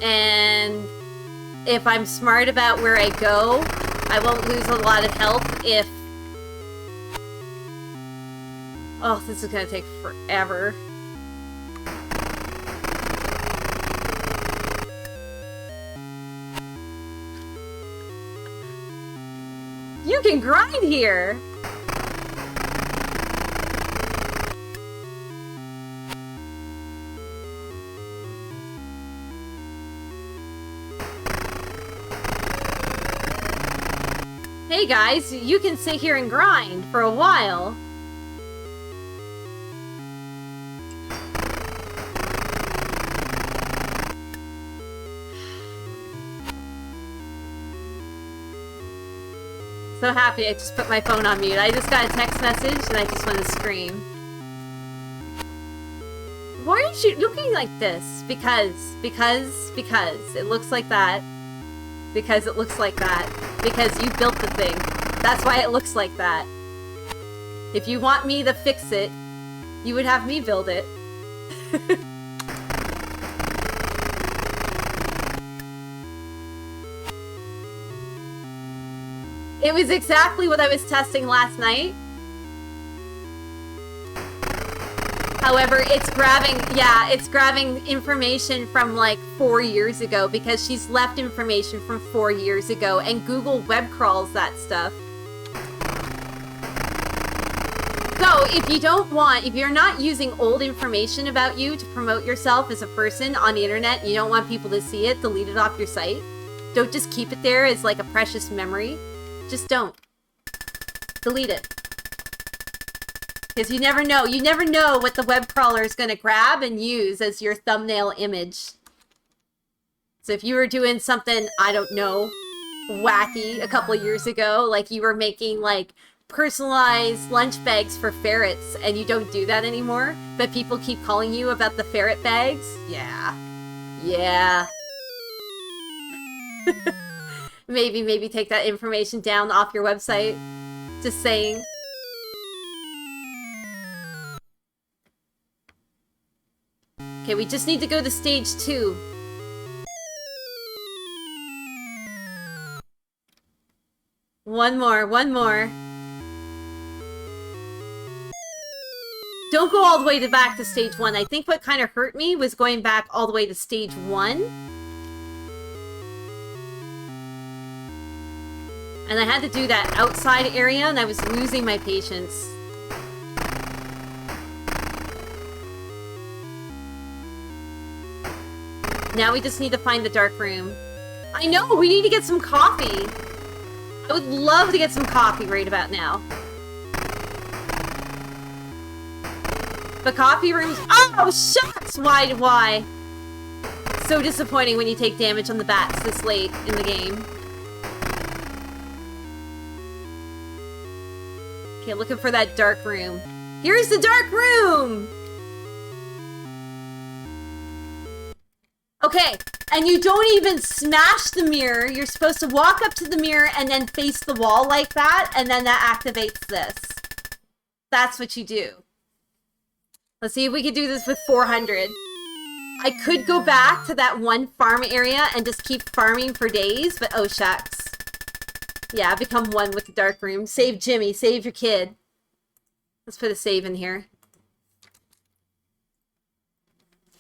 And if I'm smart about where I go, I won't lose a lot of health if... Oh, this is gonna take forever. You can grind here! Hey guys, you can sit here and grind for a while. So happy I just put my phone on mute. I just got a text message and I just want to scream. Why aren't you looking like this? Because it looks like that. Because it looks like that. Because you built the thing. That's why it looks like that. If you want me to fix it, you would have me build it. It was exactly what I was testing last night. However, it's grabbing information from like 4 years ago because she's left information from 4 years ago and Google web crawls that stuff. So if you're not using old information about you to promote yourself as a person on the internet, you don't want people to see it, delete it off your site. Don't just keep it there as like a precious memory. Just don't. Delete it. Because you never know. You never know what the web crawler is going to grab and use as your thumbnail image. So if you were doing something, I don't know, wacky a couple of years ago, like you were making like personalized lunch bags for ferrets and you don't do that anymore, but people keep calling you about the ferret bags, yeah. Yeah. Maybe take that information down off your website. Just saying. Okay, we just need to go to stage 2. One more. Don't go all the way back to stage 1. I think what kind of hurt me was going back all the way to stage 1. And I had to do that outside area, and I was losing my patience. Now we just need to find the dark room. I know, we need to get some coffee. I would love to get some coffee right about now. The coffee rooms... Oh, shucks! Why? So disappointing when you take damage on the bats this late in the game. Okay, looking for that dark room. Here's the dark room! Okay, and you don't even smash the mirror. You're supposed to walk up to the mirror and then face the wall like that, and then that activates this. That's what you do. Let's see if we can do this with 400. I could go back to that one farm area and just keep farming for days, but oh shucks. Yeah, become one with the dark room. Save Jimmy, save your kid. Let's put a save in here.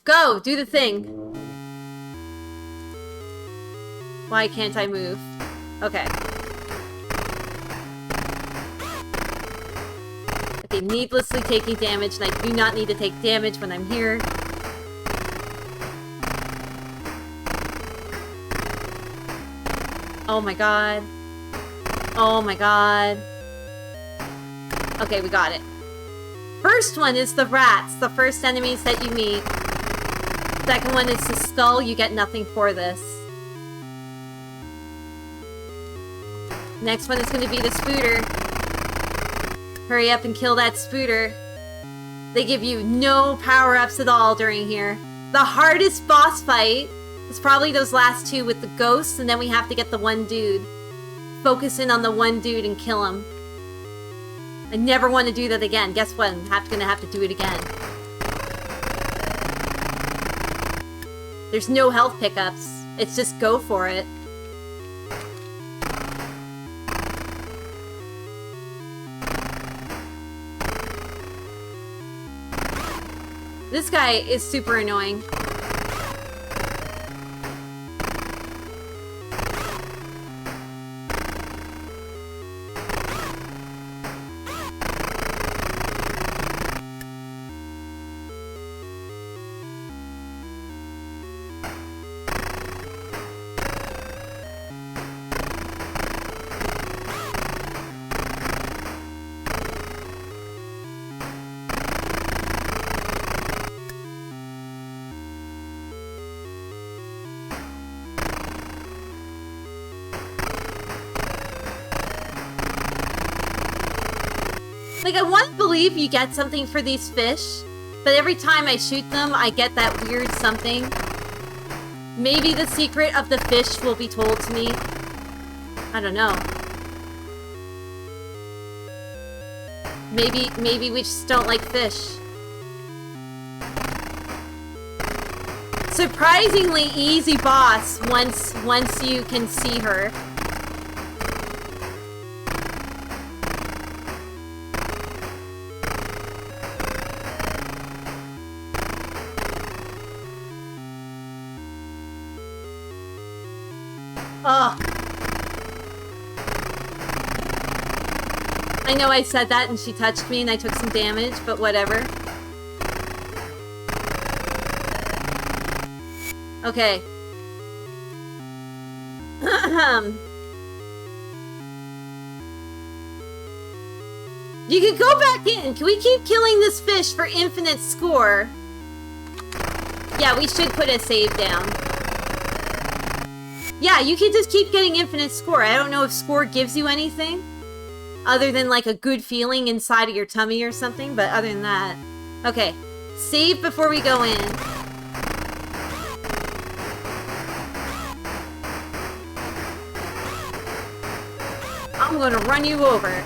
Go, do the thing. Why can't I move? Okay. Okay, needlessly taking damage, and I do not need to take damage when I'm here. Oh my god. Oh my god. Okay, we got it. First one is the rats, the first enemies that you meet. Second one is the skull, you get nothing for this. Next one is going to be the spooter. Hurry up and kill that spooter. They give you no power-ups at all during here. The hardest boss fight is probably those last two with the ghosts, and then we have to get the one dude. Focus in on the one dude and kill him. I never want to do that again. Guess what? I'm gonna have to do it again. There's no health pickups. It's just go for it. This guy is super annoying. Like, I want to believe you get something for these fish, but every time I shoot them, I get that weird something. Maybe the secret of the fish will be told to me. I don't know. Maybe we just don't like fish. Surprisingly easy boss once you can see her. Ugh. I know I said that and she touched me and I took some damage, but whatever. Okay. You can go back in. Can we keep killing this fish for infinite score? Yeah, we should put a save down. Yeah, you can just keep getting infinite score. I don't know if score gives you anything other than like a good feeling inside of your tummy or something, but other than that. Okay, save before we go in. I'm gonna run you over.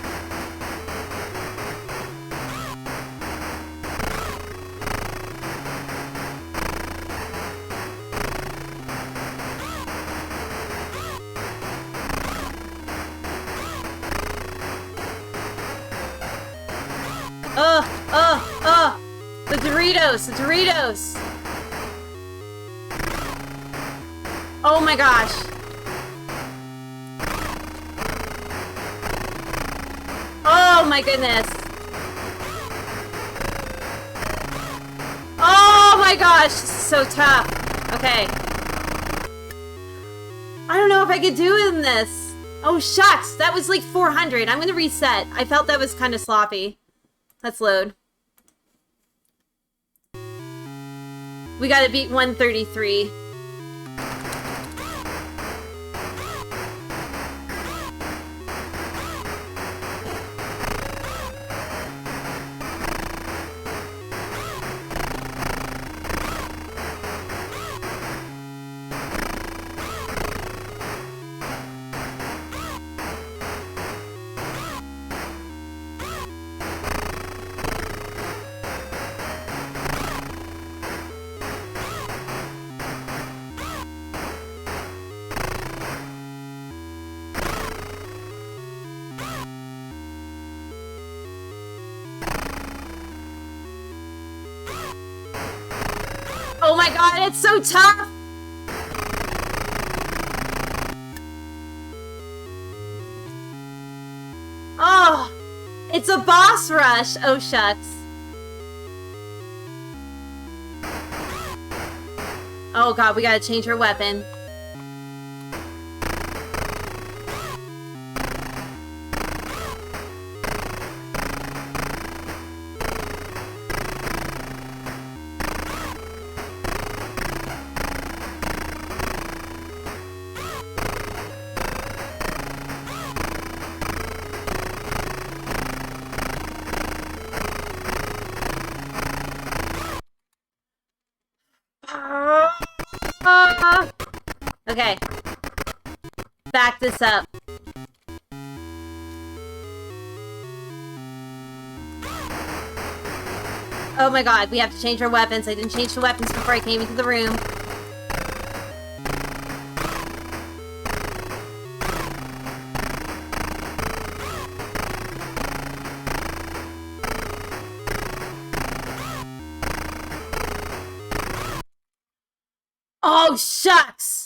The Doritos, the Doritos. Oh my gosh. Oh my goodness. Oh my gosh, this is so tough. Okay. I don't know if I could do it in this. Oh shucks, that was like 400. I'm gonna reset. I felt that was kind of sloppy. Let's load. We gotta beat 133. Oh my god, it's so tough! Oh! It's a boss rush! Oh shucks. Oh god, we gotta change her weapon. Okay. Back this up. Oh my god, we have to change our weapons. I didn't change the weapons before I came into the room. Oh, shucks!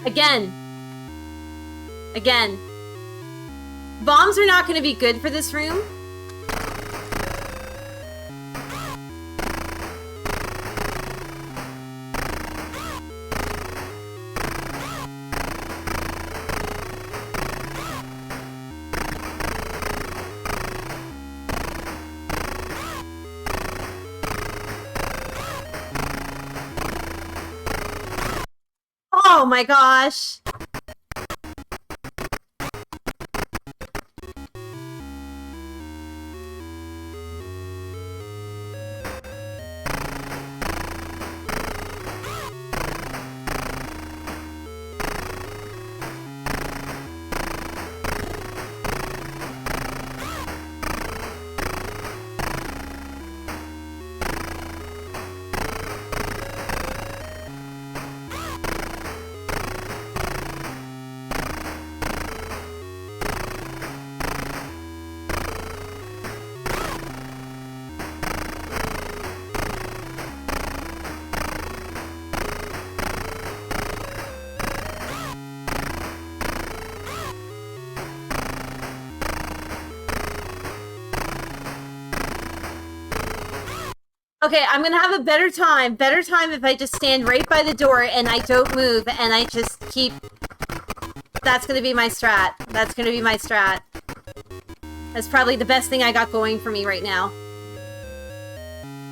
Again. Again. Bombs are not going to be good for this room. my gosh. Okay, I'm gonna have a better time. Better time if I just stand right by the door and I don't move and I just keep... That's gonna be my strat. That's gonna be my strat. That's probably the best thing I got going for me right now.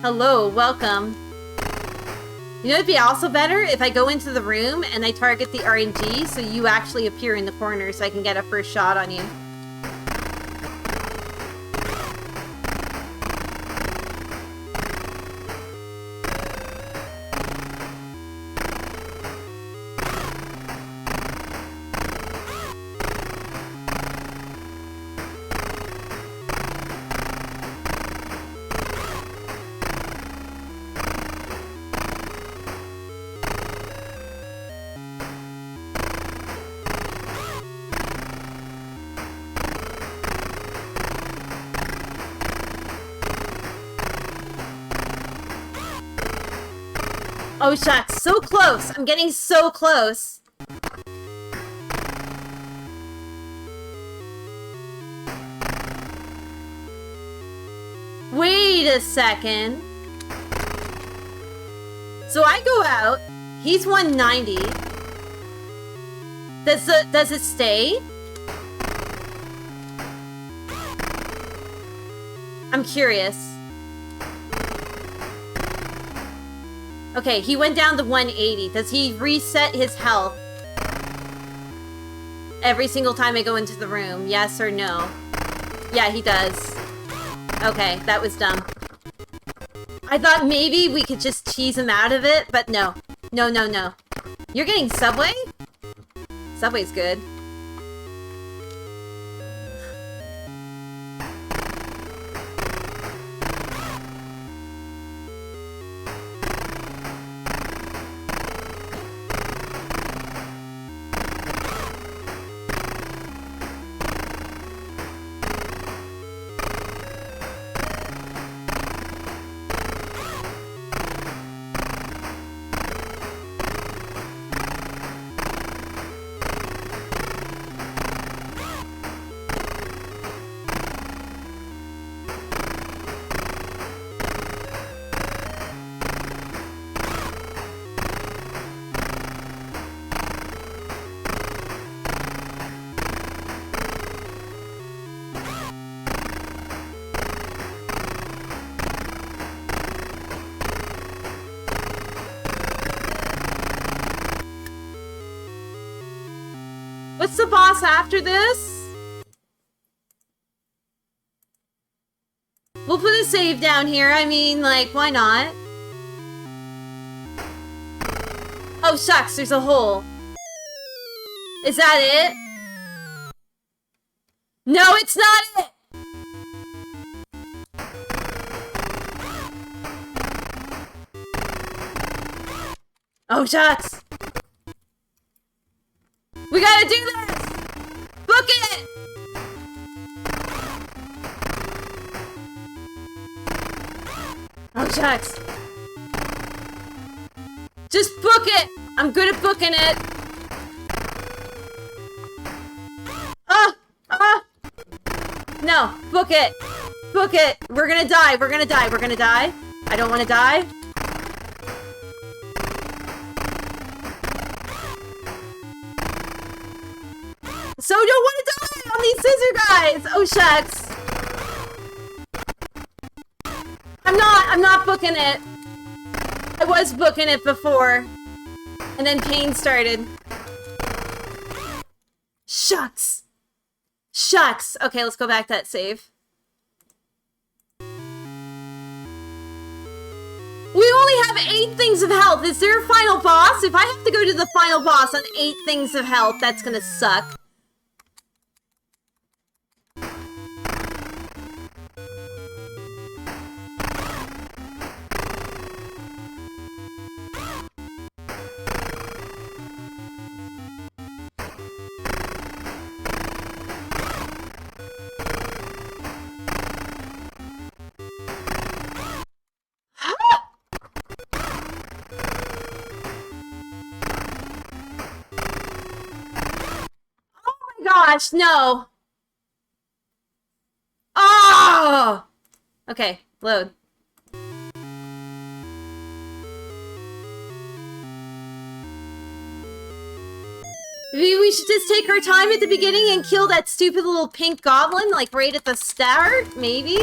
Hello, welcome. You know, it'd be also better if I go into the room and I target the RNG so you actually appear in the corner so I can get a first shot on you. Oh, shucks. So close. I'm getting so close. Wait a second. So I go out. He's 190. Does it stay? I'm curious. Okay, he went down to 180. Does he reset his health every single time I go into the room? Yes or no? Yeah, he does. Okay, that was dumb. I thought maybe we could just tease him out of it, but no. No, no, no. You're getting Subway? Subway's good. What's the boss after this? We'll put a save down here. I mean, like, why not? Oh, shucks, there's a hole. Is that it? No, it's not it! Oh, shucks. We gotta do this! Book it! Oh, shucks. Just book it! I'm good at booking it! No, book it! Book it! We're gonna die, we're gonna die, we're gonna die. I don't wanna die. So don't want to die on these scissor guys! Oh, shucks. I'm not booking it. I was booking it before. And then pain started. Shucks. Shucks. Okay, let's go back to that save. We only have 8 things of health. Is there a final boss? If I have to go to the final boss on 8 things of health, that's gonna suck. Gosh, no. Oh! Okay, load. Maybe we should just take our time at the beginning and kill that stupid little pink goblin, like right at the start, maybe?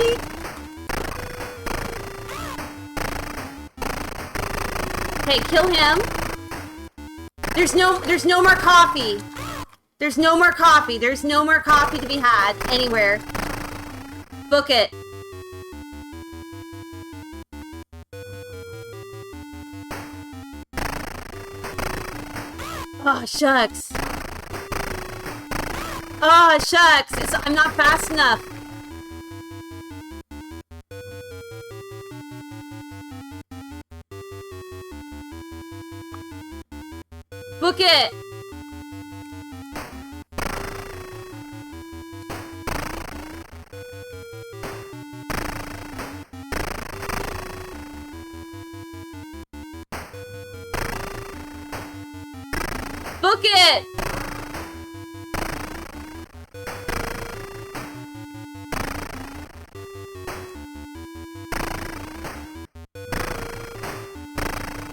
Okay, kill him. There's no more coffee. There's no more coffee. There's no more coffee to be had anywhere. Book it. Oh, shucks. Oh, shucks. I'm not fast enough. Book it. Book it!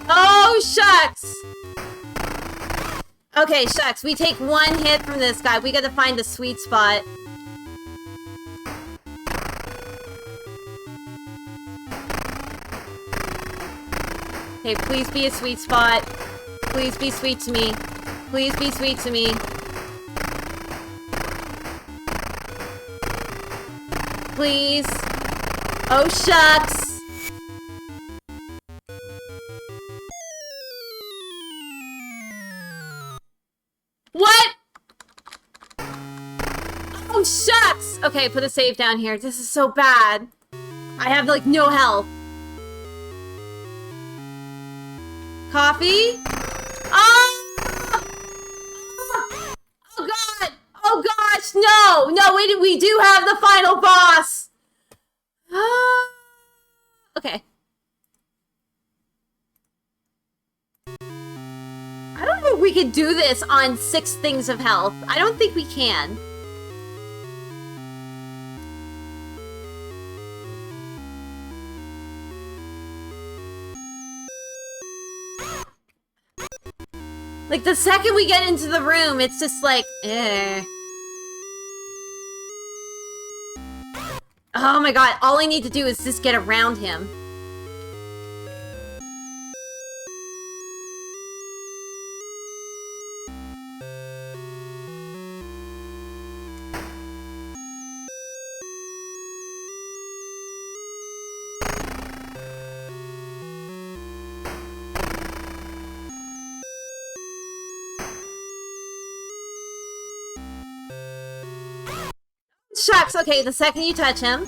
Oh, shucks! Okay, shucks. We take 1 hit from this guy. We gotta find the sweet spot. Okay, please be a sweet spot. Please be sweet to me. Please be sweet to me. Please. Oh, shucks. What? Oh, shucks. Okay, put a save down here. This is so bad. I have, like, no health. Coffee? Oh! Oh god! Oh gosh, no! No, we do have the final boss! Okay. I don't know if we could do this on 6 things of health. I don't think we can. Like, the second we get into the room, it's just like, eh. Oh my god, all I need to do is just get around him. Shucks, okay, the second you touch him.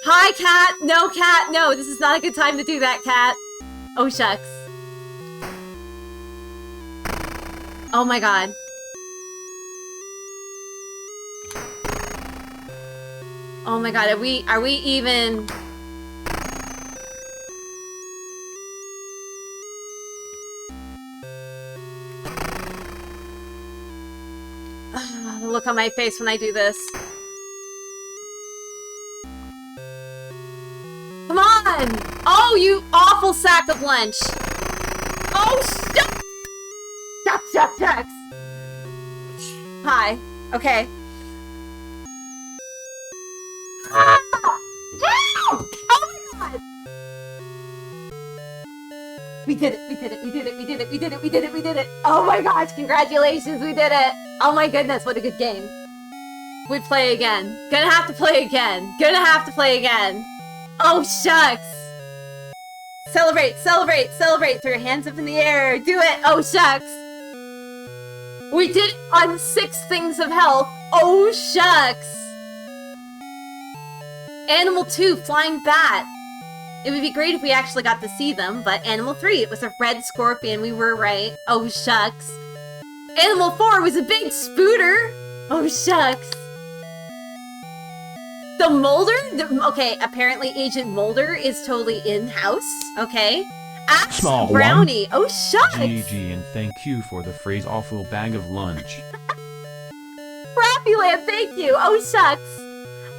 Hi, cat! No, cat! No, this is not a good time to do that, cat. Oh, shucks. Oh my god. Oh my god, are we even... The look on my face when I do this. Come on! Oh, you awful sack of lunch! Oh, shucks! Shucks, shucks, shucks! Hi. Okay. Ah! Oh my god! We did it, we did it, we did it, we did it, we did it, we did it, we did it! Oh my gosh, congratulations, we did it! Oh my goodness, what a good game. We play again. Gonna have to play again. Gonna have to play again. Oh, shucks. Celebrate, celebrate, celebrate. Throw your hands up in the air. Do it. Oh, shucks. We did it on 6 things of health. Oh, shucks. Animal 2, Flying Bat. It would be great if we actually got to see them, but Animal 3, it was a red scorpion. We were right. Oh, shucks. Animal 4 was a big spooter. Oh, shucks. The Molder? Okay, apparently Agent Molder is totally in-house. Okay. Axe Small Brownie. Oh, shucks. GG and thank you for the phrase awful bag of lunch. Crappyland, thank you. Oh, shucks.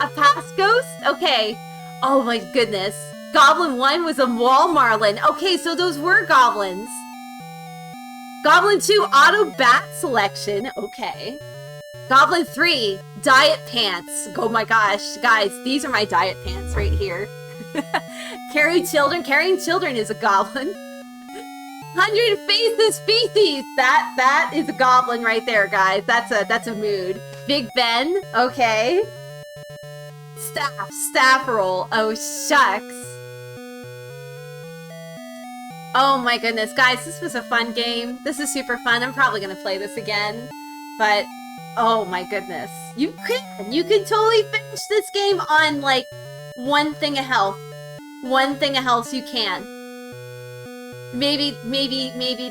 A past ghost? Okay. Oh my goodness. Goblin 1 was a wall marlin. Okay, so those were goblins. Goblin 2, auto bat selection. Okay. Goblin 3, diet pants. Oh my gosh, guys, these are my diet pants right here. Carrying children is a goblin. 100 faces species. That is a goblin right there, guys. That's a mood. Big Ben. Okay. Staff roll. Oh shucks. Oh my goodness, guys, this was a fun game. This is super fun. I'm probably gonna play this again, but oh my goodness, you can totally finish this game on like 1 thing of health. 1 thing of health, you can. Maybe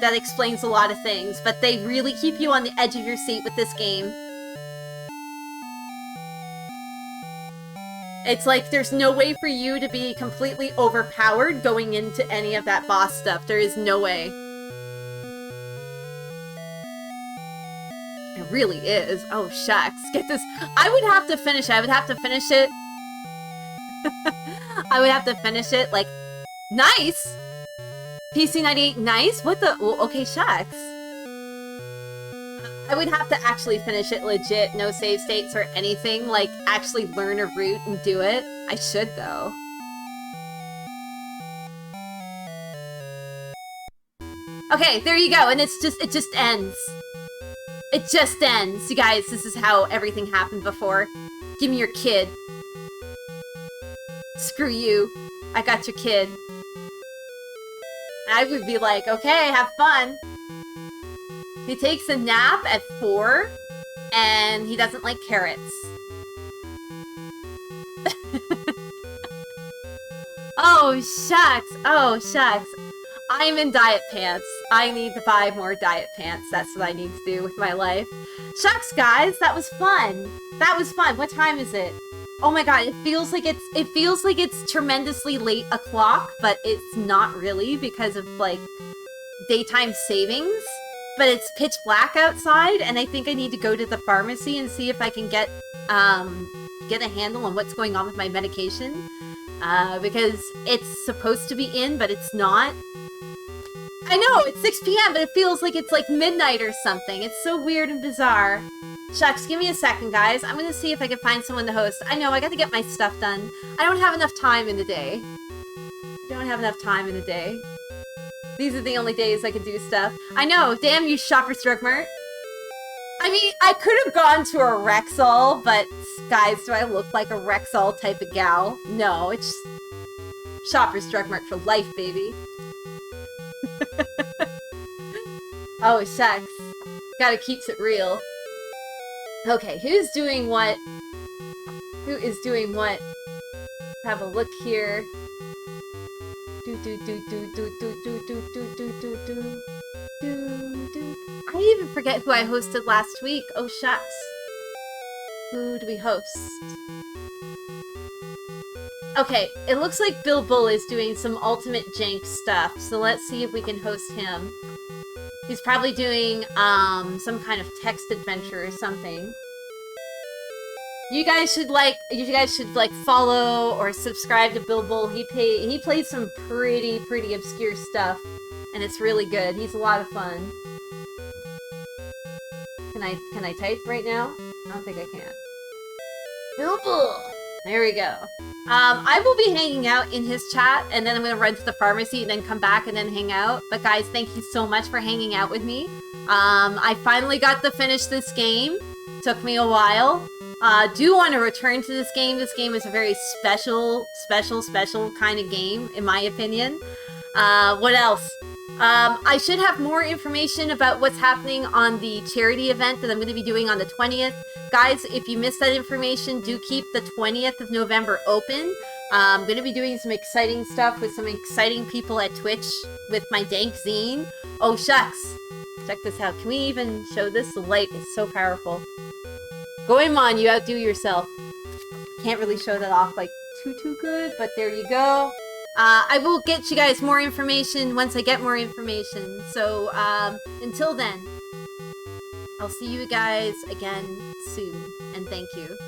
that explains a lot of things, but they really keep you on the edge of your seat with this game. It's like there's no way for you to be completely overpowered going into any of that boss stuff. There is no way. It really is. Oh, shucks. Get this. I would have to finish it. I would have to finish it. I would have to finish it, like, nice! PC98, nice? What the? Well, okay, shucks. I would have to actually finish it legit, no save states or anything, like, actually learn a route and do it. I should, though. Okay, there you go, and it just ends. It just ends. You guys, this is how everything happened before. Give me your kid. Screw you. I got your kid. I would be like, okay, have fun. He takes a nap at 4, and he doesn't like carrots. Oh, shucks. Oh, shucks. I'm in diet pants. I need to buy more diet pants. That's what I need to do with my life. Shucks, guys. That was fun. That was fun. What time is it? Oh my god, it feels like it's tremendously late o'clock, but it's not really because of, like, daytime savings. But it's pitch black outside, and I think I need to go to the pharmacy and see if I can get a handle on what's going on with my medication. Because it's supposed to be in, but it's not. I know, it's 6 p.m., but it feels like it's like midnight or something. It's so weird and bizarre. Shucks, give me a second, guys. I'm gonna see if I can find someone to host. I know, I gotta get my stuff done. I don't have enough time in the day. These are the only days I can do stuff. I know, damn you, Shoppers Drug Mart. I mean, I could have gone to a Rexall, but guys, do I look like a Rexall type of gal? No, it's Shoppers Drug Mart for life, baby. Oh, shucks. Gotta keeps it real. Okay, who's doing what? Who is doing what? Let's have a look here. I even forget who I hosted last week. Oh, shucks. Who do we host? Okay, it looks like Bill Bull is doing some Ultimate Jank stuff, so let's see if we can host him. He's probably doing, some kind of text adventure or something. You guys should follow or subscribe to Bill Bull. He plays some pretty obscure stuff, and it's really good. He's a lot of fun. Can I type right now? I don't think I can. Bill Bull! There we go. I will be hanging out in his chat, and then I'm going to run to the pharmacy and then come back and then hang out. But guys, thank you so much for hanging out with me. I finally got to finish this game. Took me a while. Do want to return to this game. This game is a very special kind of game, in my opinion. What else? I should have more information about what's happening on the charity event that I'm going to be doing on the 20th. Guys, if you missed that information, do keep the 20th of November open. I'm going to be doing some exciting stuff with some exciting people at Twitch with my Dank zine. Oh, shucks. Check this out. Can we even show this? The light is so powerful. Goemon, you outdo yourself. Can't really show that off like too good, but there you go. I will get you guys more information once I get more information. So, until then, I'll see you guys again soon, and thank you.